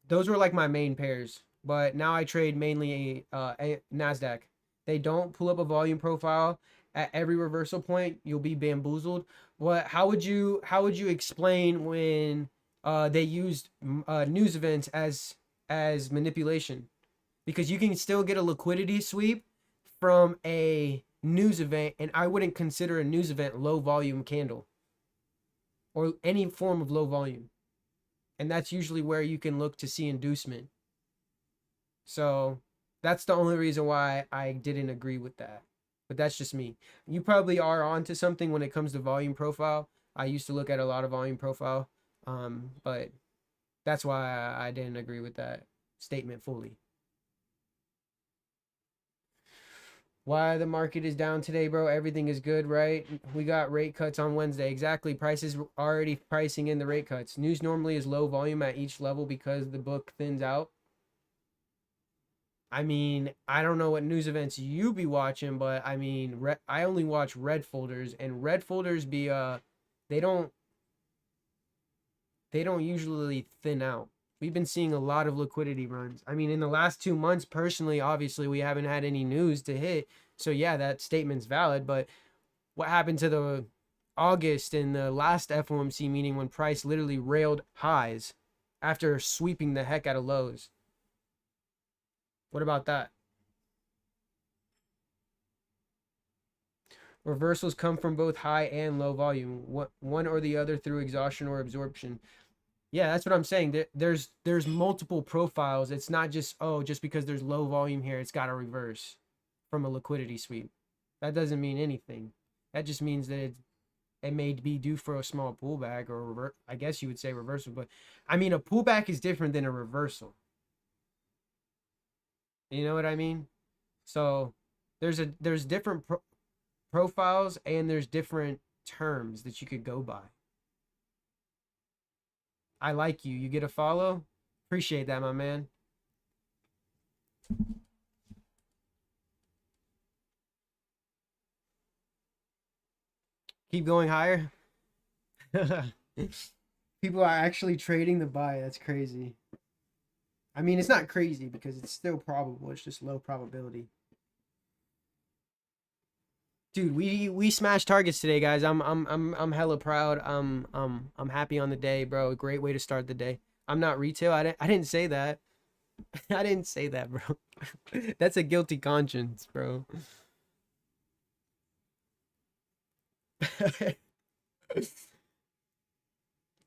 those were like my main pairs, but now I trade mainly a Nasdaq. They don't pull up a volume profile at every reversal point. You'll be bamboozled. What? How would you explain when they used news events as manipulation? Because you can still get a liquidity sweep from a news event, and I wouldn't consider a news event low volume candle or any form of low volume. And that's usually where you can look to see inducement. So that's the only reason why I didn't agree with that. But that's just me. You probably are onto something when it comes to volume profile. I used to look at a lot of volume profile, but that's why I didn't agree with that statement fully. Why the market is down today, bro? Everything is good, right? We got rate cuts on Wednesday. Exactly. Prices already pricing in the rate cuts. News normally is low volume at each level because the book thins out. I mean, I don't know what news events you be watching, but I mean, I only watch red folders, and red folders be they don't they don't usually thin out. We've been seeing a lot of liquidity runs. I mean, in the last 2 months, personally, obviously, we haven't had any news to hit. So yeah, that statement's valid. But what happened to the August in the last FOMC meeting when price literally railed highs after sweeping the heck out of lows? What about that? Reversals come from both high and low volume, one or the other through exhaustion or absorption. Yeah, that's what I'm saying. There's multiple profiles. It's not just, oh, just because there's low volume here, it's got to reverse from a liquidity sweep. That doesn't mean anything. That just means that it may be due for a small pullback or I guess you would say reversal, but I mean a pullback is different than a reversal. You know what I mean? So there's different profiles and there's different terms that you could go by. I like you. You get a follow? Appreciate that, my man. Keep going higher. People are actually trading the buy. That's crazy. I mean, it's not crazy because it's still probable. It's just low probability. Dude, we smashed targets today, guys. I'm hella proud. I'm happy on the day, bro. Great way to start the day. I'm not retail. I didn't say that. I didn't say that, bro. That's a guilty conscience, bro.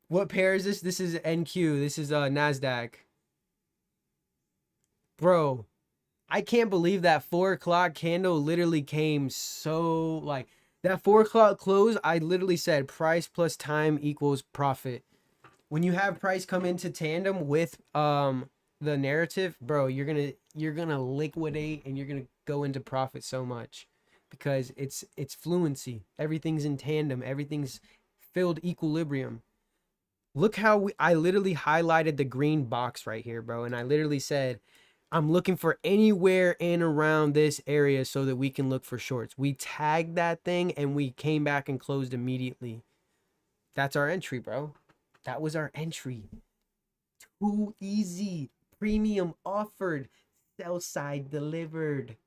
What pair is this? This is NQ. This is Nasdaq. Bro, I can't believe that 4 o'clock candle literally came so like that 4 o'clock close. I literally said price plus time equals profit. When you have price come into tandem with the narrative, bro, you're gonna liquidate and you're gonna go into profit so much because it's fluency. Everything's in tandem. Everything's filled equilibrium. Look how I literally highlighted the green box right here, bro, and I literally said I'm looking for anywhere in around this area so that we can look for shorts. We tagged that thing and we came back and closed immediately. That's our entry, bro. That was our entry. Too easy. Premium offered. Sell side delivered.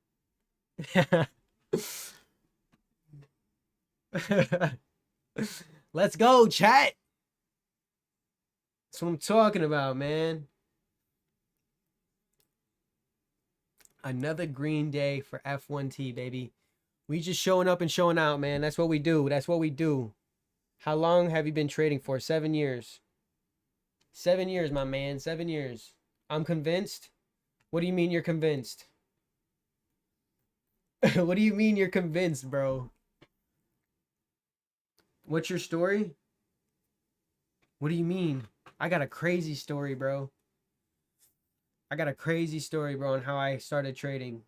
Let's go, chat. That's what I'm talking about, man. Another green day for F1T, baby. We just showing up and showing out, man. That's what we do. That's what we do. How long have you been trading for? 7 years. 7 years, my man. 7 years. I'm convinced. What do you mean you're convinced? What do you mean you're convinced, bro? What's your story? What do you mean? I got a crazy story, bro. I got a crazy story, bro, on how I started trading.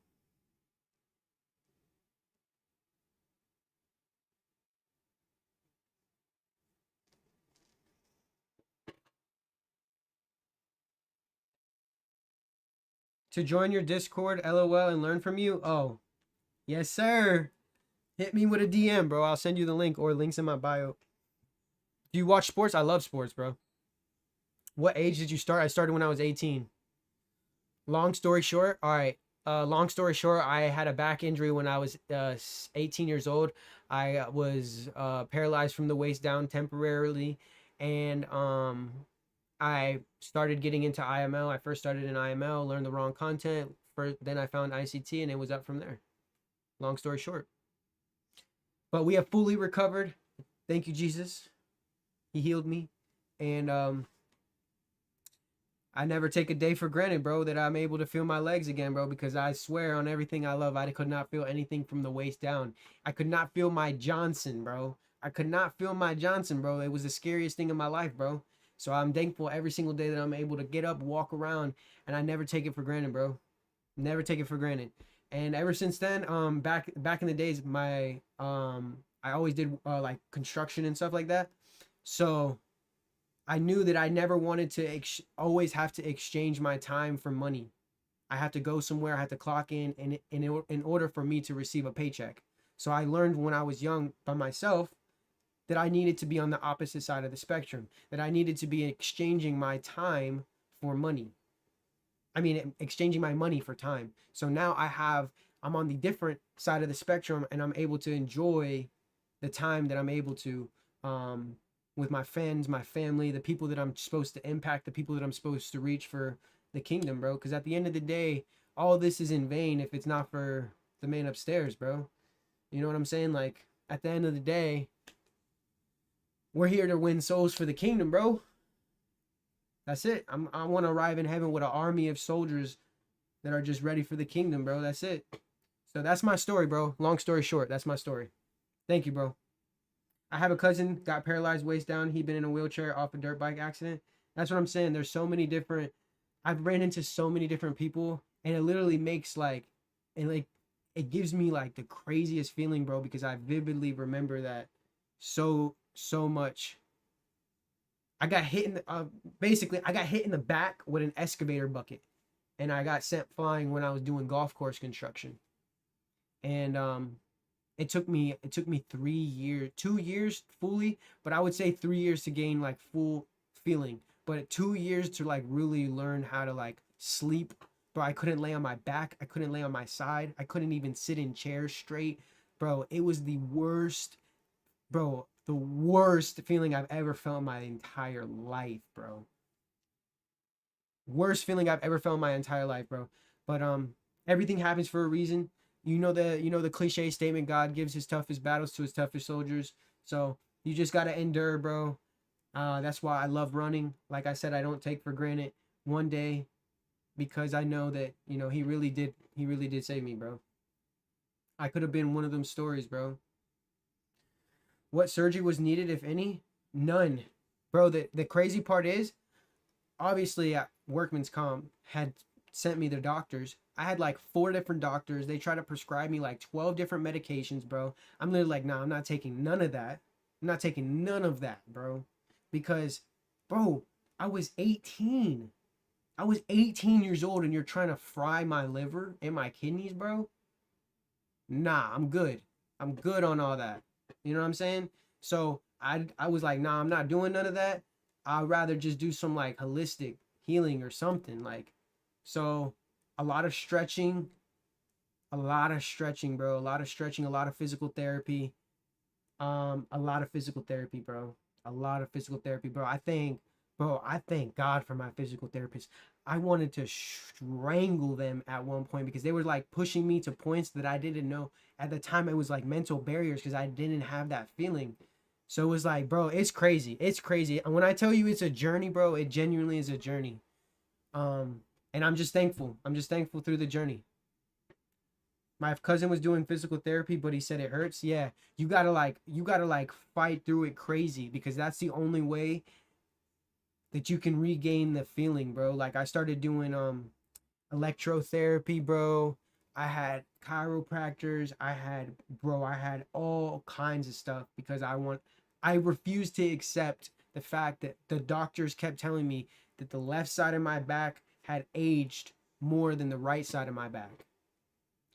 To join your Discord, LOL, and learn from you? Oh, yes, sir. Hit me with a DM, bro. I'll send you the link or links in my bio. Do you watch sports? I love sports, bro. What age did you start? I started when I was 18. Long story short, all right. Long story short, I had a back injury when I was 18 years old. I was paralyzed from the waist down temporarily, and I started getting into IML. I first started in IML, learned the wrong content. Then I found ICT, and it was up from there. Long story short, but we have fully recovered. Thank you, Jesus. He healed me, and I never take a day for granted, bro, that I'm able to feel my legs again, bro, because I swear on everything I love, I could not feel anything from the waist down. I could not feel my Johnson, bro. I could not feel my Johnson, bro. It was the scariest thing in my life, bro. So I'm thankful every single day that I'm able to get up, walk around, and I never take it for granted, bro. Never take it for granted. And ever since then, back in the days, I always did like construction and stuff like that. So I knew that I never wanted to always have to exchange my time for money. I had to go somewhere, I had to clock in order for me to receive a paycheck. So I learned when I was young by myself that I needed to be on the opposite side of the spectrum, that I needed to be exchanging my time for money. I mean, exchanging my money for time. So now I'm on the different side of the spectrum, and I'm able to enjoy the time that I'm able to, with my friends, my family, the people that I'm supposed to impact, the people that I'm supposed to reach for the kingdom, bro. Because at the end of the day, all this is in vain if it's not for the man upstairs, bro. You know what I'm saying? Like, at the end of the day, we're here to win souls for the kingdom, bro. That's it. I want to arrive in heaven with an army of soldiers that are just ready for the kingdom, bro. That's it. So that's my story, bro. Long story short, that's my story. Thank you, bro. I have a cousin got paralyzed waist down. He been in a wheelchair off a dirt bike accident. That's what I'm saying. There's so many different. I've ran into so many different people, and it literally makes it gives me like the craziest feeling, bro, because I vividly remember that so much. I got hit in basically I got hit in the back with an excavator bucket, and I got sent flying when I was doing golf course construction. And it took me 3 years, 2 years fully, but I would say 3 years to gain like full feeling. But 2 years to like really learn how to like sleep. Bro, I couldn't lay on my back. I couldn't lay on my side. I couldn't even sit in chairs straight. Bro, it was the worst, bro, the worst feeling I've ever felt in my entire life, bro. Worst feeling I've ever felt in my entire life, bro. But everything happens for a reason. You know the cliche statement, God gives his toughest battles to his toughest soldiers. So you just gotta endure, bro. That's why I love running. Like I said, I don't take for granted one day, because I know that, he really did save me, bro. I could have been one of them stories, bro. What surgery was needed, if any? None. Bro, the crazy part is, obviously Workman's Comp had sent me the doctors. I had like 4 different doctors. They tried to prescribe me like 12 different medications, bro. I'm literally like, nah, I'm not taking none of that. I'm not taking none of that, bro. Because, bro, I was 18. I was 18 years old, and you're trying to fry my liver and my kidneys, bro. Nah, I'm good. I'm good on all that. You know what I'm saying? So I was like, nah, I'm not doing none of that. I'd rather just do some like holistic healing or something. Like, so a lot of stretching, bro. A lot of stretching, a lot of physical therapy. A lot of physical therapy, bro. A lot of physical therapy, bro. I thank God for my physical therapist. I wanted to strangle them at one point, because they were like pushing me to points that I didn't know. At the time, it was like mental barriers, because I didn't have that feeling. So it was like, bro, it's crazy. It's crazy. And when I tell you it's a journey, bro, it genuinely is a journey. Um, and I'm just thankful. I'm just thankful through the journey. My cousin was doing physical therapy, but he said it hurts. Yeah, you gotta like fight through it crazy, because that's the only way that you can regain the feeling, bro. Like I started doing electrotherapy, bro. I had chiropractors. I had all kinds of stuff, because I refused to accept the fact that the doctors kept telling me that the left side of my back had aged more than the right side of my back.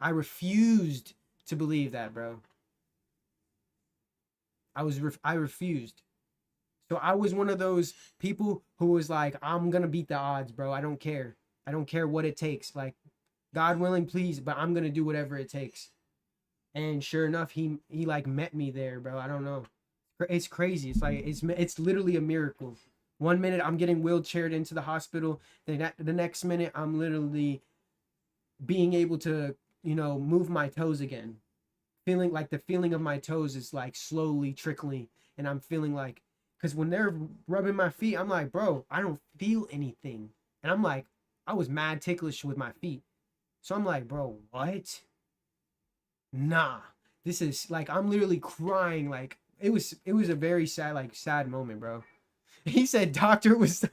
I refused to believe that, bro. I refused. So I was one of those people who was like, I'm gonna beat the odds, bro. I don't care. I don't care what it takes. Like, God willing, please, but I'm gonna do whatever it takes. And sure enough, he like met me there, bro. I don't know. It's crazy. It's like it's literally a miracle. One minute I'm getting wheelchaired into the hospital, then the next minute I'm literally being able to, move my toes again. Feeling like the feeling of my toes is like slowly trickling, and I'm feeling like, because when they're rubbing my feet, I'm like, bro, I don't feel anything. And I'm like, I was mad ticklish with my feet. So I'm like, bro, what? Nah. This is like, I'm literally crying. Like, it was a very sad moment, bro. He said doctor was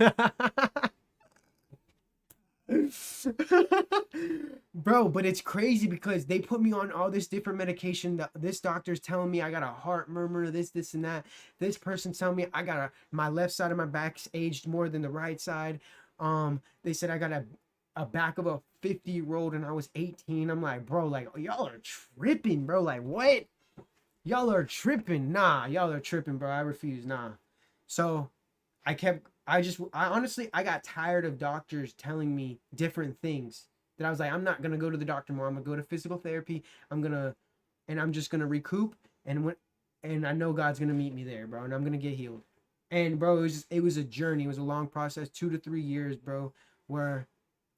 bro, but it's crazy because they put me on all this different medication. This doctor's telling me I got a heart murmur, this and that. This person's telling me I got my left side of my back's aged more than the right side. They said I got a back of a 50-year-old and I was 18. I'm like, bro, like, y'all are tripping, bro. Like, what? Y'all are tripping. Nah, y'all are tripping, bro. I refuse. Nah. So I honestly, I got tired of doctors telling me different things, that I was like, I'm not going to go to the doctor more. I'm going to go to physical therapy. I'm just going to recoup. And I know God's going to meet me there, bro. And I'm going to get healed. And bro, it was a journey. It was a long process, 2 to 3 years, bro, where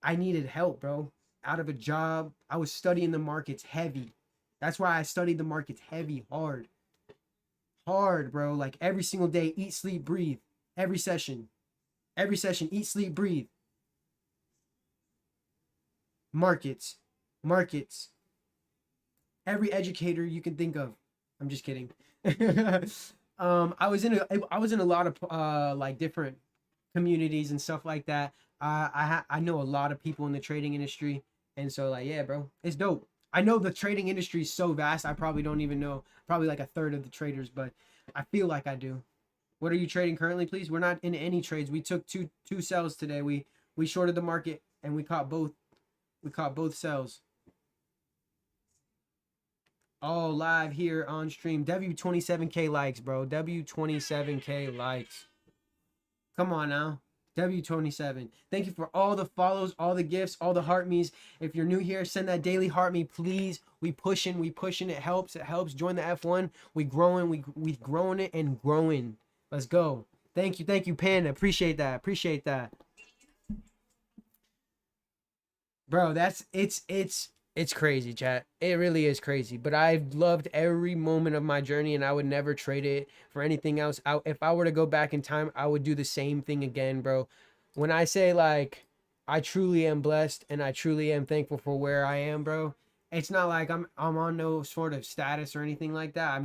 I needed help, bro. Out of a job. I was studying the markets heavy. That's why I studied the markets heavy, hard, bro. Like every single day, eat, sleep, breathe. Every session, eat, sleep, breathe. Markets, markets. Every educator you can think of. I'm just kidding. I was in a lot of like different communities and stuff like that. I know a lot of people in the trading industry, and so like, yeah, bro, it's dope. I know the trading industry is so vast. I probably don't even know, probably like a third of the traders, but I feel like I do. What are you trading currently, please? We're not in any trades. We took two sells today. We shorted the market and we caught both. We caught both sells. All live here on stream. W27K likes, bro. W27K likes. Come on now. W27. Thank you for all the follows, all the gifts, all the heart me's. If you're new here, send that daily heart me, please. We pushing. It helps. Join the F1. We growing. We growing it and growing. Let's go. Thank you, Panda. Appreciate that. Bro, it's crazy, chat. It really is crazy. But I've loved every moment of my journey, and I would never trade it for anything else. If I were to go back in time, I would do the same thing again, bro. When I say like I truly am blessed and I truly am thankful for where I am, bro, it's not like I'm on no sort of status or anything like that. I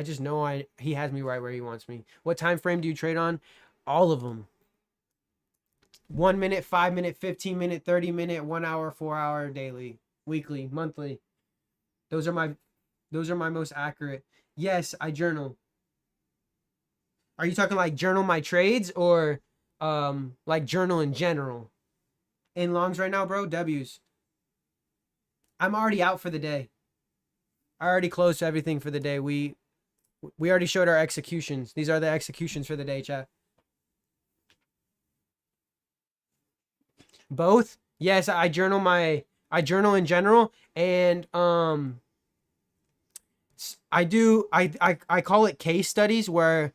just know he has me right where he wants me. What time frame do you trade on? All of them. 1 minute, 5 minute, 15 minute, 30 minute, 1 hour, 4 hour, daily, weekly, monthly. Those are my most accurate. Yes, I journal. Are you talking like journal my trades, or like journal in general? In longs right now, bro, W's. I'm already out for the day. I already closed everything for the day. We already showed our executions. These are the executions for the day, chat. Both. Yes, I journal in general, and I call it case studies, where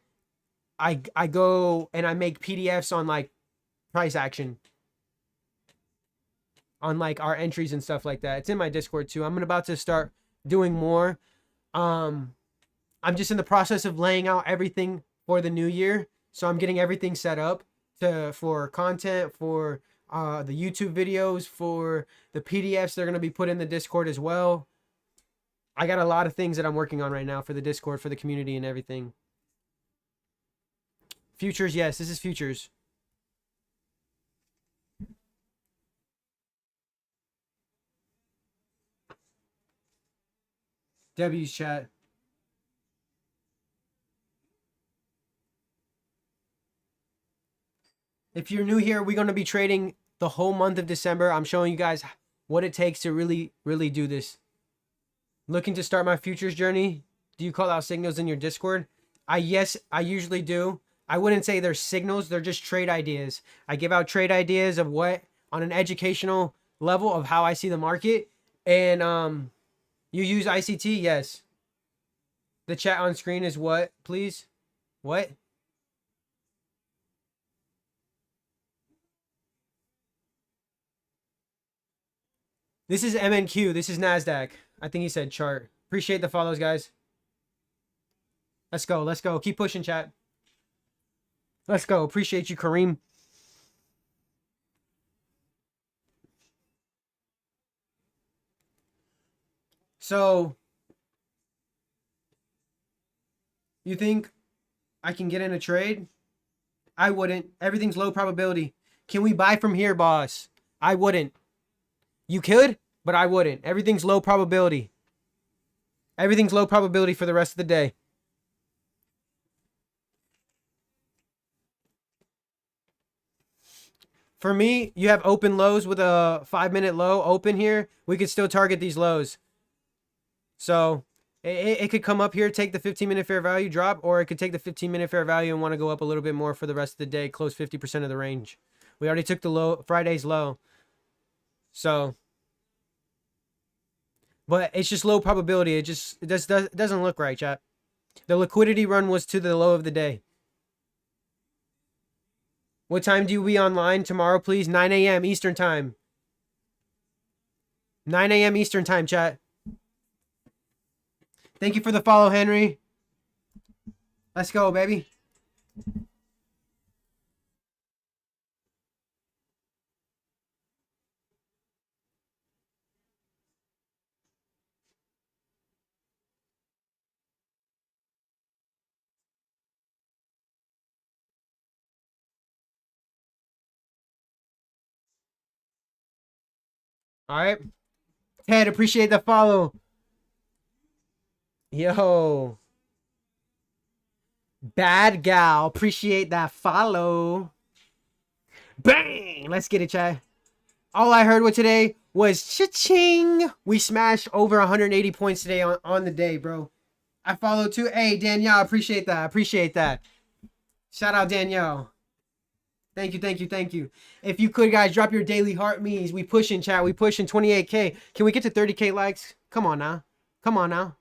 I go and I make PDFs on like price action, on like our entries and stuff like that. It's in my Discord too. I'm about to start doing more. I'm just in the process of laying out everything for the new year. So I'm getting everything set up for content, for the YouTube videos, for the PDFs. They're going to be put in the Discord as well. I got a lot of things that I'm working on right now for the Discord, for the community and everything. Futures, yes, this is futures. W's chat. If you're new here, we're going to be trading the whole month of December. I'm showing you guys what it takes to really do this. Looking to start my futures journey? Do you call out signals in your Discord? Yes, I usually do. I wouldn't say they're signals. They're just trade ideas. I give out trade ideas of what, on an educational level, of how I see the market. And you use ICT? Yes. The chat on screen is what, please? What? This is MNQ. This is NASDAQ. I think he said chart. Appreciate the follows, guys. Let's go. Let's go. Keep pushing, chat. Let's go. Appreciate you, Kareem. So, you think I can get in a trade? I wouldn't. Everything's low probability. Can we buy from here, boss? I wouldn't. You could, but I wouldn't. Everything's low probability. Everything's low probability for the rest of the day. For me, you have open lows with a 5-minute low open here. We could still target these lows. So it could come up here, take the 15-minute fair value drop, or it could take the 15-minute fair value and want to go up a little bit more for the rest of the day, close 50% of the range. We already took the low, Friday's low. So, but it's just low probability. It doesn't look right, chat. The liquidity run was to the low of the day. What time do you be online tomorrow, please? 9 a.m. Eastern time. 9 a.m. Eastern time, chat. Thank you for the follow, Henry. Let's go, baby. All right. Ted, appreciate the follow. Yo. Bad gal. Appreciate that follow. Bang! Let's get it, chat. All I heard with today was cha-ching. We smashed over 180 points today on the day, bro. I followed too. Hey, Danielle, appreciate that. Appreciate that. Shout out, Danielle. Thank you, thank you, thank you. If you could, guys, drop your daily heart me's. We pushing, chat. We pushing 28K. Can we get to 30K likes? Come on now. Come on now.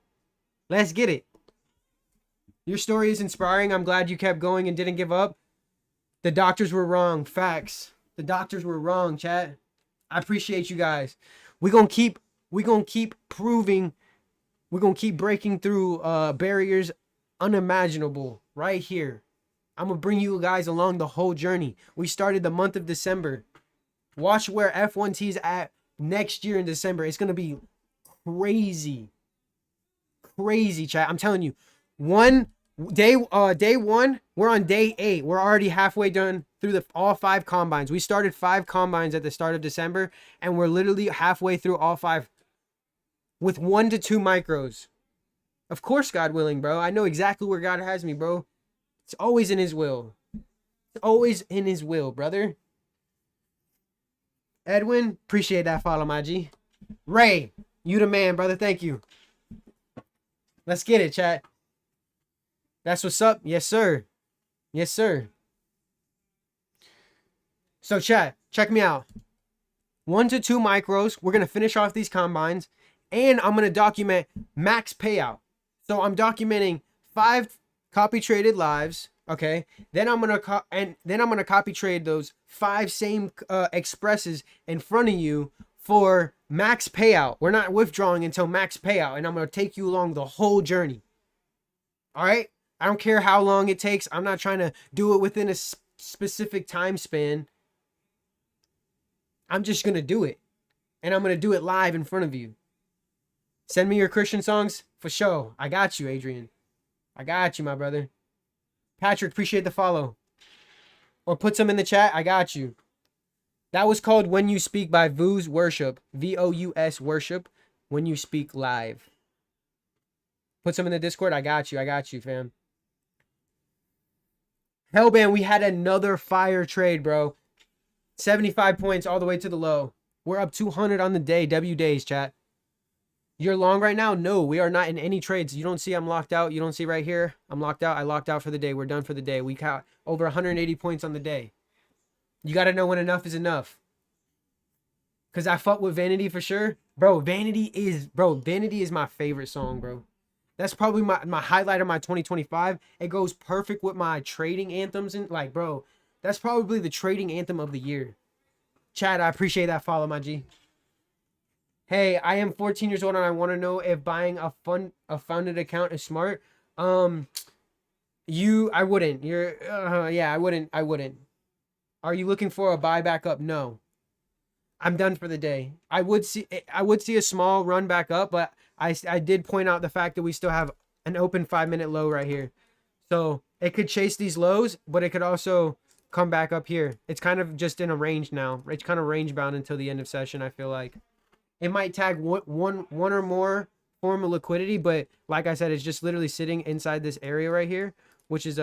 Let's get it. Your story is inspiring. I'm glad you kept going and didn't give up. The doctors were wrong. Facts. The doctors were wrong, chat. I appreciate you guys. We're gonna keep proving. We're gonna keep breaking through barriers unimaginable right here. I'm gonna bring you guys along the whole journey. We started the month of December. Watch where F1T's at next year in December. It's gonna be crazy. Crazy, chat. I'm telling you. Day one, we're on day 8. We're already halfway done through all 5 combines. We started 5 combines at the start of December, and we're literally halfway through all 5 with 1 to 2 micros. Of course, God willing, bro. I know exactly where God has me, bro. It's always in his will. It's always in his will, brother. Edwin, appreciate that follow, my G. Ray, you the man, brother. Thank you. Let's get it, chat. That's what's up. Yes, sir. Yes, sir. So, chat, check me out. 1 to 2 micros. We're going to finish off these combines. And I'm going to document max payout. So, I'm documenting 5 copy traded lives. Okay. Then I'm going to copy trade those 5 same expresses in front of you for max payout. We're not withdrawing until max payout. And I'm going to take you along the whole journey. All right. I don't care how long it takes. I'm not trying to do it within a specific time span. I'm just going to do it. And I'm going to do it live in front of you. Send me your Christian songs for sure. I got you, Adrian. I got you, my brother. Patrick, appreciate the follow. Or put some in the chat. I got you. That was called When You Speak by Vous Worship. VOUS Worship. When You Speak Live. Put some in the Discord. I got you. I got you, fam. Hellband, we had another fire trade, bro. 75 points all the way to the low. We're up 200 on the day. W days, chat. You're long right now? No, we are not in any trades. You don't see I'm locked out. You don't see right here. I'm locked out. I locked out for the day. We're done for the day. We got over 180 points on the day. You got to know when enough is enough. Because I fuck with Vanity for sure. Bro, Vanity is my favorite song, bro. That's probably my highlight of my 2025. It goes perfect with my trading anthems. And like, bro, that's probably the trading anthem of the year. Chad, I appreciate that follow, my G. Hey, I am 14 years old and I want to know if buying a founded account is smart. I wouldn't. I wouldn't. Are you looking for a buy back up? No. I'm done for the day. I would see a small run back up, but I did point out the fact that we still have an open 5-minute low right here. So it could chase these lows, but it could also come back up here. It's kind of just in a range now. It's kind of range bound until the end of session, I feel like. It might tag one or more form of liquidity, but like I said, it's just literally sitting inside this area right here, which is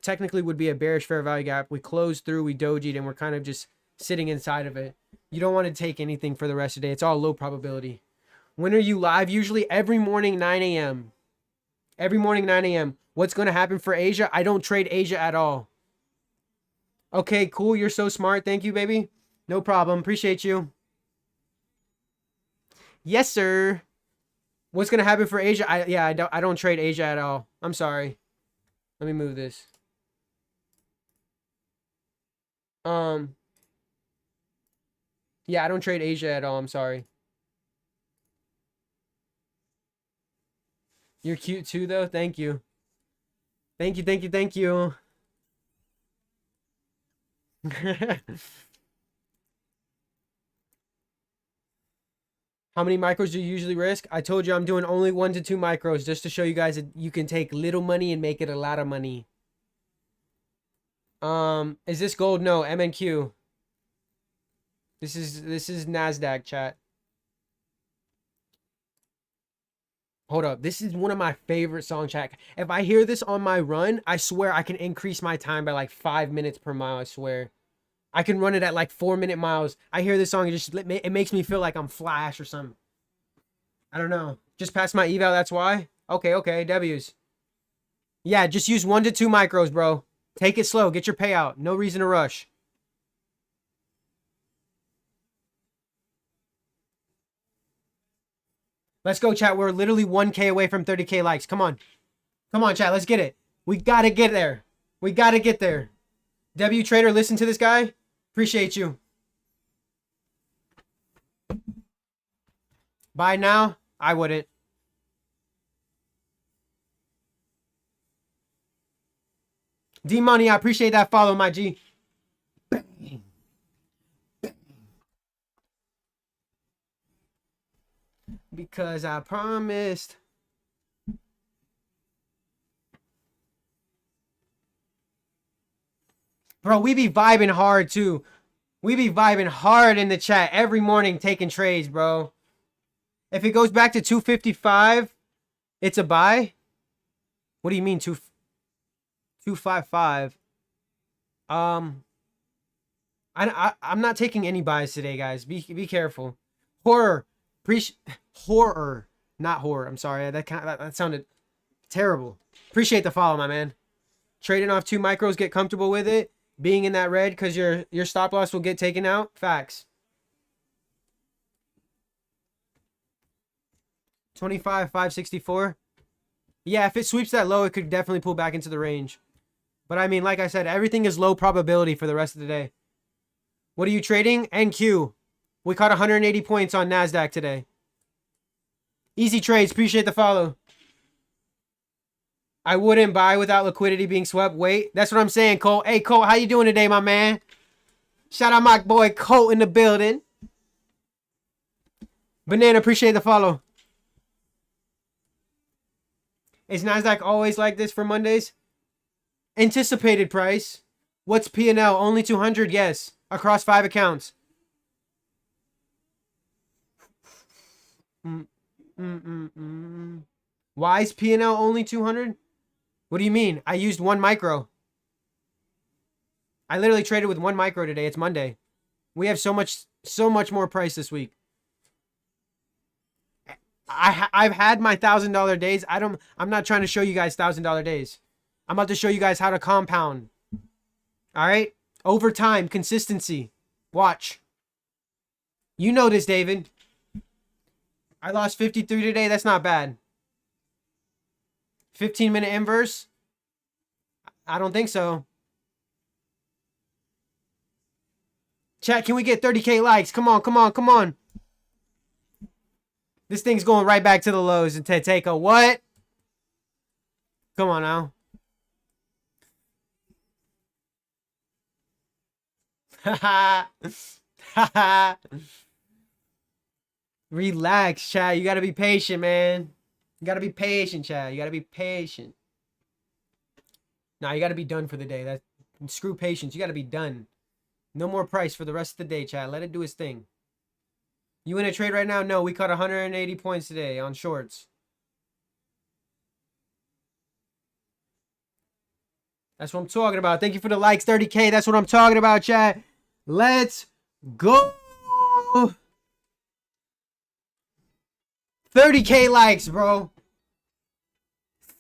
technically would be a bearish fair value gap. We closed through, we dojied, and we're kind of just sitting inside of it. You don't want to take anything for the rest of the day. It's all low probability. When are you live? Usually every morning, 9 a.m. Every morning, 9 a.m. What's going to happen for Asia? I don't trade Asia at all. Okay, cool. You're so smart. Thank you, baby. No problem. Appreciate you. Yes, sir. What's going to happen for Asia? I don't trade Asia at all. I'm sorry. Let me move this. Yeah, I don't trade Asia at all. I'm sorry. You're cute too, though. Thank you. Thank you, thank you, thank you. How many micros do you usually risk? I told you I'm doing only 1 to 2 micros just to show you guys that you can take little money and make it a lot of money. Is this gold? No, MNQ. This is NASDAQ, chat. Hold up. This is one of my favorite song, chat. If I hear this on my run, I swear I can increase my time by like 5 minutes per mile, I swear. I can run it at like 4-minute miles. I hear this song, it makes me feel like I'm Flash or something. I don't know. Just passed my eval, that's why? Okay, W's. Yeah, just use 1 to 2 micros, bro. Take it slow. Get your payout. No reason to rush. Let's go, chat. We're literally 1K away from 30K likes. Come on. Come on, chat. Let's get it. We got to get there. We got to get there. W Trader, listen to this guy. Appreciate you. Buy now? I wouldn't. D-Money, I appreciate that follow, my G. Because I promised. Bro, we be vibing hard, too. We be vibing hard in the chat every morning taking trades, bro. If it goes back to 255, it's a buy? What do you mean, 255? I'm not taking any buys today, guys. Be careful. Horror, not horror. I'm sorry. That sounded terrible. Appreciate the follow, my man. Trading off 2 micros, get comfortable with it. Being in that red because your stop loss will get taken out. Facts. 25,564. Yeah, if it sweeps that low, it could definitely pull back into the range. But I mean, like I said, everything is low probability for the rest of the day. What are you trading? NQ. We caught 180 points on NASDAQ today. Easy trades. Appreciate the follow. I wouldn't buy without liquidity being swept. Wait, that's what I'm saying, Cole. Hey, Cole, how you doing today, my man? Shout out my boy Colt in the building. Banana, appreciate the follow. Is Nasdaq always like this for Mondays? Anticipated price. What's P&L? Only 200? Yes. Across 5 accounts. Why is P&L only 200? What do you mean? I used 1 micro. I literally traded with 1 micro today. It's Monday. We have so much more price this week. I've had my $1,000 days. I'm not trying to show you guys $1,000 days. I'm about to show you guys how to compound. All right? Over time, consistency. Watch. You know this, David. I lost 53 today. That's not bad. 15-minute inverse? I don't think so. Chat, can we get 30K likes? Come on, come on, come on. This thing's going right back to the lows and take a what? Come on now. Relax, chat. You gotta be patient, man. You gotta be patient, chat. You gotta be patient. Nah, you gotta be done for the day. Screw patience. You gotta be done. No more price for the rest of the day, chat. Let it do its thing. You in a trade right now? No, we caught 180 points today on shorts. That's what I'm talking about. Thank you for the likes. 30K. That's what I'm talking about, chat. Let's go. 30K likes, bro.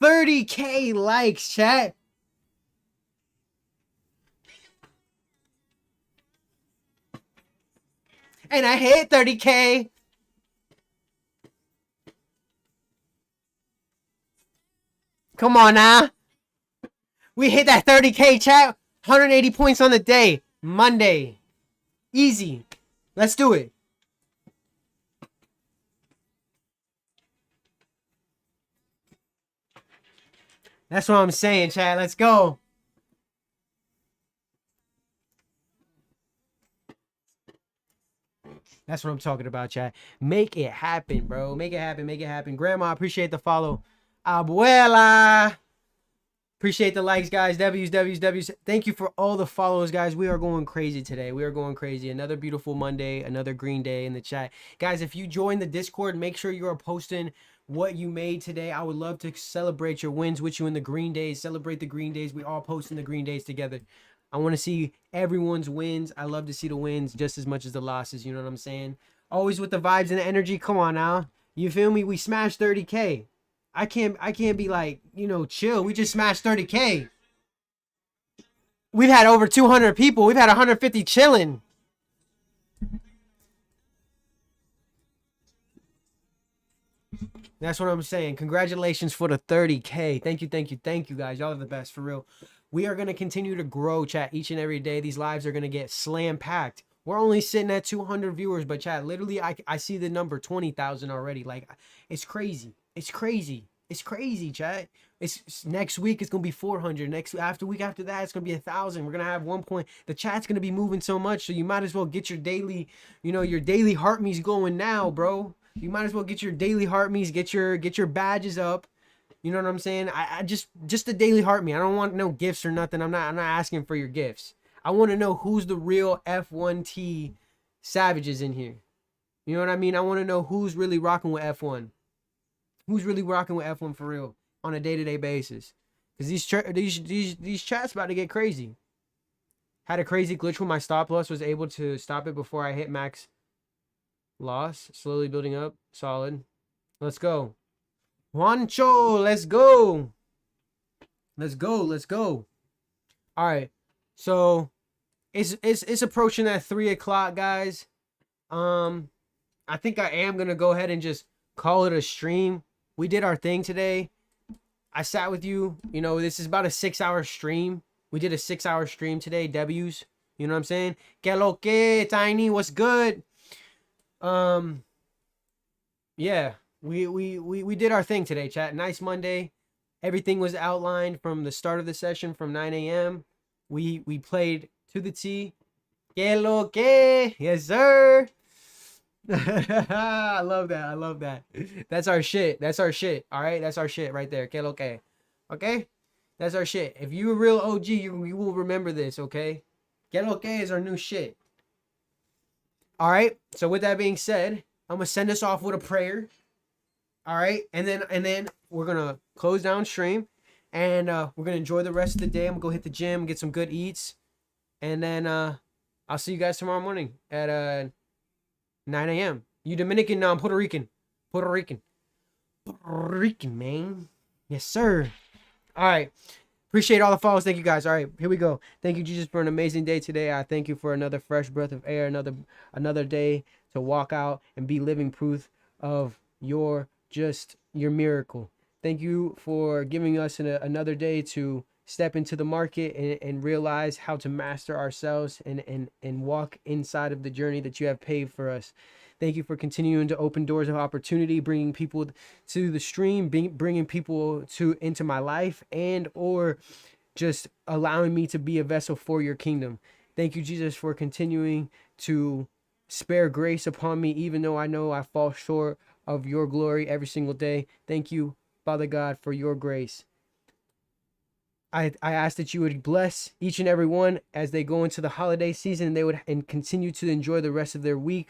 30K likes, chat. And I hit 30K. Come on now. We hit that 30K, chat. 180 points on the day. Monday. Easy. Let's do it. That's what I'm saying, chat. Let's go. That's what I'm talking about, chat. Make it happen, bro. Make it happen. Make it happen. Grandma, appreciate the follow. Abuela. Appreciate the likes, guys. W's. Thank you for all the follows, guys. We are going crazy today. We are going crazy. Another beautiful Monday. Another green day in the chat. Guys, if you join the Discord, make sure you are posting what you made today. I would love to celebrate your wins with you in the green days. Celebrate the green days. We all post in the green days together. I want to see everyone's wins. I love to see the wins just as much as the losses. You know what I'm saying? Always with the vibes and the energy. Come on now. You feel me? We smashed 30K. I can't be like, you know, chill. We just smashed 30K. We've had over 200 people. We've had 150 chilling. That's what I'm saying. Congratulations for the 30K. Thank you, guys. Y'all are the best, for real. We are going to continue to grow, chat, each and every day. These lives are going to get slam-packed. We're only sitting at 200 viewers, but chat, literally, I see the number 20,000 already. Like, it's crazy. It's crazy. It's crazy, chat. It's next week, it's going to be 400. Week after that, it's going to be 1,000. We're going to have 1 point. The chat's going to be moving so much, so you might as well get your daily, you know, your daily heart me's going now, bro. You might as well get your daily heart me's, get your badges up. You know what I'm saying? I just the daily heart me. I don't want no gifts or nothing. I'm not asking for your gifts. I want to know who's the real F1T savages in here. You know what I mean? I want to know who's really rocking with F1. Who's really rocking with F1 for real on a day-to-day basis? Because these chats about to get crazy. Had a crazy glitch when my stop loss, was able to stop it before I hit max loss. Slowly building up. Solid. Let's go. Juancho, let's go. Let's go. All right. So it's approaching that 3 o'clock, guys. I think I am gonna go ahead and just call it a stream. We did our thing today. I sat with you. You know, this is about a 6-hour stream. We did a 6-hour stream today. W's. You know what I'm saying? Que lo que, Tiny? What's good? Yeah. We did our thing today, chat. Nice Monday. Everything was outlined from the start of the session from 9 a.m. We played to the T. Que lo que? Yes, sir. I love that. I love that. That's our shit. That's our shit. All right. That's our shit right there. Que lo que? Okay. That's our shit. If you're a real OG, you will remember this. Okay. Que lo que is our new shit. All right. So with that being said, I'm gonna send us off with a prayer. All right, and then we're gonna close down stream, and we're gonna enjoy the rest of the day. I'm gonna go hit the gym, get some good eats, and then I'll see you guys tomorrow morning at 9 a.m. You Dominican? No, I'm Puerto Rican. Puerto Rican, man. Yes, sir. All right. Appreciate all the follows. Thank you guys. All right, here we go. Thank you, Jesus, for an amazing day today. I thank you for another fresh breath of air, another day to walk out and be living proof of your miracle. Thank you for giving us another day to step into the market and realize how to master ourselves and walk inside of the journey that you have paved for us. Thank you for continuing to open doors of opportunity, bringing people to the stream, bringing people into my life, and or just allowing me to be a vessel for your kingdom. Thank you, Jesus, for continuing to spare grace upon me, even though I know I fall short of your glory every single day. Thank you, Father God, for your grace. I ask that you would bless each and every one as they go into the holiday season, and continue to enjoy the rest of their week.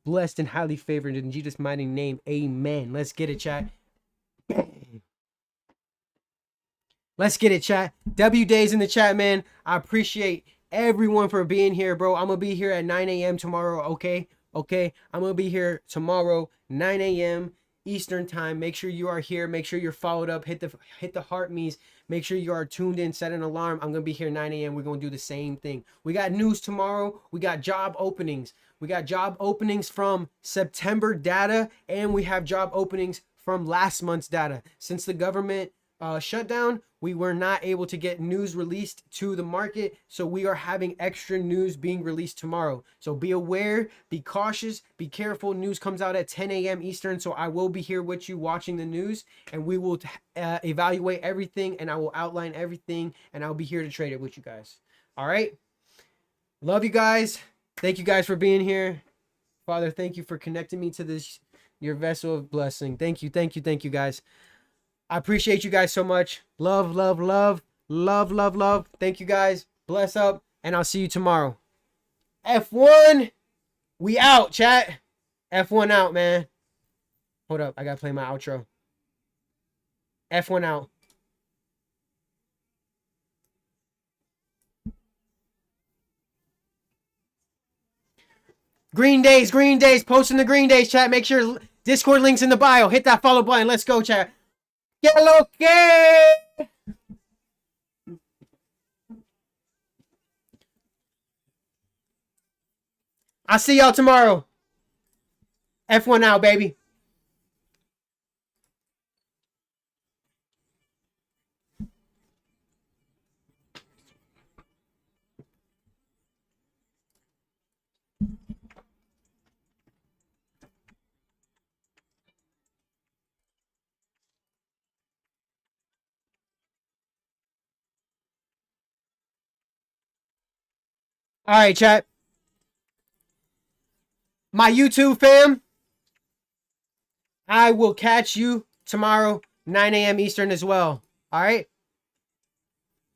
Blessed and highly favored in Jesus' mighty name. Amen. Let's get it, chat. Let's get it, chat. W Days in the chat, man. I appreciate everyone for being here, bro. I'm going to be here at 9 a.m. tomorrow, okay? Okay? I'm going to be here tomorrow, 9 a.m. Eastern time. Make sure you are here. Make sure you're followed up. Hit the heart me's. Make sure you are tuned in. Set an alarm. I'm going to be here 9 a.m. We're going to do the same thing. We got news tomorrow. We got job openings. We got job openings from September data, and we have job openings from last month's data. Since the government shutdown, we were not able to get news released to the market, so we are having extra news being released tomorrow. So be aware, be cautious, be careful. News comes out at 10 a.m. Eastern, so I will be here with you watching the news, and we will evaluate everything, and I will outline everything, and I'll be here to trade it with you guys. All right? Love you guys. Thank you guys for being here. Father, thank you for connecting me to this, your vessel of blessing. Thank you, thank you, thank you, guys. I appreciate you guys so much. Love, love, love, love, love, love. Thank you guys. Bless up, and I'll see you tomorrow. F1, we out, chat. F1 out, man. Hold up, I gotta play my outro. F1 out. Green Days, posting the Green Days, chat. Make sure Discord links in the bio. Hit that follow button. Let's go, chat. Que lo que? I'll see y'all tomorrow. F1 out, baby. All right, chat. My YouTube fam, I will catch you tomorrow, 9 a.m. Eastern as well. All right?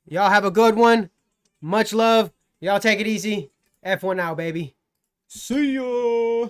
Y'all have a good one. Much love. Y'all take it easy. F1 out, baby. See ya.